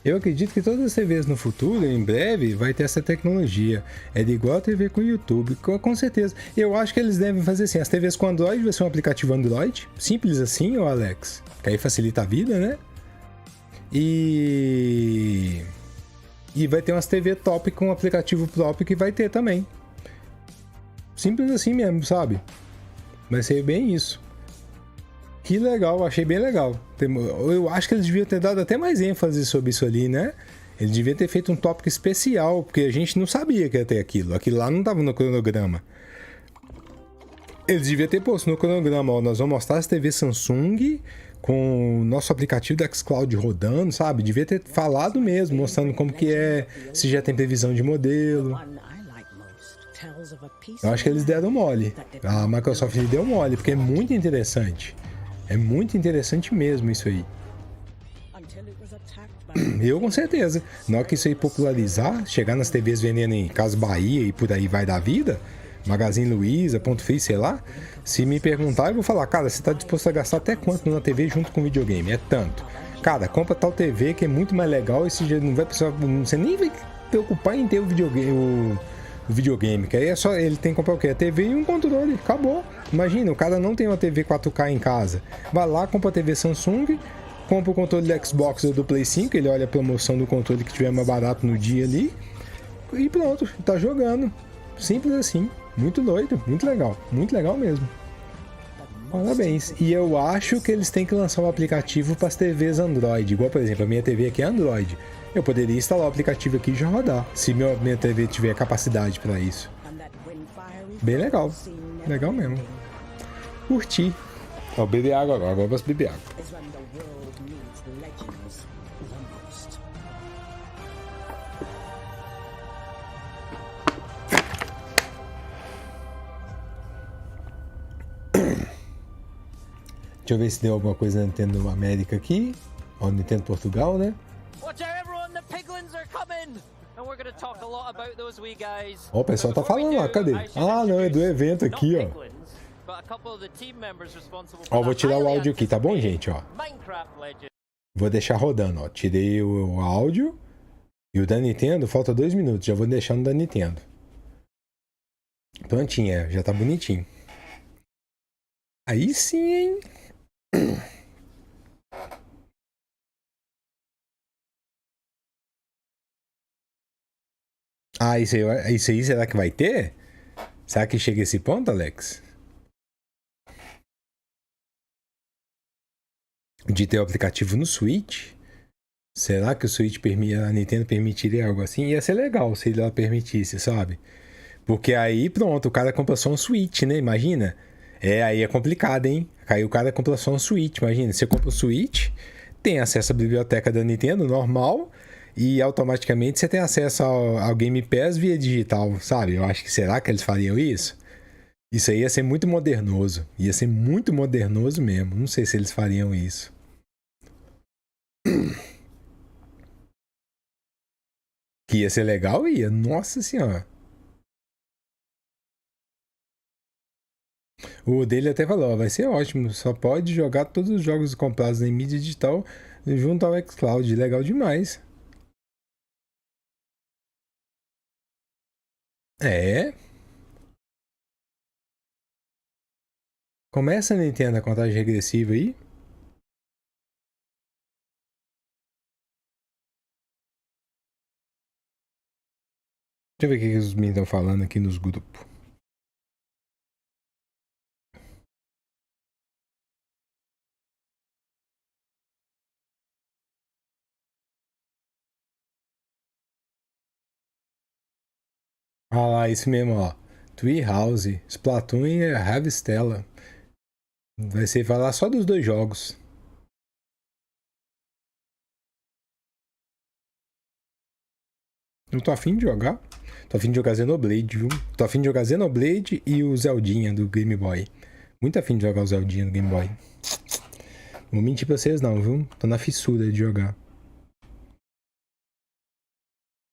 Eu acredito que todas as TVs no futuro, em breve, vai ter essa tecnologia. É de igual a TV com YouTube, com certeza. Eu acho que eles devem fazer assim, as TVs com Android vai ser um aplicativo Android, simples assim, ô Alex, que aí facilita a vida, né? E vai ter umas TV top com um aplicativo próprio que vai ter também. Simples assim mesmo, sabe? Vai ser bem isso. Que legal, achei bem legal. Eu acho que eles deviam ter dado até mais ênfase sobre isso ali, né? Eles deviam ter feito um tópico especial, porque a gente não sabia que ia ter aquilo. Aquilo lá não estava no cronograma. Eles deviam ter posto no cronograma, ó, nós vamos mostrar as TV Samsung com o nosso aplicativo da xCloud rodando, sabe? Devia ter falado mesmo, mostrando como que é, se já tem previsão de modelo. Eu acho que eles deram mole. A Microsoft deu mole, porque é muito interessante. É muito interessante mesmo isso aí. Eu com certeza. Na hora que isso aí popularizar, chegar nas TVs vendendo em Casa Bahia e por aí vai da vida, Magazine Luiza, Ponto Frio, sei lá, se me perguntar, eu vou falar, cara, você tá disposto a gastar até quanto numa TV junto com videogame? É tanto. Cara, compra tal TV que é muito mais legal, esse já não vai precisar, você nem vai preocupar em ter o videogame, que aí é só, ele tem que comprar o quê? A TV e um controle, acabou. Imagina, o cara não tem uma TV 4K em casa, vai lá, compra a TV Samsung, compra o controle do Xbox ou do Play 5, ele olha a promoção do controle que tiver mais barato no dia ali, e pronto, tá jogando. Simples assim, muito doido, muito legal mesmo. Parabéns. E eu acho que eles têm que lançar um aplicativo para as TVs Android, igual por exemplo, a minha TV aqui é Android. Eu poderia instalar o aplicativo aqui e já rodar, se minha TV tiver capacidade para isso. Bem legal. Legal mesmo. Curti. Ó, beber água agora eu posso beber água. Deixa eu ver se deu alguma coisa na Nintendo América aqui. Ó, Nintendo Portugal, né? Ó, o pessoal tá falando lá, cadê? Ah, não, é do evento aqui, ó. Ó, vou tirar o áudio aqui, tá bom, gente, ó? Vou deixar rodando, ó. Tirei o áudio. E o da Nintendo, falta 2 minutos. Já vou deixar no da Nintendo. Prontinho, já tá bonitinho. Aí sim, hein? Ah, isso aí será que vai ter? Será que chega esse ponto, Alex? De ter o aplicativo no Switch? Será que o Switch a Nintendo permitiria algo assim? Ia ser legal se ela permitisse, sabe? Porque aí, pronto, o cara compra só um Switch, né? Imagina. Aí é complicado, hein? Aí o cara compra só um Switch, imagina. Você compra o Switch, tem acesso à biblioteca da Nintendo, normal, e automaticamente você tem acesso ao Game Pass via digital, sabe? Eu acho que será que eles fariam isso? Isso aí ia ser muito modernoso. Ia ser muito modernoso mesmo. Não sei se eles fariam isso. Que ia ser legal, ia. Nossa senhora. O dele até falou, vai ser ótimo, só pode jogar todos os jogos comprados em mídia digital junto ao xCloud, legal demais. É. Começa a Nintendo a contagem regressiva aí. Deixa eu ver o que os meninos estão falando aqui nos grupos. Ah lá, isso mesmo, ó. Treehouse, Splatoon e Ravistella. Vai ser falar só dos dois jogos. Eu tô afim de jogar. Tô afim de jogar Xenoblade, viu? Tô afim de jogar Xenoblade e o Zeldinha do Game Boy. Muito afim de jogar o Zeldinha do Game Boy. Não vou mentir pra vocês não, viu? Tô na fissura de jogar.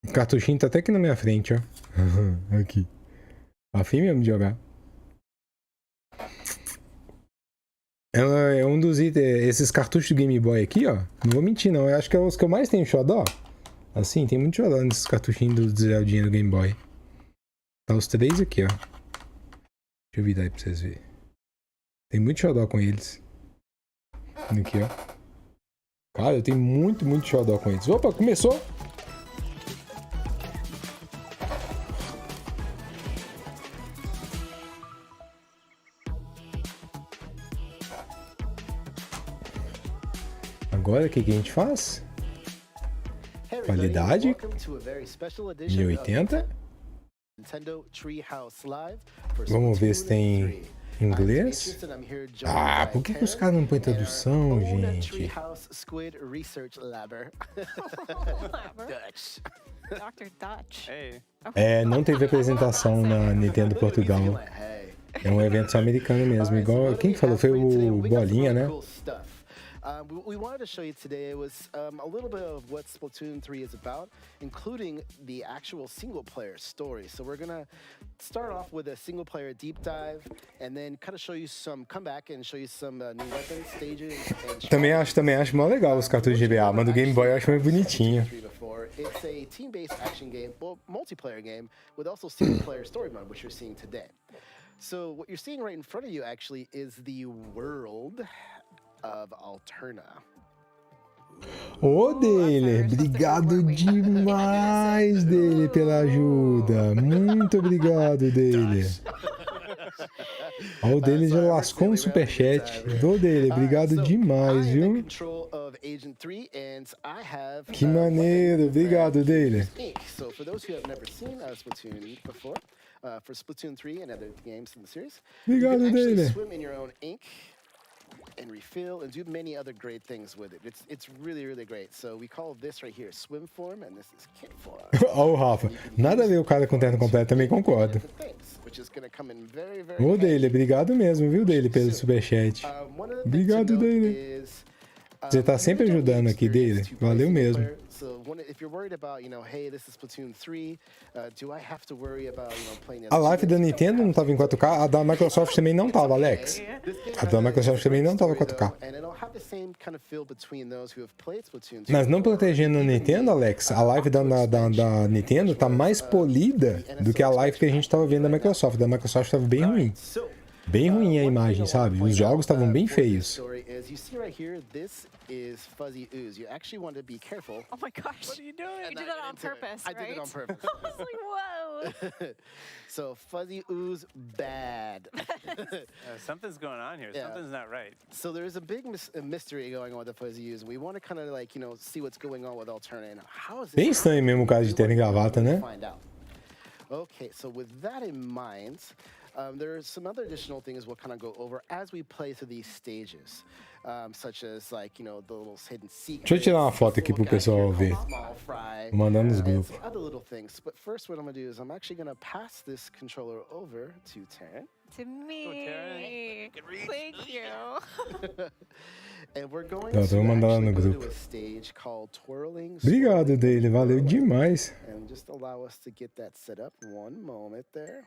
O cartuchinho tá até aqui na minha frente, ó. Aqui. Afim mesmo de jogar. É um dos itens. Esses cartuchos do Game Boy aqui, ó. Não vou mentir, não. Eu acho que é os que eu mais tenho xodó. Assim, tem muito xodó nesses cartuchinhos do Zeldinha do Game Boy. Tá os três aqui, ó. Deixa eu virar aí pra vocês verem. Tem muito xodó com eles. Aqui, ó. Cara, eu tenho muito xodó com eles. Opa, começou! Agora, o que a gente faz? Qualidade 1080. Vamos ver se tem inglês. Ah, por que os caras não põem tradução, gente? É, não teve apresentação na Nintendo Portugal. É um evento só americano mesmo. Igual quem falou foi o Bolinha, né? What we wanted to show you today was a little bit of what Splatoon 3 is about, including the actual single-player story. So we're gonna start off with a single-player deep dive, and then kind of show you some, come back and show you some new weapons, stages, and Também acho mó legal os cartuchos de GBA, mas do Game Boy eu acho meio bonitinho. It's a team-based action game, well, multiplayer game, with also single-player story mode, which you're seeing today. So what you're seeing right in front of you actually is the world of Alterna. Ô, Dele, obrigado demais, Dele, pela ajuda. Muito obrigado, Dele. Ó, o Dele já lascou um superchat. Ô, Dele, obrigado demais, viu? Que maneiro, obrigado, Dele. So for those who have never seen Splatoon before, for Splatoon 3 and other games in the series, obrigado, you can actually Dele. swim in your own ink and refill and do many other great things with it. It's really great. So we call this right here swim form, and this is kit form. Ó, o Rafa, nada a ver o cara com terno completo, também concordo. Ô, Dele, obrigado mesmo, viu, Dele, pelo superchat. Obrigado, Dele. Você tá sempre ajudando aqui, Dele. Valeu mesmo. A live da Nintendo não tava em 4K, a da Microsoft também não tava, Alex. A da Microsoft também não tava em 4K. Mas não protegendo a Nintendo, Alex, a live da Nintendo tá mais polida do que a live que a gente tava vendo da Microsoft. Da Microsoft tava bem ruim. Bem ruim a imagem, sabe? Os jogos estavam bem feios. Oh my gosh. What are you doing? You did that on purpose, right? I did it on purpose. I was like, whoa. So fuzzy ooze bad. Something's going on here. Yeah. Something's not right. So there's a big mystery going on with the fuzzy ooze. We want to kind of like, see what's going on with Alterna. How is Bem estranho mesmo o caso de terno e gravata, né? Okay, so with that in mind, there are some other additional things we'll kind of go over as we play through these stages, such as like, the little hidden secrets. Deixa eu tirar uma foto aqui pro pessoal ver. Mandando nos grupos. Other little things. But first, what I'm going to do is I'm actually going to pass this controller over to Taryn. To me. Thank you. And we're going Tá, vou mandar lá no to grupo. a stage called Twirling. Obrigado, Dele, valeu demais. And just allow us to get that set up. One moment there.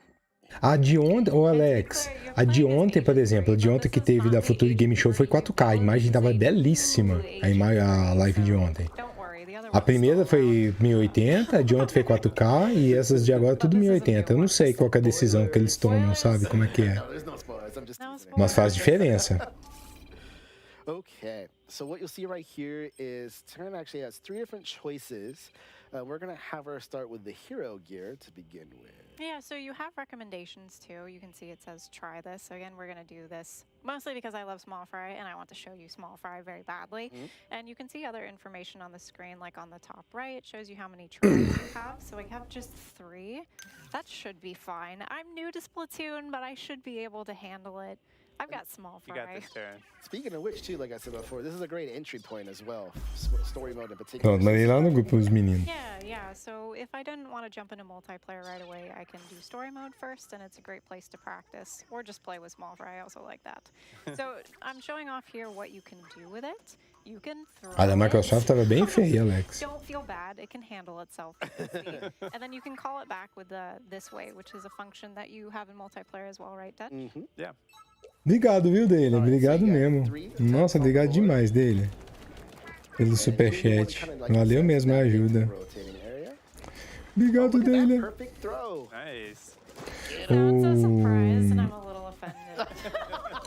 A de ontem, ô Alex, a de ontem, por exemplo, a de ontem que teve da Future Game Show foi 4K, a imagem tava belíssima, a live de ontem. A primeira foi 1080, a de ontem foi 4K e essas de agora tudo 1080. Eu não sei qual que é a decisão que eles tomam, sabe? Como é que é. Mas faz diferença. Okay, so what you'll see right here is Terran actually has 3 different choices. We're going to have her start with the hero gear to begin with. Yeah, so you have recommendations too. You can see it says try this. So again, we're going to do this mostly because I love small fry and I want to show you small fry very badly. And you can see other information on the screen, like on the top right, it shows you how many tries you have. So we have just 3. That should be fine. I'm new to Splatoon, but I should be able to handle it. I've got small fry. You got this, Darren. Speaking of which, too, like I said before, this is a great entry point as well. Story mode in particular. Pronto, mandei lá no grupo os meninos. Yeah. So if I didn't want to jump into multiplayer right away, I can do story mode first, and it's a great place to practice, or just play with small fry. I also like that. So I'm showing off here what you can do with it. You can throw A da Microsoft tava bem feia, Alex. Don't feel bad. It can handle itself. And then you can call it back with the this way, which is a function that you have in multiplayer as well, right, Dutch? Yeah. Obrigado, viu, dele? Obrigado mesmo. Nossa, obrigado demais, dele. Pelo superchat. Valeu mesmo a ajuda. Obrigado, dele. Nice.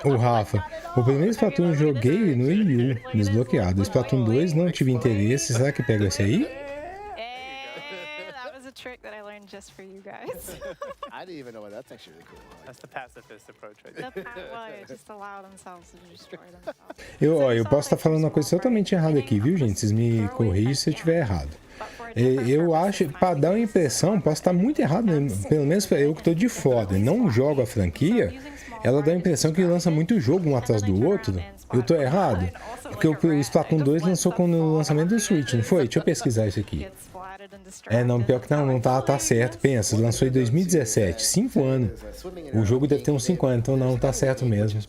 O Rafa. O primeiro Splatoon eu joguei no Wii U, desbloqueado. Splatoon 2 não tive interesse. Será que pega esse aí? Trick that I learned just for you guys. I didn't even know what that's actually really cool. That's the pacifist approach right there. Well, just allow themselves to destroy themselves. Eu posso estar falando uma coisa totalmente errada aqui, viu, gente? Vocês me corrigem se eu estiver errado. Eu acho, para dar uma impressão, posso estar muito errado, né? Pelo menos eu que estou de fora e não jogo a franquia, ela dá a impressão que lança muito jogo um atrás do outro. Eu tô errado? Porque o Splatoon 2 lançou com o lançamento do Switch, não foi? Deixa eu pesquisar isso aqui. Não, pior que não tá certo. Pensa, lançou em 2017, 5 anos. O jogo deve ter uns 5 anos, então não, tá certo mesmo.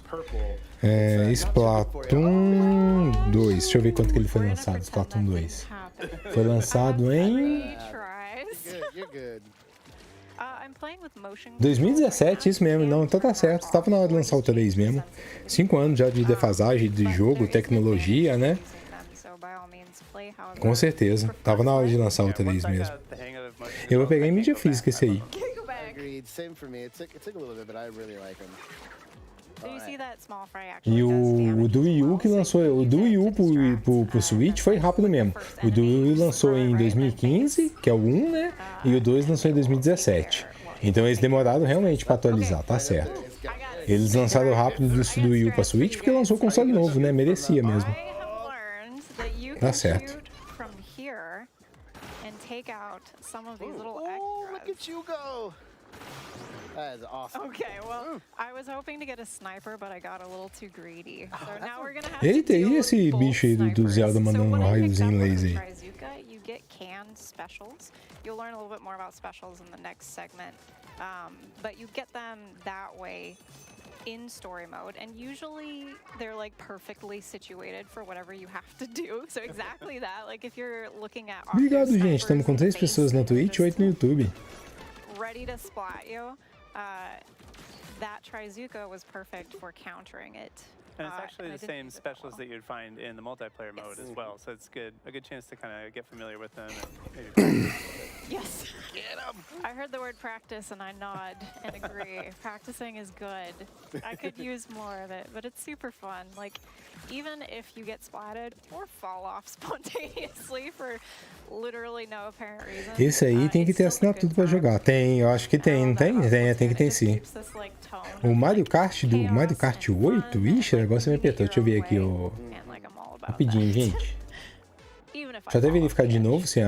Splatoon 2, deixa eu ver quanto que ele foi lançado, Splatoon 2. Foi lançado em 2017, isso mesmo, não, então tá certo, tava na hora de lançar o 3 mesmo. 5 anos já de defasagem de jogo, tecnologia, né? Com certeza, tava na hora de lançar o 3 mesmo. Eu vou pegar em mídia física esse aí. E o do Wii U que lançou, o do Wii U pro Switch foi rápido mesmo. O do Wii U lançou em 2015, que é o 1, né? E o 2 lançou em 2017. Então eles demoraram realmente para atualizar, tá certo. Eles lançaram rápido do Wii U pra Switch porque lançou o console novo, né? Merecia mesmo. Tá certo. That is awesome. Okay, well, I was hoping to get a sniper, but I got a little too greedy. So now we're gonna have Eita, e esse bicho aí do Zelda mandando um raiozinho laser aí? You get canned specials. You'll learn a little bit more about specials in the next segment, but you get them that way in story mode, and usually they're like perfectly situated for whatever you have to do. So exactly that, like if you're looking at Obrigado, gente. Estamos com 3 pessoas na Twitch, 8 no YouTube. Ready to splat you. That Trizuka was perfect for countering it. And it's actually the same specials that you'd find in the multiplayer mode as well, so it's a good chance to kind of get familiar with them and maybe Yes. Get them. I heard the word practice and I nod and agree. Practicing is good. I could use more of it, but it's super fun. Like, even if you get splatted or fall off spontaneously for literally no apparent reason. Esse aí tem que ter assinado tudo pra jogar. Tem, eu acho que tem, não tem? Tem que ter sim. O Mario Kart do Mario Kart 8? Ixi, agora você me apertou. Deixa eu ver aqui o... Rapidinho, gente. Deixa eu até verificar de novo se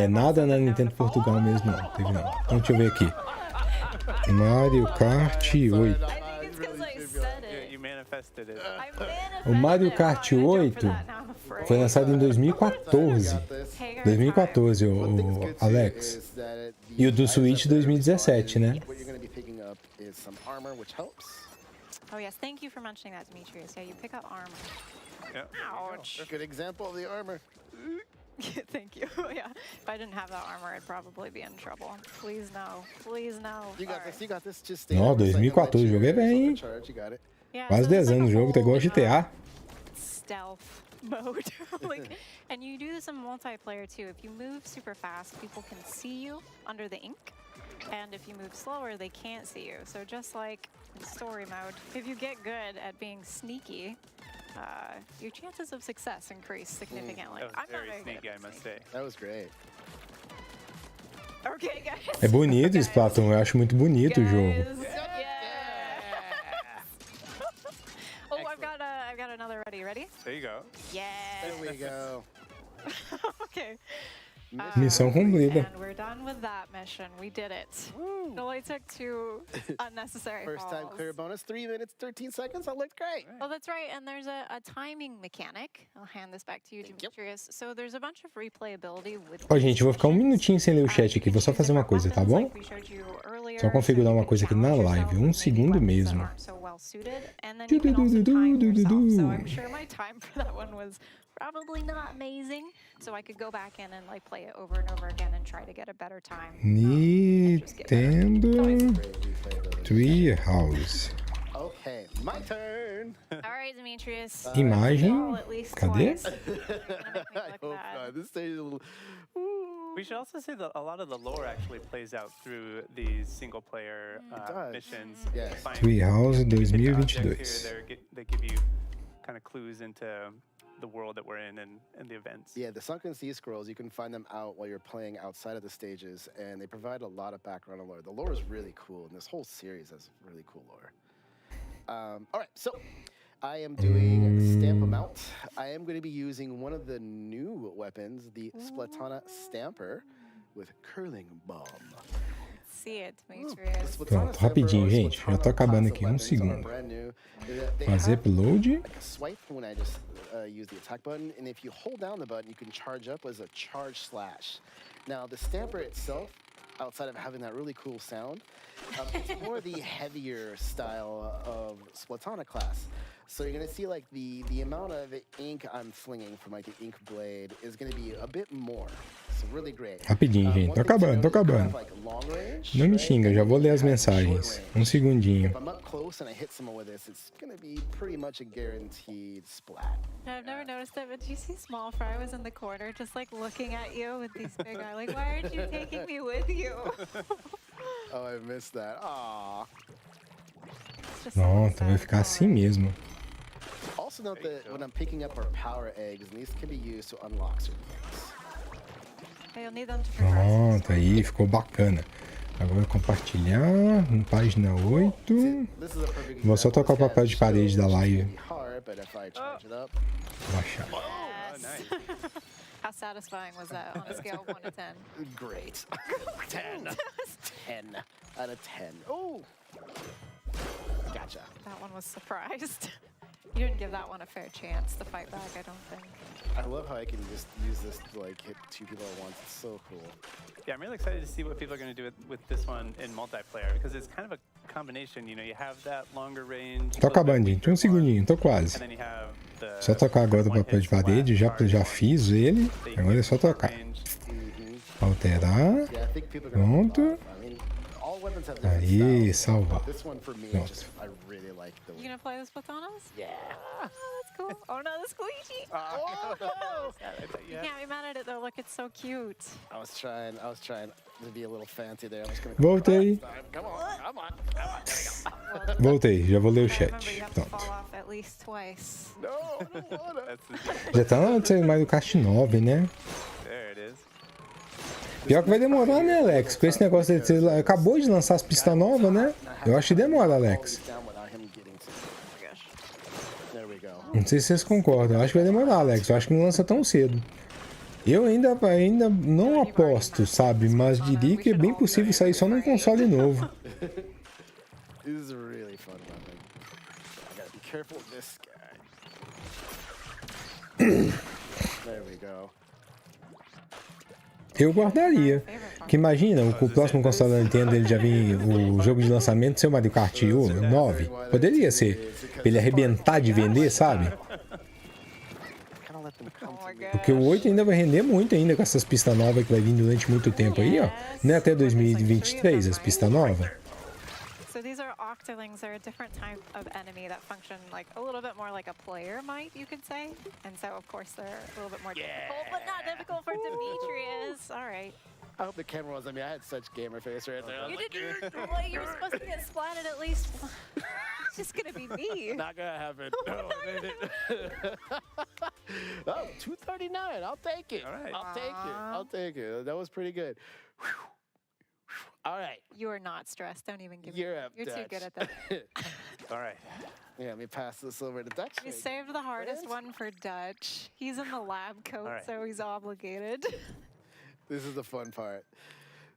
nada na Nintendo Portugal mesmo, não. Teve não. Então deixa eu ver aqui. Mario Kart 8. O Mario Kart 8 foi lançado em 2014. 2014, o Alex. E o do Switch 2017, né? Oh yes, thank you for mentioning that, Demetrius. Yeah, you pick up armor. Yeah. Ouch. A good example of the armor. Thank you. Yeah, if I didn't have that armor, I'd probably be in trouble. Please no. Please no. You got this. You got this. Just Ó, 2014, o jogo é bem, hein? Quase 10 anos o jogo, tá igual GTA. Stealth. mode. Like, and you do this in multiplayer too. If you move super fast, people can see you under the ink. And if you move slower, they can't see you. So just like in story mode, if you get good at being sneaky, your chances of success increase significantly. That was very sneaky, I must say. That was great. Okay, guys. É bonito esse Splatoon, eu acho muito bonito o jogo. Oh, I've got another ready. Ready? There you go. Yeah. There we go. Okay. Missão cumprida. And we're done with that mission. We did it. It only took 2 unnecessary First time falls. clear bonus, 3 minutes, 13 seconds. That looked great. Oh, that's right. And there's a timing mechanic. I'll hand this back to you, Demetrius. So there's a bunch of replayability with... Ó, gente, eu vou ficar um minutinho sem ler o chat aqui. Vou só fazer uma coisa, tá bom? Só configurar uma coisa aqui na live. 1 segundo mesmo. So well suited. And then you can also time yourself. So I'm sure my time for that one was probably not amazing. So I could go back in and like play it over and over again and try to get a better time. Nintendo Treehouse. Okay, my turn. All right, Demetrius. Imagem. Cadê? I hope not. This stage is a little... We should also say that a lot of the lore actually plays out through these single-player missions. Yes. Treehouse 2022. They give you kind of clues into the world that we're in and the events. Yeah, the Sunken Sea Scrolls, you can find them out while you're playing outside of the stages, and they provide a lot of background on lore. The lore is really cool, and this whole series has really cool lore. All right, so I am doing Stamp 'em Out. I am going to be using one of the new weapons, the Splatana Stamper with Curling Bomb. See it, Demetrius. Pronto, rapidinho, gente. Já tô acabando aqui. 1 segundo. Fazer upload. Swipe when I just use the attack button, and if you hold down the button, you can charge up as a charge slash. Now, the Stamper itself, outside of having that really cool sound, it's more the heavier style of Splatana class. So you're gonna see like the amount of ink I'm flinging from like the ink blade is gonna be a bit more. So really great. Rapidinho, gente. Tô acabando. Não me xinga, já vou ler as mensagens. 1 segundinho. If I'm up close and I hit someone with this, it's gonna be pretty much a guaranteed splat. I've never noticed it, but did you see Small Fry was in the corner just like looking at you with these big eyes? Like, why aren't you taking me with you? Oh, I missed that. Aww. Pronto, vai ficar assim mesmo. Also note that when I'm picking up our power eggs, these can be used to unlock certain things. You'll need them to Pronto, aí ficou bacana. Agora compartilhar, página 8. Vou só tocar o papel de parede da live. Baixar. How satisfying was that on a scale of 1 to 10? Great. 10. 10 out of 10. Oh! Gotcha. That one was surprised. You didn't give that one a fair chance to fight back, I don't think. I love how I can just use this to like hit 2 people at once. It's so cool. Yeah, I'm really excited to see what people are going to do with this one in multiplayer, because it's kind of a combination. You know, you have that longer range. Tô acabando, gente. 1 segundinho, tô quase. Só tocar agora o papel de parede, já fiz ele. Agora é só tocar. Alterar. Pronto. Aí, salvar. Pronto. You gonna play the Splatanas? Yeah. Oh, that's cool. Oh no, the squeegee. Oh no. You can't be mad at it though. Look, it's so cute. I was trying to be a little fancy there. I was gonna... Voltei. Come on. There we go. Voltei, já vou ler o chat. Pronto. Já tá mais do cast 9, né? Pior que vai demorar, né, Alex? Com esse negócio de você acabou de lançar as pistas novas, né? Eu acho que demora, Alex. Não sei se vocês concordam. Eu acho que vai demorar, Alex. Eu acho que não lança tão cedo. Eu ainda não aposto, sabe? Mas diria que é bem possível sair só num console novo. This is really fun weapon. I gotta be careful with this guy. There we go. Eu guardaria. Porque imagina, o próximo console da Nintendo ele já vem o jogo de lançamento ser o Mario Kart 9. Poderia ser. Pra ele arrebentar de vender, sabe? Porque o 8 ainda vai render muito ainda com essas pistas novas que vai vir durante muito tempo aí, ó. Não é até 2023 as pistas novas. So these are octolings. They're a different type of enemy that function like a little bit more like a player might, you could say. And so, of course, they're a little bit more difficult, but not difficult for Demetrius. All right. I hope the camera was. I mean, I had such gamer face right there. You didn't. Well, you were supposed to get splatted at least. It's just gonna be me. Not gonna happen. No. Oh, 239. I'll take it. All right. I'll take it. I'll take it. That was pretty good. Whew. All right. You are not stressed. Don't even give You're me. up, You're too Dutch. good at that. All right. Yeah, let me pass this over to Dutch. You saved the hardest one for Dutch. He's in the lab coat, right. so he's obligated. This is the fun part.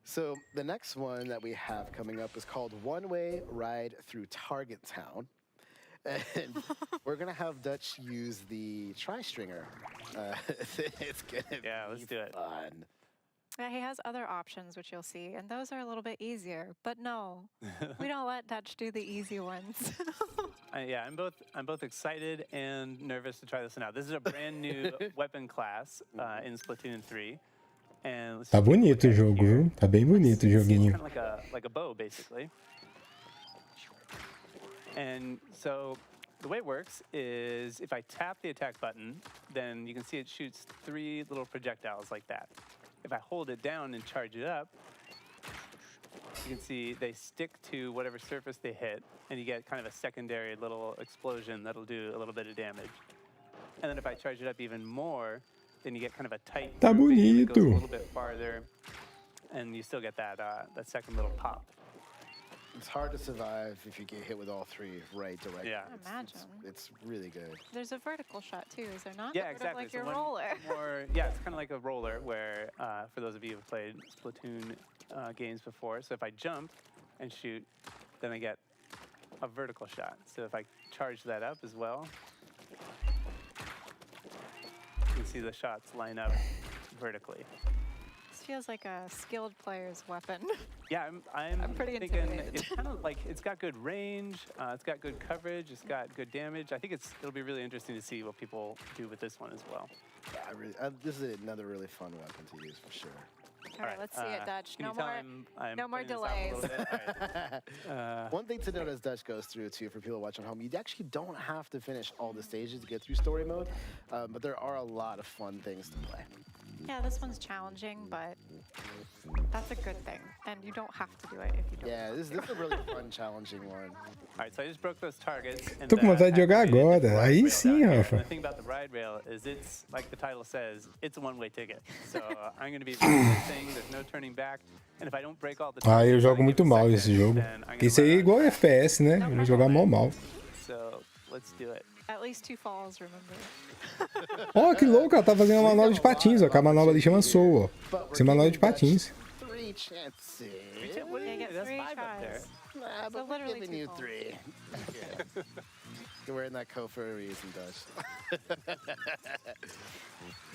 So the next one that we have coming up is called One-Way Ride Through Target Town. And we're going to have Dutch use the tri-stringer. It's going to let's do it. fun. Yeah, he has other options, which you'll see, and those are a little bit easier. But no, we don't let Dutch do the easy ones. Yeah, I'm both excited and nervous to try this one out. This is a brand new weapon class in Splatoon 3. And Tá bonito o jogo, viu? Tá bem bonito o joguinho. Kind of like a bow, basically. And so the way it works is if I tap the attack button, then you can see it shoots 3 little projectiles like that. If I hold it down and charge it up, you can see they stick to whatever surface they hit, and you get kind of a secondary little explosion that'll do a little bit of damage. And then if I charge it up even more, then you get kind of a tight Tá grouping that goes a bonito. little bit farther, and you still get that that second little pop. It's hard to survive if you get hit with all 3 right directly. Yeah. Imagine. It's really good. There's a vertical shot too, is there not? Yeah, Sort of exactly. like So your one roller. more- yeah, it's kind of like a roller where, for those of you who've played Splatoon games before, so if I jump and shoot, then I get a vertical shot. So if I charge that up as well, you can see the shots line up vertically. This feels like a skilled player's weapon. Yeah, I'm pretty thinking intimidated. it's kind of like it's got good range, it's got good coverage, it's got good damage. I think it'll be really interesting to see what people do with this one as well. Yeah, this is another really fun weapon to use for sure. All right, let's see it, Dutch. Can No you tell more, I'm no more putting this out a delays. little bit? All right. One thing to note as Dutch goes through too, for people watching at home, you actually don't have to finish all the stages to get through story mode, but there are a lot of fun things to play. Yeah, this one's challenging, but that's a good thing. And you don't have to do it if you don't. Yeah, this is a really fun, challenging one. All right, so I just broke those targets. And Tô com vontade de jogar agora. Aí sim, And the Rafa. thing about the ride rail is it's, like the title says, it's a one-way ticket. So I'm going to be doing this thing, there's no turning back. And if I don't break all the Ah, eu targets, jogo muito mal esse jogo. Isso aí é igual FPS, né? Eu vou jogar mal. So let's do it. At least 2 falls, remember. Ó, que louco, ela tá fazendo uma manobra de patins, ó. Que a manobra ali chama Soul, ó. Isso é manobra de patins. 3 chances. What do you You get That's 3 5 up there. tries. Nah, So but we're literally giving 2 you falls. 3. You're wearing that coat for a reason, Dutch.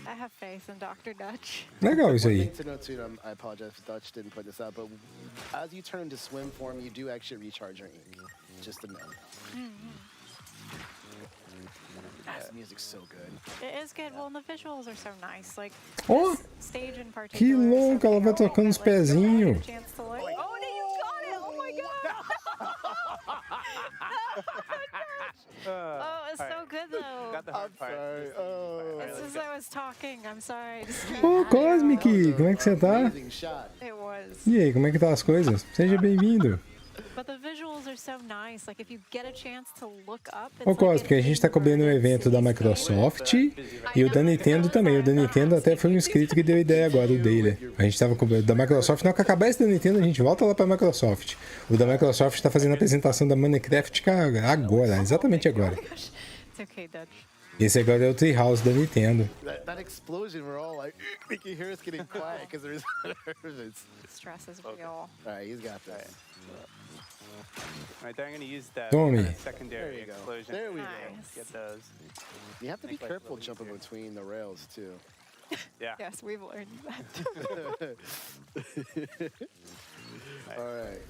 I have faith in Dr. Dutch. Legal isso One aí. thing to note too, I apologize if Dutch didn't point this out, but as you turn into swim form, you do actually recharge your ink. Just a note. This music's so good. It is good. Well, and the visuals are so nice. Like, Ó, this stage in particular. que louco, ela vai tocando os pezinhos. Chance to like, oh, no, you got it! Oh my god! Oh, it's so good though. Got the hard part. Sorry. Oh. It's as I was talking. I'm sorry. Ô, Cosmic, como é que você tá? Amazing shot. It was. E aí, como é que tá as coisas? Seja bem-vindo. But the visuals are so nice. Like if you get a chance to look up, it's Ô, Cosmic, a gente tá cobrindo o evento da Microsoft e o da Nintendo também. O da Nintendo até foi um inscrito que deu ideia agora, o Dayler. A gente tava cobrindo da Microsoft. Não, que acabar esse da Nintendo, a gente volta lá pra Microsoft. O da Microsoft tá fazendo a apresentação da Minecraft agora, exatamente agora. It's okay, Dutch. Esse agora é o Treehouse da Nintendo. That explosion, we're all like, we can hear us getting quiet because there's nervous. Stress is real. All right, he's got this. All right, there I'm going to use that Tommy. kind of secondary explosion. There we go. Get those. You have to be careful jumping between the rails too. Yeah. Yes, we've learned that. All right.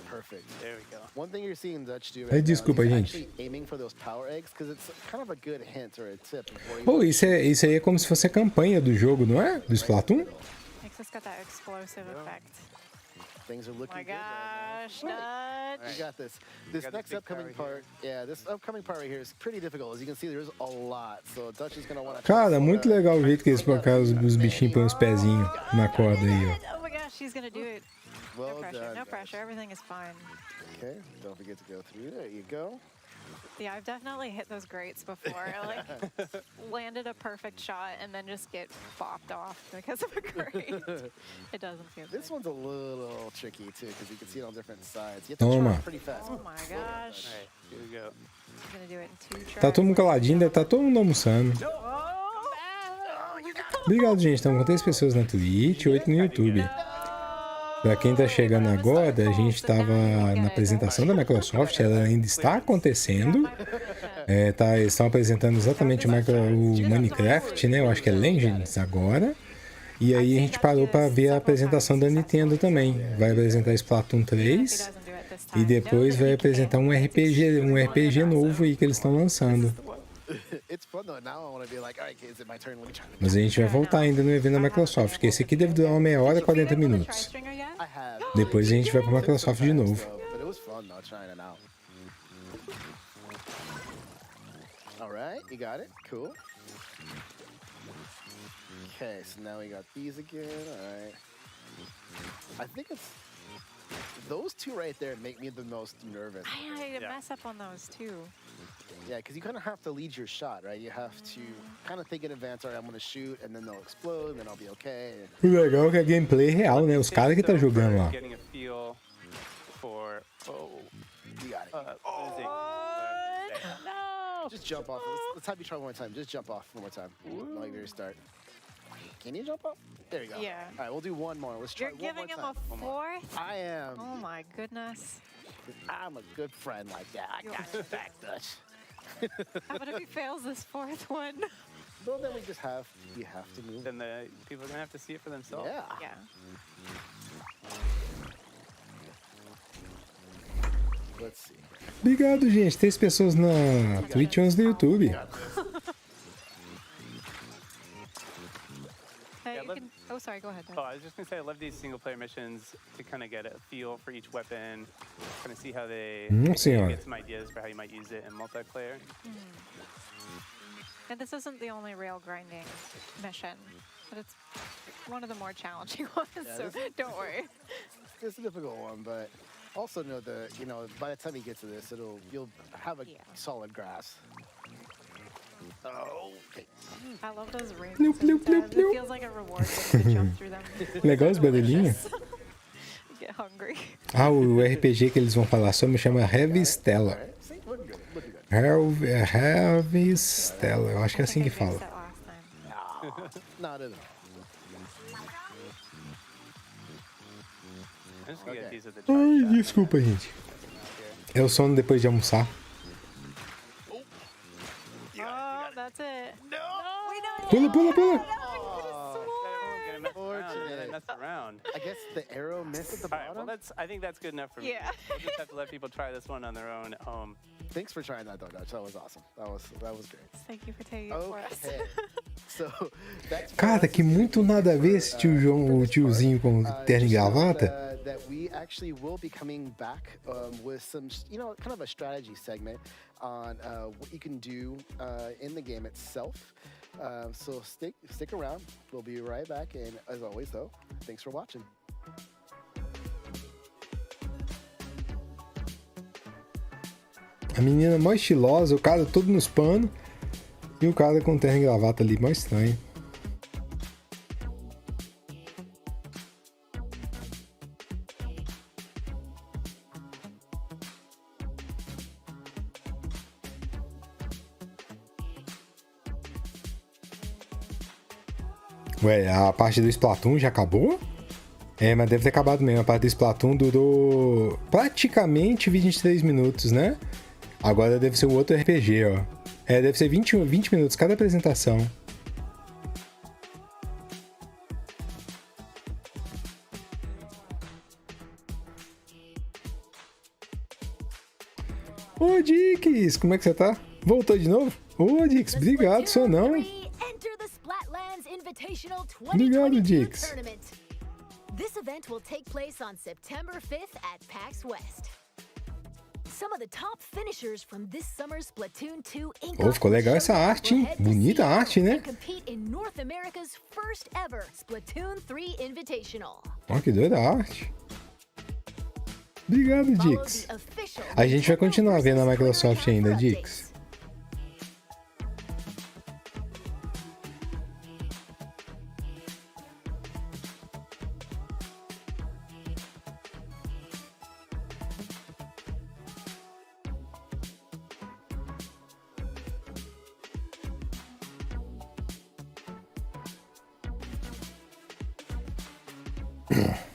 Perfect. There we go. One thing you're seeing Dutch do Ai, right desculpa, now is gente. actually aiming for those power eggs because it's kind of a good hint or a tip before you. Pô, isso aí é como se fosse a campanha do jogo, não é? Do Splatoon? Makes us got that explosive effect. Things are looking Oh my good right gosh, Dutch. You got this. This next upcoming part, this upcoming part right here is pretty difficult. As you can see, there's a lot. So Dutch is gonna want to. Cara, muito legal o jeito que eles colocaram os bichinhos põem os pezinhos na corda aí, ó. Oh my gosh, she's gonna do it. Well no pressure, done, no pressure. Everything is fine. Okay, don't forget to go through. There you go. Yeah, I've definitely hit those grates before. Like, landed a perfect shot and then just get bopped off because of a grate. It doesn't feel good. This one's a little tricky too because you can see it on different sides. You have to try pretty fast. Oh my gosh. All right, here we go. I'm gonna do it in 2 tries. Tá todo mundo caladinho, deve tá todo mundo almoçando. Obrigado, gente. Estamos com 3 pessoas na Twitch, 8 no YouTube. Para quem tá chegando agora, a gente estava na apresentação da Microsoft, ela ainda está acontecendo. Eles estão apresentando exatamente o Minecraft, né? Eu acho que é Legends agora. E aí a gente parou para ver a apresentação da Nintendo também. Vai apresentar Splatoon 3 e depois vai apresentar um RPG novo aí que eles estão lançando. Mas a gente vai voltar ainda no evento da Microsoft, que esse aqui deve durar 1h, 40 minutos. Depois a gente vai para a Microsoft de novo. Alright, you got it. Cool. Okay, so now we got these again. Alright. I think it's those two right there make me the most nervous. I mess up on those too. Yeah, because you kind of have to lead your shot, right? You have to kind of think in advance, all right, I'm going to shoot, and then they'll explode, and then I'll be okay. O legal é que a gameplay é real, né? Os caras que tá jogando lá. Getting a feel for you got it. No! Just jump off. Let's have you try one more time. Just jump off one more time. Like very start. Can you jump off? There you go. Yeah. All right, we'll do one more. Let's try You're one more giving time. him a 4th? I am. Oh my goodness. I'm a good friend like that. I got your back, Dutch. How about if he fails this 4th one? Well, then you have to move. Then the people are gonna have to see it for themselves. Yeah. Let's see. Obrigado, gente. 3 pessoas na Twitch e 11 no YouTube. Oh, sorry, go ahead. Oh, I was just gonna say I love these single-player missions to kind of get a feel for each weapon, kind of see how they get some ideas for how you might use it in multiplayer. And this isn't the only rail grinding mission, but it's one of the more challenging ones. So don't worry. It's a difficult one, but also know that by the time you get to this, you'll have a solid grasp. Oh, okay. I love those rings. It feels like a reward to jump through them. Legal as barulhinhos. Get hungry. O RPG que eles vão falar sobre chama Heavy Stella. Heavy Stella, eu acho que é assim que fala. Not at all. Ai, desculpa, gente. É o sono depois de almoçar. That's it. No! Pula, pula, pula! I guess the arrow missed at the bottom. Well, I think that's good enough for me. Yeah. We'll just have to let people try this one on their own at home. Thanks for trying that, though, Dutch. That was awesome. That was great. Thank you for taking it for us. So, cara, que muito nada a ver esse o tiozinho com terno e gravata. That we actually will be coming back with some, kind of a strategy segment on what you can do in the game itself. So stick around. We'll be right back. And as always, though, thanks for watching. A menina mó estilosa, o cara todo nos panos e o cara com terno e gravata ali, mó estranho. Ué, a parte do Splatoon já acabou? É, mas deve ter acabado mesmo. A parte do Splatoon durou praticamente 23 minutos, né? Agora deve ser o outro RPG, ó. É, deve ser 20 minutos cada apresentação. Ô, Dix, como é que você tá? Voltou de novo? Ô, Dix, obrigado, sou não. Obrigado, Dix. This event will take place on September 5th at PAX West. Some of the top finishers from this summer's Splatoon 2 Pô, ficou legal essa arte, hein? Bonita a arte, né? compete in North America's first ever Splatoon 3 Invitational. Ó, que doida a arte. Obrigado, Dix. A gente vai continuar vendo a Microsoft ainda, Dix.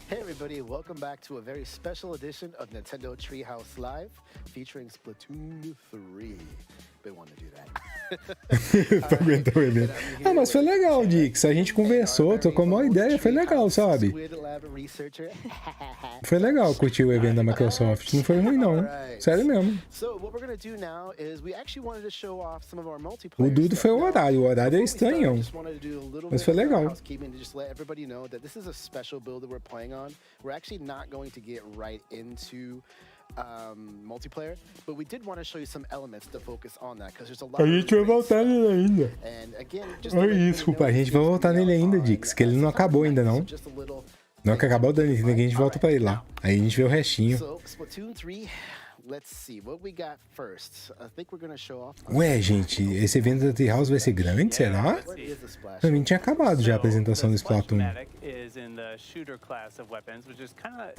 Hey everybody, welcome back to a very special edition of Nintendo Treehouse Live featuring Splatoon 3. Been wanting to do that. Tu aguentou o evento. Ah, mas foi legal, Dix. A gente conversou, trocou uma ideia, foi legal, sabe? Foi legal curtir o evento da Microsoft. Não foi ruim, não. Sério mesmo. O Dudo foi o horário é estranhão. Mas foi legal. Multiplayer, but we did want to show you some elements to focus on that because there's a lot. A gente vai voltar nele ainda. Desculpa, a gente vai voltar nele ainda, Dix, que ele não acabou ainda não. Não que acabou o Dani, a gente volta pra ele lá. Aí a gente vê o restinho. Ué, gente, esse evento da Treehouse vai ser grande, será? Pra mim tinha acabado já a apresentação do Splatoon.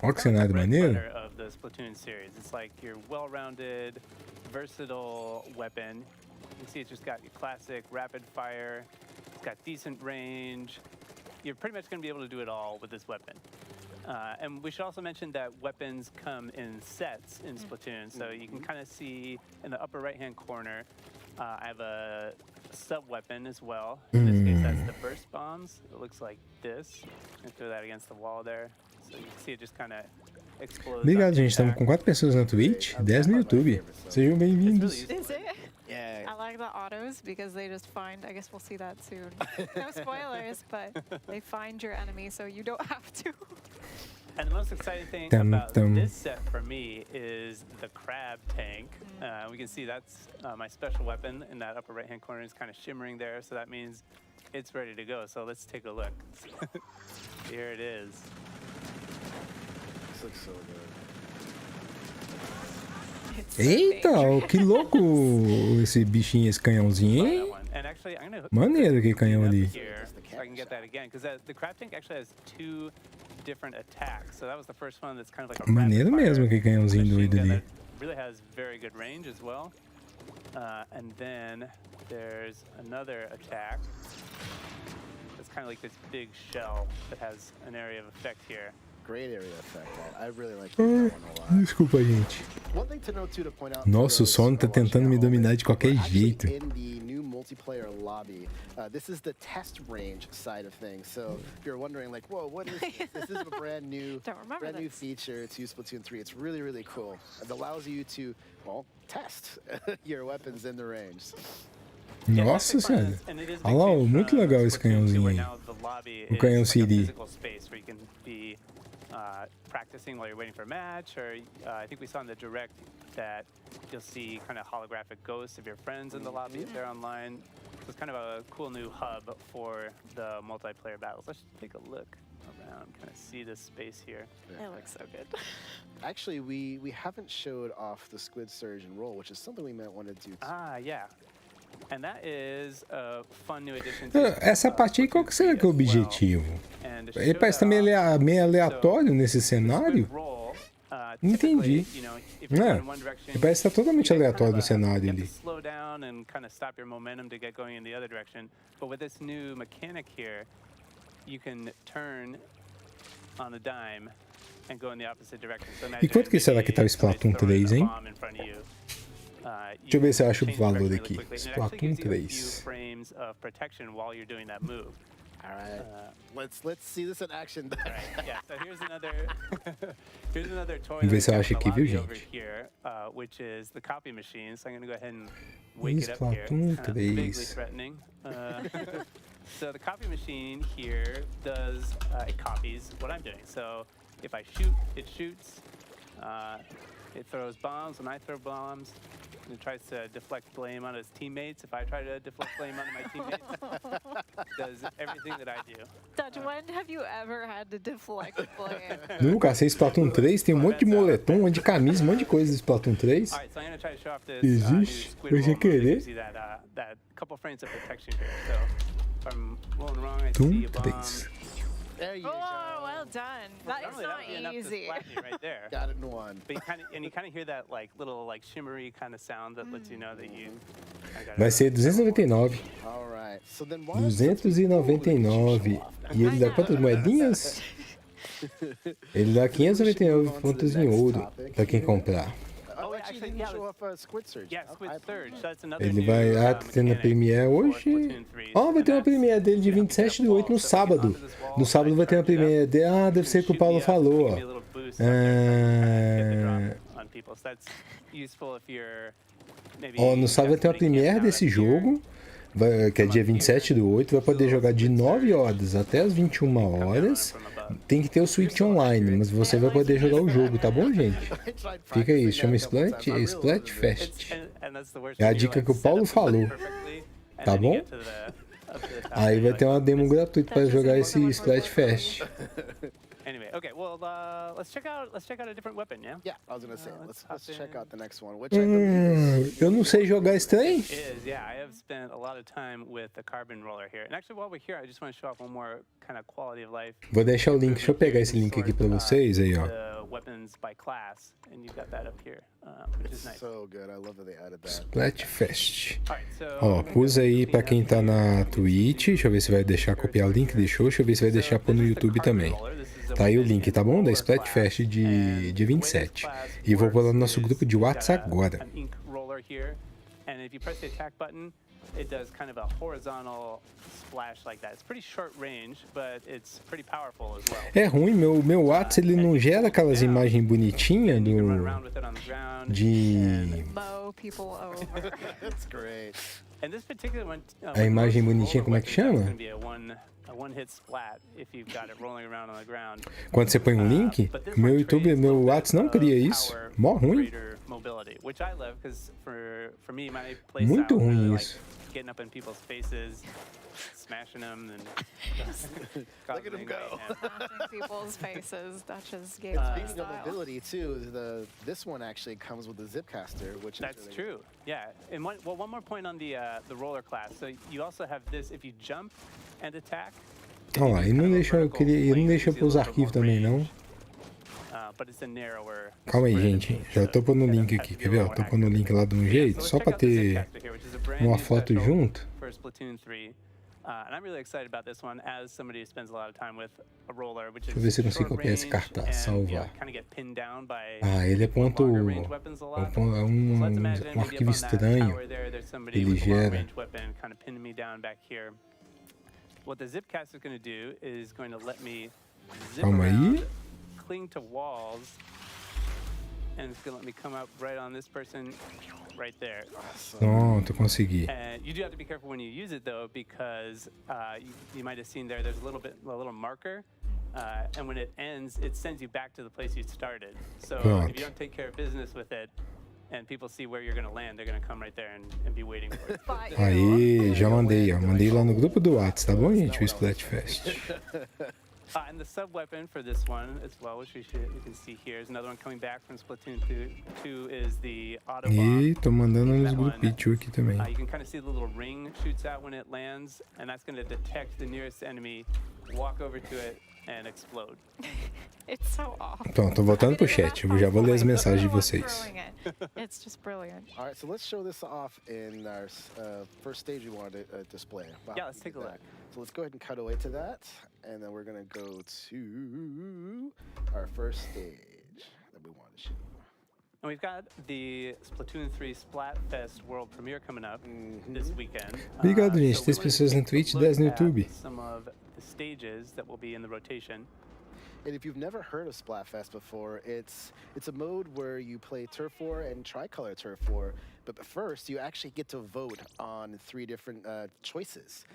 Olha que cenário maneiro. You're pretty much going to be able to do it all with this weapon. And we should also mention that weapons come in sets in Splatoon, so you can kind of see in the upper right-hand corner, I have a sub-weapon as well. In this case, that's the burst bombs. It looks like this. And throw that against the wall there. So you can see it just kind of explodes. Obrigado, gente. Estamos com 4 pessoas na Twitch, 10 no YouTube. Sejam bem-vindos. Yeah. I like the autos because they just find, I guess we'll see that soon. No spoilers, but they find your enemy so you don't have to. And the most exciting thing about this set for me is the crab tank. We can see that's my special weapon in that upper right-hand corner is kind of shimmering there, so that means it's ready to go. So let's take a look. Here it is. This looks so good. Eita, que louco esse bichinho, esse canhãozinho, hein? Maneiro aquele canhão ali. Maneiro mesmo aquele canhãozinho doido ali. Really has very good range as well. And then there's another attack. It's kind of like this big shell that has an area of effect here. Great area effect. I really like that one a lot. Desculpa, gente. One thing to note too to point out. Nossa, o sono tá tentando me dominar de qualquer jeito. In the new multiplayer lobby, this is the test range side of things. So if you're wondering, like, whoa, what is this? This is a brand new feature to Splatoon 3. It's really, really cool. It allows you to, well, test your weapons in the range. Nossa, sério. Olha lá, muito legal esse canhãozinho aí. O canhão CD. Practicing while you're waiting for a match, or I think we saw in the direct that you'll see kind of holographic ghosts of your friends in the lobby if they're online. So it's kind of a cool new hub for the multiplayer battles. Let's take a look around, kind of see this space here. It looks so good. Actually, we haven't showed off the Squid Surge and Roll, which is something we might want to do too. Yeah. And that is a fun new addition Essa parte aí, qual que será que é o objetivo? Ele parece estar meio aleatório nesse cenário? Não entendi. Ele parece estar totalmente aleatório no cenário ali. Slow down and kind of stop your momentum to get going in the other direction. But with this new mechanic here, you can turn on a dime and go in the opposite direction. E quanto que será que tá o Splatoon 3, hein? Deixa eu ver se eu acho o valor aqui. Splatoon 3. Alright, let's see this in action. Yeah, so here's another toy. Vamos ver se eu acho aqui, viu, gente? Which is the copy machine. So I'm going to go ahead and wake it up here. Splatoon 3. So the copy machine here does, it copies what I'm doing. So if I shoot, it shoots. It throws bombs when I throw bombs. And it tries to deflect blame on his teammates. If I try to deflect blame on my teammates, it does everything that I do. Dutch, when have you ever had to deflect blame? Nunca, sem Splatoon 3 tem um monte de moletom, um monte de camisa, um monte de coisa do Splatoon 3. Alright, so I'm gonna try to show off this Existe? Eu sem querer. see that couple frames of protection here. So if I'm rolling wrong, I see a bomb. There you go. Well done. That is not easy. Right there. Got it in one. But you kind of hear that like little like shimmery kind of sound that lets you know that you. Vai ser 299. Alright. So then 299. E ele dá quantas moedinhas? Ele dá 599 pontos em ouro pra quem comprar. Oh, actually, didn't show off Squid Surge. Yeah, Squid Surge. That's another Ele vai tendo a Premiere hoje. Ó, vai ter uma Premiere dele de 27/8 no sábado. No sábado vai ter uma Premiere dele. Ah, deve ser que o Paulo falou, ó. Ó, no sábado vai ter uma Premiere desse jogo, que é dia 27/8. Vai poder jogar de 9 horas até as 21 horas. Tem que ter o Switch online, mas você vai poder jogar o jogo, tá bom, gente? Fica aí, chama Splatfest. É a dica que o Paulo falou, tá bom? Aí vai ter uma demo gratuita para jogar esse Splatfest. Anyway, okay, well, let's check out a different weapon, yeah? Yeah, I was gonna say, let's check out the next one. Which Eu não sei jogar esse trem. It is, yeah. I have spent a lot of time with the carbon roller here. And actually, while we're here, I just want to show off one more kind of quality of life. Vou deixar o link, deixa eu pegar esse link aqui para vocês aí, ó. The weapons by class, and you've got that up here, which is nice. So good. I love that they added that. Splatfest. Ó, pus aí para quem tá na Twitch. Deixa eu ver se vai deixar copiar o link. Deixou. Deixa eu ver se vai deixar pôr no YouTube também. Tá aí o link, tá bom? Da Splatfest de dia 27. E vou pôr lá no nosso grupo de WhatsApp agora. It does kind of a horizontal splash like that. It's pretty short range, but it's pretty powerful as well. É ruim, meu WhatsApp ele não gera aquelas imagens bonitinhas de That's great. And this particular one, a imagem bonitinha, como é que chama? Quando você põe um link, meu YouTube, meu WhatsApp não cria isso. Mó ruim. Muito ruim isso. Getting up in people's faces, smashing them, and look at him go. Smashing people's faces. Dutch's game. Speaking of mobility too, this one actually comes with a zipcaster, which that's is true. Yeah, and one more point on the roller class. So you also have this if you jump and attack. Olha lá, e não deixa eu pôr os arquivos também não. Calma aí, gente. Já tô pondo o link aqui, quer ver? Tô pondo o link lá de um jeito, só pra ter uma foto junto. Deixa eu ver se eu consigo copiar esse cartaz, salvar. Ah, ele é ponto... um arquivo estranho. Ele gera. Calma aí. Cling to walls, and it's gonna let me come up right on this person right there. Pronto, consegui. You do have to be careful when you use it though, because you might have seen there's a little marker, and when it ends, it sends you back to the place you started. So if you don't take care of business with it, and people see where you're gonna land, they're gonna come right there and be waiting for it. Aí, já mandei, ó. Mandei lá no grupo do WhatsApp, tá bom, gente? O Splatfest. And the sub-weapon for this one as well, which you can see here, is another one coming back from Splatoon 2 is the auto bomb. E tô mandando nos grupitos aqui também. You can kind of see the little ring shoots out when it lands, and that's going to detect the nearest enemy, walk over to it, and explode. It's so awful. Então, tô voltando pro chat. Eu já vou ler as mensagens de vocês. It's just brilliant. All right, so let's show this off in our first stage we wanted to display. Yeah, let's take a look. So let's go ahead and cut away to that, and then we're gonna go to our first stage that we want to show. And we've got the Splatoon 3 Splatfest World Premiere coming up this weekend. Obrigado, gente. 3 pessoas no Twitch, 10 no YouTube. Some of the stages that will be in the rotation. And if you've never heard of Splatfest before, it's a mode where you play Turf War and Tricolor Turf War. But first, you actually get to vote on 3 different choices,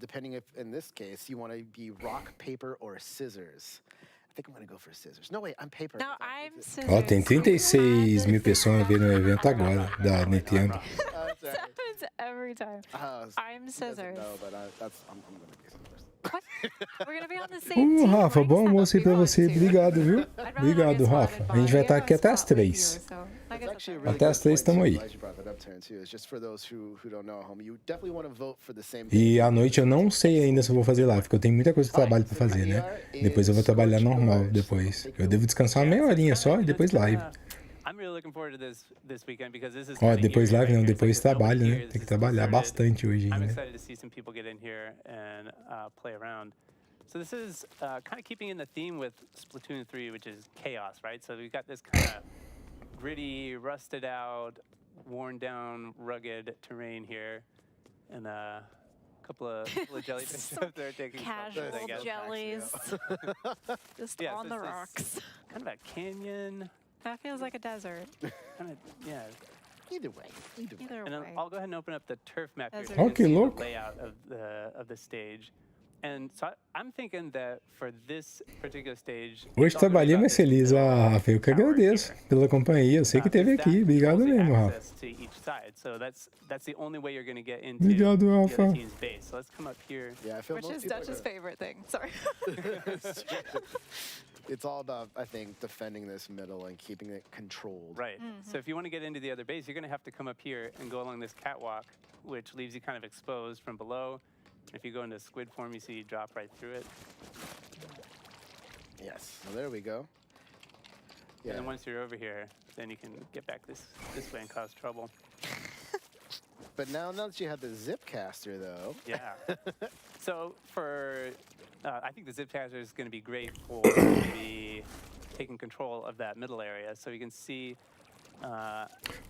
depending if, in this case, you want to be rock, paper, or scissors. I think I'm going to go for scissors. No, wait, I'm paper. No, I'm scissors. Ó, tem 36 mil pessoas vendo o evento agora, da Nintendo. This happens every time. I'm scissors. No, but I'm going to be scissors. What? We're gonna be on the same team. Rafa, bom almoço aí pra você. Obrigado, viu? Obrigado, Rafa. A gente vai estar aqui até as 3. Até as 3 estamos aí. E à noite eu não sei ainda se eu vou fazer live, porque eu tenho muita coisa de trabalho pra fazer, né? Depois eu vou trabalhar normal depois. Eu devo descansar meia horinha só e depois live. Ó, depois live não, depois trabalho, né? Tem que trabalhar bastante hoje ainda. So this is kind of keeping in the theme with Splatoon 3, which is chaos, right? So we've got this kind of gritty, rusted out, worn down, rugged terrain here, and a couple of jellyfish up there taking casual photos, I guess. jellies, just on the rocks. Kind of a canyon. That feels like a desert. Kind of, yeah. Either way. And then I'll go ahead and open up the turf map here. Oh, que louco. The layout of the stage. And so I'm thinking that for this particular stage. Hoje trabalhei mais feliz, Rafa. Eu que agradeço pela companhia. Eu sei que teve aqui. Obrigado mesmo, Rafa. So that's the only way you're going to get into Obrigado, the Rafa. other team's base. So let's come up here. Yeah, I feel Which is Dutch's favorite thing. Sorry. It's all about, I think, defending this middle and keeping it controlled. Right. So if you want to get into the other base, you're going to have to come up here and go along this catwalk, which leaves you kind of exposed from below. If you go into squid form, you see you drop right through it. Yes. Well, there we go. Yeah. And then once you're over here, then you can get back this way and cause trouble. But now that you have the zip caster, though. Yeah. So for, I think the zip caster is going to be great for maybe taking control of that middle area. So you can see.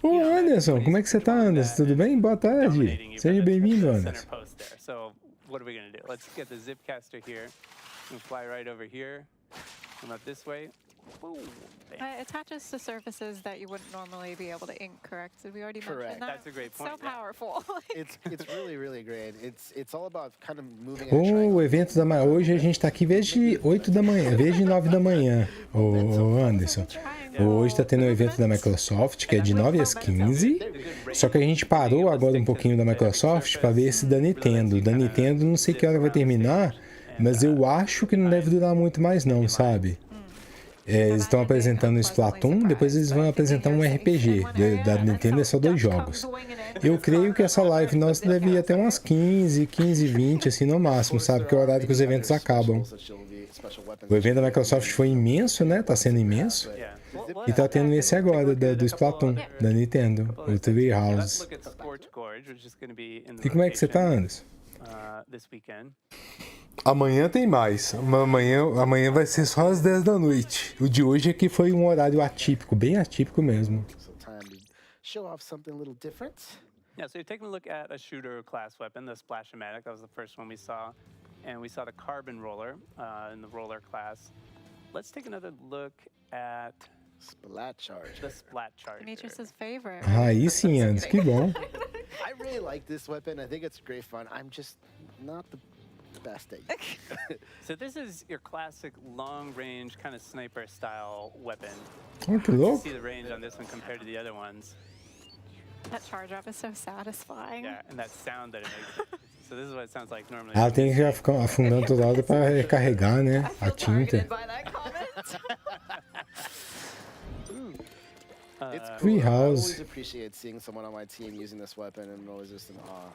Ô, Anderson, como é que você tá, Anderson? Tudo bem? Boa tarde. Seja bem-vindo, Anderson. So what are we going to do? Let's get the zip caster here and fly right over here. Come up this way. Boom. It attaches to surfaces that you wouldn't normally be able to ink, correct? Did we already mention that? That's a great point. So powerful. It's really great. It's all about kind of moving. O evento da manhã. Hoje a gente tá aqui desde 8 da manhã, desde 9 da manhã. Ô, Anderson. Hoje tá tendo um evento da Microsoft que é de 9 às 15. Só que a gente parou agora um pouquinho da Microsoft para ver esse da Nintendo. Da Nintendo não sei que hora vai terminar, mas eu acho que não deve durar muito mais não, sabe? Eles estão apresentando o Splatoon, depois eles vão apresentar um RPG. Da Nintendo é só 2 jogos. Eu creio que essa live nossa deve ir até umas 15, 20, assim no máximo, sabe? Que é o horário que os eventos acabam. O evento da Microsoft foi imenso, né? Tá sendo imenso. E tá tendo esse agora, do Splatoon, da Nintendo, o Treehouse. E como é que você tá, Anderson? Amanhã tem mais. Amanhã vai ser só às 10 da noite. O de hoje é que foi um horário atípico, bem atípico mesmo. Yeah, so you're taking a look at a shooter class weapon, the Splash-O-Matic. That was the first one we saw. And we saw the Carbon Roller in the Roller class. Let's take another look at Splat Charger. The Splat Charger. Demetrius's favorite. Aí sim, Anderson, que bom. I really like this weapon. I think it's great fun. I'm just not the best at it. So this is your classic long-range kind of sniper-style weapon. Oh, que You louco. see the range on this one compared to the other ones. That charge up is so satisfying. Yeah, and that sound that it makes. So this is what it sounds like normally. Ela tem que ficar afundando toda hora para recarregar, né? A tinta. It's cool. I always appreciate seeing someone on my team using this weapon, and I'm always just in awe.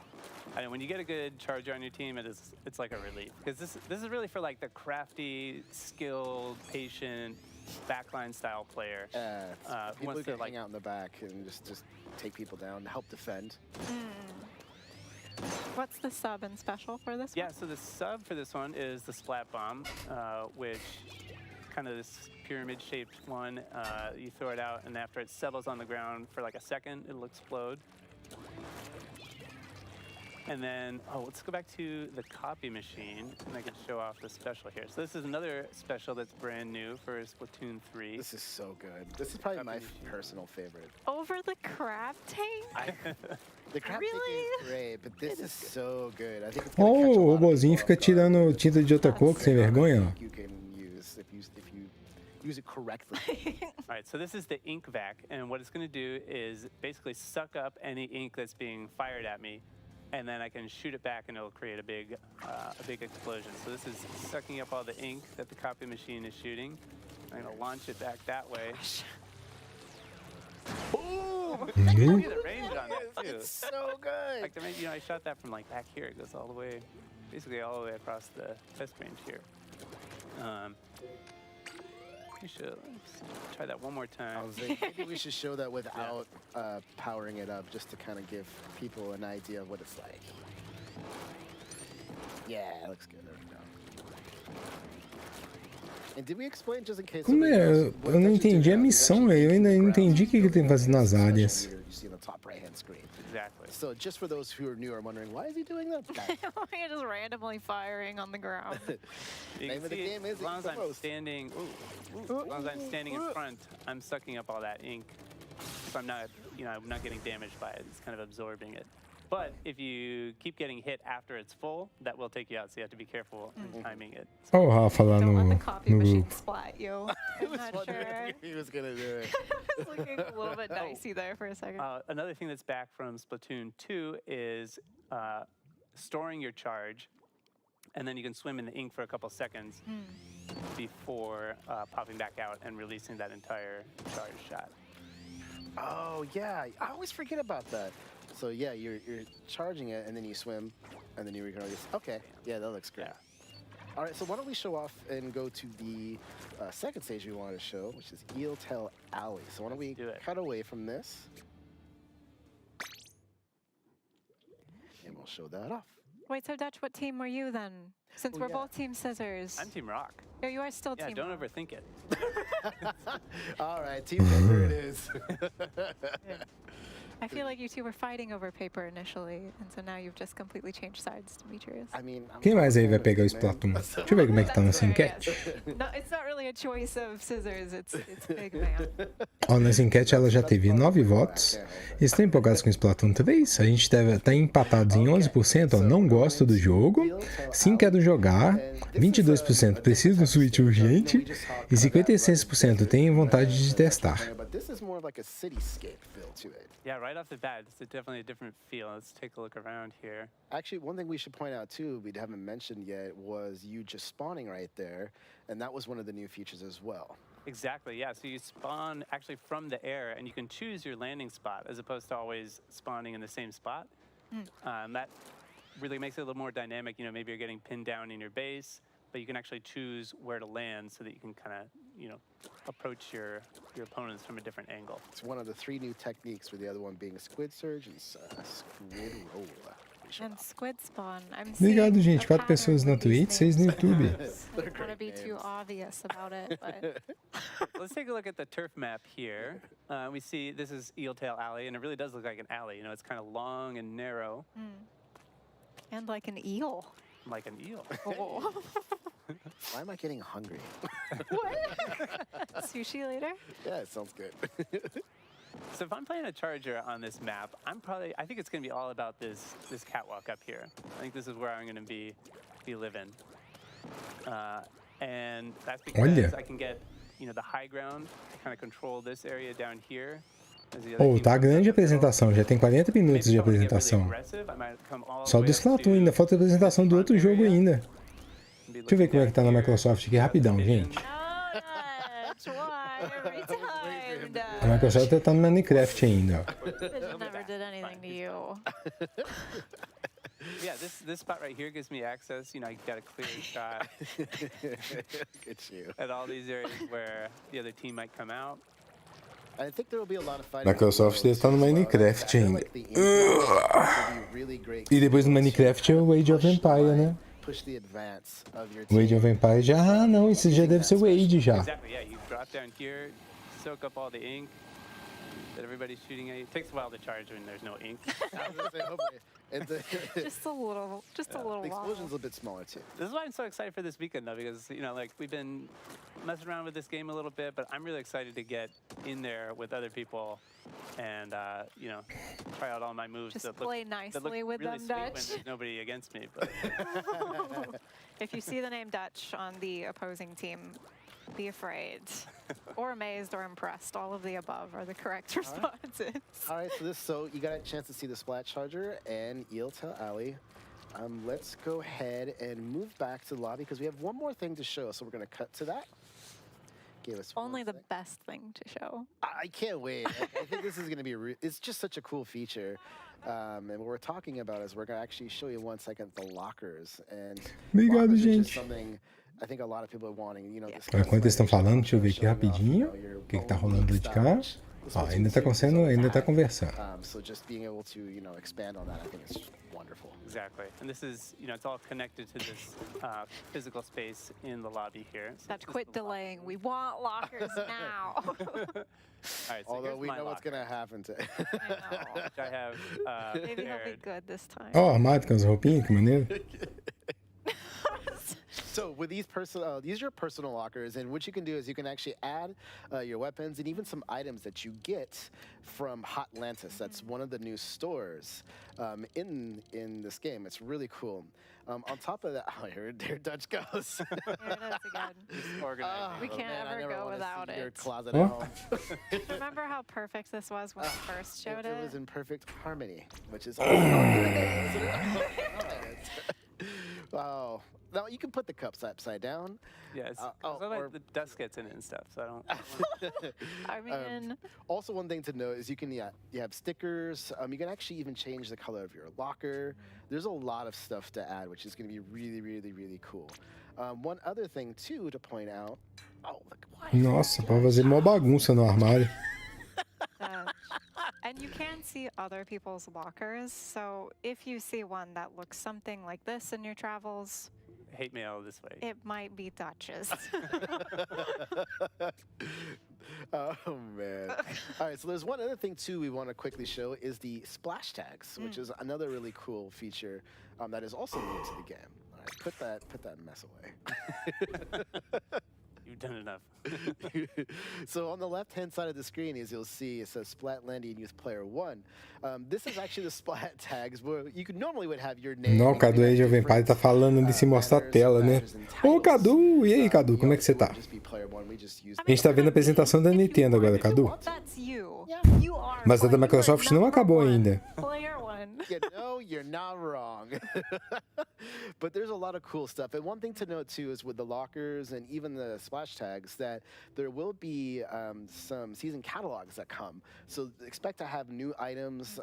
And when you get a good charger on your team, it's like a relief, because this is really for like the crafty, skilled, patient, backline style player. Who People wants who to can like hang out in the back and just take people down, help defend. What's the sub and special for this Yeah, one? so the sub for this one is the Splat Bomb, which kind of this pyramid-shaped one. You throw it out, and after it settles on the ground for like a second, it'll explode. And then, let's go back to the copy machine, and I can show off the special here. So this is another special that's brand new for Splatoon 3. This is so good. This is probably my personal favorite. Over the crab tank? The crab tank is great, but this is so good. I think it's Ó, o robozinho fica tirando tinta de outra cor, que sem vergonha, ó. you can use if you use it correctly. All right, so this is the ink vac, and what it's going to do is basically suck up any ink that's being fired at me, and then I can shoot it back, and it'll create a big explosion. So this is sucking up all the ink that the copy machine is shooting. I'm going to launch it back that way. Boom! Look at the range on that too. It's so good. Like the range, I shot that from like back here. It goes all the way, basically all the way across the test range here. We should try that one more time. Maybe we should show that without powering it up, just to kind of give people an idea of what it's like. Yeah, it looks good. There we go. And did we explain, just in case? Como é? Eu não entendi a missão, eu ainda não entendi o que ele tem que fazer nas áreas. You see on the top right-hand screen. Exactly. So just for those who are new, are wondering why is he doing that? You're just randomly firing on the ground. You Name can of the see, game is as long as I'm standing, as long as I'm standing in front, I'm sucking up all that ink. So I'm not, I'm not getting damaged by it. It's kind of absorbing it. But if you keep getting hit after it's full, that will take you out. So you have to be careful in timing it. Ó o Rafa lá no grupo. Splat you. I'm not sure. He was gonna do it. It's looking a little bit dicey there for a second. Another thing that's back from Splatoon 2 is storing your charge, and then you can swim in the ink for a couple seconds before popping back out and releasing that entire charge shot. Oh yeah, I always forget about that. So yeah, you're charging it, and then you swim, and then you release. Okay, yeah, that looks great. Yeah. All right, so why don't we show off and go to the second stage we wanted to show, which is Eeltail Alley. So why don't we cut away from this, and we'll show that off. Wait, so Dutch, what team were you then? Since we're both Team Scissors. I'm Team Rock. Yeah, you are still Team Don't Rock. overthink it. All right, Team Paper it is. I feel like you two were fighting over paper initially, and so now you've just completely changed sides, Demetrius. I mean, Quem mais aí vai pegar o Splatoon? Deixa eu ver como é que tá nessa enquete. No, it's not really a choice of scissors, it's big man. Ó, nessa enquete ela já teve 9 votos. Eles estão empolgados com o Splatoon 3. A gente tá empatados em 11%. Ó, não gosto do jogo. Sim, quero jogar. 22% preciso do Switch urgente. E 56% tem vontade de testar. But this is more like a cityscape feel to it. Yeah, right off the bat, it's definitely a different feel. Let's take a look around here. Actually, one thing we should point out too, we haven't mentioned yet, was you just spawning right there, and that was one of the new features as well. Exactly, yeah. So you spawn actually from the air, and you can choose your landing spot as opposed to always spawning in the same spot. That really makes it a little more dynamic. Maybe you're getting pinned down in your base, but you can actually choose where to land so that you can kind of, approach your opponents from a different angle. It's one of the 3 new techniques, with the other one being Squid Surge and Squid Roll. And Squid Spawn. Obrigado, gente. 4 pessoas na Twitch, 6 no YouTube. I don't want to be too obvious about it, but... Let's take a look at the turf map here. We see this is Eeltail Alley, and it really does look like an alley. It's kind of long and narrow. And like an eel. Like an eel. Oh. Why am I getting hungry? What? Sushi later? Yeah, it sounds good. So if I'm playing a charger on this map, I think it's going to be all about this catwalk up here. I think this is where I'm going to be living. And that's because I can get, the high ground, kind of control this area down here. Oh, tá grande a apresentação, já tem 40 minutos de apresentação. Só do Splatoon, ainda falta a apresentação do outro jogo ainda. Deixa eu ver como é que tá na Microsoft aqui, rapidão, gente. A Microsoft tá no Minecraft ainda, ó. Never did anything to you. Yeah, this spot right here gives me access. I got a clear shot at all these areas where the other team might come out. I think there will be a lot of fighting. Microsoft está no Minecraft ainda. E depois do Minecraft é o Age of Empire, né? O Age of Empire já... Ah, não, isso já deve ser o Age já. Exactly, yeah. You drop down here, soak up all the ink, that everybody's shooting at you. It takes a while to charge when there's no ink. Just a little The explosion's a bit smaller too. This is why I'm so excited for this weekend though, because like we've been messing around with this game a little bit, but I'm really excited to get in there with other people and try out all my moves. Just that play look, nicely that look with really them, sweet Dutch. when there's nobody against me. But If you see the name Dutch on the opposing team, be afraid, or amazed, or impressed. All of the above are the correct responses. All right, so you got a chance to see the splat charger and Eel to Ali. Let's go ahead and move back to the lobby because we have one more thing to show. So we're going to cut to that. Give us Only the best thing to show. I can't wait. I think this is going to be it's just such a cool feature. And what we're talking about is we're going to actually show you 1 second the lockers. And Obrigado, lockers are just gente. something I think a lot of people are wanting. Enquanto eles estão falando, deixa eu ver aqui rapidinho o que tá rolando de cá. Ó, ainda tá conversando. So just being able to, expand on that, I think is wonderful. exactly, and this is it's all connected to this physical space in the lobby here. So Dutch, quit delaying. We want lockers now. All right, so Although we my know what's locker, going to happen to which I have Maybe he'll be prepared. good this time. Ó, armado com as roupinhas, que maneiro. So with these are your personal lockers, and what you can do is you can actually add your weapons and even some items that you get from Hotlantis. That's one of the new stores in this game. It's really cool. On top of that, here Dutch goes. Here it is again. We can't ever go without Your it. closet at home. Remember how perfect this was when we first showed It it? was in perfect harmony, which is wow. Now you can put the cups upside down. Yeah, it's the dust gets in it and stuff, so I don't. I mean, also one thing to note is you have stickers. You can actually even change the color of your locker. There's a lot of stuff to add, which is going to be really, really, really cool. One other thing too to point out. Oh, look! Nossa, pode fazer mó bagunça no armário. and you can see other people's lockers. So if you see one that looks something like this in your travels, Hate mail this way. it might be Dutch's. Oh man! All right, so there's one other thing too we want to quickly show is the splash tags, which is another really cool feature that is also new to the game. All right, put that mess away. You've done enough. So on the left-hand side of the screen, as you'll see, it says Splat Landing Youth Player 1. This is actually the Splat tags where you normally would have your name. Não, o Cadu aí, Jovem Pai, tá falando de se mostrar a tela, né? Ô, Cadu! E aí, Cadu, como é que você tá? A gente tá vendo a apresentação da Nintendo agora, Cadu. That's you. You are Mas a da Microsoft não acabou ainda. player one. You're not wrong. But there's a lot of cool stuff. And one thing to note too is with the lockers and even the splash tags that there will be some season catalogs that come. So expect to have new items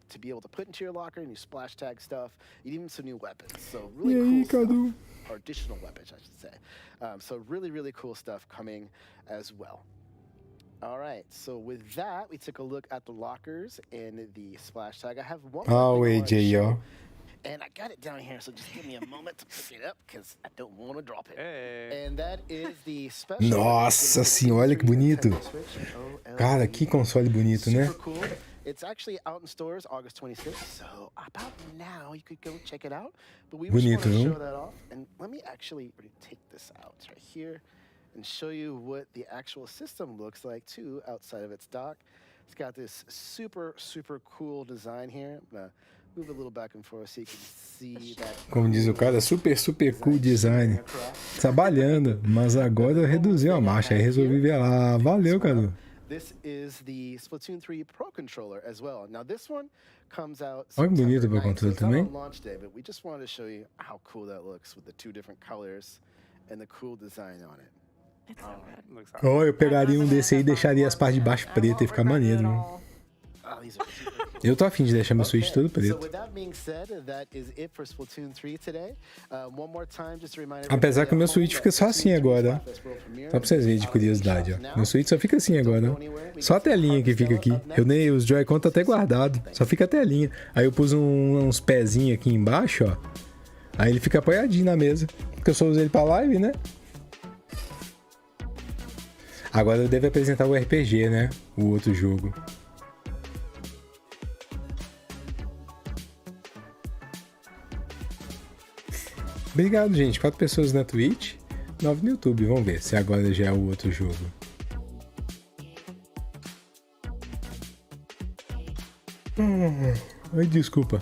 to be able to put into your locker, new splash tag stuff, and even some new weapons. So really cool stuff. Or additional weapons, I should say. So really, really cool stuff coming as well. All right, so with that, we took a look at the lockers and the splash tag. I have one more thing I wanna AJ, show. ó. And I got it down here, so just give me a moment to pick it up, because I don't want to drop it. And that is the special... Nossa senhora, olha que bonito. Cara, que console bonito, né? Super cool. It's actually out in stores August 26th, so about now you could go check it out. But we just want to show that off. And let me actually take this out right here and show you what the actual system looks like, too, outside of its dock. It's got this super, super cool design here. I'm going to move a little back and forth so you can see that. Como diz o cara, super, super cool design. Trabalhando, mas agora reduziu a marcha aí, resolvi ver lá. Valeu, Cadu. This is the Splatoon 3 Pro Controller as well. Now this one comes out Olha que bonito o Pro so Controller it's not também. on launch day, but we just wanted to show you how cool that looks with the two different colors and the cool design on it. It's so good. Looks Ó, eu pegaria um desse aí e deixaria as partes de baixo preta e ficar maneiro, viu? Eu tô afim de deixar meu Switch todo So preto. with that being said, that is it for Splatoon 3 today. One more time, just a reminder. Apesar que o meu Switch fica só assim agora, ó. Só pra vocês verem de curiosidade, ó. Meu Switch só fica assim agora, ó. Só a telinha que fica aqui. Os Joy-Con tá até guardado. Só fica a telinha. Aí eu pus uns pezinhos aqui embaixo, ó. Aí ele fica apoiadinho na mesa. Porque eu só usei ele pra live, né? Agora eu devo apresentar o RPG, né? O outro jogo. Obrigado, gente. 4 pessoas na Twitch, 9 no YouTube. Vamos ver se agora já é o outro jogo. Ai, desculpa.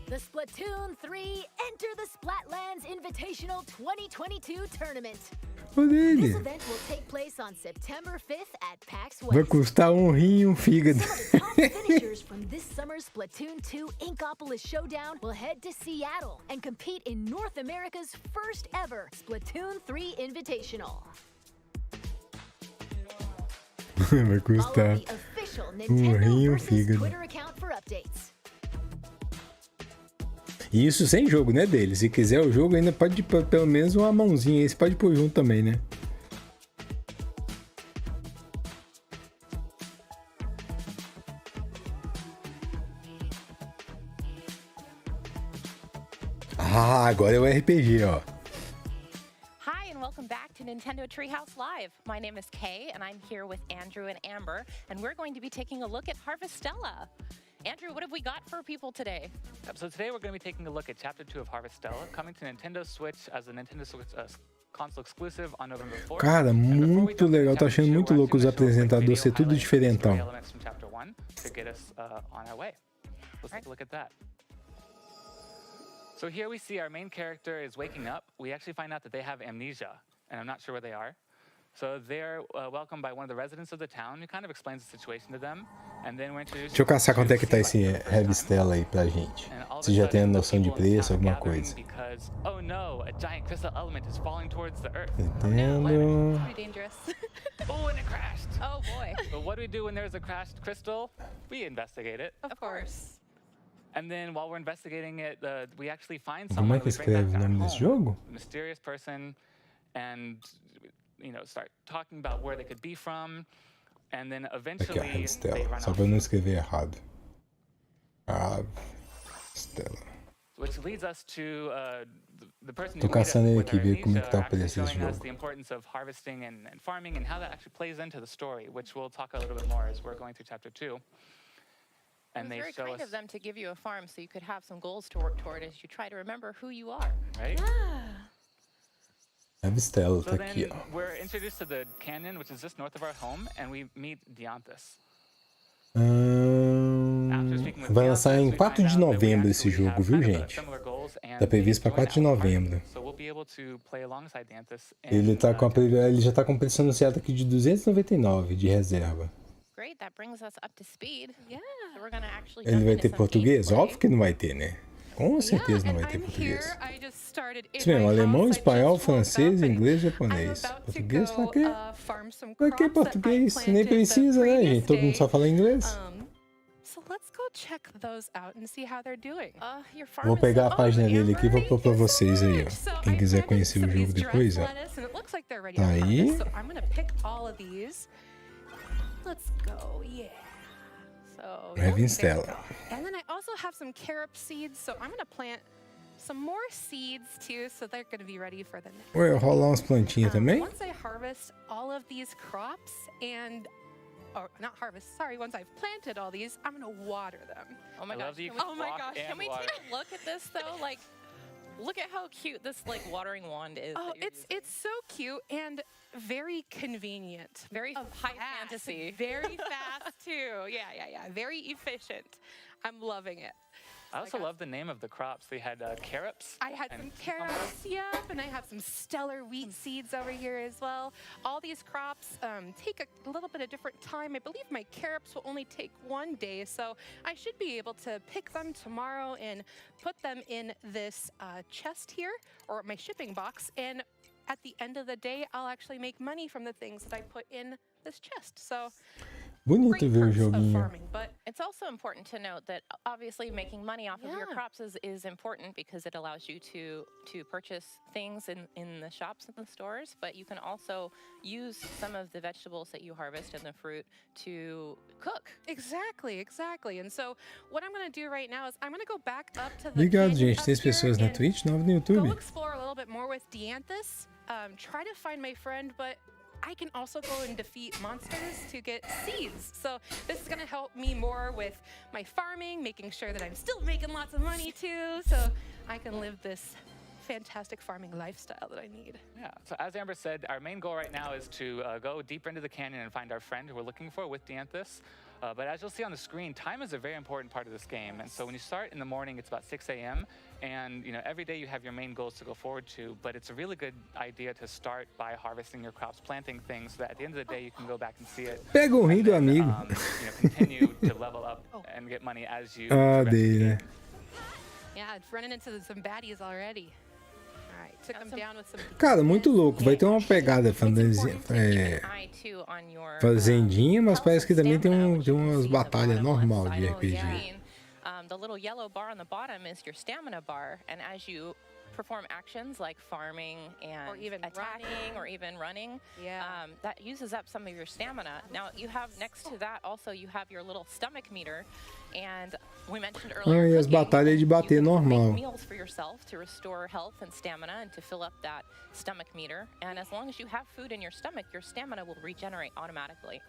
The Splatoon 3 Enter the Splatlands Invitational 2022 Tournament. Olha ele. This event will take place on September 5th at PAX Vai West. custar um rim e um fígado. Finishers from this summer's Splatoon 2 Inkopolis Showdown will head to Seattle and compete in North America's first ever Splatoon 3 Invitational. Vai custar Follow the official um Nintendo rim e um versus fígado. Twitter account for updates. E isso sem jogo, né, dele? Se quiser o jogo, ainda pode pelo menos uma mãozinha aí. Você pode pôr junto também, né? Ah, agora é o RPG, ó. Hi, and welcome back to Nintendo Treehouse Live. My name is Kay, and I'm here with Andrew and Amber, and we're going to be taking a look at Harvestella. Andrew, what have we got for people today? So today we're going to be taking a look at Chapter 2 of Harvestella, coming to Nintendo Switch as a Nintendo Switch console exclusive on November 4th. Cara, muito legal. Tô achando muito louco os apresentadores ser tudo diferentão. Elements from Chapter 1 to get us on our way. Let's take a look at that. So here we see our main character is waking up. We actually find out that they have amnesia, and I'm not sure where they are. So they're welcomed by one of the residents of the town who kind of explains the situation to them, and then we're introduced. Deixa eu caçar quanto é que tá esse Harvestella aí pra gente. Se já tem a noção de preço, alguma coisa. Because, oh no, a giant crystal element is falling towards the earth. Entendo. Pretty dangerous. Oh, and it crashed. Oh boy. So what do we do when there's a crashed crystal? We investigate it. Of course. And then while we're investigating it, we actually find Como someone é que we bring escreve back o to our nome desse home, jogo? a mysterious person, and start talking about where they could be from, and then Aqui, eventually ó, they Harvestella. run Só off. pra eu não escrever errado. Harvestella. Which leads us to the person Tô who made us caçando ele with aqui, our ver como é que amnesia, tá o actually preço desse showing us jogo. the importance of harvesting and farming and how that actually plays into the story, which we'll talk a little bit more as we're going through Chapter 2. And It they was very show kind us, of them to give you a farm so you could have some goals to work toward as you try to remember who you are. right? Harvestella So tá aqui, then ó. we're introduced to the canyon, which is just north of our home, and we meet Dianthus. Vai lançar em 4 de novembro esse jogo, viu, gente? Tá previsto para 4 de novembro. So we'll be able to play alongside Dianthus. Ele já tá com preço anunciado aqui de 299 de reserva. Great, that brings us up to speed. Yeah. So we're gonna actually Ele jump vai into ter some português? gameplay. Óbvio que não vai ter, né? Com certeza não vai ter português. I just started in Isso mesmo, my alemão, house. I espanhol, just woke francês, up and inglês, I'm japonês. about to Português go, pra quê? farm some Pra que crops that I português? Nem planted the precisa, né, previous gente? Todo mundo day. só fala inglês. So let's go check those out and see how they're doing. Your farm Vou is pegar a so página dele aqui e vou pôr pra vocês aí, ó. Quem quiser conhecer o jogo depois, ó. lettuce, and it looks like they're ready Tá to aí. harvest, so I'm gonna pick all of these. Let's go, yeah. So Harvestella. and then I also have some carob seeds, so I'm gonna plant some more seeds too, so they're gonna be ready for the next. Ué, rolar umas plantinhas também? Once I harvest all of these crops and, or not harvest, sorry, once I've planted all these, I'm gonna water them. Oh my I gosh. love that you Can we, can walk and can we water. take a look at this though? Like, look at how cute this watering wand is. Oh, that you're it's so cute and very convenient. Very high fast, fantasy. Very fast too. Yeah. Very efficient. I'm loving it. I also love the name of the crops. They had carrots. I had some carrots, yep, and I have some stellar wheat seeds over here as well. All these crops take a little bit of different time. I believe my carrots will only take 1 day, so I should be able to pick them tomorrow and put them in this chest here, or my shipping box, and at the end of the day, I'll actually make money from the things that I put in this chest. So Bonito ver o joguinho. But it's also important to note that obviously making money off of your crops is important because it allows you to purchase things in the shops and the stores, but you can also use some of the vegetables that you harvest and the fruit to cook. Exactly. And so what I'm going to do right now is I'm going to go back up to the Obrigado, canyon gente. up Tem here pessoas na and Twitch, nova no go YouTube. explore a little bit more with Dianthus. Try to find my friend, but I can also go and defeat monsters to get seeds. So this is going to help me more with my farming, making sure that I'm still making lots of money too, so I can live this fantastic farming lifestyle that I need. Yeah, so as Amber said, our main goal right now is to go deeper into the canyon and find our friend who we're looking for with Dianthus. But as you'll see on the screen, time is a very important part of this game. And so when you start in the morning, it's about 6 a.m. And every day you have your main goals to go forward to. But it's a really good idea to start by harvesting your crops, planting things, so that at the end of the day you can go back and see it. Pega o rim do amigo. Continue to level up and get money as you. Dei, né? Yeah, it's running into some baddies already. All right, took them down with some. Cara, muito louco. Vai ter uma pegada fazendinha, mas parece que também tem umas batalhas normal de RPG. The little yellow bar on the bottom is your stamina bar, and as you perform actions like farming and or even attacking or even running, that uses up some of your stamina. Now you have next to that also you have your little stomach meter, and we mentioned earlier E as batalhas de bater normal. meals for yourself to restore health and stamina and to fill up that stomach meter. And as long as you have food in your stomach, your stamina will regenerate automatically.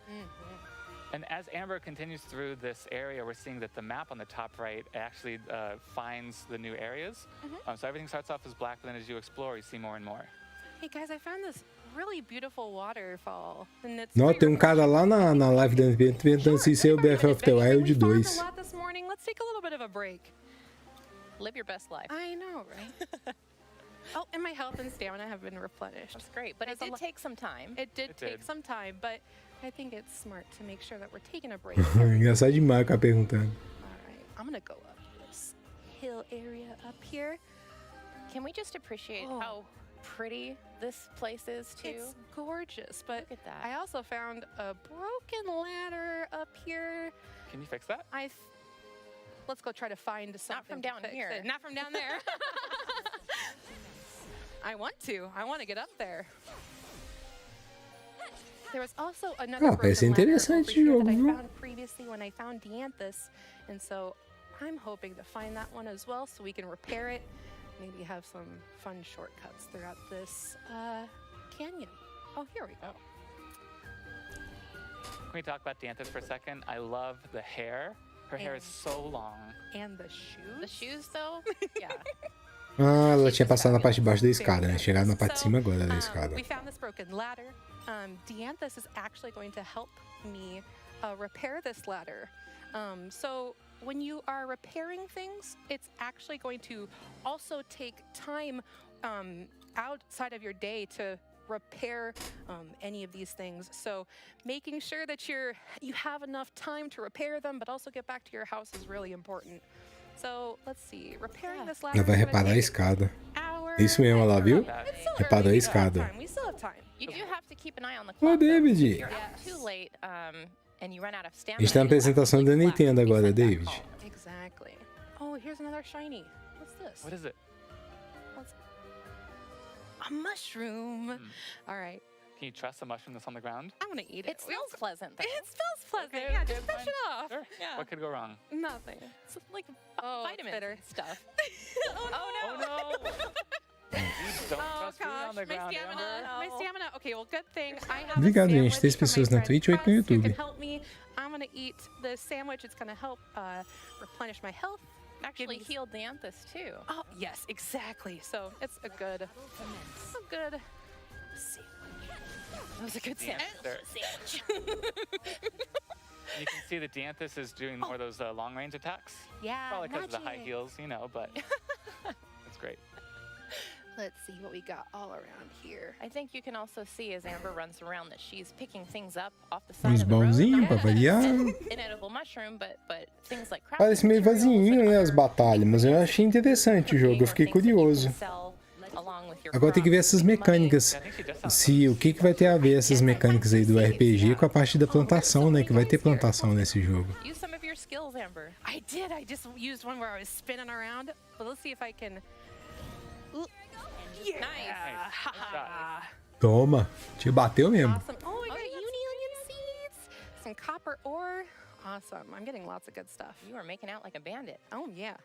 And as Amber continues through this area, we're seeing that the map on the top right actually finds the new areas. So everything starts off as black, but then as you explore, you see more and more. Hey guys, I found this really beautiful waterfall. And it's Não, tem cara lá na live da NP tentando se ser o Breath of the Wild 2. a lot this morning. Let's take a little bit of a break. Live your best life. I know, right? Oh, and my health and stamina have been replenished. That's great, but it did take some time. It did take some time, but I think it's smart to make sure that we're taking a break. Engraçado demais o cara perguntando. Alright, I'm gonna go up this hill area up here. Can we just appreciate how pretty this place is too? It's gorgeous, but look at that. I also found a broken ladder up here. Can you fix that? Let's go try to find something. Not from down here. Not from down there. I want to get up there. There was also another Parece interessante o jogo, that I viu? found previously when I found Dianthus, and so I'm hoping to find that one as well so we can repair it, maybe have some fun shortcuts throughout this canyon. Oh, here we go. Can we talk about Dianthus for a second? I love the hair. Her hair is so long. And the shoes? The shoes, though? Yeah. Ela tinha passado na parte de baixo da escada, né? Chegaram na parte de cima agora da escada. We found this broken ladder. Dianthus is actually going to help me repair this ladder. So when you are repairing things, it's actually going to also take time outside of your day to repair any of these things. So making sure that you have enough time to repair them, but also get back to your house is really important. So let's see, repairing this ladder. Ela vai reparar a escada. Isso mesmo, ela viu? Reparou a escada. We still have time. You do have to keep an eye on the Ô, clock. David. If you're out too late and you run out of A stamina. gente tá na apresentação da Nintendo agora, David. Exactly. Oh, here's another shiny. What's this? What is it? A mushroom. All right. Can you trust the mushroom that's on the ground? I'm gonna eat it. It smells pleasant. Though. It smells pleasant. Okay, Yeah, good, just brush fine. it off. Sure. Yeah. What could go wrong? Nothing. It's like Vitamins and stuff. Oh no. Don't trust me on the ground, Amber. My stamina. Okay, well, good thing I have Obrigado, a gente. sandwich 3 from my pessoas na friend Twitch, 8 no Press, who YouTube. can help me. I'm gonna eat the sandwich. It's gonna help replenish my health. Actually healed Dianthus too. Oh yes, exactly. So it's a good. That was a good sandwich. You can see that Dianthus is doing more of those long-range attacks. Yeah, Probably because of the high magic. heels, but it's great. Let's see what we got all around here. I think you can also see as Amber runs around that she's picking things up off the side Uns of the road. baúzinhos pra variar. Inedible mushroom, but things like crafting Parece meio vazinho, né, as batalhas, mas eu achei interessante o jogo, eu fiquei curioso. Agora tem que ver essas mecânicas. Se o que vai ter a ver essas mecânicas aí do RPG com a parte da plantação, né? Que vai ter plantação nesse jogo. Use some of your skills, Amber. I did. I just used one where I was spinning around. But let's see if I can. Ooh. Yeah. Nice. Toma. Te bateu mesmo. Awesome. Oh, I got onion seeds. Some copper ore. Awesome. I'm getting lots of good stuff. You are making out like a bandit. Oh, yeah.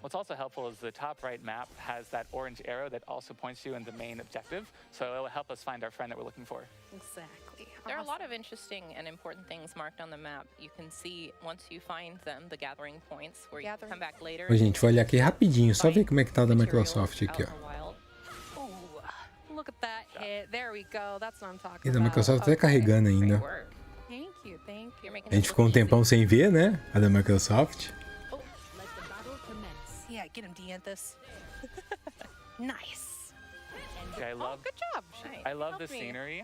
What's also helpful is the top right map has that orange arrow that also points you in the main objective, so it will help us find our friend that we're looking for. Exactly. There are a lot of interesting and important things marked on the map. You can see, once you find them, the gathering points, where you can come back later. Ô, gente, vou olhar aqui rapidinho, só ver como é que tá da Microsoft aqui, ó. Look at that hit. There we go. That's what I'm talking E da about. Microsoft tá carregando ainda. Thank you, thank you. A gente ficou um tempão sem ver, né? A da Microsoft. Yeah, get him, Dianthus. Nice. Okay, I love, good job. I love the scenery,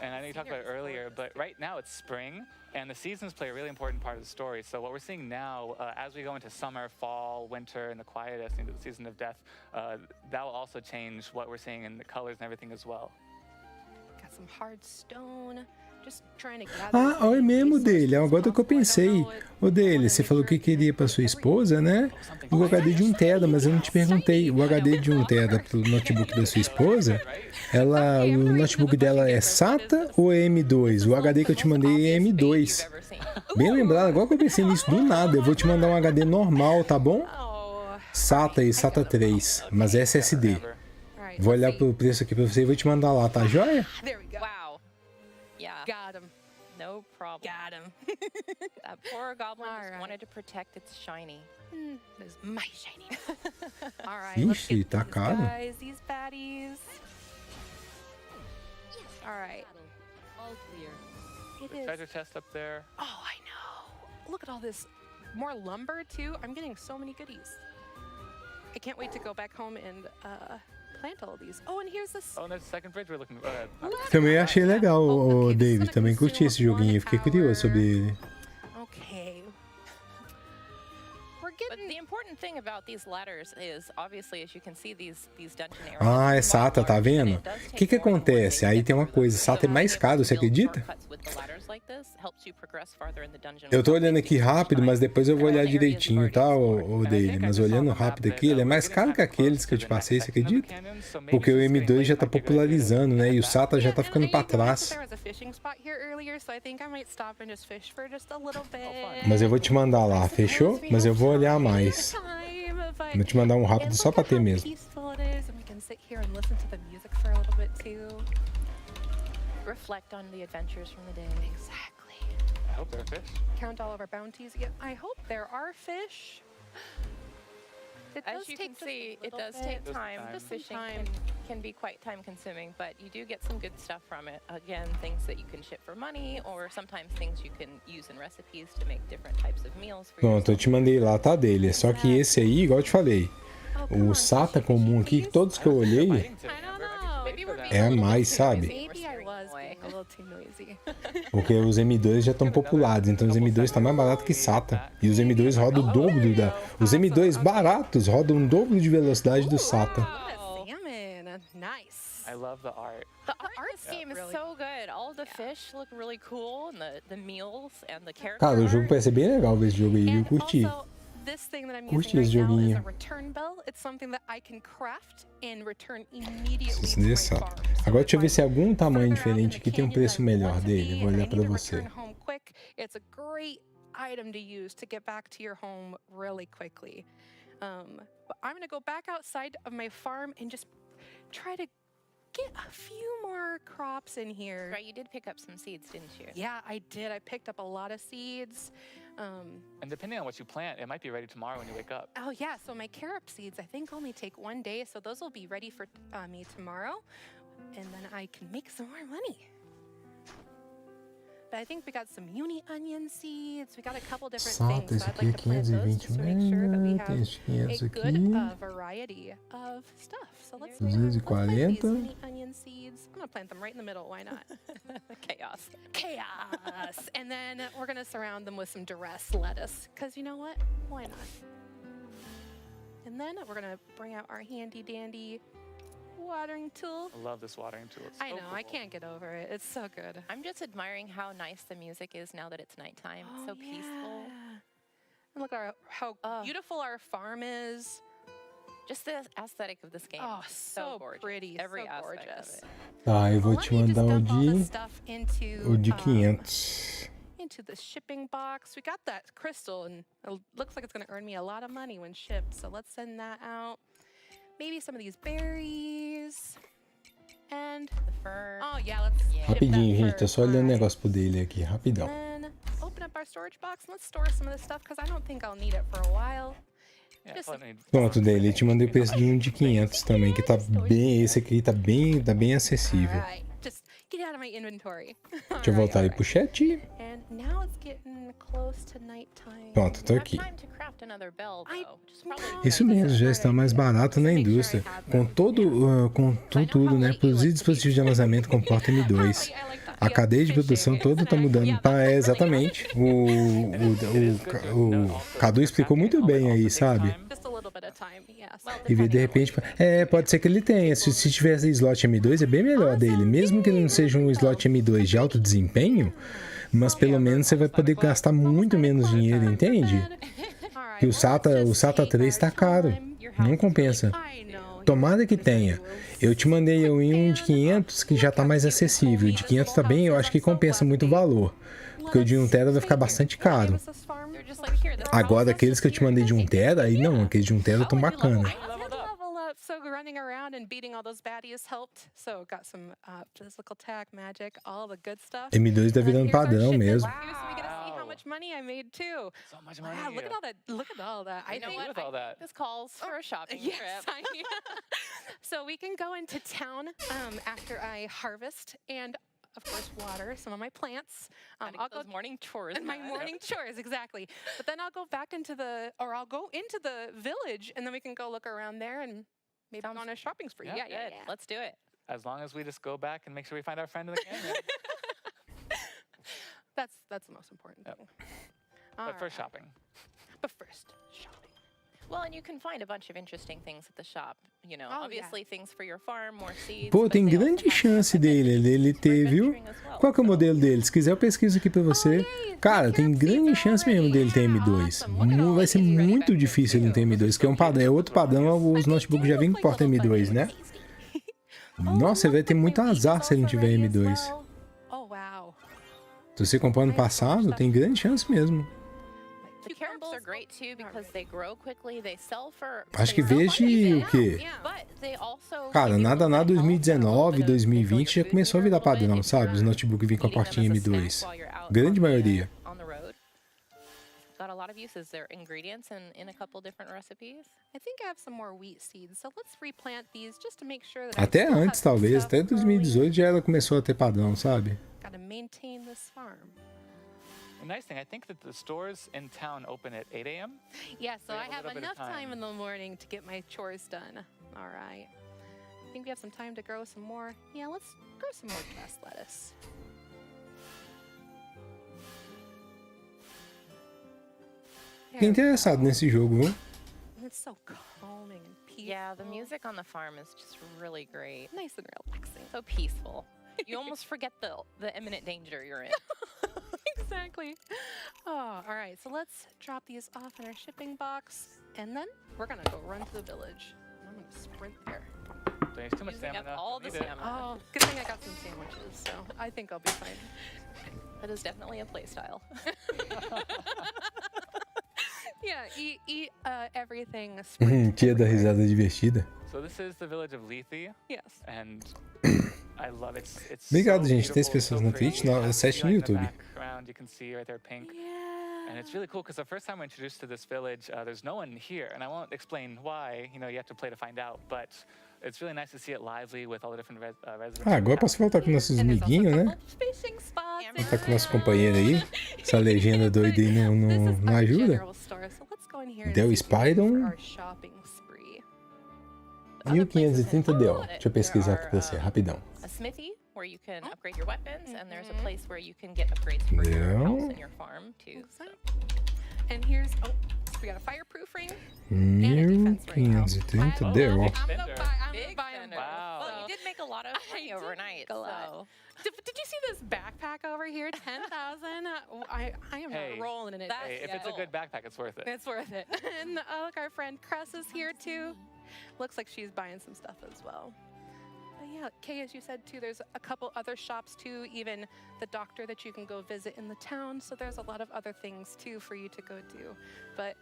and I know you talked about it earlier, but right now it's spring, and the seasons play a really important part of the story. So what we're seeing now, as we go into summer, fall, winter, and the quietest into the season of death, that will also change what we're seeing in the colors and everything as well. Got some hard stone. Just trying to gather. Ah, olha mesmo dele. Agora que eu pensei. O dele, você falou que queria pra sua esposa, né? O HD de 1 tera, mas eu não te perguntei. O HD de 1 tera pro notebook da sua esposa, o notebook dela é SATA ou é M2? O HD que eu te mandei é M2. Bem lembrado, agora que eu pensei nisso do nada, eu vou te mandar um HD normal, tá bom? SATA e SATA 3, mas é SSD. Vou olhar pro preço aqui pra você e vou te mandar lá, tá joia? Wow. Yeah. Got him. No problem. Got him. That poor goblin just wanted to protect its shiny. It's my shiny. All right. Ixi, tá caro. Guys, these baddies. All right. All clear. It The is. treasure chest up there. Oh, I know. Look at all this more lumber too. I'm getting so many goodies. I can't wait to go back home and plant all these. Oh, and here's this. Oh, and there's a second bridge we're looking for. Também achei legal, o David. Também curti esse joguinho. Eu fiquei curioso sobre ele. Okay. But the important thing about these ladders is, obviously, as you can see, these dungeon areas. Ah, é SATA, tá vendo? O que acontece? Aí tem uma coisa, SATA é mais caro, você acredita? Eu tô olhando aqui rápido, mas depois eu vou olhar direitinho, tá, o dele. Mas olhando rápido aqui, ele é mais caro que aqueles que eu te passei, você acredita? Porque o M2 já tá popularizando, né? E o SATA já tá ficando pra trás. Mas eu vou te mandar lá, fechou? Mas eu vou olhar mais. Vou te mandar um rápido só pra ter mesmo. Reflect on the adventures from the day. Exactly. I hope there are fish. Count all of our bounties. Yeah, I hope there are fish. It As does you take can see, it does bit. take time. Just some Fishing time. can be quite time consuming, but you do get some good stuff from it. Again, things that you can ship for money, or sometimes things you can use in recipes to make different types of meals for Pronto, eu te mandei lá, tá dele. Só que esse aí, igual eu te falei, o SATA comum aqui, todos que eu olhei, é a mais, sabe? Maybe I was being a little too noisy. Porque os M2 já estão populados, então os M2 tá mais barato que SATA. E os M2 rodam o dobro da... Os M2 baratos rodam o dobro de velocidade do SATA. Salmon. Nice. I love the art. The art scheme is so good. All the fish look really cool, and the meals and the characters. Cara, o jogo parece ser bem legal ver esse jogo aí, eu curti. This thing that I'm Curti using esse right now is a joguinho. return bell. It's something that I can craft and return immediately. Esse desse SATA. Agora deixa eu ver se é algum tamanho diferente aqui tem um preço melhor dele. Vou olhar pra você. Return home quick. It's a great item to use to get back to your home really quickly. But I'm gonna go back outside of my farm and just try to get a few more crops in here. Right, you did pick up some seeds, didn't you? Yeah, I did. I picked up a lot of seeds. And depending on what you plant, it might be ready tomorrow when you wake up. Oh yeah, so my carob seeds I think only take 1 day, so those will be ready for me tomorrow, and then I can make some more money. But I think we got some uni onion seeds. We got a couple different SATA, things. esse So I'd aqui é like to plant those just to make sure that we have tem esse 500 a aqui. good variety of stuff. So let's plant these 240. uni onion seeds. I'm gonna plant them right in the middle. Why not? Chaos. Chaos. And then we're gonna surround them with some duress lettuce. Cause you know what? Why not? And then we're gonna bring out our handy dandy watering tool. I love this watering tool. It's I so know, cool. I can't get over it. It's so good. I'm just admiring how nice the music is now that it's nighttime. It's so peaceful. And look how beautiful our farm is. Just the aesthetic of this game. Oh, is so gorgeous. pretty, Every so aspect gorgeous. of it. Tá, eu vou te mandar o de 500. Into the shipping box. We got that crystal, and it looks like it's going to earn me a lot of money when shipped. So let's send that out. Maybe some of these berries. And the fur. Oh yeah, let's ship Rapidinho, that gente, tô só olhando o negócio pro dele aqui, rapidão. And open up our storage box and let's store some of this stuff because I don't think I'll need it for a while. Pronto, daí eu te mandei o preço de um de 500 também, que tá bem, esse aqui tá bem acessível. Alright, just get out of my inventory. Deixa eu voltar aí pro chat. And now it's getting close to nighttime. Pronto, tô aqui. Time to craft another bell, though, which is probably Isso mesmo, já está mais barato na indústria. Com tudo, né? Produzir dispositivos de armazenamento com porta M2. A cadeia de produção toda tá mudando. Exatamente. O Cadu explicou muito bem aí, sabe? Just a little bit of time, yes. E ver de repente. Pode ser que ele tenha. Se tivesse slot M2, é bem melhor dele. Mesmo que ele não seja um slot M2 de alto desempenho, mas pelo menos você vai poder gastar muito menos dinheiro, entende? E o SATA 3 tá caro. Não compensa. Tomara que tenha. Eu te mandei um de 500 que já tá mais acessível. O de 500 tá bem, eu acho que compensa muito o valor. Porque o de 1 tera vai ficar bastante caro. Agora, aqueles que eu te mandei de 1 tera, aí não, aqueles de 1 tera tão bacana. So running around and beating all those baddies helped. So got some physical attack, magic, all the good stuff. M2 tá virando padrão mesmo. So we get to see how much money I made too. So much money. Wow, look at all that. Look at all that. I know what? all that. This calls for a shopping yes, trip. So we can go into town after I harvest and of course water some of my plants. I'll go morning chores. And my morning chores, exactly. But then I'll go back into I'll go into the village and then we can go look around there and maybe go on a shopping spree. Yeah. Let's do it. As long as we just go back and make sure we find our friend in the canyon. That's the most important thing. But first shopping. But first shopping. Well, and you can find a bunch of interesting things at the shop. You know, obviously things for your farm, more seeds. Pô, tem grande chance dele ter, viu? Qual que é o modelo dele? Se quiser eu pesquiso aqui pra você. Cara, tem grande chance mesmo dele ter M2. Vai ser muito difícil ele ter M2, que é um padrão. É outro padrão, os notebooks já vêm com porta M2, né? Nossa, vai ter muito azar se ele não tiver M2. Se você comprou ano passado, tem grande chance mesmo. The caribs are great too because they grow quickly. They sell for. Acho que desde o quê? Cara, nada 2019, 2020 já começou a virar padrão, sabe? Os notebooks vêm com a portinha M2. Grande maioria. Got a lot of uses. They're ingredients in a couple different recipes. I think I have some more wheat seeds, so let's replant these just to make sure that. Até antes, talvez, até 2018 já ela começou a ter padrão, sabe? Gotta maintain this farm. The nice thing, I think that the stores in town open at 8 a.m. Yeah, so I have little bit of enough time time in the morning to get my chores done. All right. I think we have some time to grow some more. Yeah, let's grow some more grass lettuce. Fiquei interessado nesse jogo, viu? It's so calming and peaceful. Yeah, the music on the farm is just really great. Nice and relaxing. So peaceful. You almost forget the imminent danger you're in. Exactly. Oh, all right. So let's drop these off in our shipping box, and then we're gonna go run to the village. I'm gonna sprint there. There's too much stamina. All the stamina. Oh, good thing I got some sandwiches, so I think I'll be fine. That is definitely a play style. Yeah, eat everything. Tia da risada divertida. So this is the village of Lethe. Yes. And I love it. It's Obrigado, so gente. 3 beautiful, pessoas so na pretty. Twitch, 7 no In the YouTube. background, you can see right there pink. And it's really cool because the first time we're introduced to this village, there's no one here. And I won't explain why, you have to play to find out. But it's really nice to see it lively with all the different residents. Agora posso voltar com nossos amiguinhos, né? Tá com nosso companheiro aí. Essa legenda doida aí não ajuda. Del Spydon. 1530 Del. Deixa eu pesquisar aqui pra você, rapidão. A smithy where you can upgrade your weapons, and there's a place where you can get upgrades for your house and your farm too. So. And here's We got a fireproof ring and a defense ring. 1530 deu. I'm gonna buy them. Wow. Well, you did make a lot of money overnight. So. Did you see this backpack over here? 10,000. I am rolling in it. Hey, if it's a good backpack, it's worth it. It's worth it. And look, our friend Cress is here too. Looks like she's buying some stuff as well. But yeah, Kay, as you said too, there's a couple other shops too, even the doctor that you can go visit in the town. So there's a lot of other things too for you to go do. But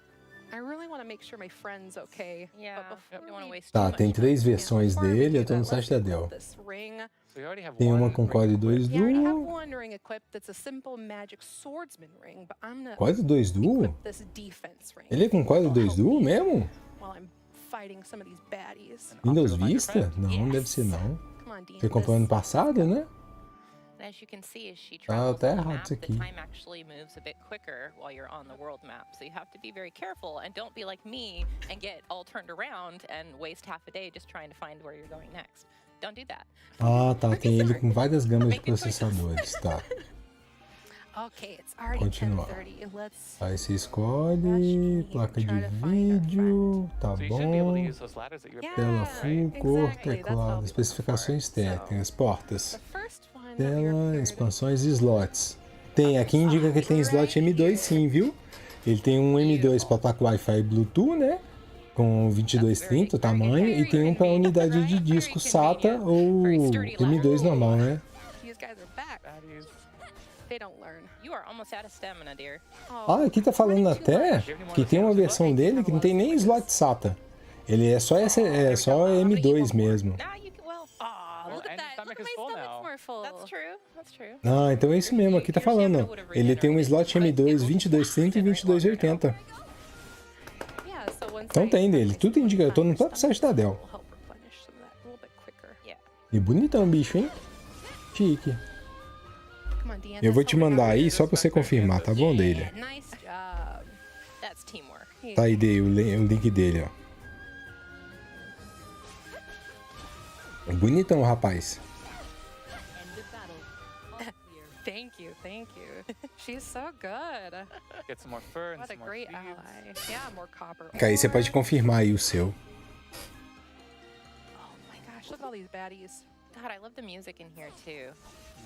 I really want to make sure my friend's okay. Yeah, don't want to waste Tá, tem 3 versões dele, eu tô no site da Dell. this ring. Tem uma com Core 2 Yeah, I already have Duo. one ring equipped that's a simple magic swordsman ring, but I'm gonna Core 2 Duo? equip this defense ring Ele é com Core 2 Duo mesmo? while I'm fighting some of these baddies. Windows Vista? Não, deve ser não. Você comprou ano passado, né? And as you can see, as she Ah, travels tá on the errado map, isso the aqui. time actually moves a bit quicker while you're on the world map. So you have to be very careful and don't be like me and get all turned around and waste half a day just trying to find where you're going next. Don't do that. Ah, tá. Tem ele com várias gamas de processadores, tá. Okay, it's already Continua. 10:30. Let's Aí você escolhe placa de vídeo, tá bom. Tela full, cor, teclado, especificações técnicas, portas, tela, expansões e slots. Tem, aqui indica que ele tem slot M2 sim, viu? Ele tem um M2 para placa Wi-Fi e Bluetooth, né? Com 2230 o tamanho, e tem um para unidade de disco SATA ou M2 normal, né? These guys are back. They don't learn. You are almost out of stamina, dear. Ah, aqui tá falando até que tem uma versão dele que não tem nem slot SATA. Ele é só M2 mesmo. That's true. That's true. Ah, então é isso mesmo, aqui tá falando. Ó. Ele tem um slot M2 2230 e 2280. Então tem dele, tudo indica. Eu tô no próprio site da Dell. E bonitão o bicho, hein? Chique. Eu vou te mandar aí só pra você confirmar, tá bom, dele? Nice job. That's teamwork. Tá aí, dei o link dele, ó. Bonitão, rapaz. Thank you, thank you. She's so good. Get some more fur and What a some more great beads. ally. Yeah, more copper. Aí você pode confirmar aí o seu. Oh my gosh, look at all these baddies. God, I love the music in here too.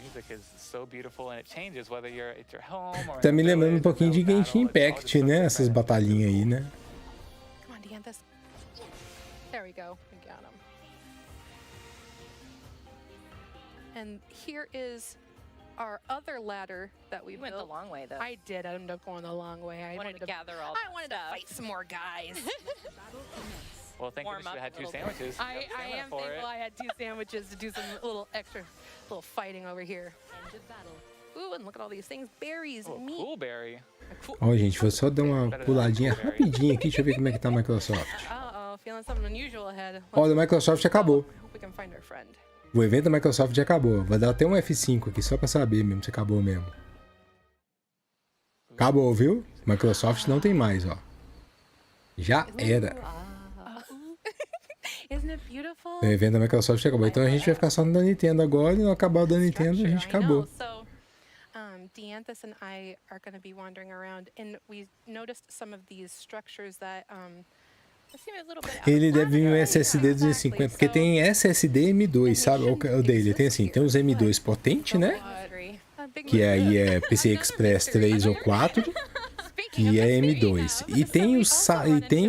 Music is so beautiful and it changes whether you're at your home or Tá me lembrando um pouquinho de Genshin Impact, né? Essas batalhinhas aí, né? Come on, Dianthus. There we go. We got him. And here is our other ladder that we went built. the long way, though. I did end up going the long way. I wanted to gather all I wanted to fight some more guys. Well, thank goodness you had 2 sandwiches. I am thankful I had 2 sandwiches to do some little fighting over here. Ooh, and look at all these things. Berries, meat. Cool berry. Ó, gente, vou só dar uma puladinha rapidinho aqui. Deixa eu ver como é que tá a Microsoft. Uh-oh, feeling something unusual ahead. Olha, a Microsoft acabou. Hope we can find our friend. O evento da Microsoft já acabou. Vai dar até um F5 aqui, só pra saber mesmo se acabou mesmo. Acabou, viu? Microsoft não tem mais, ó. Já era. Isn't it beautiful? O evento da Microsoft acabou. Então a gente vai ficar só no da Nintendo agora. E no acabar o da Nintendo, a gente acabou. So, Dianthus and I are going to be wandering around, and we noticed some of these structures that seem a little bit out Ele of deve vir um SSD 250, porque tem SSD M2, sabe? O dele tem assim, tem os M2 potente, né? Que aí é PCI Express 3 ou 4, que é M2. E tem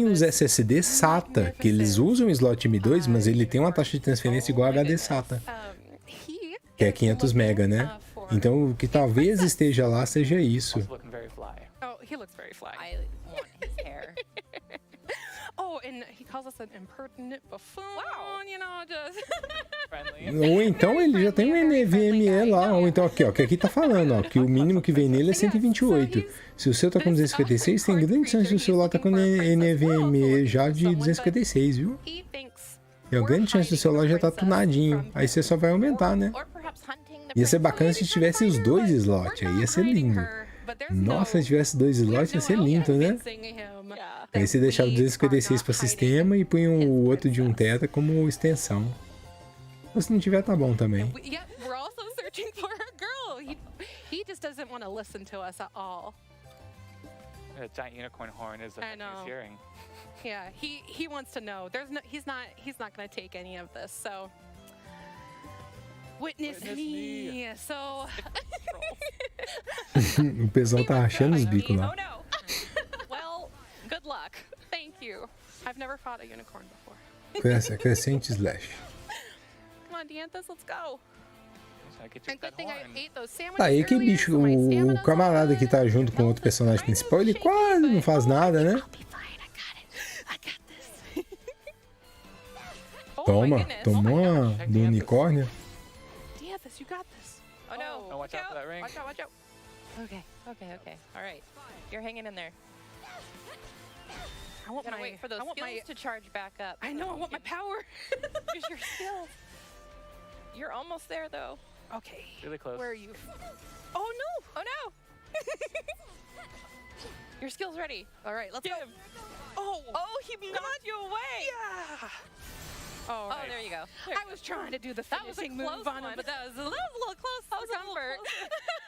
os SSD SATA, que eles usam o slot M2, mas ele tem uma taxa de transferência igual a HD SATA, que é 500 MB, né? Então o que talvez esteja lá seja isso. Oh, he looks very fly. I want his hair. Oh, and he calls us an impertinent buffoon. Wow. You know, just Ou então ele já tem um NVMe lá, ou então aqui, ó, que aqui tá falando, ó, que o mínimo que vem nele é 128. Se o seu tá com 256, tem grande chance de o celular tá com NVMe já de 256, viu? Tem uma grande chance do celular já tá tunadinho. Aí você só vai aumentar, né? Ia ser bacana se tivesse os 2 slots, aí ia ser lindo. Nossa, se tivesse 2 slots ia ser lindo, né? Aí você deixava o 256 para sistema e põe o outro de 1 tera como extensão. Mas se não tiver, tá bom também. Yeah, we're also searching for a girl. He just doesn't want to listen to us at all. A giant unicorn horn is the I know. he's hearing. Yeah, he wants to know. He's not gonna take any of this. So witness me. So O pessoal tá achando os bicos lá. Oh no. Well, good luck. Thank you. I've never fought a unicorn before. Crescente slash. Come on, Dianthus, let's go. And good thing I ate those sandwiches Tá aí que earlier, bicho, so my o stamina's camarada que tá junto com outro personagem principal, ele quase não faz nada, né? Toma, tomou uma do unicórnio. Dianthus, you got this. Oh no. Oh, watch out for that ring. Watch out, watch out. Okay. All right. You're hanging in there. I want Gotta my wait for those I want skills my to charge back up. I know, I want my power. Use your skills. You're almost there though. Okay. Really close. Where are you? Oh no! Oh no! Your skill's ready. All right, let's go. Oh! Oh, he knocked you away. Yeah. Oh, Oh, there you go. I was trying to do the That was a finishing move close on him, one. but that was a little close That for was a little comfort.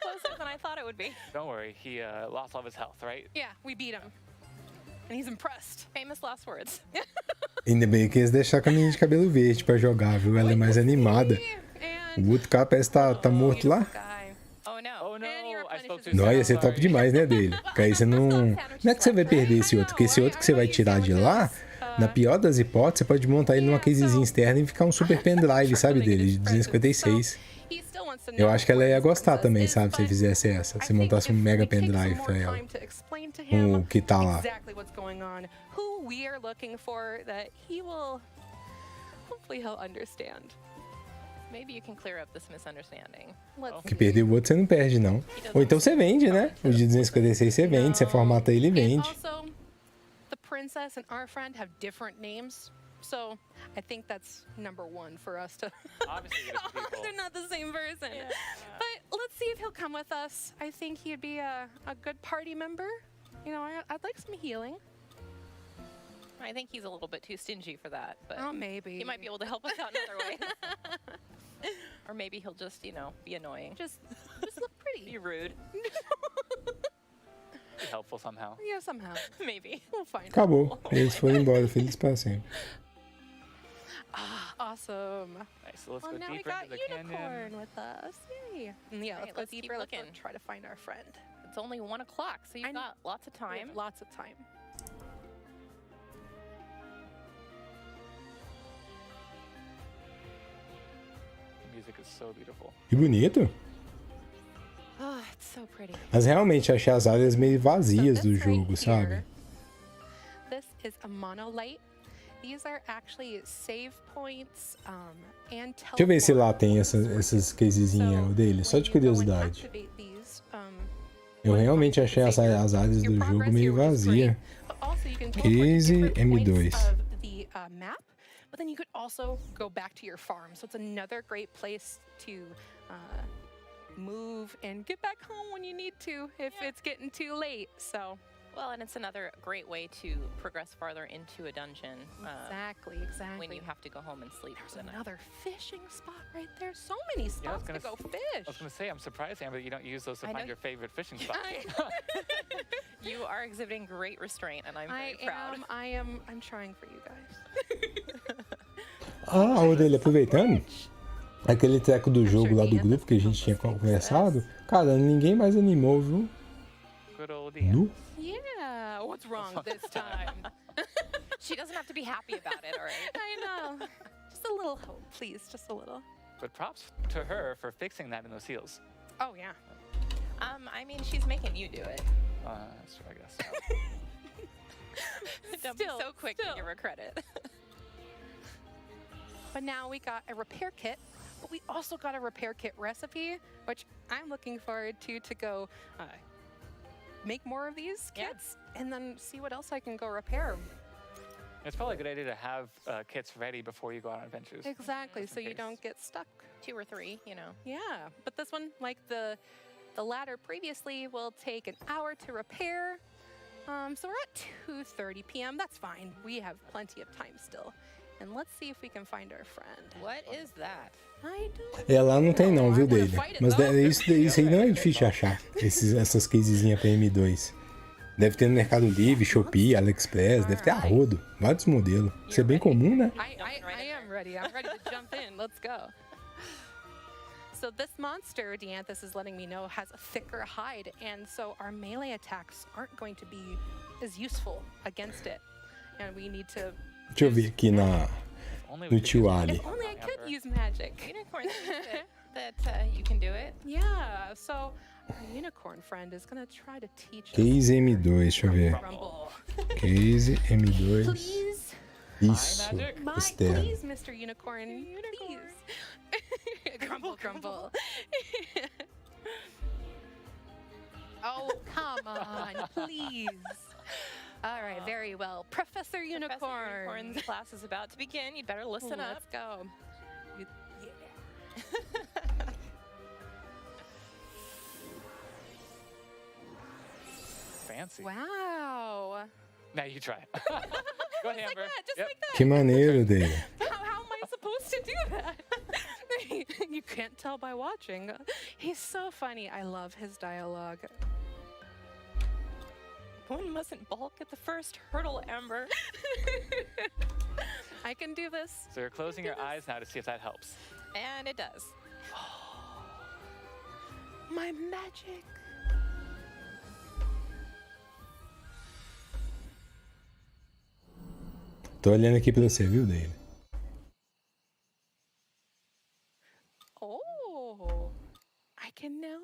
closer than I thought it would be. Don't worry, he lost all of his health, right? Yeah, we beat him. And he's impressed. Famous last words. Ainda bem que eles deixaram a menina de cabelo verde pra jogar, viu? Ela é mais animada. O outro cara parece que tá morto lá. Oh no. Oh no, I spoke too Não, soon. ia ser top demais, né, dele? Porque aí você não... Não é que você vai perder esse outro, porque esse outro que você vai tirar de lá, na pior das hipóteses, você pode montar ele numa casezinha externa e ficar um super pendrive, sabe, dele, de 256. Eu acho que ela ia gostar também, sabe, se você fizesse essa. Se montasse um mega pendrive pra ela. Com o que tá lá. Exactly what's going on, who we are looking for, that he will, hopefully he'll understand. Maybe you can clear up this misunderstanding. Let's Que perder o outro você não perde, não. Ou então você vende, né? O de 256 você vende, você formata ele e vende. Also, the princess and our friend have different names, so I think that's #1 for us to. Obviously, you're different people. They're not the same person. But let's see if he'll come with us. I think he'd be a good party member. You know, I'd like some healing. I think he's a little bit too stingy for that, but Oh, maybe. he might be able to help us out in other ways. Or maybe he'll just, be annoying. Just look pretty. Be rude. Be helpful somehow. Yeah, somehow. Maybe. We'll find Acabou. Eles foram embora, felizes para sempre. Awesome. Nice, so let's Well, go now we deeper got into the unicorn canyon. with us. Yay. And yeah, Alright, let's go let's keep deeper. Let's go looking. try to find our friend. It's only 1 o'clock, so you've got lots of We time. have lots of time. The music is so beautiful. Que bonito. Oh, it's so pretty. Mas realmente achei as áreas meio vazias do jogo, sabe? This is a monolite. These are actually save points and Deixa eu ver se lá tem essas casezinhas dele, só de curiosidade. activate these. Eu realmente achei as áreas do jogo meio vazia. But also you can Case M2. of the map, but then you could also go back to your farm. So it's another great place to move and get back home when you need to if it's getting too late. So Well, and it's another great way to progress farther into a dungeon. Exactly. When you have to go home and sleep for the night. another fishing spot right there. So many Yeah, I was spots gonna to go I fish. was going to say, I'm surprised, Amber, that you don't use those to I know find your favorite fishing spot. You are exhibiting great restraint, and I'm very proud. I'm trying for you guys. Ah, o dele, aproveitando, aquele treco do jogo lá do grupo que a gente tinha conversado, cara, ninguém mais animou, viu? Good old Nu? Yeah, what's wrong this time? She doesn't have to be happy about it, all right? I know. Just a little hope, please. Just a little. But props to her for fixing that in those heels. Oh, yeah. I mean, she's making you do it. That's true, I guess. Don't be so quick to give her credit. But now we got a repair kit, but we also got a repair kit recipe, which I'm looking forward to go make more of these kits and then see what else I can go repair. It's probably a good idea to have kits ready before you go on adventures. Exactly, so you don't get stuck. 2 or 3, Yeah, but this one, like the ladder previously, will take an hour to repair. So we're at 2:30 p.m. That's fine. We have plenty of time still. And let's see if we can find our friend. What is that? I don't É, lá não tem não, viu, dele. Mas isso aí não é difícil de achar, essas casezinhas pra M2. Deve ter no Mercado Livre, Shopee, AliExpress, deve ter a rodo. Vários modelos. Isso é bem comum, né? I am ready. I'm ready to jump in. Let's go. So this monster, Dianthus is letting me know, has a thicker hide, and so our melee attacks aren't going to be as useful against it. And we need to... Deixa eu ver aqui no tio Ali. If only I could use magic. Unicorn that you can do it. Yeah, so our unicorn friend is gonna try to teach us. Case M2, deixa eu ver. Rumble. Case M2. Please. Isso, externo. Please, Mr. Unicorn. Please. Grumble, grumble. Oh, come on, please. All right, very well. Professor Unicorn. Professor Unicorn's class is about to begin. You better listen up. Let's go. Fancy. Wow. Now you try. Go ahead, Amber. Just like that. Que maneiro dele. How am I supposed to do that? You can't tell by watching. He's so funny. I love his dialogue. One mustn't balk at the first hurdle, Amber. I can do this. So you're closing your eyes now to see if that helps. And it does. My magic. Tô olhando aqui pra você, viu, dele? Oh, I can now.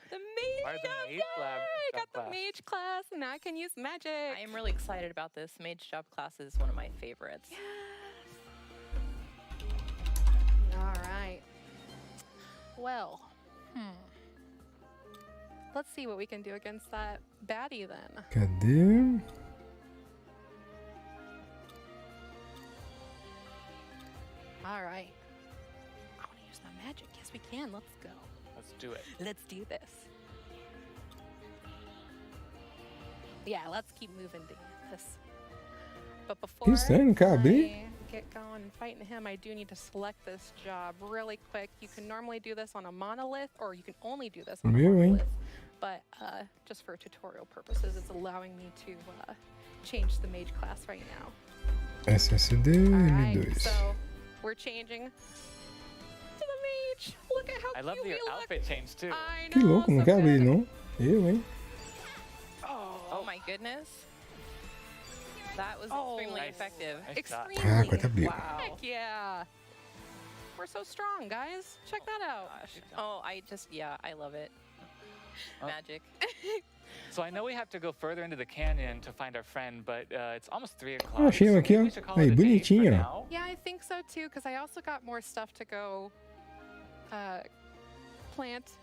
The mage job. I got the mage class, and now I can use magic. I am really excited about this. Mage job class is one of my favorites. Yes. All right. Well, let's see what we can do against that baddie then. Cadê? All right. I want to use my magic. Yes, we can. Let's go. Let's do it. Let's do this. Yeah, let's keep moving to this. But before Estranho, cabri. I get going and fighting him, I do need to select this job really quick. You can normally do this on a monolith, or you can only do this on a monolith. But just for tutorial purposes, it's allowing me to change the mage class right now. SSD M2. So we're changing to the mage. Look at how I love your outfit change too. I Que louco, não quer abrir, não? Eu, hein? Oh my goodness. That was extremely effective. Extremely. Ah, quanto abriu. Wow. Heck yeah. We're so strong, guys. Check that out. Oh, I love it. Magic. So I know we have to go further into the canyon to find our friend, but it's almost 3 o'clock. Ah, achei aqui, ó. Aí, bonitinho, ó. Yeah, I think so too, because I also got more stuff to go plant,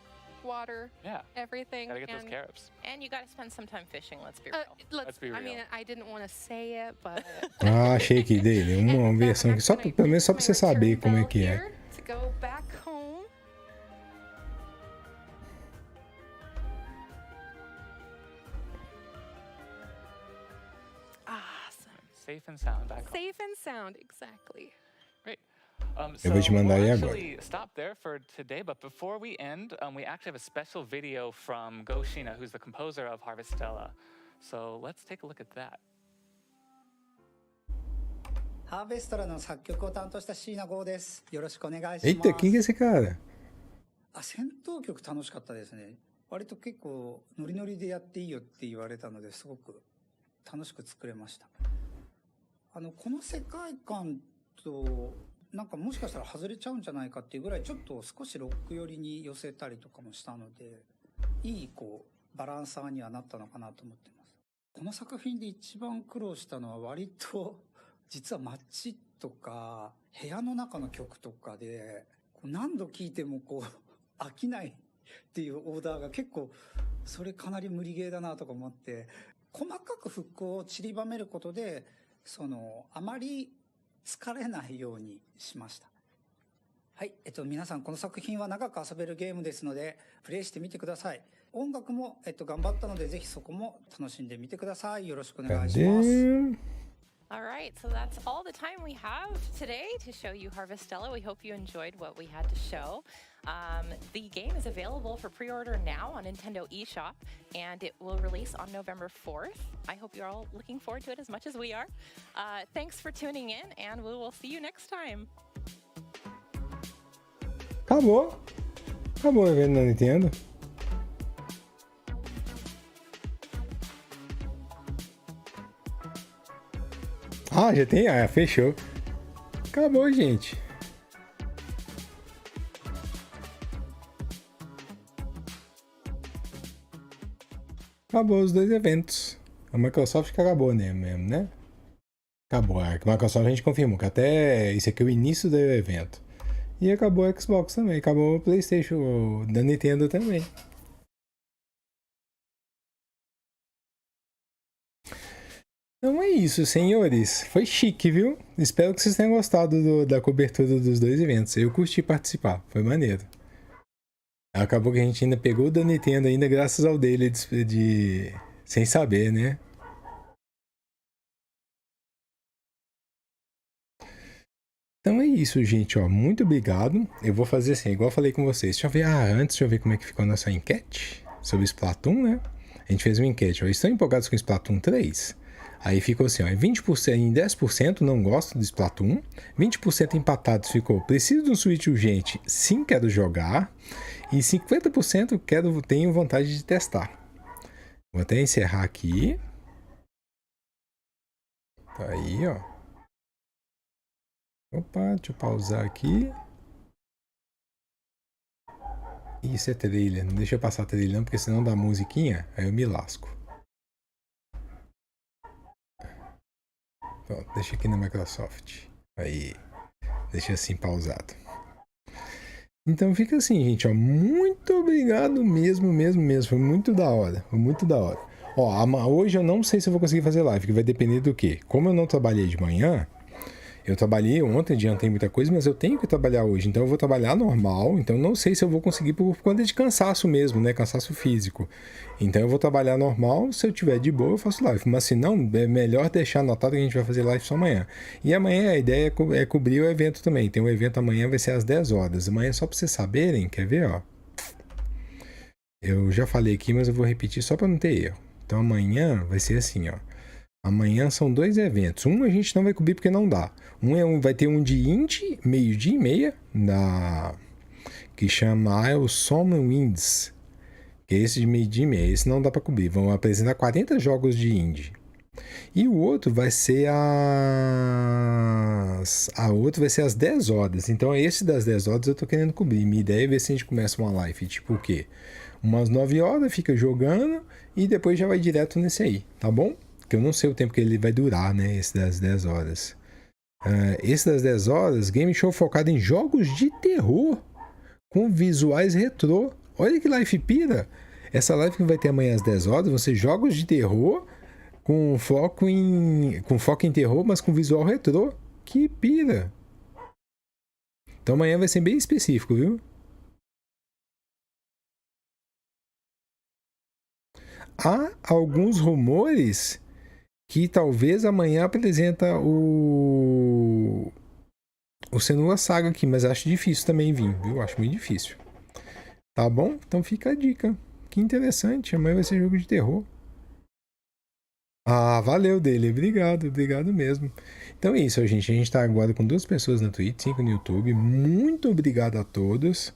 water, everything. Gotta get those carrots. And you gotta spend some time fishing, let's be real. Let's be real. I mean, I didn't want to say it, but... Ah, achei aqui dele. Uma versão aqui, só, pelo menos só pra você saber como é que é. To go back home. Awesome. Safe and sound back home. Safe and sound, exactly. Great. Eu vou te mandar aí agora. We'll actually stop there for today, but before we end, we actually have a special video from Go Shina, who's the composer of Harvestella. So let's take a look at that. ハーベストラの作曲を担当した椎名剛です。よろしくお願いします。Eita, quem que é esse cara? 戦闘曲楽しかったですね。割と結構ノリノリでやっていいよって言われたのですごく楽しく作れました。この世界観となんかもしかしたら外れちゃうんじゃないかっていうぐらいちょっと少しロック寄りに寄せたりとかもしたので、いいバランサーにはなったのかなと思ってます。この作品で一番苦労したのは割と実は街とか部屋の中の曲とかで何度聴いても飽きないっていうオーダーが結構それかなり無理ゲーだなとか思って、細かくフックを散りばめることであまり疲れないようにしました。はい、皆さんこの作品は長く遊べるゲームですのでプレイしてみてください。音楽も頑張ったのでぜひそこも楽しんでみてください。よろしくお願いします。All right, so that's all the time we have today to show you Harvestella. We hope you enjoyed what we had to show. The game is available for pre-order now on Nintendo eShop, and it will release on November 4th. I hope you're all looking forward to it as much as we are. Thanks for tuning in, and we will see you next time. Acabou. Acabou o evento da Nintendo. Ah, já tem? Ah, fechou. Acabou, gente. Acabou os dois eventos. A Microsoft que acabou, né, mesmo, né? Acabou. A Microsoft a gente confirmou que até isso aqui é o início do evento. E acabou o Xbox também. Acabou o PlayStation da Nintendo também. Então é isso, senhores. Foi chique, viu? Espero que vocês tenham gostado da cobertura dos dois eventos. Eu curti participar, foi maneiro. Acabou que a gente ainda pegou o da Nintendo, ainda graças ao dele sem saber, né? Então é isso, gente. Ó, muito obrigado. Eu vou fazer assim, igual eu falei com vocês. Deixa eu ver. Antes, deixa eu ver como é que ficou a nossa enquete sobre Splatoon, né? A gente fez uma enquete. Ó, estão empolgados com Splatoon 3? Aí ficou assim, ó, 20%, em 10% não gosto de Splatoon, 20% empatados ficou, preciso de um Switch urgente, sim, quero jogar, e 50% tenho vontade de testar. Vou até encerrar aqui. Tá aí, ó. Opa, deixa eu pausar aqui. Isso é trilha, não deixa eu passar a trilha não, porque senão dá musiquinha, aí eu me lasco. Pronto, deixa aqui na Microsoft. Aí, deixa assim pausado. Então fica assim, gente, ó. Muito obrigado mesmo. Foi muito da hora. Foi muito da hora. Ó, hoje eu não sei se eu vou conseguir fazer live, que vai depender do quê? Como eu não trabalhei de manhã, eu trabalhei ontem, adiantei muita coisa, mas eu tenho que trabalhar hoje. Então eu vou trabalhar normal, então não sei se eu vou conseguir por conta de cansaço mesmo, né? Cansaço físico. Então eu vou trabalhar normal, se eu tiver de boa eu faço live. Mas se não, é melhor deixar anotado que a gente vai fazer live só amanhã. E amanhã a ideia é cobrir o evento também. Tem um evento amanhã, vai ser às 10 horas. Amanhã só pra vocês saberem, quer ver, ó? Eu já falei aqui, mas eu vou repetir só pra não ter erro. Então amanhã vai ser assim, ó. Amanhã são dois eventos. Um a gente não vai cobrir porque não dá. Vai ter um de indie, meio-dia e meia, que chama o SONHO Winds. Que é esse de meio-dia e meia. Esse não dá para cobrir. Vão apresentar 40 jogos de indie. E o outro vai ser às 10 horas. Então esse das 10 horas eu tô querendo cobrir. Minha ideia é ver se a gente começa uma live tipo o quê? Umas 9 horas, fica jogando e depois já vai direto nesse aí, tá bom? Porque eu não sei o tempo que ele vai durar, né? Esse das 10 horas. Esse das 10 horas, game show focado em jogos de terror com visuais retrô. Olha que live pira! Essa live que vai ter amanhã às 10 horas vão ser jogos de terror com foco em terror, mas com visual retrô. Que pira! Então amanhã vai ser bem específico, viu? Há alguns rumores que talvez amanhã apresenta o Senua Saga aqui, mas acho difícil também vir, viu? Acho muito difícil. Tá bom? Então fica a dica. Que interessante, amanhã vai ser jogo de terror. Valeu dele, obrigado mesmo. Então é isso, gente. A gente tá agora com 2 pessoas na Twitch, 5 no YouTube. Muito obrigado a todos.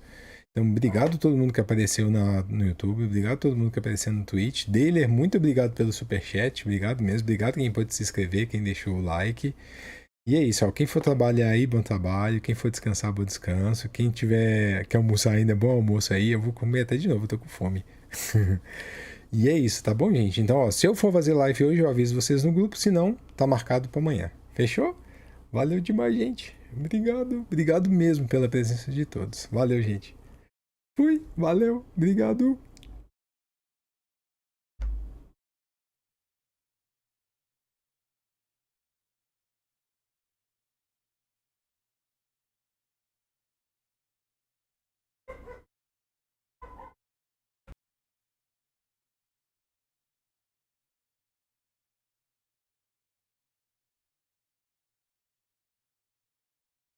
Então, obrigado a todo mundo que apareceu no YouTube, obrigado a todo mundo que apareceu no Twitch. Deler, muito obrigado pelo superchat, obrigado mesmo, obrigado quem pôde se inscrever, quem deixou o like. E é isso, ó, quem for trabalhar aí, bom trabalho, quem for descansar, bom descanso, quem quer almoçar ainda, bom almoço aí, eu vou comer até de novo, eu tô com fome. E é isso, tá bom, gente? Então, ó, se eu for fazer live hoje, eu aviso vocês no grupo, se não, tá marcado pra amanhã. Fechou? Valeu demais, gente. Obrigado mesmo pela presença de todos. Valeu, gente. Fui, valeu, obrigado.